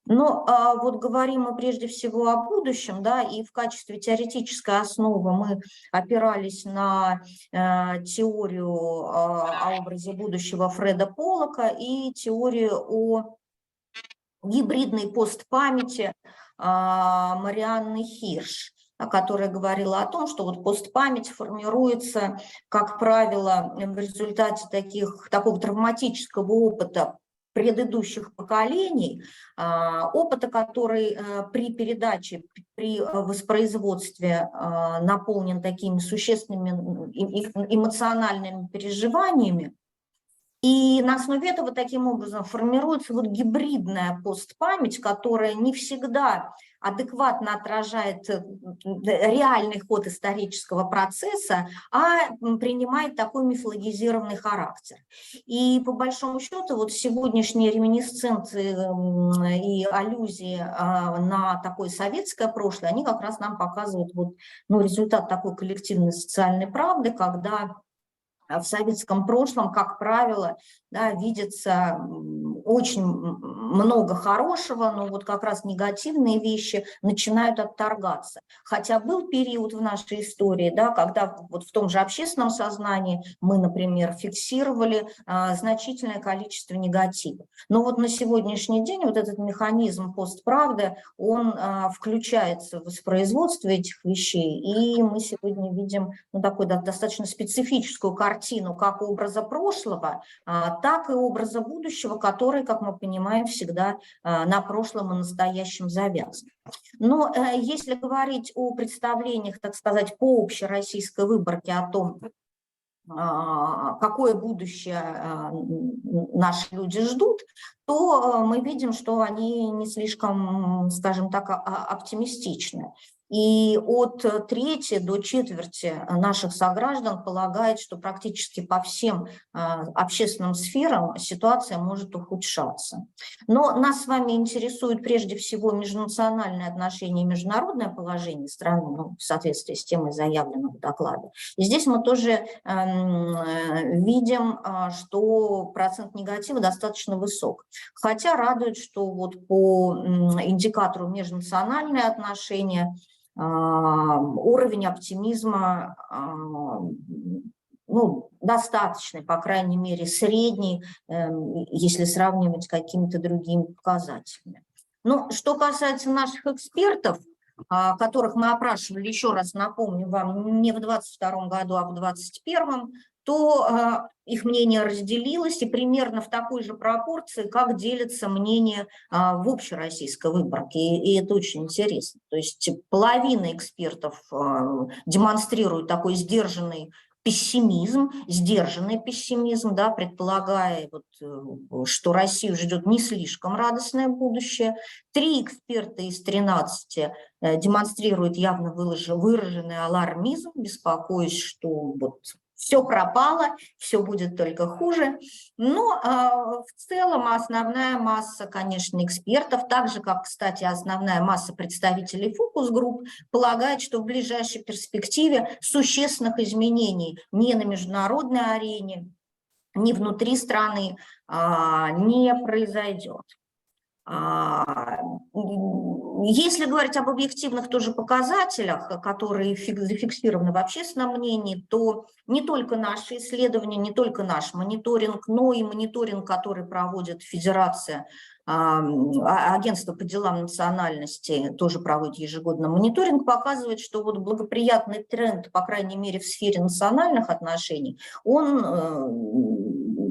Но вот говорим мы прежде всего о будущем, да, и в качестве теоретической основы мы опирались на теорию о образе будущего Фреда Поллока и теорию о гибридной постпамяти Марианны Хирш, которая говорила о том, что вот постпамять формируется, как правило, в результате такого травматического опыта предыдущих поколений, опыта, который при передаче, при воспроизводстве наполнен такими существенными эмоциональными переживаниями. И на основе этого таким образом формируется вот гибридная постпамять, которая не всегда адекватно отражает реальный ход исторического процесса, а принимает такой мифологизированный характер. И по большому счету вот сегодняшние реминисценции и аллюзии на такое советское прошлое, они как раз нам показывают вот, ну, результат такой коллективной социальной правды, когда в советском прошлом, как правило, да, видится очень много хорошего, но вот как раз негативные вещи начинают отторгаться. Хотя был период в нашей истории, да, когда вот в том же общественном сознании мы, например, фиксировали значительное количество негатива. Но вот на сегодняшний день вот этот механизм постправды, он включается в воспроизводство этих вещей, и мы сегодня видим, ну, такую достаточно специфическую картину как образа прошлого, так и образа будущего, который, как мы понимаем, всегда на прошлом и настоящем завязан. Но если говорить о представлениях, так сказать, по общероссийской выборке о том, какое будущее наши люди ждут, то мы видим, что они не слишком, скажем так, оптимистичны. И от трети до четверти наших сограждан полагает, что практически по всем общественным сферам ситуация может ухудшаться. Но нас с вами интересует прежде всего межнациональные отношения и международное положение страны, ну, в соответствии с темой заявленного доклада. И здесь мы тоже видим, что процент негатива достаточно высок. Хотя радует, что вот по индикатору межнациональные отношения уровень оптимизма, ну, достаточный, по крайней мере, средний, если сравнивать с какими-то другими показателями. Ну, что касается наших экспертов, которых мы опрашивали, еще раз напомню вам, не в 2022 году, а в 2021, то их мнение разделилось, и примерно в такой же пропорции, как делится мнение в общероссийской выборке. И это очень интересно. То есть половина экспертов демонстрирует такой сдержанный пессимизм, да, предполагая, что Россию ждет не слишком радостное будущее. 3 эксперта из 13 демонстрируют явно выраженный алармизм, беспокоясь, что все пропало, все будет только хуже. Но в целом основная масса, конечно, экспертов, так же, как, кстати, основная масса представителей фокус-групп, полагает, что в ближайшей перспективе существенных изменений ни на международной арене, ни внутри страны не произойдет. Если говорить об объективных тоже показателях, которые зафиксированы в общественном мнении, то не только наши исследования, не только наш мониторинг, но и мониторинг, который проводит Федерация, Агентство по делам национальности, тоже проводит ежегодно мониторинг, показывает, что благоприятный тренд, по крайней мере, в сфере национальных отношений, он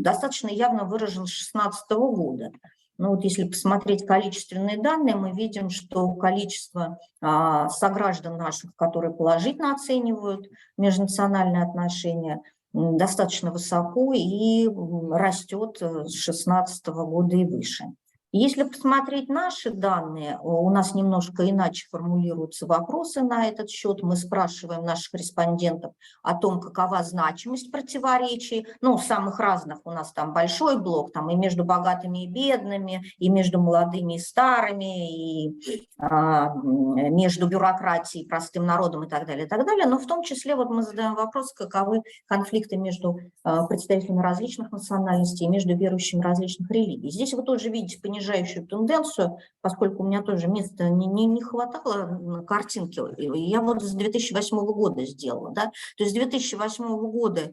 достаточно явно выражен с 2016 года. Но если посмотреть количественные данные, мы видим, что количество сограждан наших, которые положительно оценивают межнациональные отношения, достаточно высоко и растет с 2016 года и выше. Если посмотреть наши данные, у нас немножко иначе формулируются вопросы на этот счет. Мы спрашиваем наших респондентов о том, какова значимость противоречий. Самых разных у нас там большой блок, там и между богатыми и бедными, и между молодыми и старыми, и между бюрократией и простым народом и так далее, и так далее. Но в том числе мы задаем вопрос, каковы конфликты между представителями различных национальностей и между верующими различных религий. Здесь вы тоже видите понижающую тенденцию, поскольку у меня тоже места не хватало на картинке. Я с 2008 года сделала. Да? То есть с 2008 года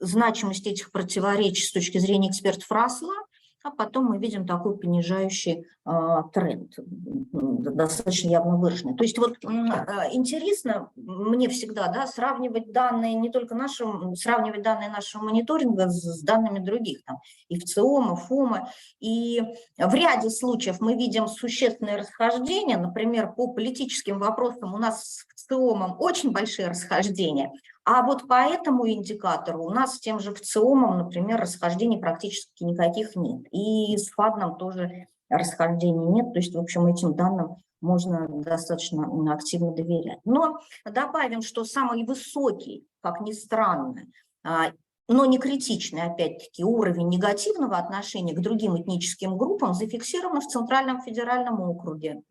значимость этих противоречий с точки зрения экспертов росла, а потом мы видим такой понижающий тренд, достаточно явно выраженный. То есть интересно мне всегда сравнивать данные не только сравнивать данные нашего мониторинга с данными других, там, и ВЦИОМа, ФОМа. И в ряде случаев мы видим существенные расхождения, например, по политическим вопросам у нас с ВЦИОМом очень большие расхождения, а по этому индикатору у нас с тем же ВЦИОМом, например, расхождений практически никаких нет. И с ФАДном тоже расхождений нет. То есть, в общем, этим данным можно достаточно активно доверять. Но добавим, что самый высокий, как ни странно, но не критичный, опять-таки, уровень негативного отношения к другим этническим группам зафиксирован в Центральном федеральном округе.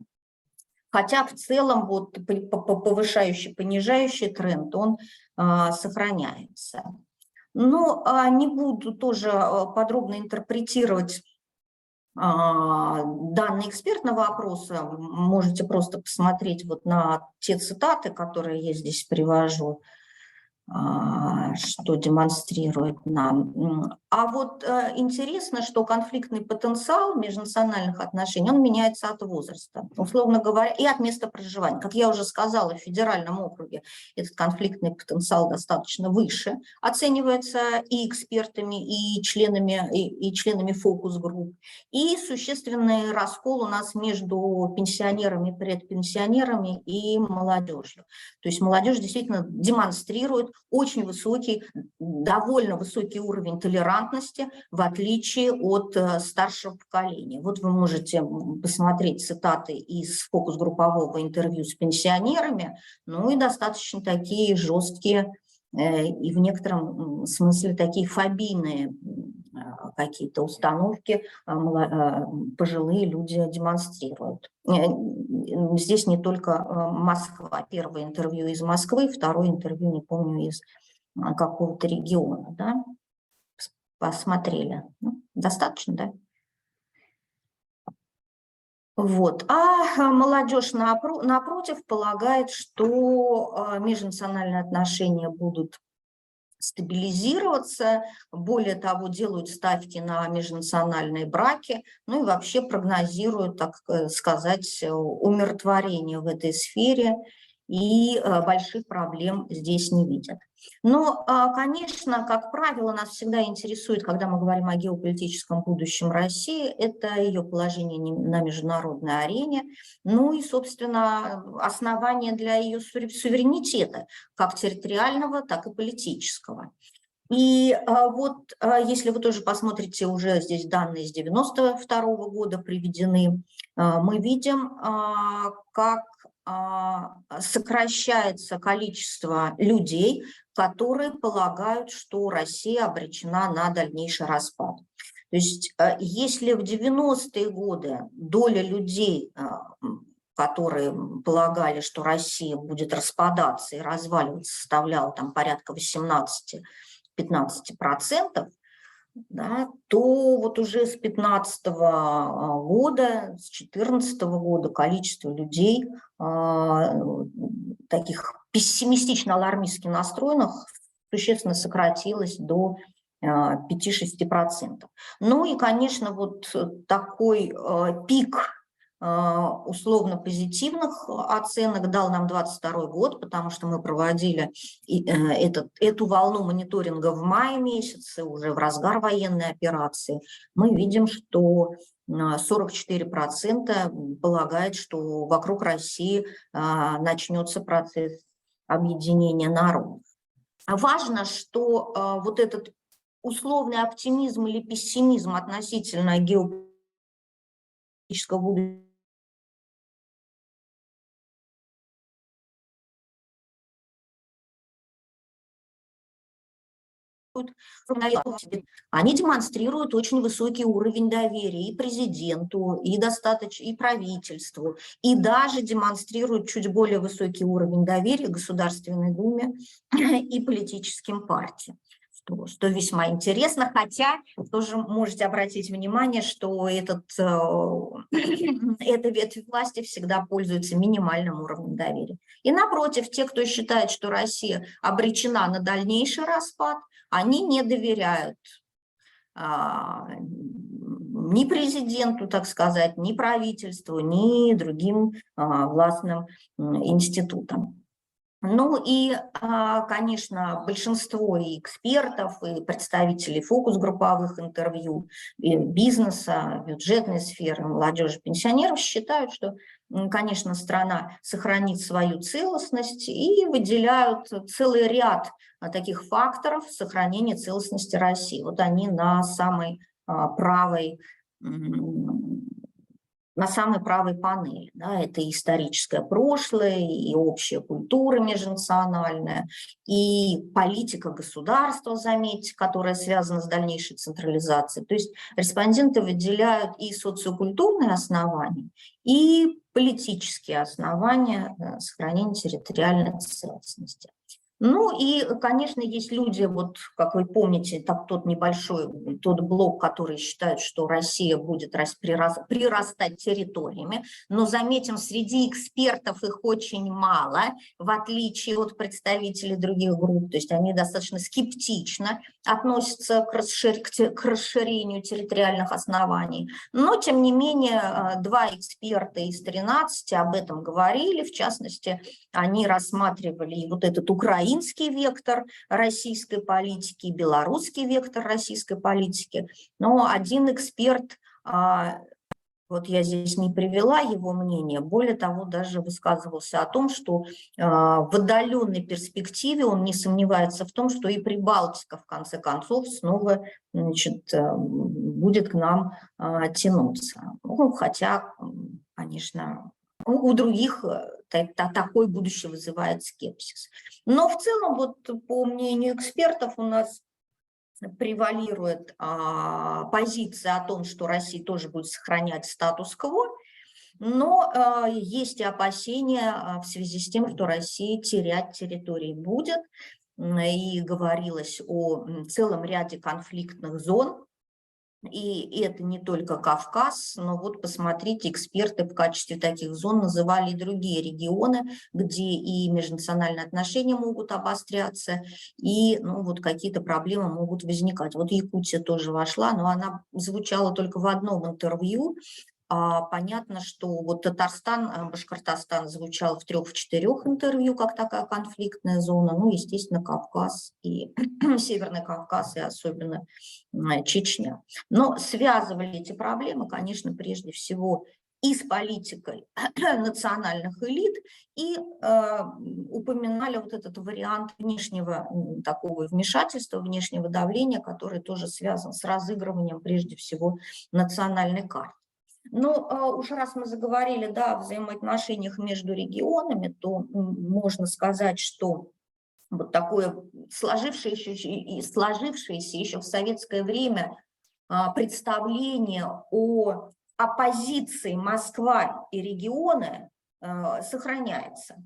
Хотя в целом повышающий, понижающий тренд, он сохраняется. Но не буду тоже подробно интерпретировать данные экспертного опроса. Можете просто посмотреть на те цитаты, которые я здесь привожу, что демонстрирует нам. Интересно, что конфликтный потенциал межнациональных отношений, он меняется от возраста, условно говоря, и от места проживания. Как я уже сказала, в федеральном округе этот конфликтный потенциал достаточно выше, оценивается и экспертами, и членами фокус-групп. И существенный раскол у нас между пенсионерами, предпенсионерами и молодежью. То есть молодежь действительно демонстрирует очень высокий, довольно высокий уровень толерантности, в отличие от старшего поколения. Вы можете посмотреть цитаты из фокус-группового интервью с пенсионерами, и достаточно такие жесткие и в некотором смысле такие фобийные какие-то установки пожилые люди демонстрируют. Здесь не только Москва. Первое интервью из Москвы, второе интервью, не помню, из какого-то региона. Да? Посмотрели. Достаточно, да? А молодежь, напротив, полагает, что межнациональные отношения будут стабилизироваться, более того, делают ставки на межнациональные браки, и вообще прогнозируют, так сказать, умиротворение в этой сфере. и больших проблем здесь не видят. Но, конечно, как правило, нас всегда интересует, когда мы говорим о геополитическом будущем России, это ее положение на международной арене, ну и, собственно, основания для ее суверенитета, как территориального, так и политического. И вот если вы тоже посмотрите, уже здесь данные с 1992 года приведены, мы видим, как сокращается количество людей, которые полагают, что Россия обречена на дальнейший распад. То есть если в 90-е годы доля людей, которые полагали, что Россия будет распадаться и разваливаться, составляла там порядка 18-15%, да, то вот уже с 2015 года, с 2014 года количество людей, таких пессимистично-алармистски настроенных, существенно сократилось до 5-6%. Ну и, конечно, вот такой пик условно позитивных оценок дал нам 2022 год, потому что мы проводили эту волну мониторинга в мае месяце, уже в разгар военной операции. Мы видим, что 44% полагает, что вокруг России начнется процесс объединения народов. Важно, что вот этот условный оптимизм или пессимизм относительно геополитического будущего они демонстрируют очень высокий уровень доверия и президенту, и правительству, и даже демонстрируют чуть более высокий уровень доверия Государственной Думе и политическим партиям. Что весьма интересно, хотя тоже можете обратить внимание, что эта ветвь власти всегда пользуется минимальным уровнем доверия. И напротив, те, кто считает, что Россия обречена на дальнейший распад, они не доверяют ни президенту, так сказать, ни правительству, ни другим властным институтам. Ну и, конечно, большинство и экспертов, и представителей фокус-групповых интервью, и бизнеса, бюджетной сферы, молодежи, пенсионеров считают, что, конечно, страна сохранит свою целостность и выделяют целый ряд таких факторов сохранения целостности России. Вот они на самой правой панели. Да, это историческое прошлое, и общая культура межнациональная, и политика государства, заметьте, которая связана с дальнейшей централизацией. То есть респонденты выделяют и социокультурные основания, и политические основания сохранения территориальной целостности. Ну и, конечно, есть люди, вот как вы помните, тот блок, который считает, что Россия будет прирастать территориями, но, заметим, среди экспертов их очень мало, в отличие от представителей других групп, то есть они достаточно скептично относятся к расширению территориальных оснований. Но, тем не менее, 2 эксперта из 13 об этом говорили, в частности, они рассматривали и вот этот украинский вектор российской политики, белорусский вектор российской политики. Но один эксперт, вот я здесь не привела его мнение, более того, даже высказывался о том, что в отдаленной перспективе он не сомневается в том, что и Прибалтика, в конце концов, снова, значит, будет к нам тянуться. Ну, хотя, конечно, у других такое будущее вызывает скепсис. Но в целом, вот по мнению экспертов, у нас превалирует позиция о том, что Россия тоже будет сохранять статус-кво, но есть и опасения в связи с тем, что Россия терять территории будет, и говорилось о целом ряде конфликтных зон. И это не только Кавказ, но вот посмотрите, эксперты в качестве таких зон называли и другие регионы, где и межнациональные отношения могут обостряться, и вот какие-то проблемы могут возникать. Вот Якутия тоже вошла, но она звучала только в одном интервью, Понятно, что вот Татарстан, Башкортостан звучал в 3-4 интервью как такая конфликтная зона, ну, естественно, Кавказ и Северный Кавказ, и особенно Чечня. Но связывали эти проблемы, конечно, прежде всего и с политикой национальных элит, и упоминали вот этот вариант внешнего такого вмешательства, внешнего давления, который тоже связан с разыгрыванием прежде всего национальной карты. Но уж раз мы заговорили, да, о взаимоотношениях между регионами, то можно сказать, что вот такое сложившееся еще в советское время представление о оппозиции Москва и регионы сохраняется.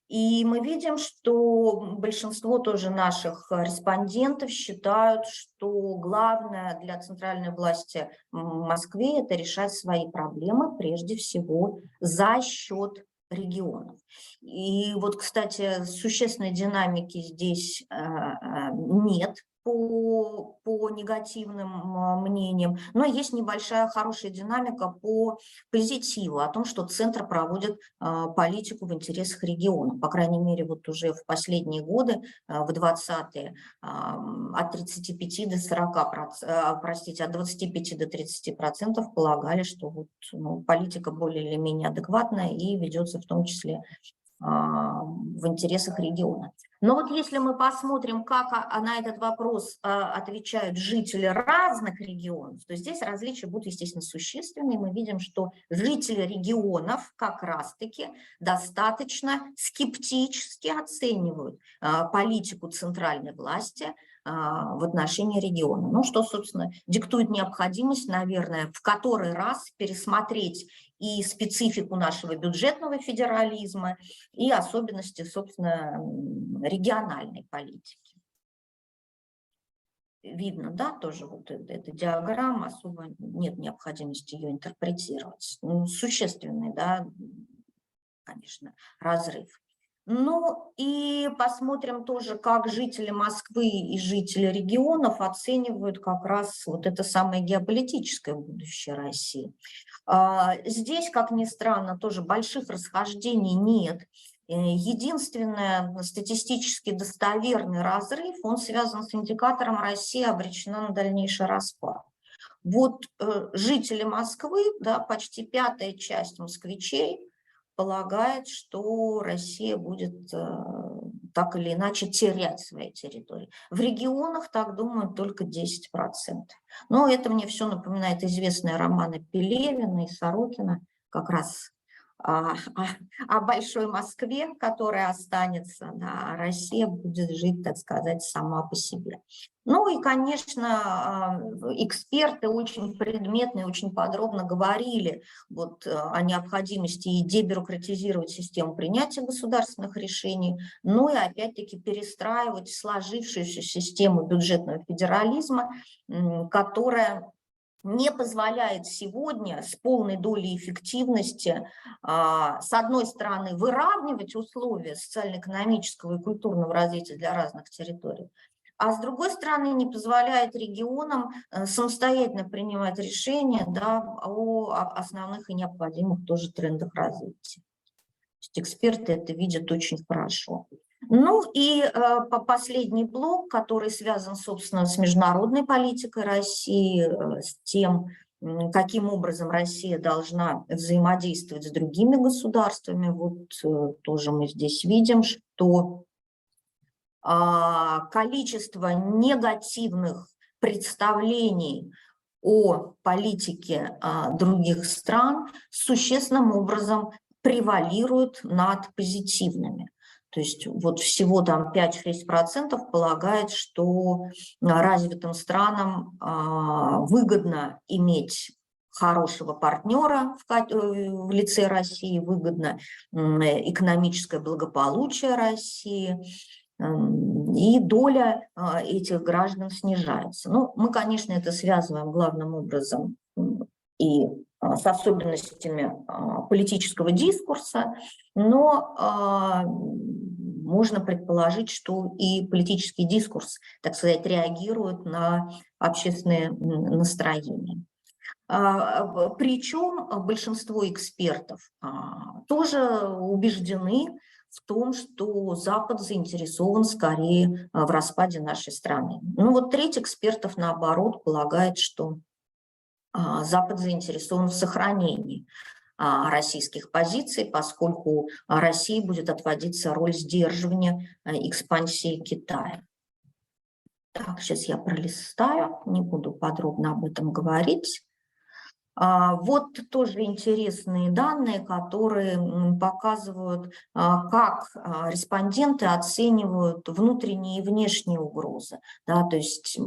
И мы видим, что большинство тоже наших респондентов считают, что главное для центральной власти в Москве – это решать свои проблемы прежде всего за счет регионов. И вот, кстати, существенной динамики здесь нет по негативным мнениям, но есть небольшая хорошая динамика по позитиву, о том, что Центр проводит политику в интересах региона. По крайней мере, вот уже в последние годы, в 20-е, от 35 до 40%, простите, от 25 до 30% полагали, что вот, ну, политика более или менее адекватная и ведется в том числе в интересах региона. Но вот если мы посмотрим, как на этот вопрос отвечают жители разных регионов, то здесь различия будут, естественно, существенные. Мы видим, что жители регионов как раз-таки достаточно скептически оценивают политику центральной власти в отношении региона. Ну, что, собственно, диктует необходимость, наверное, в который раз пересмотреть и специфику нашего бюджетного федерализма, и особенности, собственно, региональной политики. Видно, да, тоже вот эта диаграмма, особо нет необходимости ее интерпретировать. Существенный, да, конечно, разрыв. Ну и посмотрим тоже, как жители Москвы и жители регионов оценивают как раз вот это самое геополитическое будущее России. Здесь, как ни странно, тоже больших расхождений нет. Единственный статистически достоверный разрыв, он связан с индикатором «Россия обречена на дальнейший распад». Вот жители Москвы, да, почти 1/5 часть москвичей полагает, что Россия будет так или иначе терять свои территории. В регионах так думают только 10%. Но это мне все напоминает известные романы Пелевина и Сорокина, как раз о большой Москве, которая останется, да, а Россия будет жить, так сказать, сама по себе. Ну и, конечно, эксперты очень предметно и очень подробно говорили вот о необходимости и дебюрократизировать систему принятия государственных решений, ну и опять-таки перестраивать сложившуюся систему бюджетного федерализма, которая не позволяет сегодня с полной долей эффективности, с одной стороны, выравнивать условия социально-экономического и культурного развития для разных территорий, а с другой стороны, не позволяет регионам самостоятельно принимать решения, да, о основных и необходимых тоже трендах развития. То есть эксперты это видят очень хорошо. Ну и последний блок, который связан, собственно, с международной политикой России, с тем, каким образом Россия должна взаимодействовать с другими государствами. Вот тоже мы здесь видим, что количество негативных представлений о политике других стран существенным образом превалирует над позитивными. То есть вот всего там 5-6% полагает, что развитым странам выгодно иметь хорошего партнера в лице России, выгодно экономическое благополучие России, и доля этих граждан снижается. Ну, мы, конечно, это связываем главным образом и с особенностями политического дискурса, но можно предположить, что и политический дискурс, так сказать, реагирует на общественные настроения. Причем большинство экспертов тоже убеждены в том, что Запад заинтересован скорее в распаде нашей страны. Ну вот треть экспертов, наоборот, полагает, что Запад заинтересован в сохранении российских позиций, поскольку России будет отводиться роль сдерживания экспансии Китая. Так, сейчас я пролистаю, не буду подробно об этом говорить. Вот тоже интересные данные, которые показывают, как респонденты оценивают внутренние и внешние угрозы. Да, то есть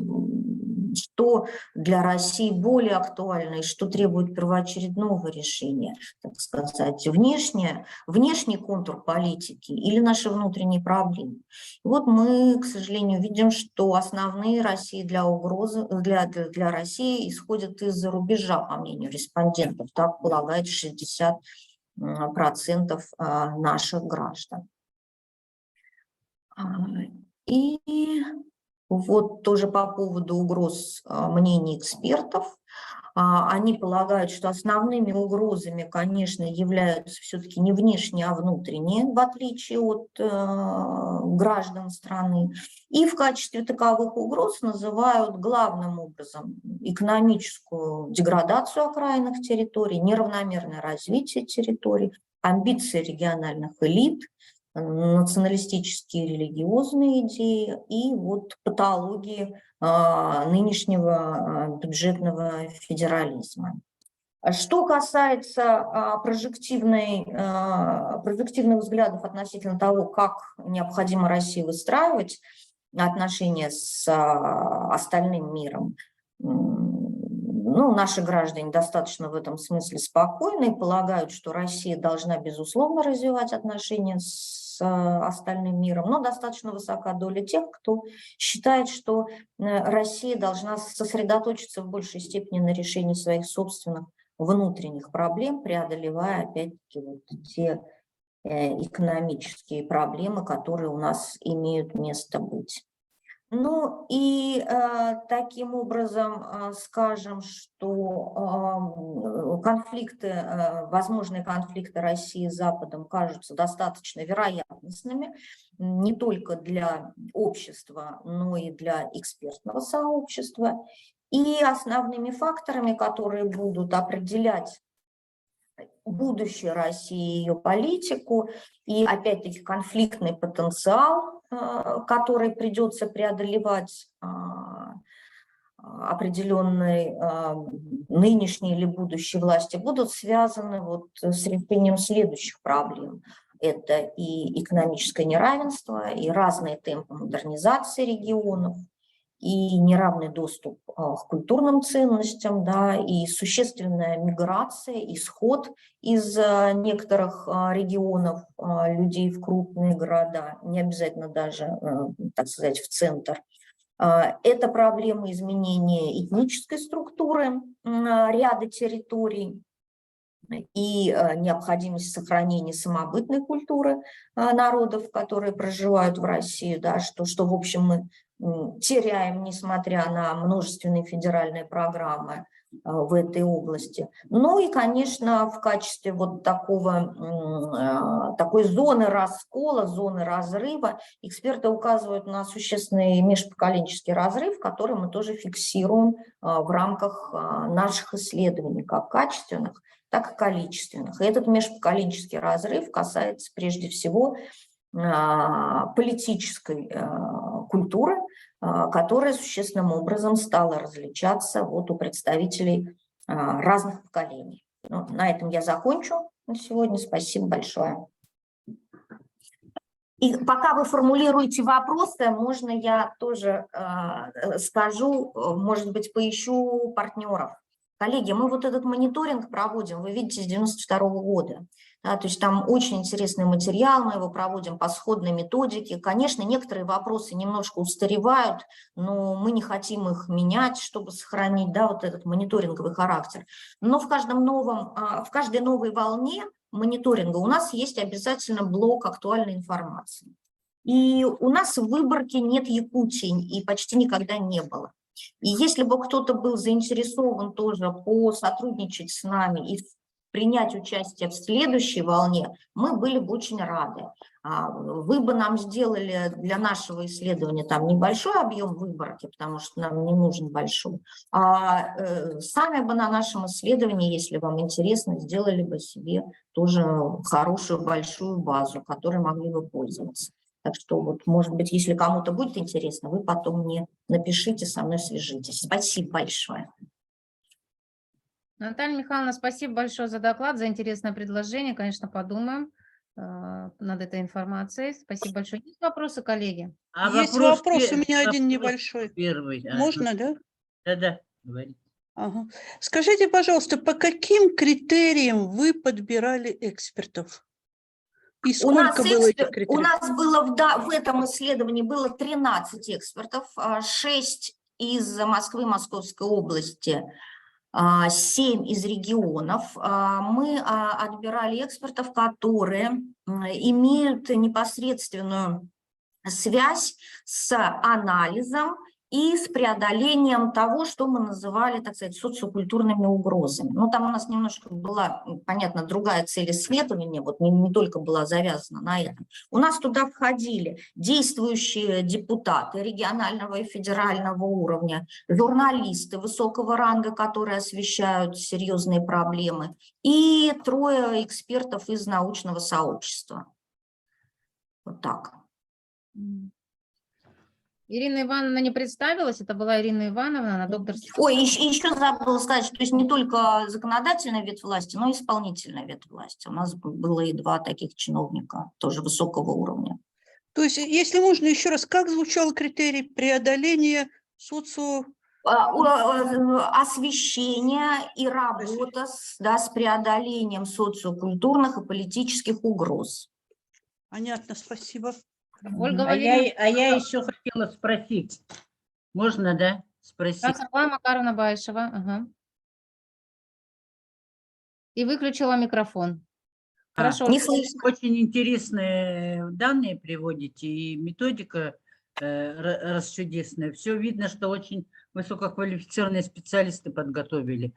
что для России более актуально и что требует первоочередного решения, так сказать, внешний контур политики или наши внутренние проблемы. И вот мы, к сожалению, видим, что основные России для России исходят из-за рубежа, по мнению респондентов. Так полагает 60% наших граждан. И вот тоже по поводу угроз мнений экспертов. Они полагают, что основными угрозами, конечно, являются все-таки не внешние, а внутренние, в отличие от граждан страны. И в качестве таковых угроз называют главным образом экономическую деградацию окраинных территорий, неравномерное развитие территорий, амбиции региональных элит, националистические религиозные идеи и вот патологии нынешнего бюджетного федерализма. Что касается прожективных взглядов относительно того, как необходимо России выстраивать отношения с остальным миром, ну, наши граждане достаточно в этом смысле спокойны и полагают, что Россия должна, безусловно, развивать отношения с остальным миром, но достаточно высока доля тех, кто считает, что Россия должна сосредоточиться в большей степени на решении своих собственных внутренних проблем, преодолевая, опять-таки, вот те экономические проблемы, которые у нас имеют место быть. Ну и таким образом скажем, что возможные конфликты России с Западом кажутся достаточно вероятностными не только для общества, но и для экспертного сообщества. И основными факторами, которые будут определять будущее России, ее политику и, опять-таки, конфликтный потенциал, который придется преодолевать определенной нынешней или будущей власти, будут связаны вот с решением следующих проблем. Это и экономическое неравенство, и разные темпы модернизации регионов, и неравный доступ к культурным ценностям, да, и существенная миграция, исход из некоторых регионов людей в крупные города, не обязательно даже, так сказать, в центр. Это проблемы изменения этнической структуры ряда территорий и необходимость сохранения самобытной культуры народов, которые проживают в России, да, что в общем, мы теряем, несмотря на множественные федеральные программы в этой области. Ну и, конечно, в качестве вот такой зоны раскола, зоны разрыва эксперты указывают на существенный межпоколенческий разрыв, который мы тоже фиксируем в рамках наших исследований, как качественных, так и количественных. И этот межпоколенческий разрыв касается прежде всего политической культуры, которая существенным образом стала различаться вот у представителей разных поколений. Ну, на этом я закончу на сегодня. Спасибо большое. И пока вы формулируете вопросы, можно я тоже скажу, может быть, поищу партнеров. Коллеги, мы вот этот мониторинг проводим, вы видите, с 1992 года. Да, то есть там очень интересный материал, мы его проводим по сходной методике. Конечно, некоторые вопросы немножко устаревают, но мы не хотим их менять, чтобы сохранить, да, вот этот мониторинговый характер. Но в каждой новой волне мониторинга у нас есть обязательно блок актуальной информации. И у нас в выборке нет Якутии и почти никогда не было. И если бы кто-то был заинтересован тоже посотрудничать с нами и принять участие в следующей волне, мы были бы очень рады. Вы бы нам сделали для нашего исследования там небольшой объем выборки, потому что нам не нужен большой, сами бы на нашем исследовании, если вам интересно, сделали бы себе тоже хорошую большую базу, которой могли бы пользоваться. Так что вот, может быть, если кому-то будет интересно, вы потом мне напишите, со мной свяжитесь. Спасибо большое. Наталья Михайловна, спасибо большое за доклад, за интересное предложение. Конечно, подумаем над этой информацией. Спасибо большое. Есть вопросы, коллеги? Есть вопрос у меня один небольшой. Первый. Можно, да? Да, говорите. Ага. Скажите, пожалуйста, по каким критериям вы подбирали экспертов? И сколько было этих критериев? У нас было в этом исследовании было 13 экспертов, 6 из Москвы, Московской области, 7 из регионов. Мы отбирали экспертов, которые имеют непосредственную связь с анализом и с преодолением того, что мы называли, так сказать, социокультурными угрозами. Ну, там у нас немножко была, понятно, другая цель исследования, вот не только была завязана на этом. У нас туда входили действующие депутаты регионального и федерального уровня, журналисты высокого ранга, которые освещают серьезные проблемы, и 3 экспертов из научного сообщества. Вот так. Ирина Ивановна не представилась, это была Ирина Ивановна, она доктор... Ой, еще забыла сказать, что то есть не только законодательная ветвь власти, но и исполнительная ветвь власти. У нас было и 2 таких чиновника, тоже высокого уровня. То есть, если можно еще раз, как звучал критерий преодоления освещение и работа с преодолением социокультурных и политических угроз. Понятно, спасибо. Ольга А я еще хотела спросить. Можно, да, спросить? Светлана Макаровна Баишева. Ага. И выключила микрофон. Хорошо. Очень интересные данные приводите, и методика расчудесная. Все видно, что очень высококвалифицированные специалисты подготовили.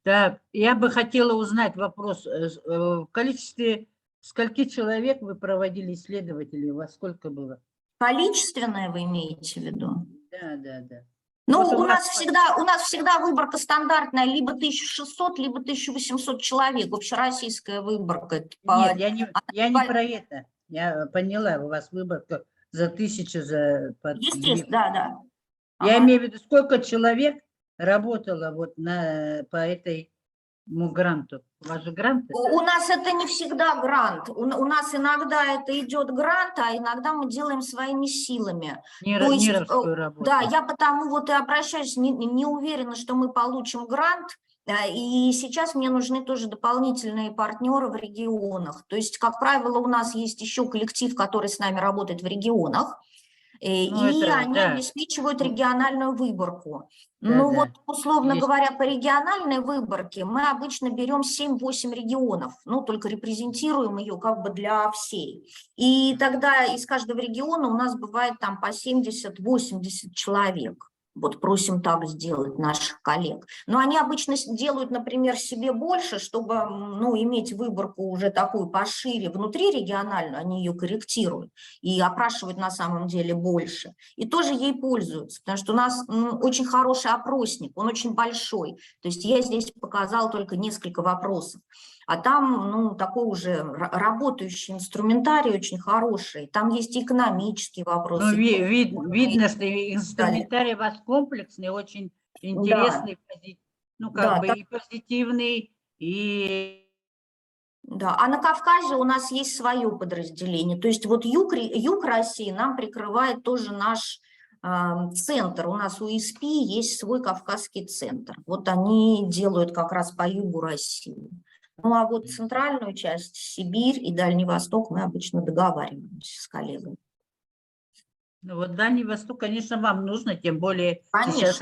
Так, я бы хотела узнать вопрос. В количестве скольки человек вы проводили исследователей? У вас сколько было? Количественное вы имеете в виду? Да. Ну, вот у нас всегда выборка стандартная, либо 1600, либо 1800 человек, общероссийская выборка. Нет, я не про это. Я поняла, у вас выборка за 1000, Естественно, да. Я имею в виду, сколько человек работало вот по этому гранту? У вас же гранты? У нас это не всегда грант. У нас иногда это идет грант, а иногда мы делаем своими силами. Нировскую работу. Да, я потому вот и обращаюсь, не уверена, что мы получим грант. И сейчас мне нужны тоже дополнительные партнеры в регионах. То есть, как правило, у нас есть еще коллектив, который с нами работает в регионах. Они обеспечивают региональную выборку. Вот, условно говоря, по региональной выборке мы обычно берем 7-8 регионов, только репрезентируем ее как бы для всей. И тогда из каждого региона у нас бывает там по 70-80 человек. Вот просим так сделать наших коллег. Но они обычно делают, например, себе больше, чтобы иметь выборку уже такую пошире, внутрирегиональную, они ее корректируют и опрашивают на самом деле больше. И тоже ей пользуются, потому что у нас очень хороший опросник, он очень большой. То есть я здесь показала только несколько вопросов. А там, такой уже работающий инструментарий очень хороший. Там есть и экономические вопросы. Видно, что инструментарий у вас комплексный, очень интересный, и позитивный, и... Да, а на Кавказе у нас есть свое подразделение. То есть вот юг России нам прикрывает тоже наш центр. У нас у ИСПИ есть свой Кавказский центр. Вот они делают как раз по югу России. А вот центральную часть, Сибирь и Дальний Восток, мы обычно договариваемся с коллегами. Вот Дальний Восток, конечно, вам нужно, тем более сейчас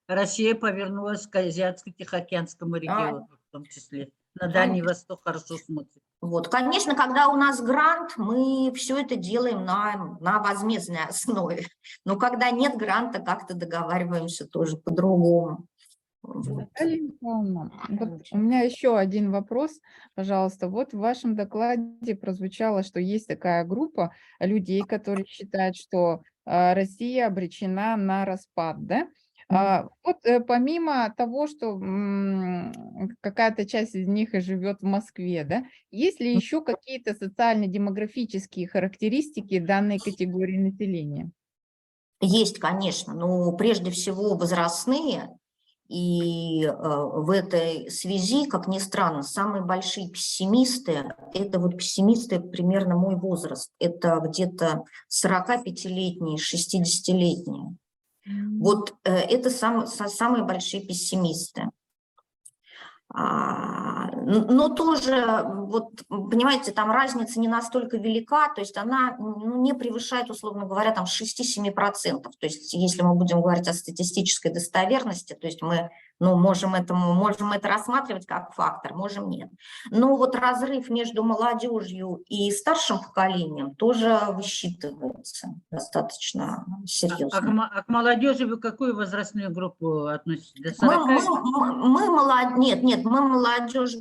Россия повернулась к Азиатско-Тихоокеанскому региону, в том числе. На Дальний Восток хорошо смотрит. Вот. Конечно, когда у нас грант, мы все это делаем на возмездной основе. Но когда нет гранта, как-то договариваемся тоже по-другому. Вот. Наталья Михайловна, вот у меня еще один вопрос, пожалуйста. Вот в вашем докладе прозвучало, что есть такая группа людей, которые считают, что Россия обречена на распад, да? Вот помимо того, что какая-то часть из них и живет в Москве, да, есть ли еще какие-то социально-демографические характеристики данной категории населения? Есть, конечно, но прежде всего возрастные. И в этой связи, как ни странно, самые большие пессимисты – это вот пессимисты примерно мой возраст. Это где-то 45-летние, 60-летние. Вот это самые большие пессимисты. Но тоже, вот, понимаете, там разница не настолько велика, то есть она не превышает, условно говоря, там 6-7%. То есть если мы будем говорить о статистической достоверности, то есть мы можем это рассматривать как фактор, можем нет. Но вот разрыв между молодежью и старшим поколением тоже высчитывается достаточно серьезно. А к молодежи вы какую возрастную группу относитесь? До 40? Нет, мы молодежь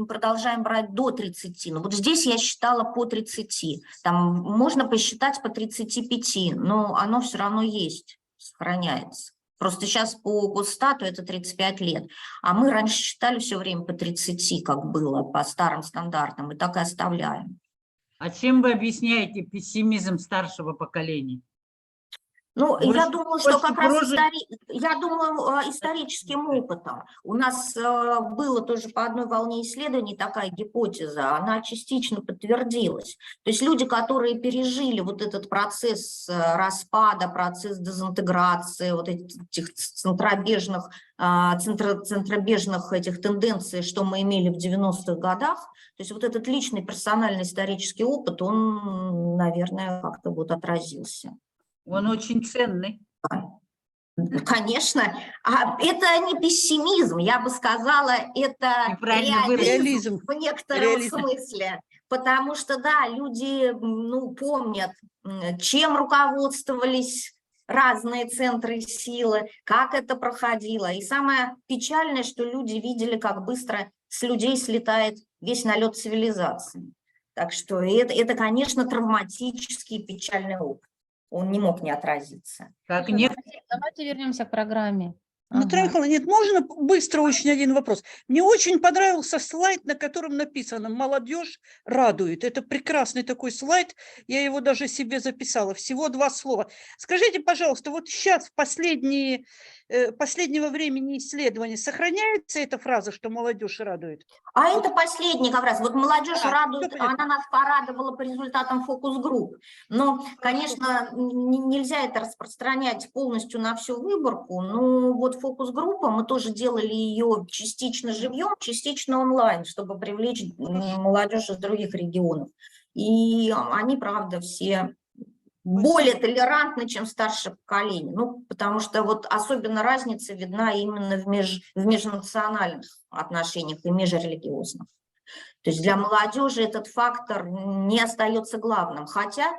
продолжаем брать до 30. Но вот здесь я считала по 30. Там можно посчитать по 35, но оно все равно есть, сохраняется. Просто сейчас по госстату это 35 лет. А мы раньше считали все время по 30, как было, по старым стандартам, и так и оставляем. А чем вы объясняете пессимизм старшего поколения? Ну, я думаю, что как раз я думаю, историческим опытом. У нас было тоже по одной волне исследований такая гипотеза, она частично подтвердилась. То есть люди, которые пережили вот этот процесс распада, процесс дезинтеграции, вот этих центробежных этих тенденций, что мы имели в 90-х годах, то есть вот этот личный персональный исторический опыт, он, наверное, как-то вот отразился. Он очень ценный. Конечно. Это не пессимизм, я бы сказала, это реализм в некотором смысле. Потому что, да, люди помнят, чем руководствовались разные центры силы, как это проходило. И самое печальное, что люди видели, как быстро с людей слетает весь налет цивилизации. Так что это, конечно, травматический печальный опыт. Он не мог не отразиться. Давайте вернемся к программе. Наталья Михайловна, нет, можно быстро очень один вопрос? Мне очень понравился слайд, на котором написано «Молодежь радует». Это прекрасный такой слайд, я его даже себе записала, всего 2 слова. Скажите, пожалуйста, вот сейчас в последнего времени исследования сохраняется эта фраза, что молодежь радует? А это последний как раз. Вот молодежь радует, она нас порадовала по результатам фокус-групп. Но, конечно, нельзя это распространять полностью на всю выборку, но вот фокус-группа, мы тоже делали ее частично живьем, частично онлайн, чтобы привлечь молодежь из других регионов. И они, правда, все более толерантны, чем старшее поколение. Ну, потому что вот особенно разница видна именно в межнациональных отношениях и межрелигиозных. То есть для молодежи этот фактор не остается главным. Хотя,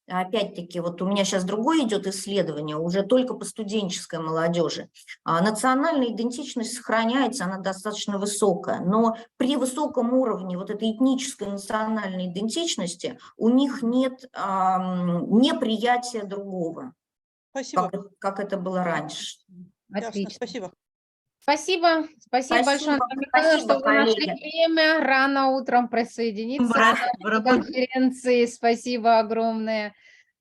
опять-таки, вот у меня сейчас другое идет исследование, уже только по студенческой молодежи. Национальная идентичность сохраняется, она достаточно высокая, но при высоком уровне вот этой этнической национальной идентичности у них нет неприятия другого, как это было раньше. Отлично. Спасибо. Спасибо большое, Наталья Михайловна, что вы нашли время рано утром присоединиться к конференции. Спасибо огромное.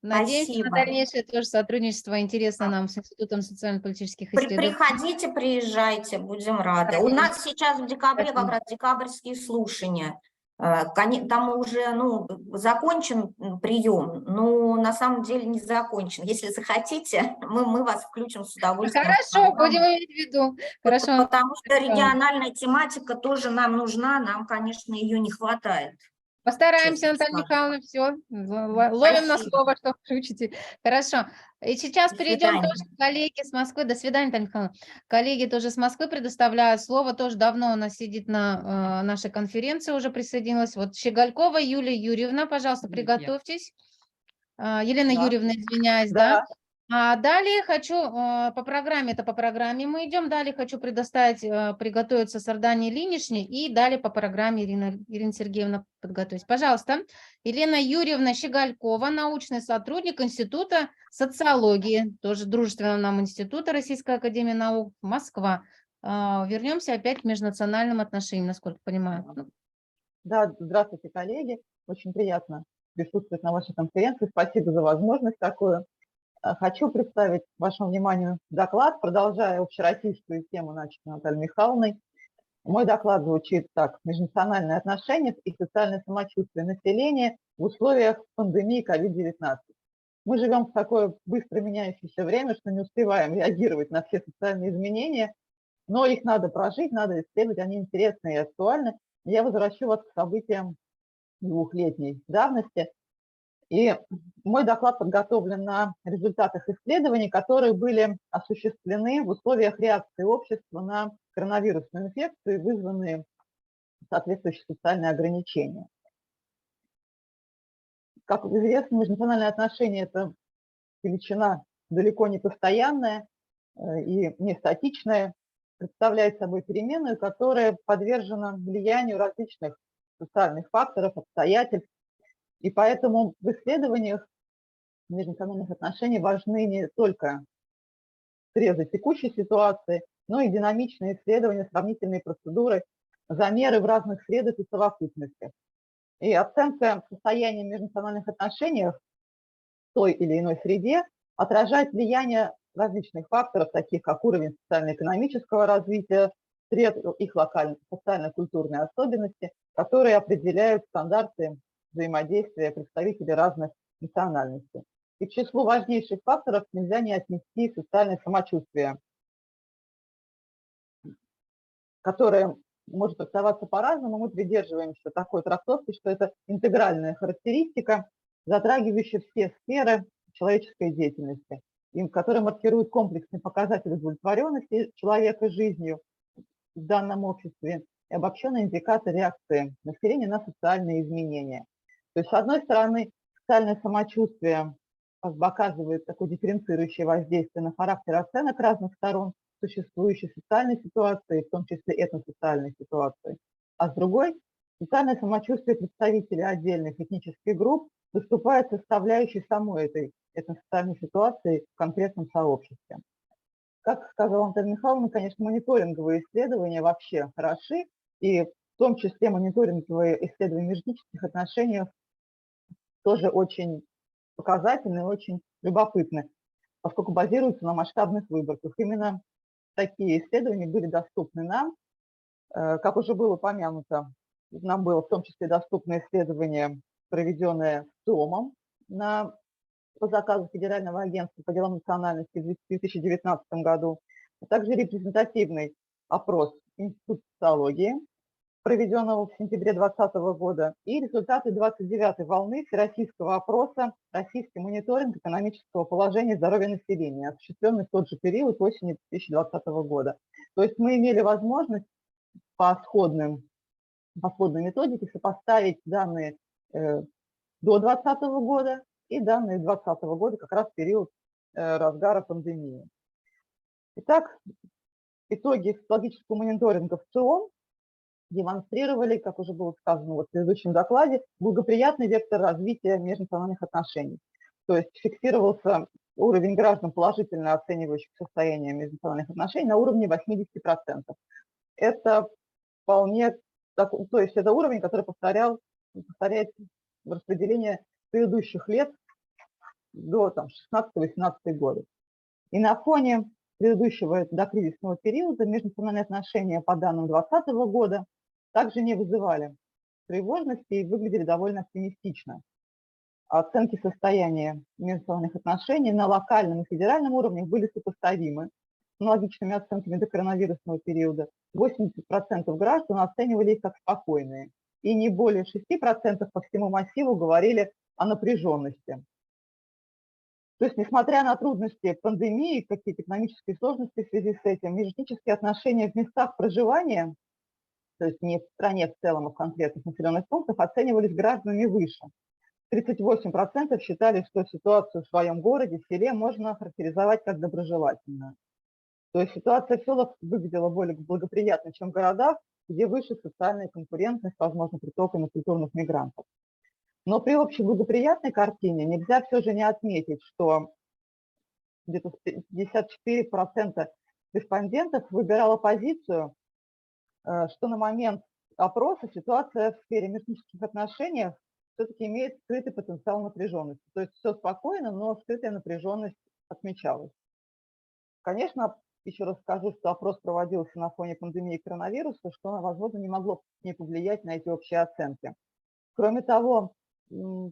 Надеемся на дальнейшее тоже сотрудничество. Интересно нам с Институтом социально-политических исследований. Приходите, приезжайте, будем рады. У нас сейчас в декабре как раз декабрьские слушания. Там уже закончен прием, но на самом деле не закончен. Если захотите, мы вас включим с удовольствием. Хорошо, будем иметь в виду. Хорошо. Потому что региональная тематика тоже нам нужна, нам, конечно, ее не хватает. Постараемся, Наталья Михайловна, все. Ловим на слово, что включите. Хорошо. И сейчас До перейдем свидания. тоже к коллеге с Москвы. До свидания, Татьяна Михайловна. Коллеги тоже с Москвы предоставляют слово. Тоже давно она сидит на нашей конференции, уже присоединилась. Вот Щеголькова Юлия Юрьевна, пожалуйста, приготовьтесь. Елена Да. Юрьевна, извиняюсь, да. А далее хочу, по программе, это по программе мы идем, далее хочу предоставить, приготовиться Сардане Ильиничне, и далее по программе Ирина Сергеевна подготовить. Пожалуйста, Елена Юрьевна Щеголькова, научный сотрудник Института социологии, тоже дружественного нам института Российской академии наук, Москва. Вернемся опять к межнациональным отношениям, насколько понимаю. Да, здравствуйте, коллеги. Очень приятно присутствовать на вашей конференции. Спасибо за возможность такую. Хочу представить вашему вниманию доклад, продолжая общероссийскую тему, начатую Натальей Михайловной. Мой доклад звучит так: межнациональные отношения и социальное самочувствие населения в условиях пандемии COVID-19. Мы живем в такое быстро меняющееся время, что не успеваем реагировать на все социальные изменения, но их надо прожить, надо исследовать, они интересны и актуальны. Я возвращу вас к событиям двухлетней давности. И мой доклад подготовлен на результатах исследований, которые были осуществлены в условиях реакции общества на коронавирусную инфекцию, вызванные соответствующие социальные ограничения. Как известно, межнациональные отношения – это величина далеко не постоянная и не статичная, представляет собой переменную, которая подвержена влиянию различных социальных факторов, обстоятельств. И поэтому в исследованиях межнациональных отношений важны не только срезы текущей ситуации, но и динамичные исследования, сравнительные процедуры, замеры в разных средах и совокупностях. И оценка состояния межнациональных отношений в той или иной среде отражает влияние различных факторов, таких как уровень социально-экономического развития, сред, их локальные социально-культурные особенности, которые определяют стандарты взаимодействия представителей разных национальностей. И к числу важнейших факторов нельзя не отнести социальное самочувствие, которое может трактоваться по-разному. Мы придерживаемся такой трактовки, что это интегральная характеристика, затрагивающая все сферы человеческой деятельности, которая маркирует комплексный показатель удовлетворенности человека жизнью в данном обществе и обобщенный индикатор реакции населения на социальные изменения. То есть, с одной стороны, социальное самочувствие оказывает такое дифференцирующее воздействие на характер оценок разных сторон существующей социальной ситуации, в том числе этносоциальной ситуации. А с другой, социальное самочувствие представителей отдельных этнических групп выступает составляющей самой этой этносоциальной ситуации в конкретном сообществе. Как сказала Наталья Михайловна, конечно, мониторинговые исследования вообще хороши, и в том числе мониторинговые исследования в межэтнических отношениях тоже очень показательны, очень любопытны, поскольку базируются на масштабных выборках. Именно такие исследования были доступны нам. Как уже было упомянуто, нам было в том числе доступно исследование, проведенное СОМом по заказу Федерального агентства по делам национальности в 2019 году, а также репрезентативный опрос Института социологии, проведенного в сентябре 2020 года, и результаты 29-й волны всероссийского опроса «Российский мониторинг экономического положения и здоровья населения», осуществленный в тот же период осени 2020 года. То есть мы имели возможность по сходной методике сопоставить данные до 2020 года и данные 2020 года, как раз в период разгара пандемии. Итак, итоги социологического мониторинга в ЦИОМ демонстрировали, как уже было сказано в предыдущем докладе, благоприятный вектор развития межнациональных отношений. То есть фиксировался уровень граждан, положительно оценивающих состояние межнациональных отношений, на уровне 80%. Это вполне, то есть это уровень, который повторяет распределение предыдущих лет до 16-18 года. И на фоне предыдущего докризисного периода межнациональные отношения по данным 2020 года также не вызывали тревожности и выглядели довольно оптимистично. Оценки состояния межнациональных отношений на локальном и федеральном уровне были сопоставимы с аналогичными оценками до коронавирусного периода. 80% граждан оценивали их как спокойные, и не более 6% по всему массиву говорили о напряженности. То есть, несмотря на трудности пандемии, какие-то экономические сложности в связи с этим, межэтнические отношения в местах проживания, то есть не в стране в целом, а в конкретных населенных пунктах, оценивались гражданами выше. 38% считали, что ситуацию в своем городе, селе можно характеризовать как доброжелательную. То есть ситуация в селах выглядела более благоприятно, чем в городах, где выше социальная конкурентность, возможно, приток культурных мигрантов. Но при общей благоприятной картине нельзя все же не отметить, что где-то 54% респондентов выбирало позицию, что на момент опроса ситуация в сфере межэтнических отношений все-таки имеет скрытый потенциал напряженности. То есть все спокойно, но скрытая напряженность отмечалась. Конечно, еще раз скажу, что опрос проводился на фоне пандемии коронавируса, что, возможно, не могло не повлиять на эти общие оценки. Кроме того,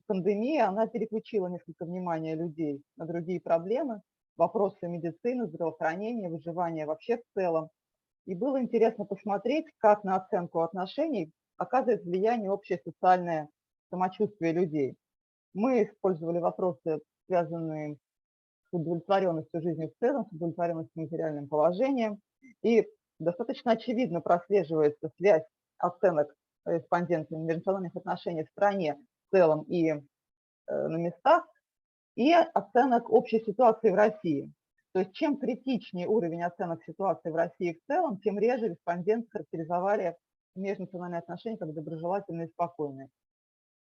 пандемия, она переключила несколько внимания людей на другие проблемы, вопросы медицины, здравоохранения, выживания вообще в целом. И было интересно посмотреть, как на оценку отношений оказывает влияние общее социальное самочувствие людей. Мы использовали вопросы, связанные с удовлетворенностью жизнью в целом, с удовлетворенностью материальным положением. И достаточно очевидно прослеживается связь оценок респондентов межнациональных отношений в стране в целом и на местах, и оценок общей ситуации в России. То есть чем критичнее уровень оценок ситуации в России в целом, тем реже респонденты характеризовали межнациональные отношения как доброжелательные и спокойные.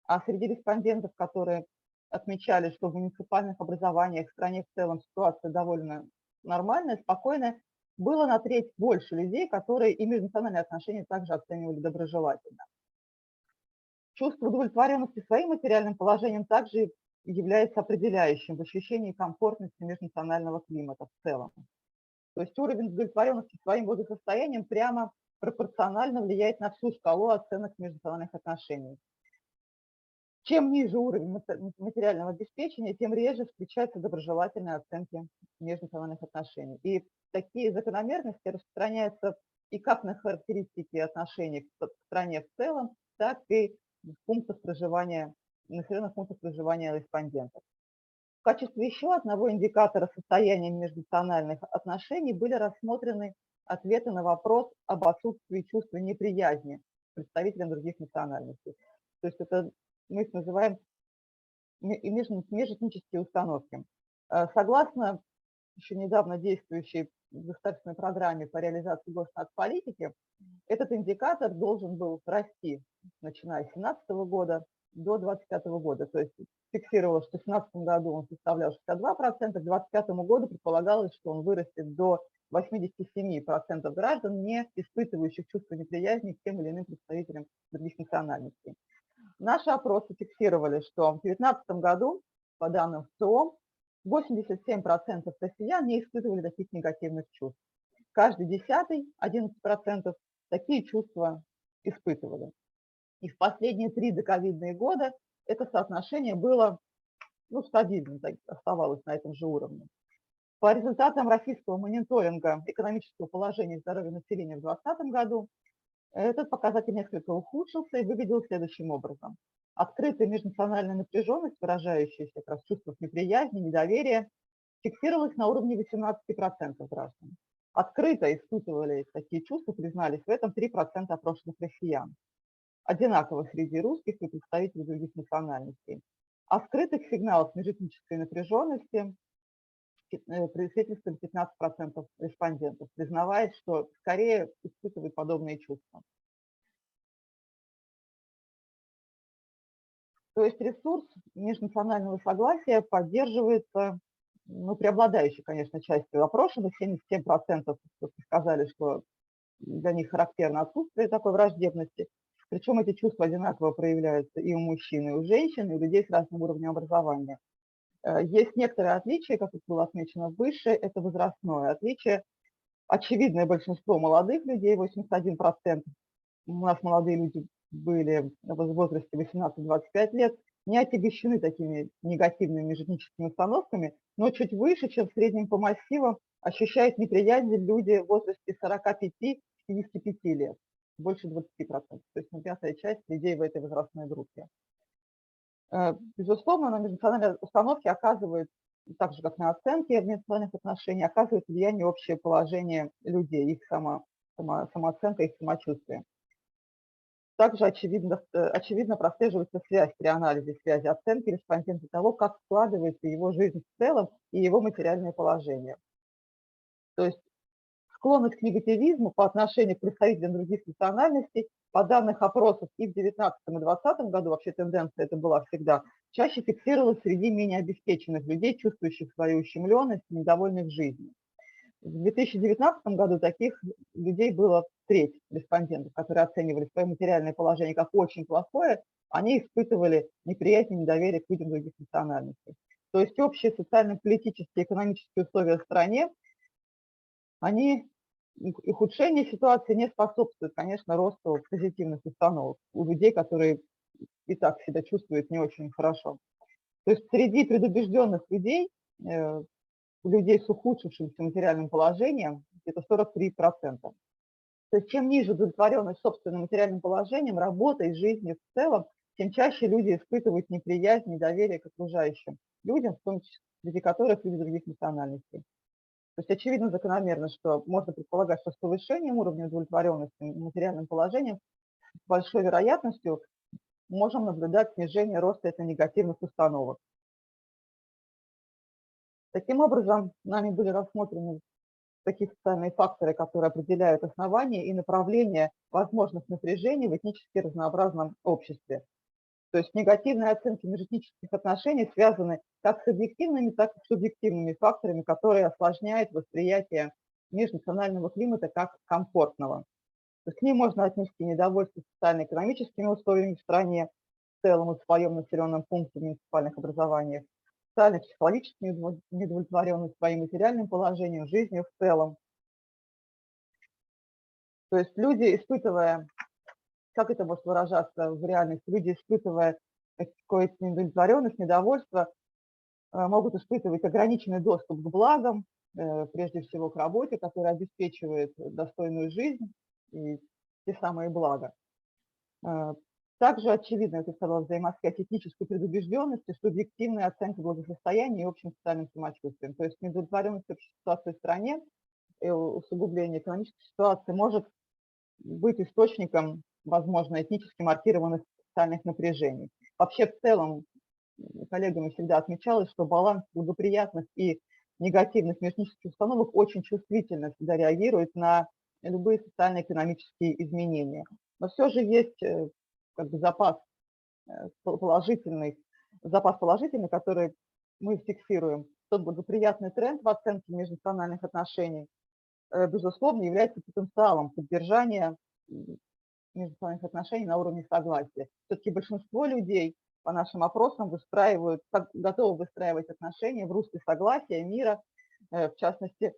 А среди респондентов, которые отмечали, что в муниципальных образованиях в стране в целом ситуация довольно нормальная, спокойная, было на треть больше людей, которые и межнациональные отношения также оценивали доброжелательно. Чувство удовлетворенности своим материальным положением также является определяющим в ощущении комфортности межнационального климата в целом. То есть уровень удовлетворенности своим благосостоянием прямо пропорционально влияет на всю шкалу оценок межнациональных отношений. Чем ниже уровень материального обеспечения, тем реже встречаются доброжелательные оценки межнациональных отношений. И такие закономерности распространяются и как на характеристики отношений в стране в целом, так и в пунктах проживания, населенных пунктах проживания респондентов. В качестве еще одного индикатора состояния межнациональных отношений были рассмотрены ответы на вопрос об отсутствии чувства неприязни представителям других национальностей. То есть это мы их называем межэтнические установки. Согласно еще недавно действующей государственной программе по реализации госнацполитики, этот индикатор должен был расти, начиная с 2017 года до 2025 года. То есть фиксировалось, что в 2017 году он составлял 62%, к 2025 году предполагалось, что он вырастет до 87% граждан, не испытывающих чувство неприязни к тем или иным представителям других национальностей. Наши опросы фиксировали, что в 2019 году, по данным ВЦИОМ, 87% россиян не испытывали таких негативных чувств. Каждый десятый, 11%, такие чувства испытывали. И в последние 3 доковидные года это соотношение было стабильным, оставалось на этом же уровне. По результатам российского мониторинга экономического положения и здоровья населения в 2020 году этот показатель несколько ухудшился и выглядел следующим образом. Открытая межнациональная напряженность, выражающаяся как раз в чувствах неприязни, недоверия, фиксировалась на уровне 18% граждан. Открыто испытывали такие чувства, признались в этом 3% опрошенных россиян. Одинаково среди русских и представителей других национальностей. А скрытых сигналов межэтнической напряженности свидетельствовали 15% респондентов, признавая, что скорее испытывают подобные чувства. То есть ресурс межнационального согласия поддерживается, преобладающей, конечно, частью опрошенных, 77% сказали, что для них характерно отсутствие такой враждебности. Причем эти чувства одинаково проявляются и у мужчин, и у женщин, и у людей с разным уровнем образования. Есть некоторые отличия, как это было отмечено выше, это возрастное отличие. Очевидное большинство молодых людей, 81%, у нас молодые люди были в возрасте 18-25 лет, не отягощены такими негативными межэтническими установками, но чуть выше, чем в среднем по массиву, ощущают неприязнь люди в возрасте 45-55 лет, больше 20%, то есть 5-я часть людей в этой возрастной группе. Безусловно, на межнациональные установки оказывают так же, как на оценки межнациональных отношений, оказывает влияние общее положение людей, их самооценка, их самочувствие. Также очевидно прослеживается связь при анализе связи оценки респондента того, как складывается его жизнь в целом и его материальное положение. То есть склонность к негативизму по отношению к представителям других национальностей по данным опросов и в 2019 и 2020 году, вообще тенденция это была всегда, чаще фиксировалась среди менее обеспеченных людей, чувствующих свою ущемленность, недовольных жизнью. В 2019 году таких людей было треть респондентов, которые оценивали свое материальное положение как очень плохое, они испытывали неприязнь и недоверие к людям других национальностей. То есть общие социально-политические и экономические условия в стране, ухудшение ситуации не способствует, конечно, росту позитивных установок у людей, которые и так себя чувствуют не очень хорошо. То есть среди предубежденных людей, людей с ухудшившимся материальным положением, это 43%. То есть чем ниже удовлетворенность собственным материальным положением, работой и жизнью в целом, тем чаще люди испытывают неприязнь, недоверие к окружающим людям, в том числе среди которых люди других национальностей. То есть очевидно закономерно, что можно предполагать, что с повышением уровня удовлетворенности материальным положением с большой вероятностью можем наблюдать снижение роста этих негативных установок. Таким образом, нами были рассмотрены такие социальные факторы, которые определяют основания и направления возможных напряжений в этнически разнообразном обществе. То есть негативные оценки межэтнических отношений связаны как с объективными, так и с субъективными факторами, которые осложняют восприятие межнационального климата как комфортного. То есть к ним можно отнести недовольство социально-экономическими условиями в стране в целом и в своем населенном пункте в муниципальных образованиях, социально-психологическую неудовлетворенность своим материальным положением, жизнью в целом. То есть люди, испытывая, как это может выражаться в реальности, люди, испытывая какую-то неудовлетворенность, недовольство, могут испытывать ограниченный доступ к благам, прежде всего к работе, которая обеспечивает достойную жизнь и те самые блага. Также очевидно, это сказала, взаимосвязь этнической предубежденности, субъективная оценка благосостояния и общим социальным самочувствием. То есть неудовлетворенность общей ситуации в стране и усугубление экономической ситуации может быть источником, возможно, этнически маркированных социальных напряжений. Вообще, в целом, коллегами всегда отмечалось, что баланс благоприятных и негативных межэтнических установок очень чувствительно всегда реагирует на любые социально-экономические изменения. Но все же есть как бы запас положительный, который мы фиксируем. Тот благоприятный тренд в оценке межнациональных отношений, безусловно, является потенциалом поддержания межнациональных отношений на уровне согласия. Все-таки большинство людей по нашим опросам готовы выстраивать отношения в русле согласия, мира. В частности,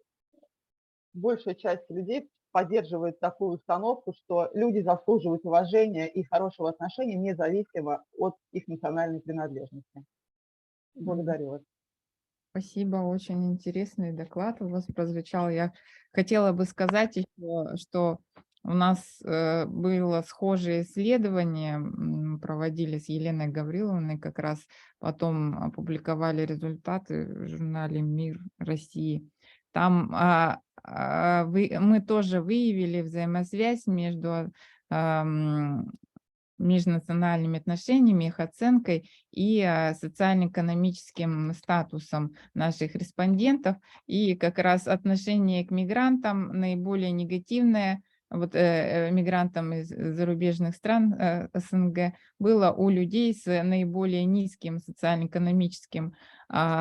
большая часть людей поддерживает такую установку, что люди заслуживают уважения и хорошего отношения независимо от их национальной принадлежности. Благодарю вас. Спасибо, очень интересный доклад у вас прозвучал. Я хотела бы сказать еще, что у нас было схожее исследование, проводили с Еленой Гавриловной, как раз потом опубликовали результаты в журнале «Мир России». Там мы тоже выявили взаимосвязь между межнациональными отношениями, их оценкой и социально-экономическим статусом наших респондентов. И как раз отношение к мигрантам наиболее негативное, вот мигрантам из зарубежных стран СНГ, было у людей с наиболее низким социально-экономическим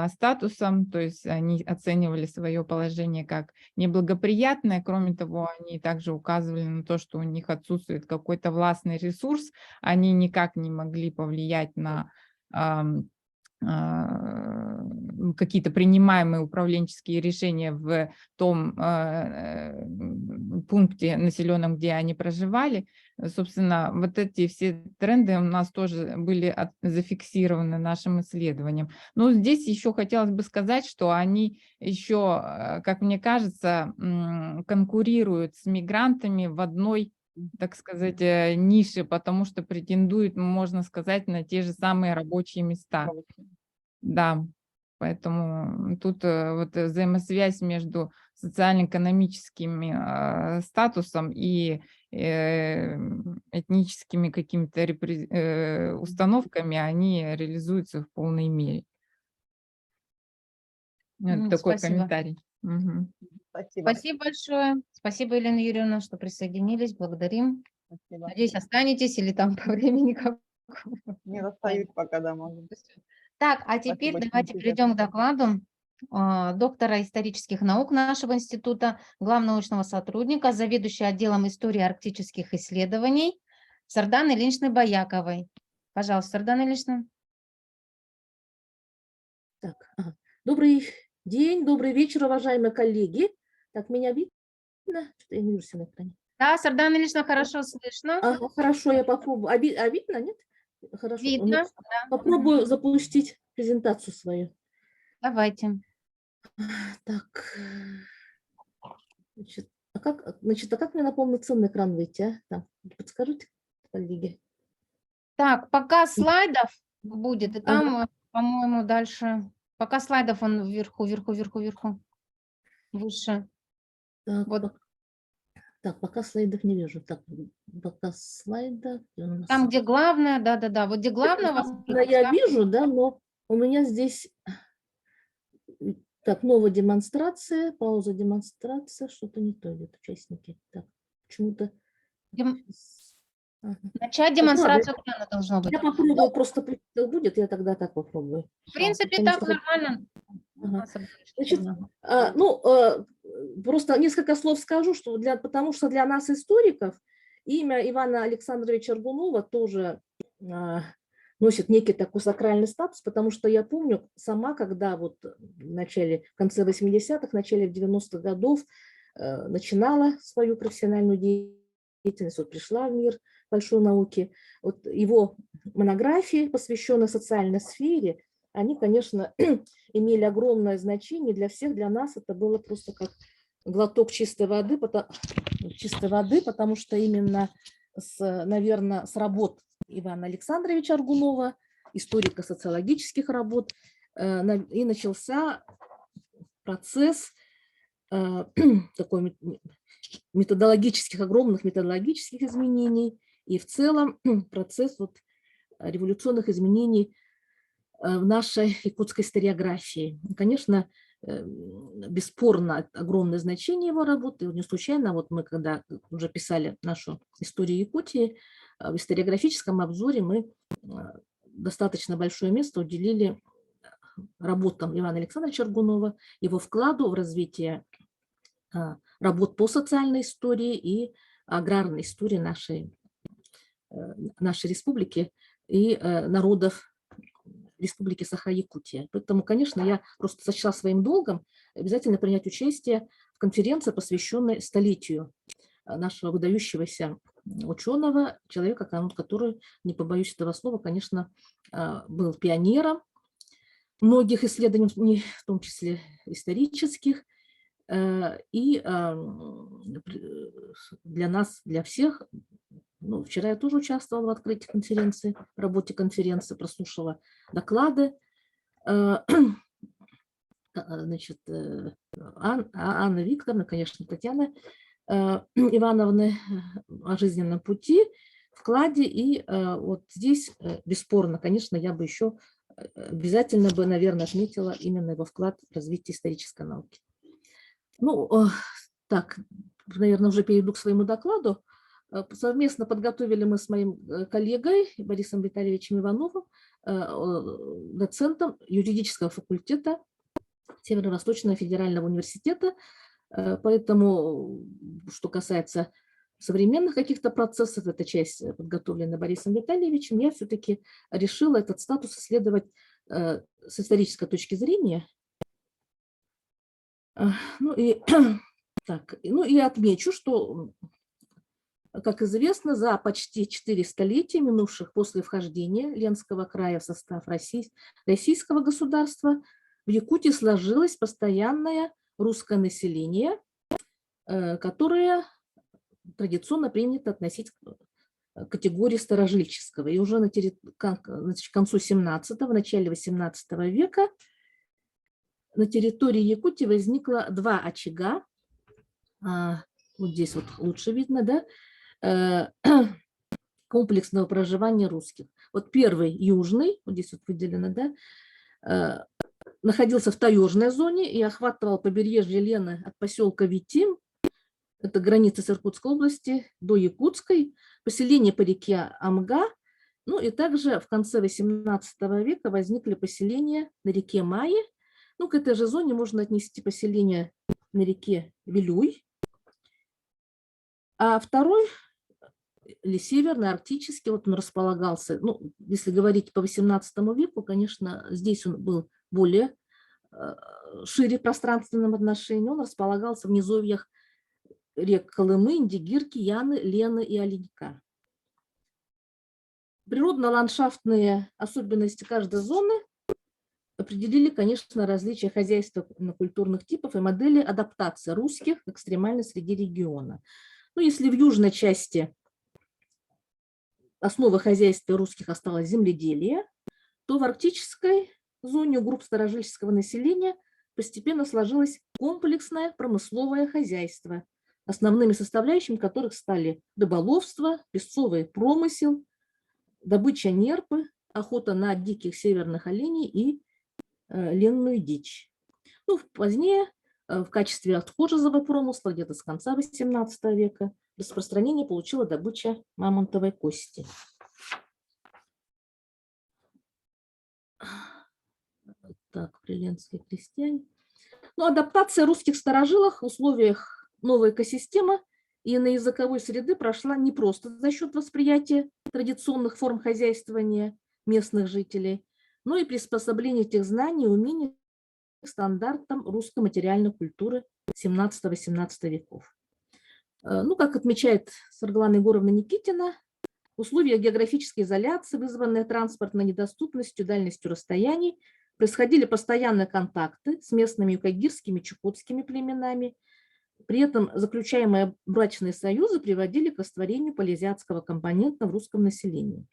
статусом, то есть они оценивали свое положение как неблагоприятное. Кроме того, они также указывали на то, что у них отсутствует какой-то властный ресурс, они никак не могли повлиять на какие-то принимаемые управленческие решения в том пункте населенном, где они проживали. Собственно, вот эти все тренды у нас тоже были зафиксированы нашим исследованием. Но здесь еще хотелось бы сказать, что они еще, как мне кажется, конкурируют с мигрантами в одной, так сказать, нише, потому что претендуют, можно сказать, на те же самые рабочие места. Да, Поэтому тут вот взаимосвязь между социально-экономическим статусом и этническими какими-то установками, они реализуются в полной мере. Вот такой Спасибо. комментарий. Мгм. Спасибо. Спасибо большое. Спасибо, Елена Юрьевна, что присоединились. Благодарим. Спасибо. Надеюсь, останетесь или там по времени как. Не расстаюсь пока, да, можно. Так, а теперь Спасибо, очень давайте интересно. перейдем к докладу доктора исторических наук нашего института, главного научного сотрудника, заведующего отделом истории арктических исследований Сарданы Ильиничны-Бояковой. Пожалуйста, Сардана Ильинична. Так, добрый день, добрый вечер, уважаемые коллеги. Так, меня видно? Что-то я не вижу себя на экране. Да, Сардана Ильинична, хорошо слышно. Ага, хорошо, я попробую. А видно, нет? Хорошо. Видно, да. Попробую запустить презентацию свою. Давайте. Так, значит, а как мне на полноценный экран выйти, а? Там, подскажите, коллеги. Так, пока слайдов будет, и там, по-моему, дальше. Пока слайдов он вверху, выше. Так, Вот. так, пока слайдов не вижу. Так, пока слайдов. Там, где главное, да. Вот где главное у вас. Я вижу, да, но у меня здесь... Так, новая демонстрация, пауза демонстрация, что-то не то идет, участники. Так, почему-то... Начать демонстрацию экрана должно быть. Я попробую, просто будет, я тогда так попробую. В принципе, Потому так что... нормально. Значит, просто несколько слов скажу, что потому что для нас, историков, имя Ивана Александровича Аргунова тоже носит некий такой сакральный статус, потому что я помню сама, когда вот в конце 80-х, начале 90-х годов начинала свою профессиональную деятельность, вот пришла в мир большой науки, вот его монографии, посвященные социальной сфере, они, конечно, имели огромное значение для всех, для нас это было просто как глоток чистой воды, потому что именно, наверное, с работ Ивана Александровича Аргунова, историка социологических работ, и начался процесс такой огромных методологических изменений и в целом процесс вот революционных изменений в нашей якутской историографии. Конечно, бесспорно огромное значение его работы. Не случайно, вот мы когда уже писали нашу историю Якутии, в историографическом обзоре мы достаточно большое место уделили работам Ивана Александровича Аргунова, его вкладу в развитие работ по социальной истории и аграрной истории нашей республики и народов Республики Саха-Якутия. Поэтому, конечно, я просто сочла своим долгом обязательно принять участие в конференции, посвященной столетию нашего выдающегося ученого, человека, который, не побоюсь этого слова, конечно, был пионером многих исследований, в том числе исторических, и для нас, для всех, вчера я тоже участвовала в открытии конференции, в работе конференции, прослушала доклады. Значит, Анна Викторовна, конечно, Татьяна Ивановны о жизненном пути, вкладе. И вот здесь, бесспорно, конечно, я бы еще обязательно бы, наверное, отметила именно его вклад в развитие исторической науки. Так, наверное, уже перейду к своему докладу. Совместно подготовили мы с моим коллегой Борисом Витальевичем Ивановым, доцентом юридического факультета Северо-Восточного федерального университета. Поэтому, что касается современных каких-то процессов, эта часть подготовлена Борисом Витальевичем, я все-таки решила этот статус исследовать с исторической точки зрения. И отмечу, что, как известно, за почти 4 столетия, минувших после вхождения Ленского края в состав российского государства, в Якутии сложилось постоянное русское население, которое традиционно принято относить к категории старожильческого. И уже к концу 17-го, начале 18 века на территории Якутии возникло 2 очага. Вот здесь вот лучше видно, да, комплексного проживания русских. Вот первый южный, вот здесь вот выделено, да, находился в таежной зоне и охватывал побережье Лены от поселка Витим, это граница с Иркутской области, до Якутской, поселение по реке Амга. Ну и также в конце XVIII века возникли поселения на реке Майи. Ну, к этой же зоне можно отнести поселение на реке Вилюй. А второй, или северный, арктический, вот он располагался, ну, если говорить по XVIII веку, конечно, здесь он был более шире в пространственном отношении, он располагался в низовьях рек Колымы, Индигирки, Яны, Лены и Оленька. Природно-ландшафтные особенности каждой зоны определили, конечно, различия хозяйственно-культурных типов и модели адаптации русских к экстремальной среде региона. Ну, если в южной части основой хозяйства русских осталось земледелие, то в арктической зоне у групп старожильческого населения постепенно сложилось комплексное промысловое хозяйство, основными составляющими которых стали рыболовство, песцовый промысел, добыча нерпы, охота на диких северных оленей и ленную дичь. Ну, позднее в качестве отхожего промысла, где-то с конца XVIII века, распространение получила добыча мамонтовой кости. Так, приленские крестьяне. Ну, адаптация русских старожилов в условиях новой экосистемы и на языковой среды прошла не просто за счет восприятия традиционных форм хозяйствования местных жителей, но и приспособления этих знаний и умений к стандартам русской материальной культуры XVII-XVIII веков. Ну, как отмечает Саргалана Егоровна Никитина, в условиях географической изоляции, вызванной транспортной недоступностью, дальностью расстояний, происходили постоянные контакты с местными юкагирскими, чукотскими племенами. При этом заключаемые брачные союзы приводили к растворению полезиатского компонента в русском населении.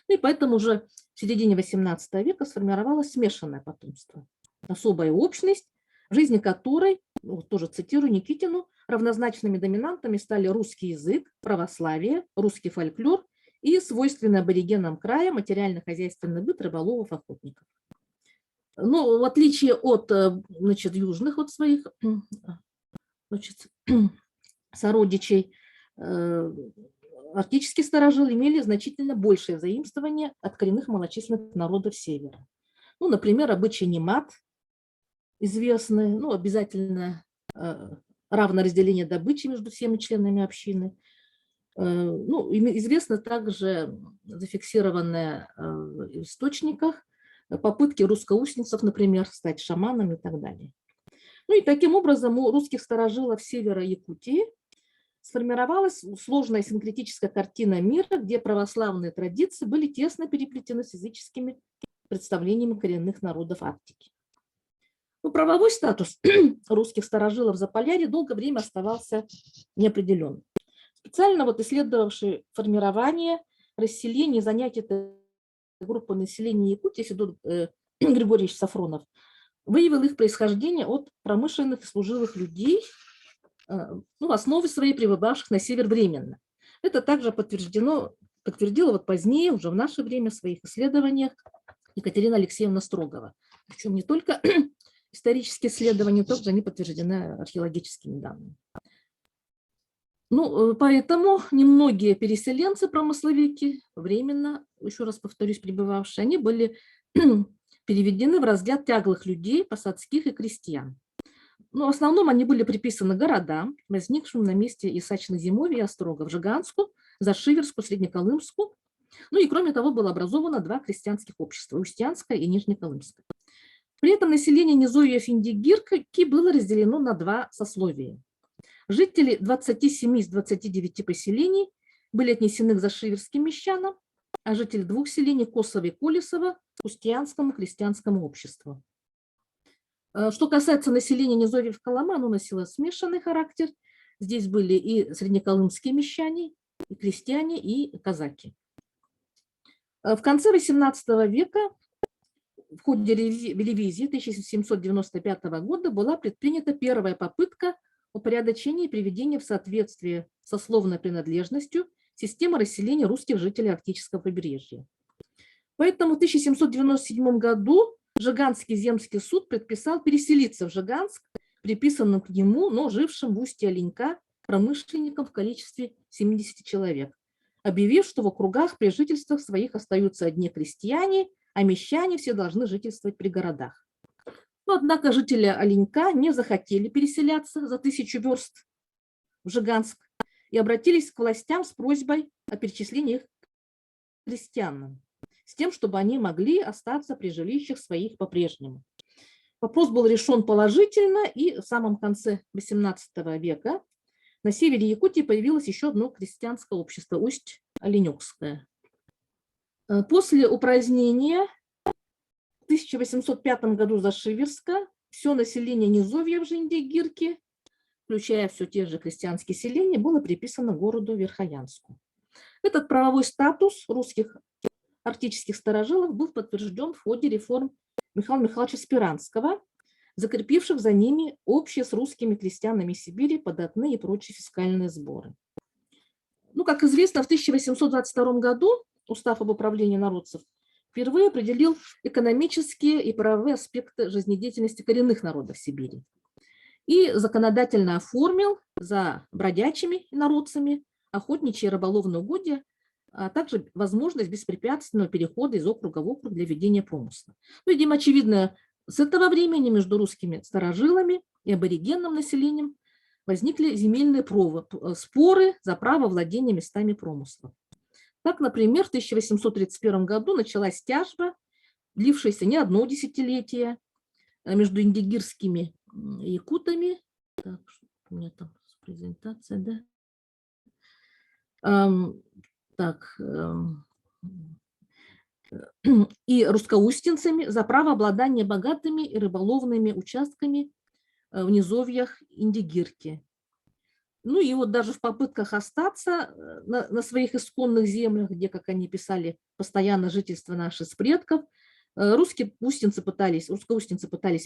Ну и поэтому уже в середине XVIII века сформировалось смешанное потомство. Особая общность, в жизни которой, ну, тоже цитирую Никитину, равнозначными доминантами стали русский язык, православие, русский фольклор и свойственный аборигенам края материально-хозяйственный быт рыболовов, охотников. Но в отличие от, значит, южных вот своих, значит, сородичей, арктические старожилы имели значительно большее заимствование от коренных малочисленных народов севера. Ну, например, обычай немат известный, ну, обязательно равное разделение добычи между всеми членами общины. Ну, известно также зафиксированное в источниках попытки русскоустницев, например, стать шаманами и так далее. Ну и таким образом у русских старожилов севера Якутии сформировалась сложная синкретическая картина мира, где православные традиции были тесно переплетены с языческими представлениями коренных народов Арктики. Но правовой статус русских старожилов в Заполярье долгое время оставался неопределенным. Специально вот исследовавший формирование, расселение, занятия этой группы населения Якутии Сидор Григорьевич Сафронов выявил их происхождение от промышленных и служилых людей, ну, в основе своей прибывавших на север временно. Это также подтвердила вот позднее, уже в наше время, в своих исследованиях Екатерина Алексеевна Строгова. Причем не только исторические исследования, также они подтверждены археологическими данными. Ну, поэтому немногие переселенцы, промысловики, временно, еще раз повторюсь, пребывавшие, они были переведены в разряд тяглых людей, посадских и крестьян. Но в основном они были приписаны городам, возникшим на месте Исачных зимовий и острогов: Жиганску, Зашиверску, Среднеколымску. Ну и кроме того было образовано 2 крестьянских общества – Устьянское и Нижнеколымское. При этом население низовья Индигирки было разделено на 2 сословия. Жители 27 из 29 поселений были отнесены к зашиверским мещанам, а жители 2 селений Косово и Колесово к Устьянскому крестьянскому обществу. Что касается населения низовьев Колыма, оно носило смешанный характер. Здесь были и среднеколымские мещане, и крестьяне, и казаки. В конце XVIII века в ходе ревизии 1795 года была предпринята первая попытка упорядочения и приведения в соответствие со сословной принадлежностью системы расселения русских жителей арктического побережья. Поэтому в 1797 году Жиганский земский суд предписал переселиться в Жиганск, приписанным к нему, но жившим в устье Оленька промышленникам в количестве 70 человек, объявив, что в округах при жительствах своих остаются одни крестьяне, а мещане все должны жительствовать при городах. Но, однако, жители Оленька не захотели переселяться за 1000 верст в Жиганск и обратились к властям с просьбой о перечислении их крестьянам, с тем, чтобы они могли остаться при жилищах своих по-прежнему. Вопрос был решен положительно, и в самом конце XVIII века на севере Якутии появилось еще одно крестьянское общество – Усть-Оленёкское. После упразднения в 1805 году Зашиверска все население низовья в Жиндигирке, включая все те же крестьянские селения, было приписано городу Верхоянску. Этот правовой статус русских арктических старожилов был подтвержден в ходе реформ Михаила Михайловича Спиранского, закрепивших за ними общие с русскими крестьянами Сибири податные и прочие фискальные сборы. Ну, как известно, в 1822 году Устав об управлении народцев впервые определил экономические и правовые аспекты жизнедеятельности коренных народов Сибири и законодательно оформил за бродячими народцами охотничьи и рыболовные угодья, а также возможность беспрепятственного перехода из округа в округ для ведения промысла. Ну, видимо, очевидно, с этого времени между русскими старожилами и аборигенным населением возникли земельные споры за право владения местами промысла. Так, например, в 1831 году началась тяжба, длившаяся не одно десятилетие, между индигирскими якутами. Так, у меня там презентация, да? И русскоустинцами за право обладания богатыми и рыболовными участками в низовьях Индигирки. Ну и вот даже в попытках остаться на своих исконных землях, где, как они писали, постоянно жительство наших предков, русскоустинцы пытались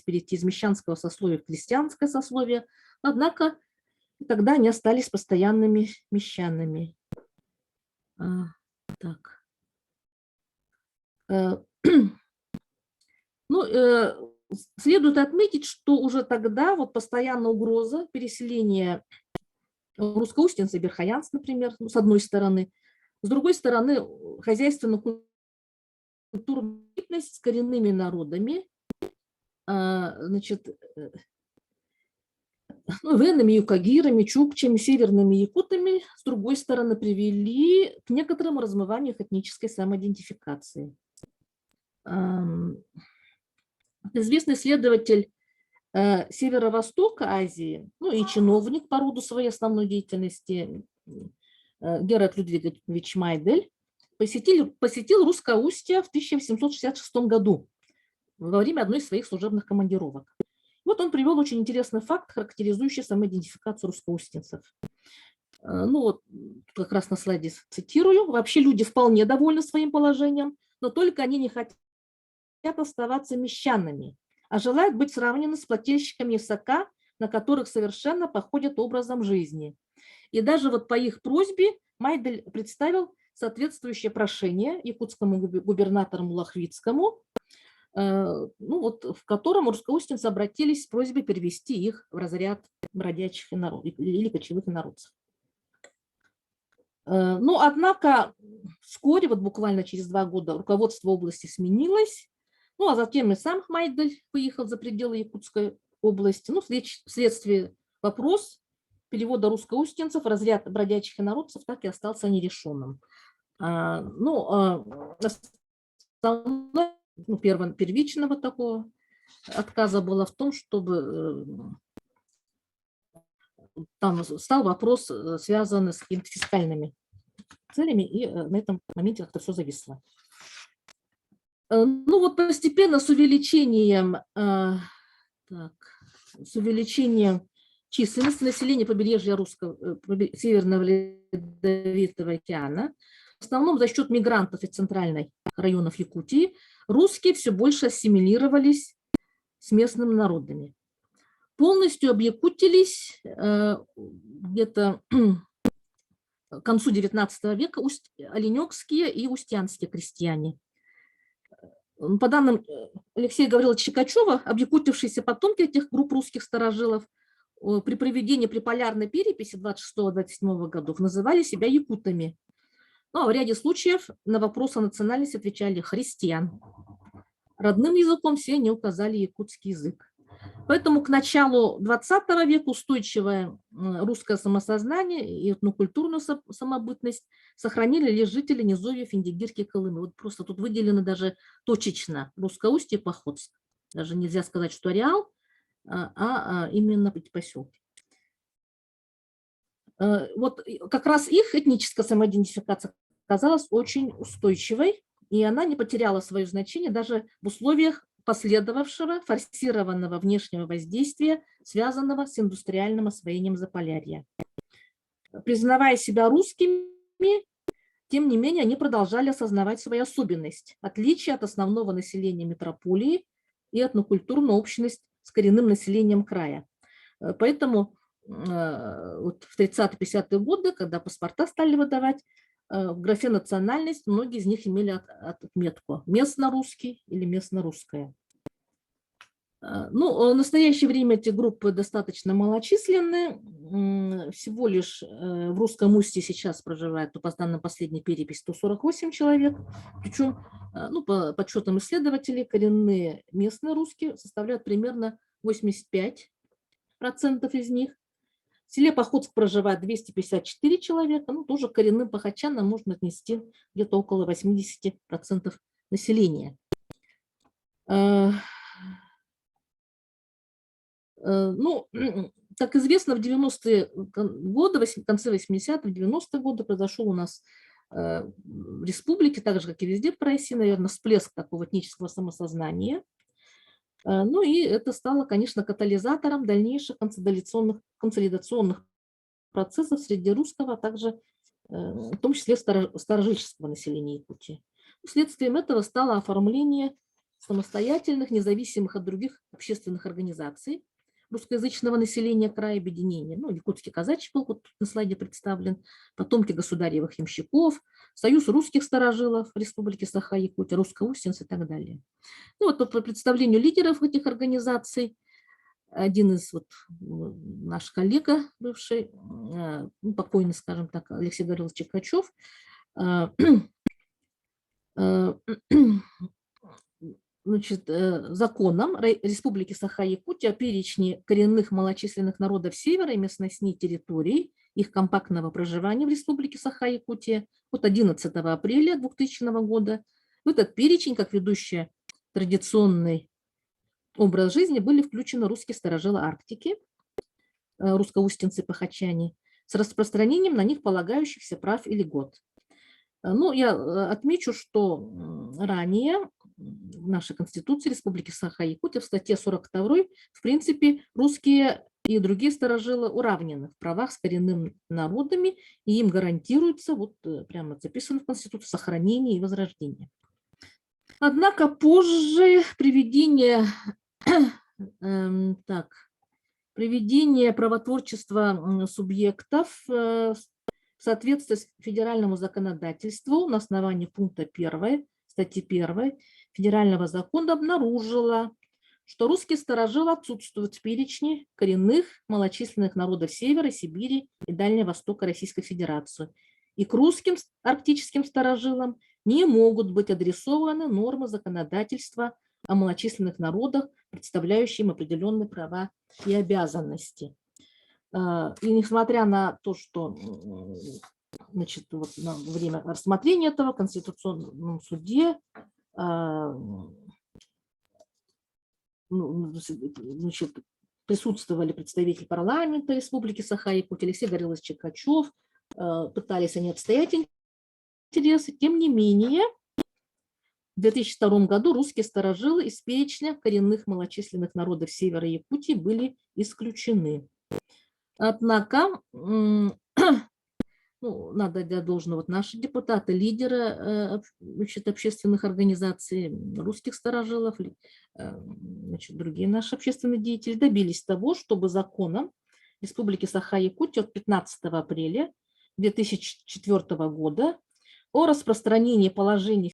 перейти из мещанского сословия в крестьянское сословие, однако тогда они остались постоянными мещанами. Следует отметить, что уже тогда вот постоянная угроза переселения русскоустинцев, верхоянцев, например, с одной стороны, с другой стороны, хозяйственно-культурная деятельность с коренными народами, венами, юкагирами, чукчами, северными якутами, с другой стороны, привели к некоторому размыванию их этнической самоидентификации. Известный исследователь Северо-Востока Азии, ну и чиновник по роду своей основной деятельности, Герард Людвигович Майдель, посетил Русско-Устье в 1866 году во время одной из своих служебных командировок. Вот он привел очень интересный факт, характеризующий самоидентификацию русскоустинцев. Ну вот, как раз на слайде цитирую. Вообще люди вполне довольны своим положением, но только они не хотят оставаться мещанами, а желают быть сравнены с плательщиками ясака, на которых совершенно походят образом жизни. И даже вот по их просьбе Майдель представил соответствующее прошение якутскому губернатору Лохвицкому, в котором русскоустинцы обратились с просьбой перевести их в разряд бродячих или кочевых инородцев. Но, однако, вскоре, вот буквально через 2 года, руководство области сменилось, ну, а затем и сам Майдель выехал за пределы Якутской области, ну, вследствие вопроса перевода русскоустинцев в разряд бродячих инородцев так и остался нерешенным. Первичного такого отказа было в том, чтобы там стал вопрос, связанный с какими-то фискальными целями, и на этом моменте как-то все зависло. Ну вот постепенно с увеличением численности населения побережья Северного Ледовитого океана, в основном за счет мигрантов из центральных районов Якутии, русские все больше ассимилировались с местными народами. Полностью объякутились где-то к концу XIX века оленёкские и устьянские крестьяне. По данным Алексея Гавриловича Чикачева, объякутившиеся потомки этих групп русских старожилов при проведении приполярной переписи 26-27 годов называли себя якутами. Ну, а в ряде случаев на вопрос о национальности отвечали христиан. Родным языком все они указали якутский язык. Поэтому к началу XX века устойчивое русское самосознание и этнокультурную самобытность сохранили лишь жители низовьев Индигирки и Колымы. Вот просто тут выделены даже точечно Русскоустье и Похотск. Даже нельзя сказать, что ареал, а именно поселки. Вот как раз их этническая самоидентификация оказалась очень устойчивой, и она не потеряла свое значение даже в условиях последовавшего форсированного внешнего воздействия, связанного с индустриальным освоением Заполярья. Признавая себя русскими, тем не менее, они продолжали осознавать свою особенность, отличие от основного населения метрополии и этнокультурную общность с коренным населением края. Поэтому вот в 30-50-е годы, когда паспорта стали выдавать, в графе «национальность» многие из них имели отметку «местно-русский» или «местно-русская». Ну, в настоящее время эти группы достаточно малочисленны. Всего лишь в Русском Устье сейчас проживает, по данным последней переписи, 148 человек. Причем, ну, по подсчетам исследователей, коренные местные русские составляют примерно 85% из них. В селе Похотск проживает 254 человека, ну, тоже коренным похотчанам можно отнести где-то около 80% населения. Ну, как известно, в 90-е годы, в конце 80-х, 90-е годы произошел у нас в республике, так же, как и везде в России, наверное, всплеск такого этнического самосознания. Ну и это стало, конечно, катализатором дальнейших консолидационных процессов среди русского, а также в том числе старожильческого населения Якутии. Следствием этого стало оформление самостоятельных, независимых от других общественных организаций русскоязычного населения края, объединения. Ну, Якутский казачий полк, вот на слайде представлен, потомки государевых ямщиков, Союз русских старожилов Республики Саха-Якутия, Русско-Устьинцы и так далее. Ну, вот по представлению лидеров этих организаций, один из вот наш коллега бывший, ну, покойный, скажем так, Алексей Гаврилович Чикачев, значит, законом Республики Саха-Якутия о перечне коренных малочисленных народов Севера и местностей территорий их компактного проживания в Республике Саха-Якутия от 11 апреля 2000 года в этот перечень, как ведущий традиционный образ жизни, были включены русские старожилы Арктики, русско-устьинцы, похотчане, с распространением на них полагающихся прав и льгот. Ну, я отмечу, что ранее в нашей Конституции Республики Саха-Якутия в статье 42 в принципе русские и другие старожилы уравнены в правах с коренными народами, и им гарантируется, вот прямо записано в Конституции, сохранение и возрождение. Однако позже приведение правотворчества субъектов в соответствии с федеральному законодательству на основании пункта 1 статьи 1 федерального закона обнаружила, что русские старожилы отсутствуют в перечне коренных малочисленных народов Севера, Сибири и Дальнего Востока Российской Федерации. И к русским арктическим старожилам не могут быть адресованы нормы законодательства о малочисленных народах, представляющие им определенные права и обязанности. И несмотря на то, что, значит, вот на время рассмотрения этого в Конституционном суде значит, присутствовали представители парламента Республики Саха-Якутия, Алексей Гаврилович Чикачев, пытались они отстоять интересы, тем не менее, в 2002 году русские старожилы из перечня коренных малочисленных народов Севера Якутии были исключены. Однако ну, надо отдать должное, вот наши депутаты, лидеры значит, общественных организаций, русских старожилов, значит, другие наши общественные деятели добились того, чтобы законом Республики Саха-Якутия от 15 апреля 2004 года о распространении положений